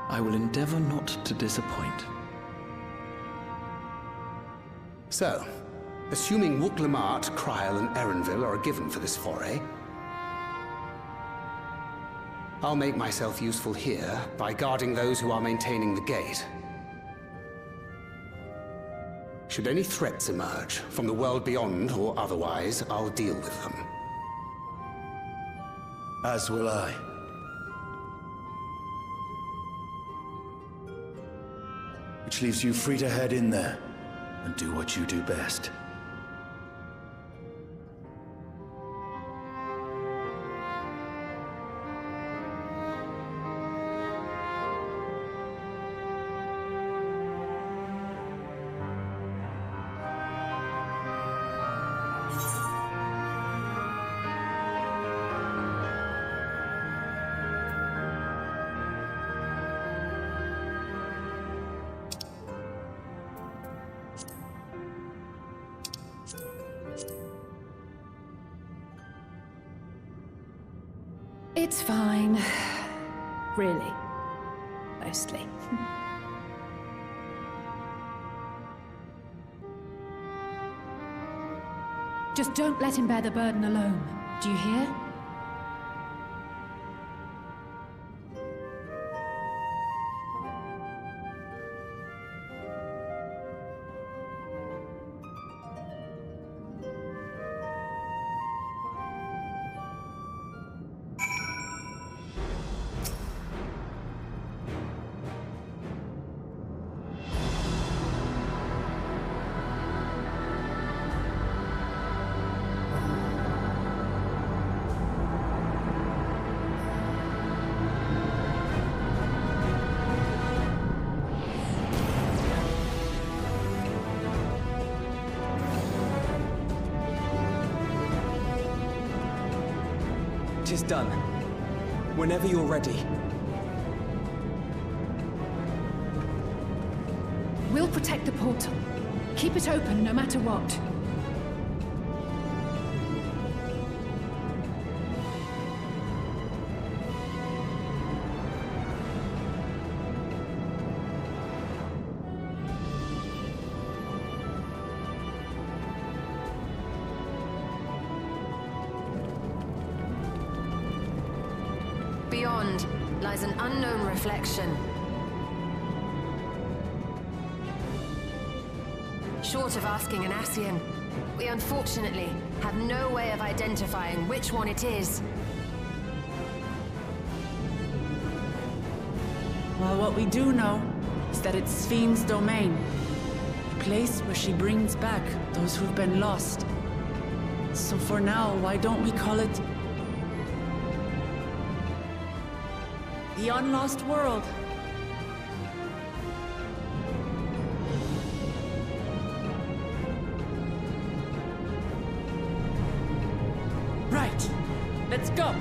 I will endeavor not to disappoint. So, assuming Wook-Lamart, Kryl, and Erenville are given for this foray, I'll make myself useful here by guarding those who are maintaining the gate. Should any threats emerge, from the world beyond or otherwise, I'll deal with them. As will I. Which leaves you free to head in there and do what you do best. It's fine. Really. Mostly. Just don't let him bear the burden alone. Do you hear? Tis done. Whenever you're ready. We'll protect the portal. Keep it open no matter what. Beyond lies an unknown reflection. Short of asking an Ascian, we unfortunately have no way of identifying which one it is. Well, what we do know is that it's Fiend's domain. A place where she brings back those who've been lost. So for now, why don't we call it the Unlost World? Right. Let's go.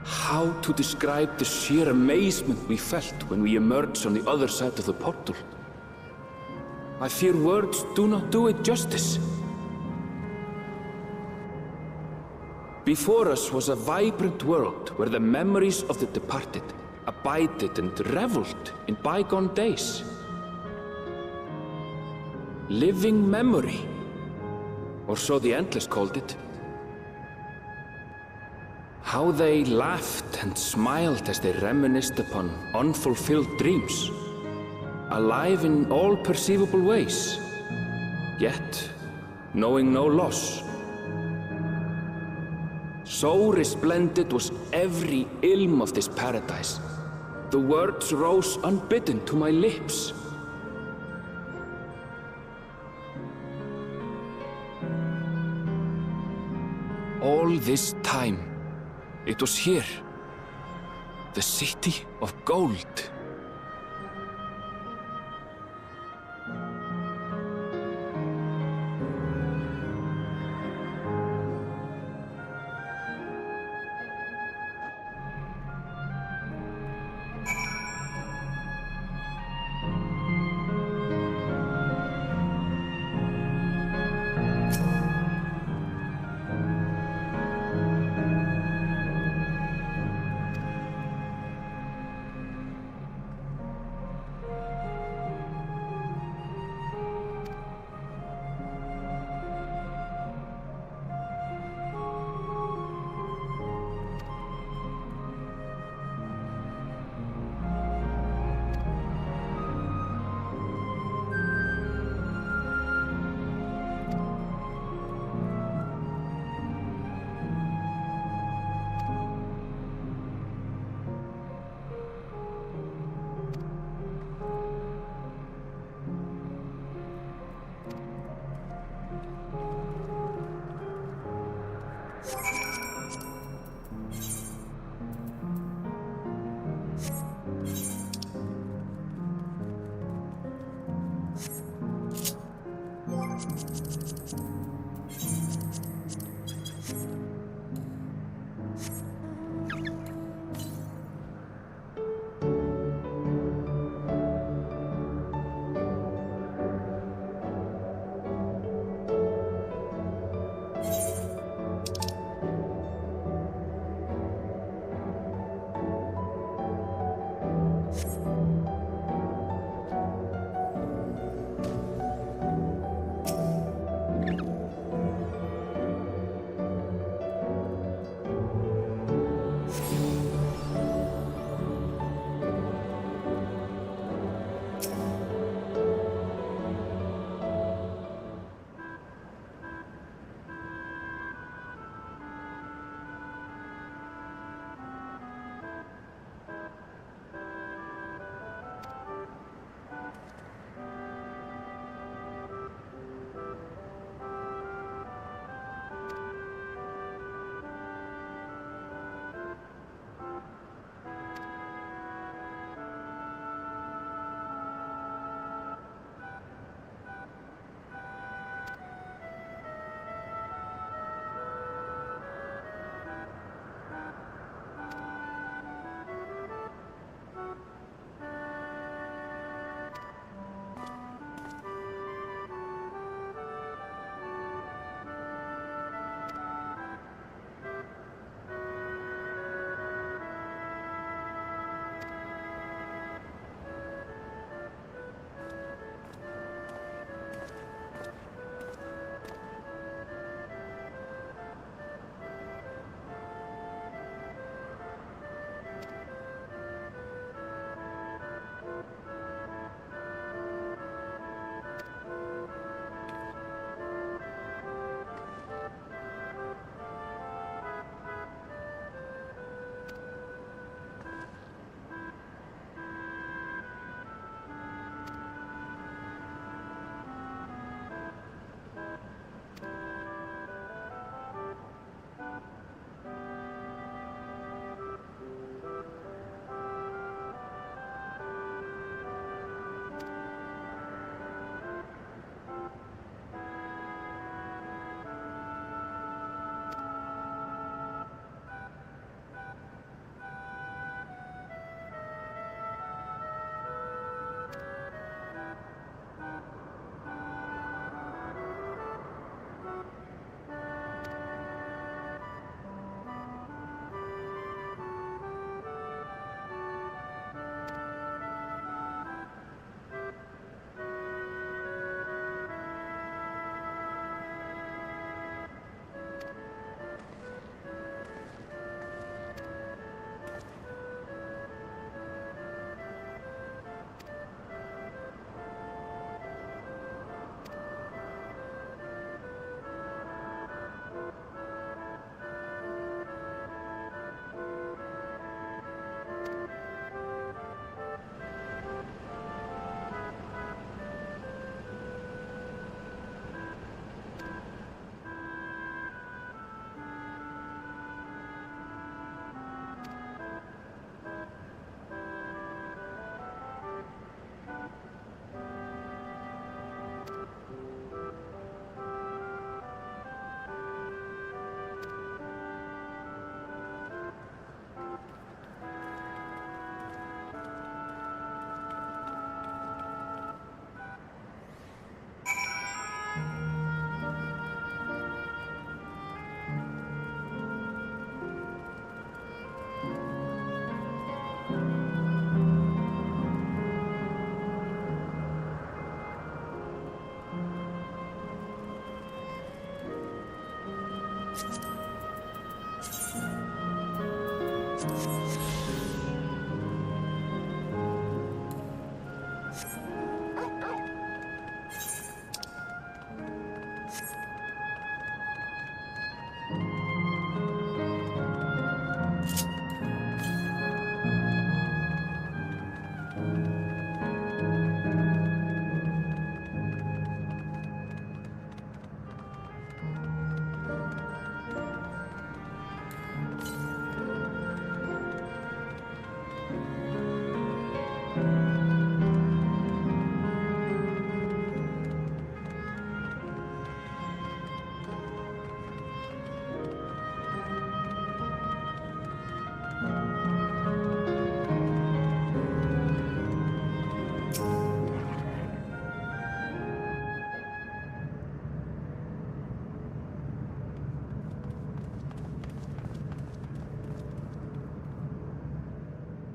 How to describe the sheer amazement we felt when we emerged on the other side of the portal? I fear words do not do it justice. Before us was a vibrant world where the memories of the departed abided and reveled in bygone days. Living memory, or so the Endless called it. How they laughed and smiled as they reminisced upon unfulfilled dreams, alive in all perceivable ways, yet knowing no loss. So resplendent was every ilm of this paradise. The words rose unbidden to my lips. All this time, it was here, the city of gold.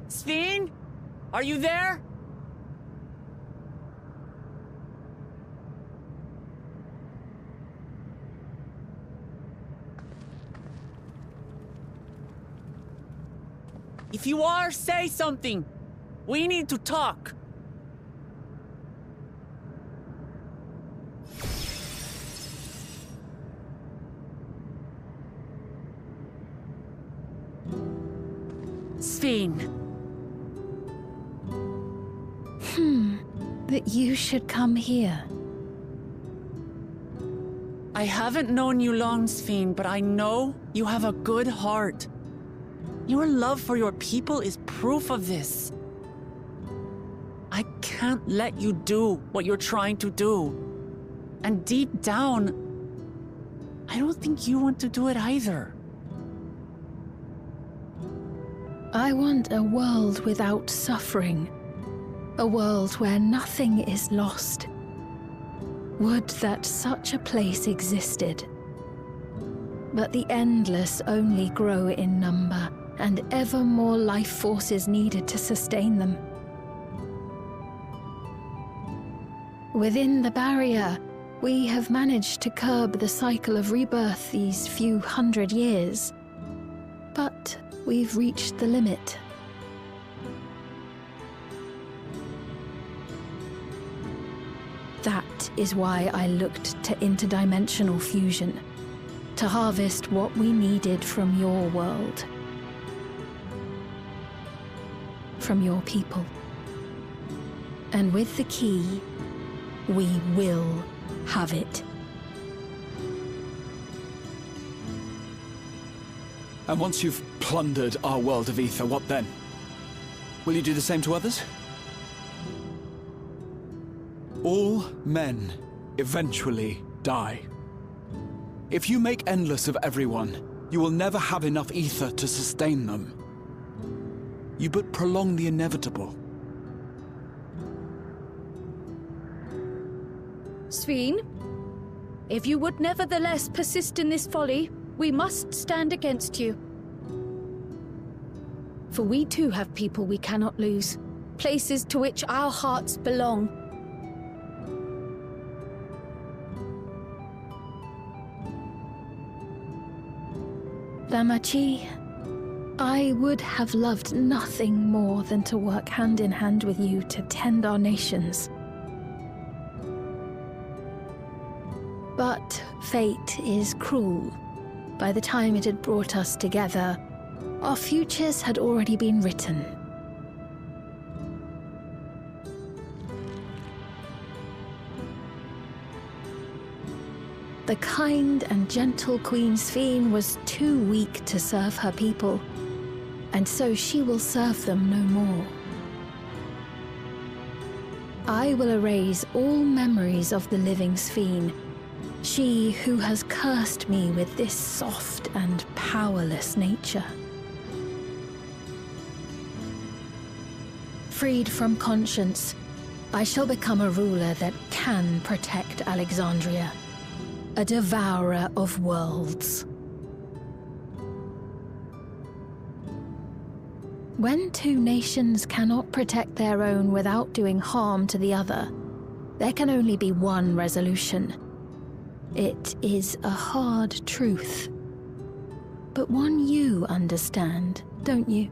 Sven? Are you there? If you are, say something. We need to talk. Sven. That you should come here. I haven't known you long, Sven, but I know you have a good heart. Your love for your people is proof of this. I can't let you do what you're trying to do. And deep down, I don't think you want to do it either. I want a world without suffering. A world where nothing is lost. Would that such a place existed. But the endless only grow in number, and ever more life force is needed to sustain them. Within the barrier, we have managed to curb the cycle of rebirth these few hundred years. But we've reached the limit. That is why I looked to interdimensional fusion, to harvest what we needed from your world. From your people. And with the key, we will have it. And once you've plundered our world of ether, what then? Will you do the same to others? All men eventually die. If you make endless of everyone, you will never have enough ether to sustain them. You but prolong the inevitable. Sven, if you would nevertheless persist in this folly, we must stand against you. For we too have people we cannot lose, places to which our hearts belong. Damachi, I would have loved nothing more than to work hand in hand with you to tend our nations. But fate is cruel. By the time it had brought us together, our futures had already been written. The kind and gentle Queen Sven was too weak to serve her people, and so she will serve them no more. I will erase all memories of the living Sven, she who has cursed me with this soft and powerless nature. Freed from conscience, I shall become a ruler that can protect Alexandria. A devourer of worlds. When two nations cannot protect their own without doing harm to the other, there can only be one resolution. It is a hard truth, but one you understand. don't you?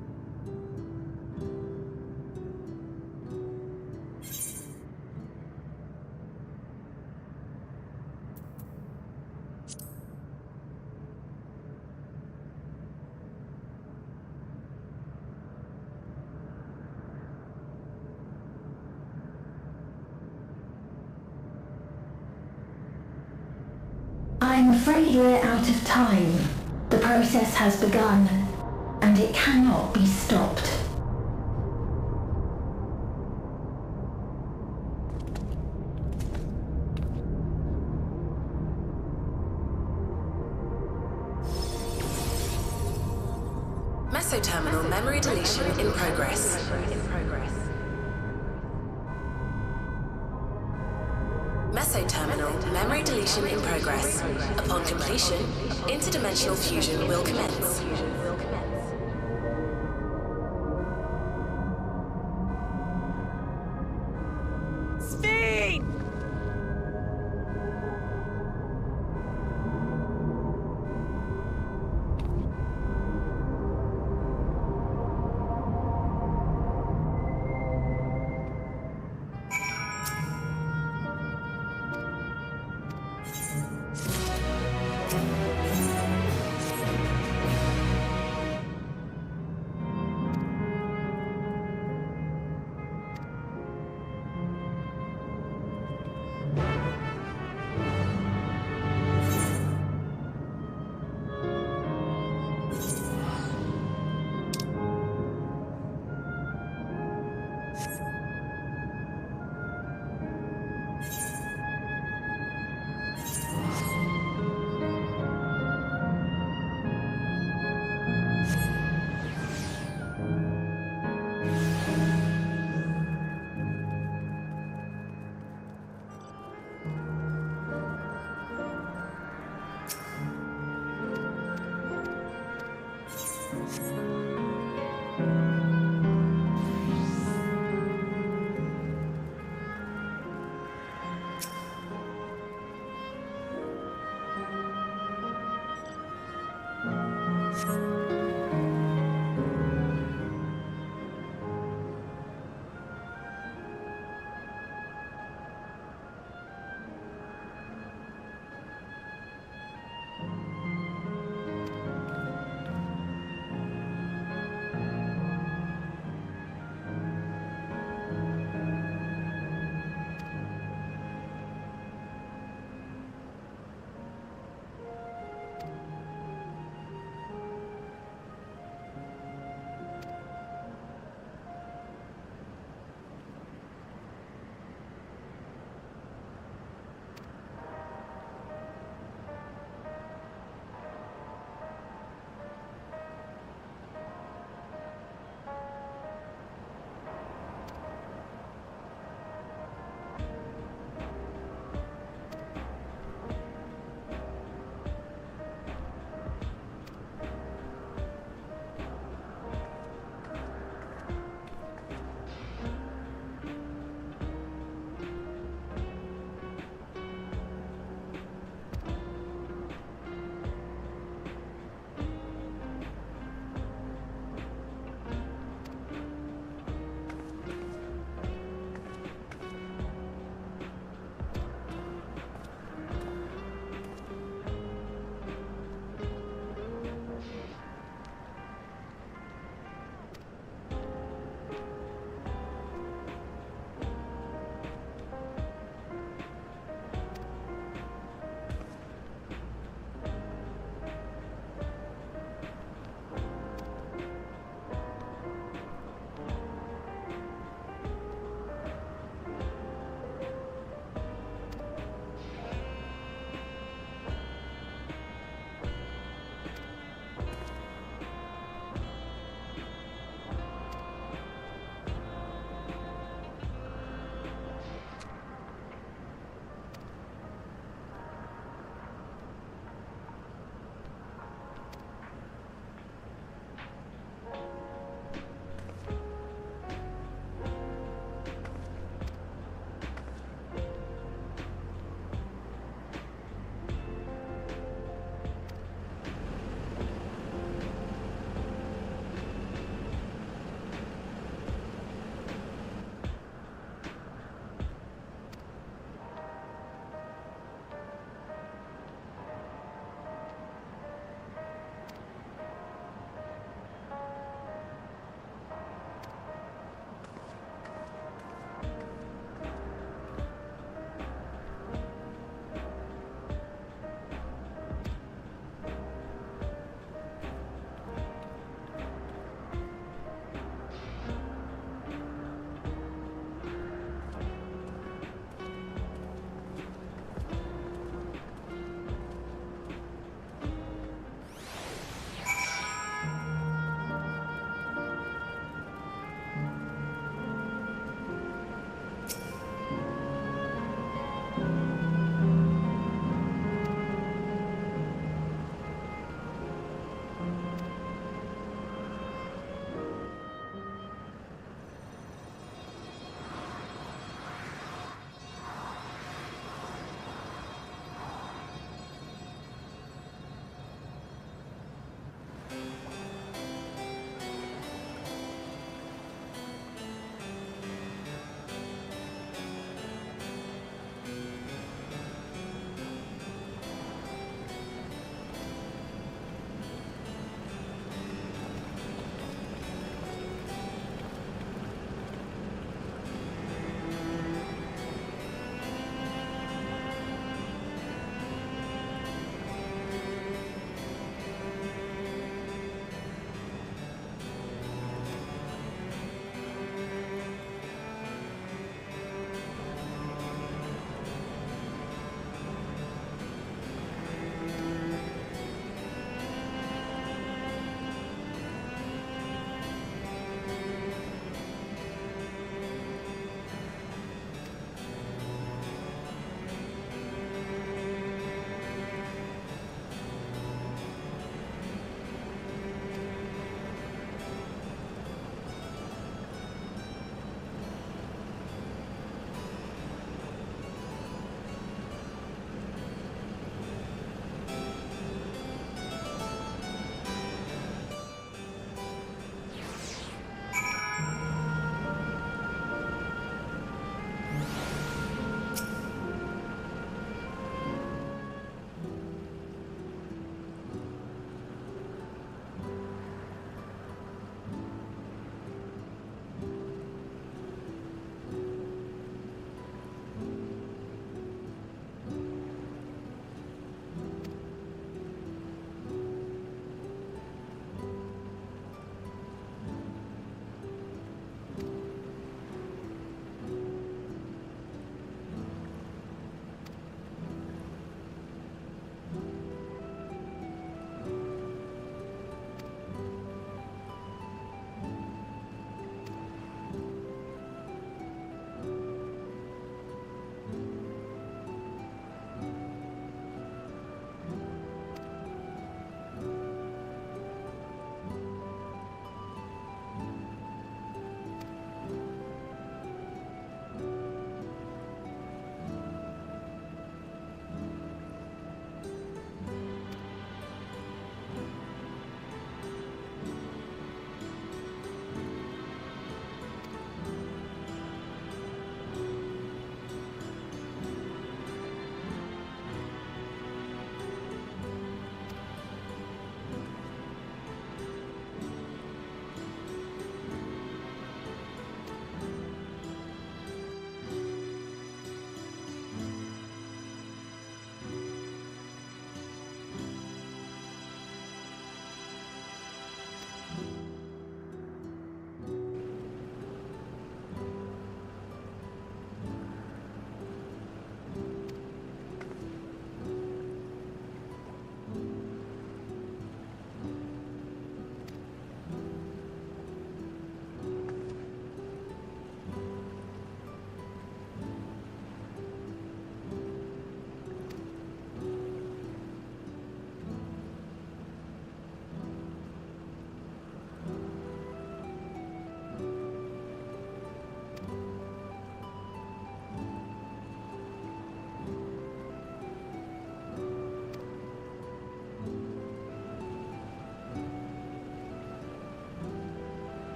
I'm afraid we're out of time. The process has begun, and it cannot be stopped. Mesoterminal memory deletion in progress. Mesoterminal memory deletion in progress. Upon completion, interdimensional fusion will commence. Sphene!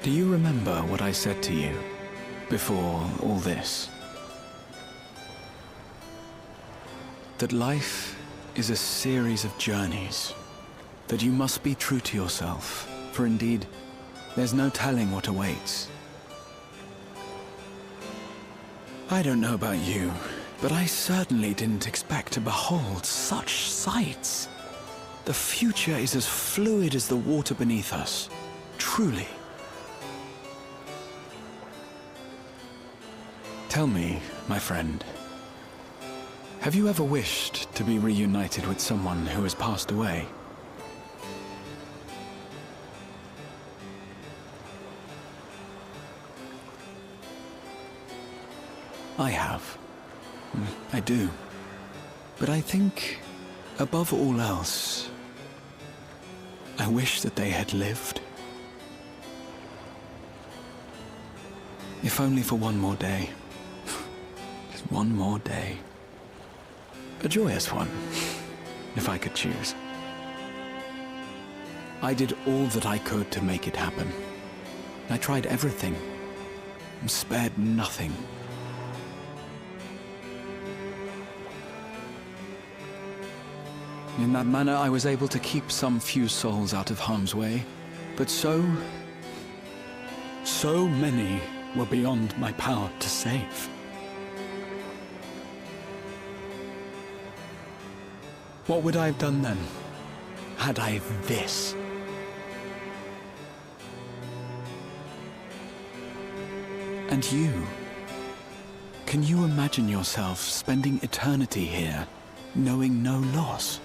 Do you remember what I said to you before all this? That life is a series of journeys, that you must be true to yourself, for indeed, there's no telling what awaits. I don't know about you, but I certainly didn't expect to behold such sights. The future is as fluid as the water beneath us, truly. Tell me, my friend, have you ever wished to be reunited with someone who has passed away? I have. I do. But I think, above all else, I wish that they had lived. If only for one more day. Just one more day. A joyous one, if I could choose. I did all that I could to make it happen. I tried everything, and spared nothing. In that manner, I was able to keep some few souls out of harm's way, but so many were beyond my power to save. What would I have done then, had I this? And you? Can you imagine yourself spending eternity here, knowing no loss?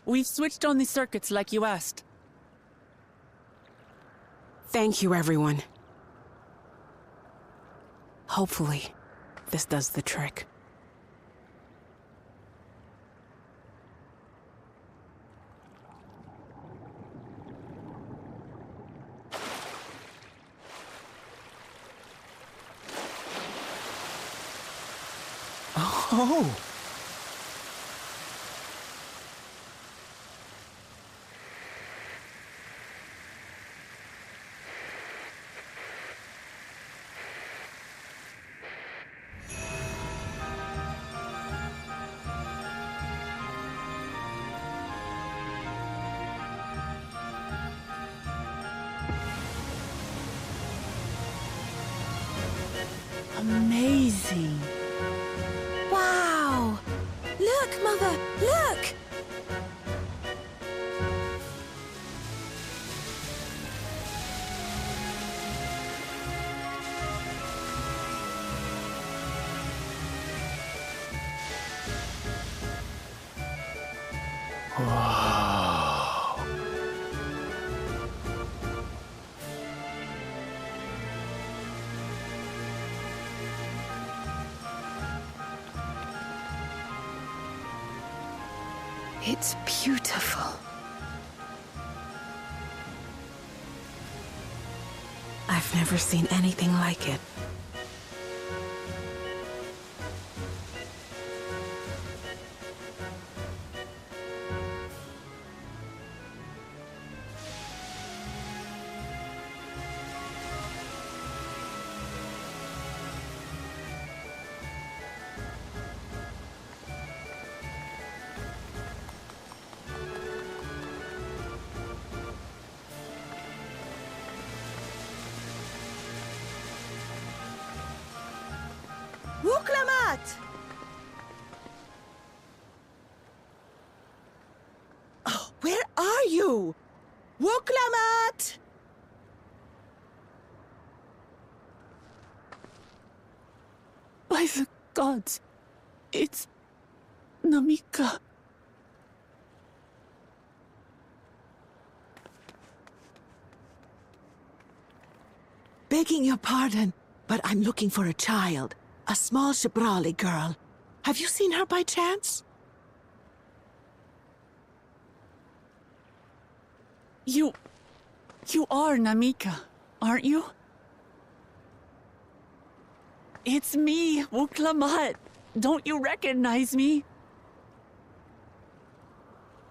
We've switched on the circuits like you asked. Thank you, everyone. Hopefully, this does the trick. Oh! Amazing. Wow! Look, Mother! Look! Wow. It's beautiful. I've never seen anything like it. Wuklamat! Oh, where are you? Wuklamat! By the gods, it's Namika. Begging your pardon, but I'm looking for a child. A small Shibrali girl. Have you seen her by chance? You are Namika, aren't you? It's me, Wuklamat. Don't you recognize me?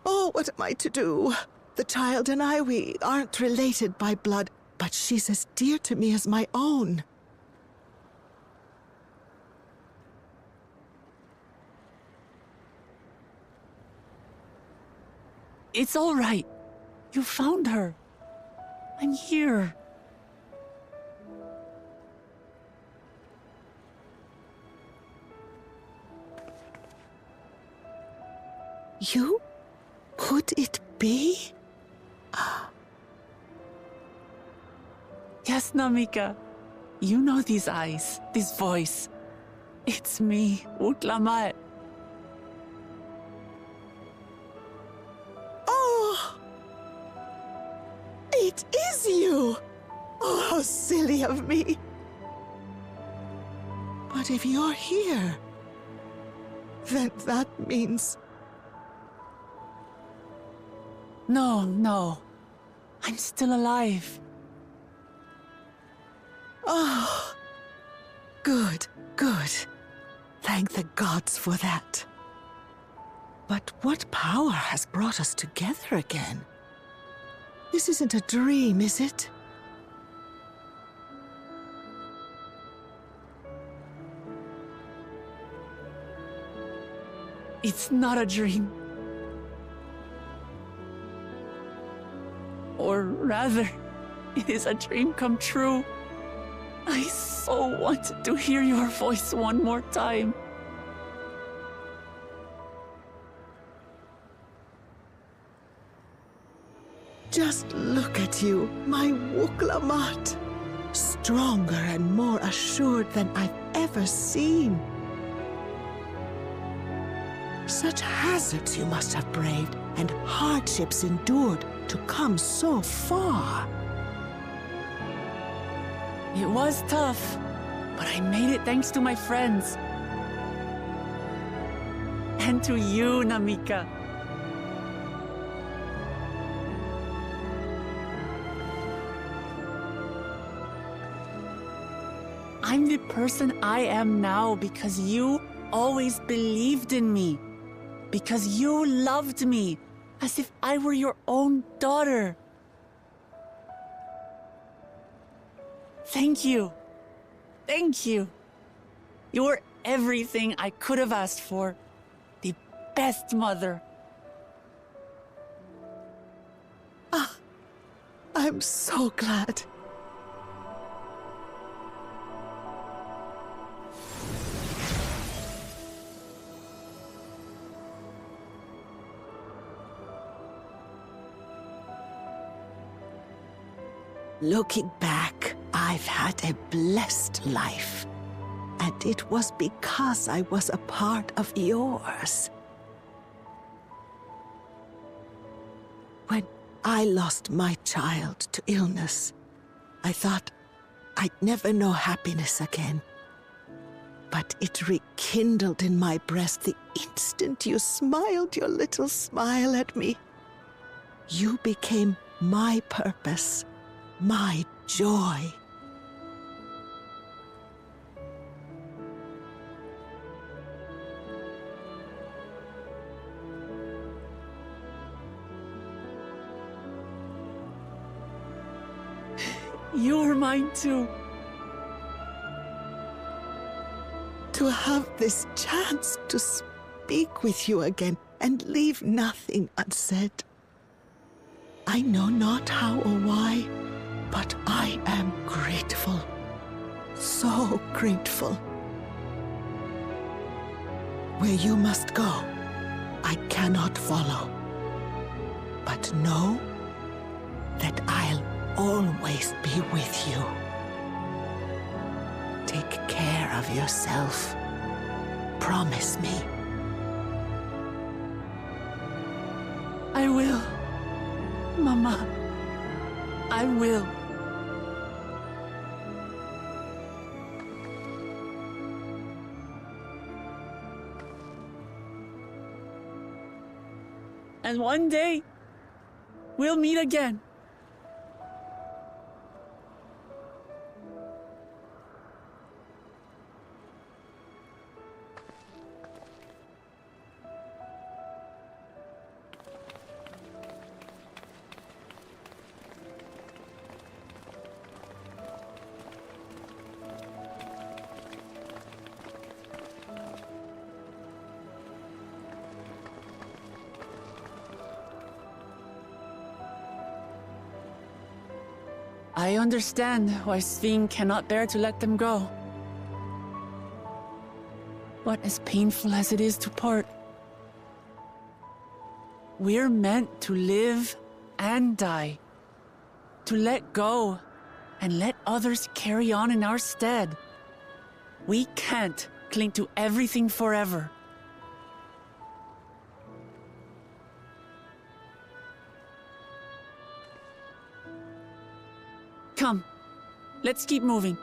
Oh, what am I to do? The child and I, we aren't related by blood, but she's as dear to me as my own. It's all right. You found her. I'm here. You? Could it be? Yes, Namika. You know these eyes, this voice. It's me, Wuklamat. Oh! It is you! Oh, how silly of me. But if you're here, then that means... No. I'm still alive. Oh, good. Thank the gods for that. But what power has brought us together again? This isn't a dream, is it? It's not a dream. Or rather, it is a dream come true. I so wanted to hear your voice one more time. Just look at you, my Wuklamart. Stronger and more assured than I've ever seen. Such hazards you must have braved, and hardships endured to come so far. It was tough, but I made it thanks to my friends. And to you, Namika. I'm the person I am now because you always believed in me. Because you loved me as if I were your own daughter. Thank you. Thank you. You were everything I could have asked for. The best mother. Ah, I'm so glad. Looking back, I've had a blessed life. And it was because I was a part of yours. When I lost my child to illness, I thought I'd never know happiness again. But it rekindled in my breast the instant you smiled your little smile at me. You became my purpose. My joy. You're mine too. To have this chance to speak with you again and leave nothing unsaid. I know not how or why, but I am grateful. So grateful. Where you must go, I cannot follow. But know that I'll always be with you. Take care of yourself. Promise me. I will, Mama. I will. And one day, we'll meet again. I understand why Sven cannot bear to let them go. But as painful as it is to part, we're meant to live and die. To let go and let others carry on in our stead. We can't cling to everything forever. Come, let's keep moving.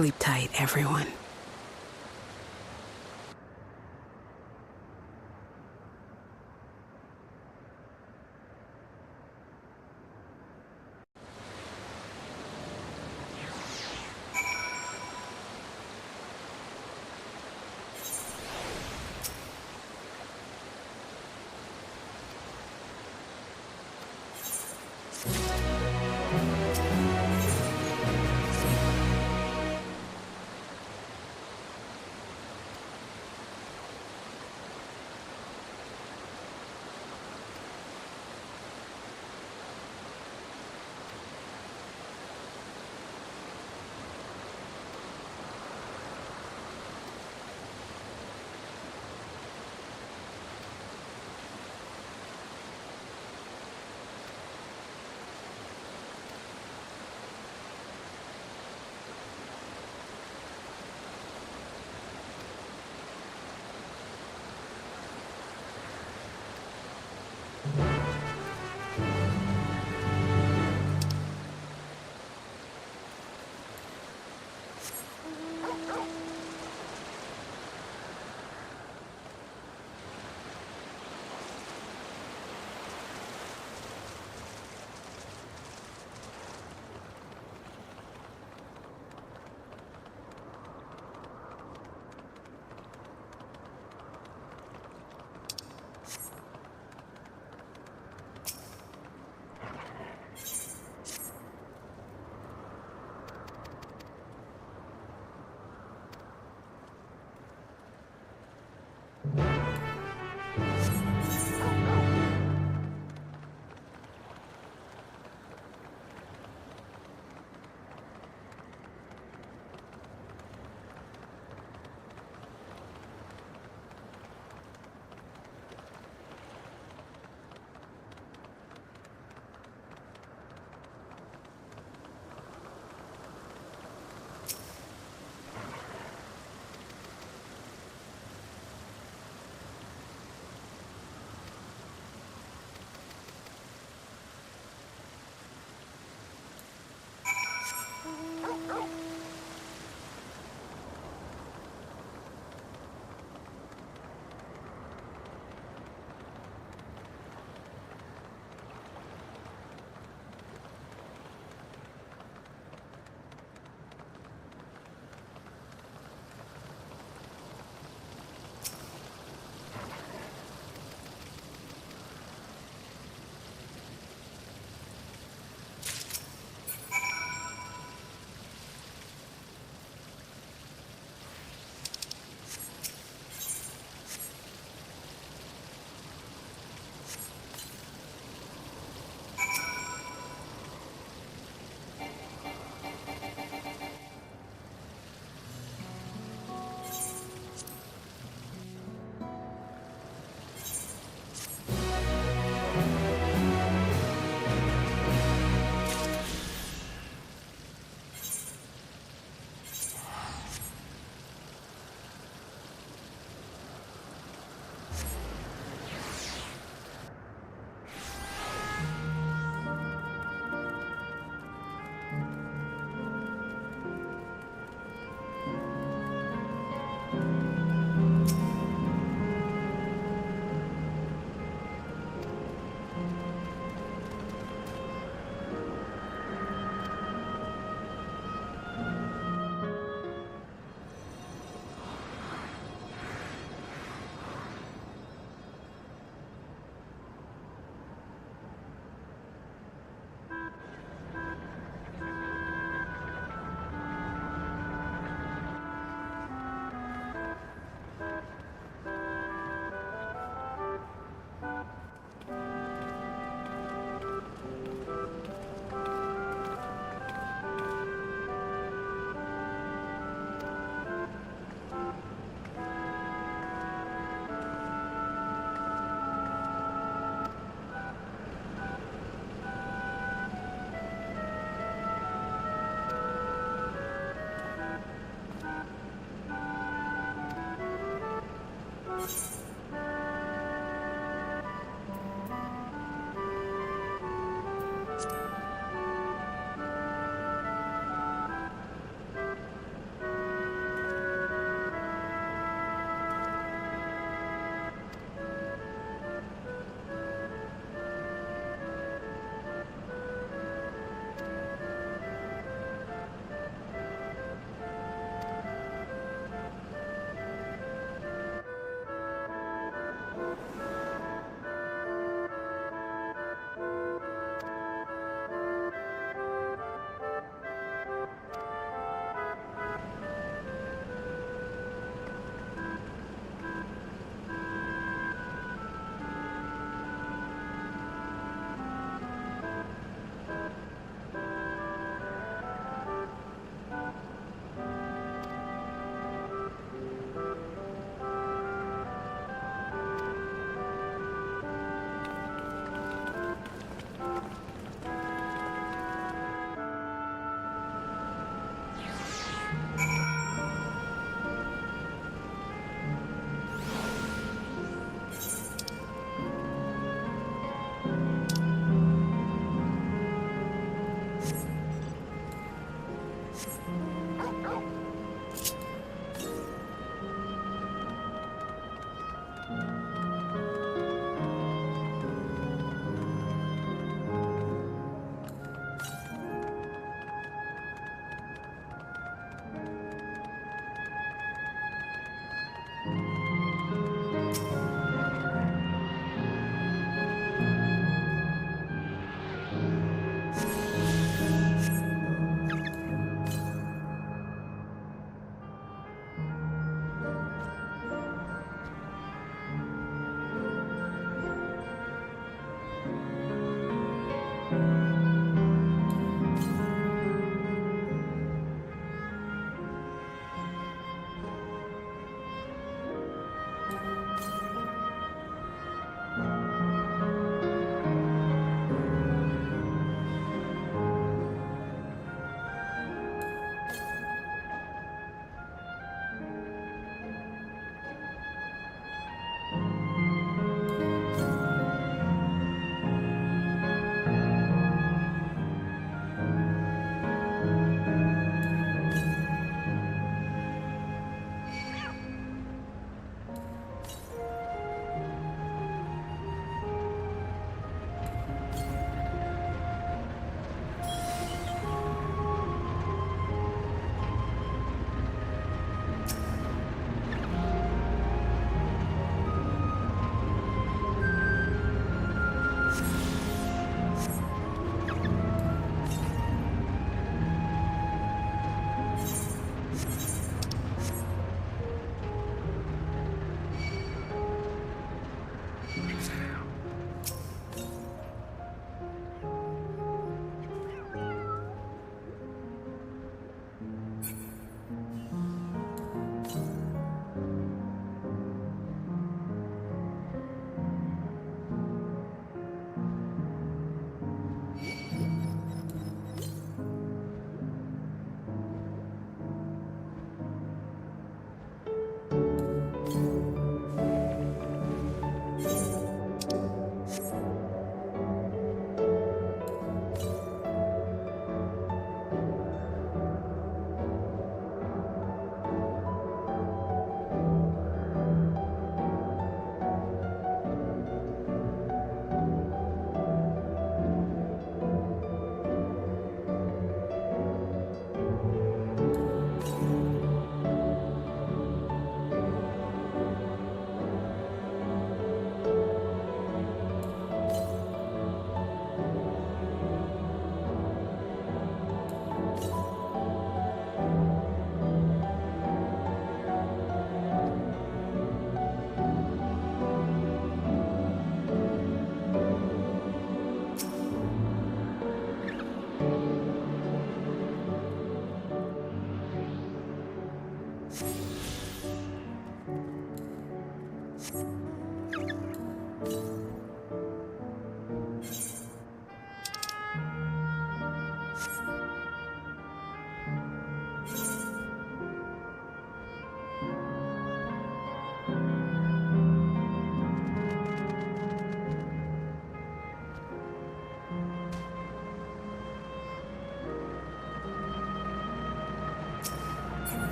Sleep tight, everyone.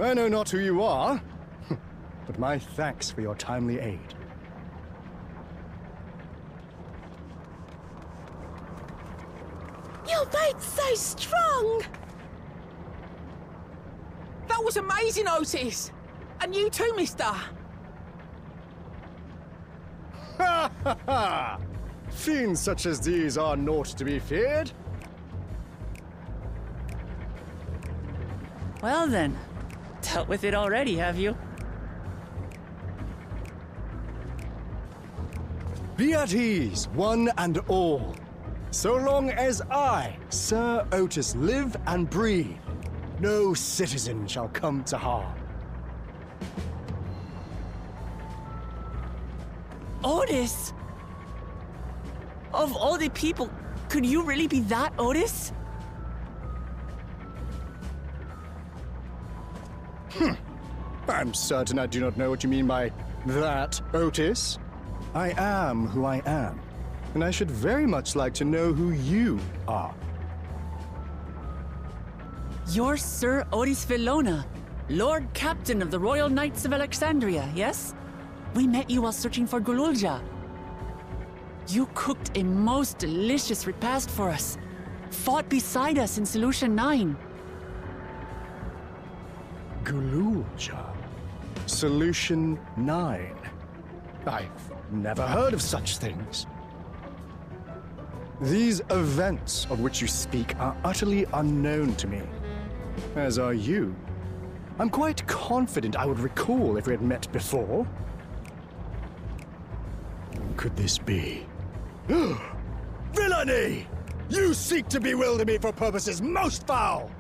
I know not who you are, but my thanks for your timely aid. Your fate's so strong! That was amazing, Otis! And you too, mister! Ha ha ha! Fiends such as these are naught to be feared. Well then, dealt with it already, have you? Be at ease, one and all. So long as I, Sir Otis, live and breathe, no citizen shall come to harm. Otis? Of all the people, could you really be that Otis? I'm certain I do not know what you mean by that, Otis. I am who I am, and I should very much like to know who you are. You're Sir Otis Villona, Lord Captain of the Royal Knights of Alexandria, yes? We met you while searching for Gululja. You cooked a most delicious repast for us, fought beside us in Solution 9. Gululja. Solution 9. I've never heard of such things. These events of which you speak are utterly unknown to me, as are you. I'm quite confident I would recall if we had met before. Could this be? Villainy! You seek to bewilder me for purposes most foul!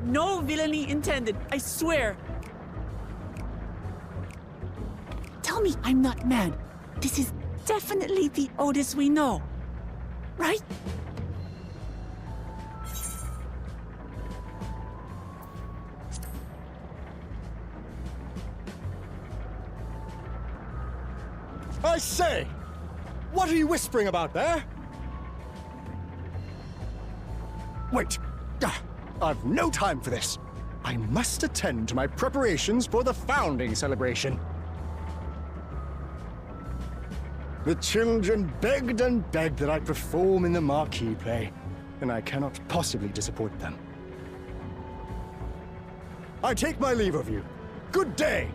No villainy intended, I swear. Tell me I'm not mad. This is definitely the Otis we know, right? I say! What are you whispering about there? Wait! I've no time for this. I must attend to my preparations for the founding celebration. The children begged and begged that I perform in the marquee play, and I cannot possibly disappoint them. I take my leave of you. Good day!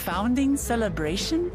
founding celebration?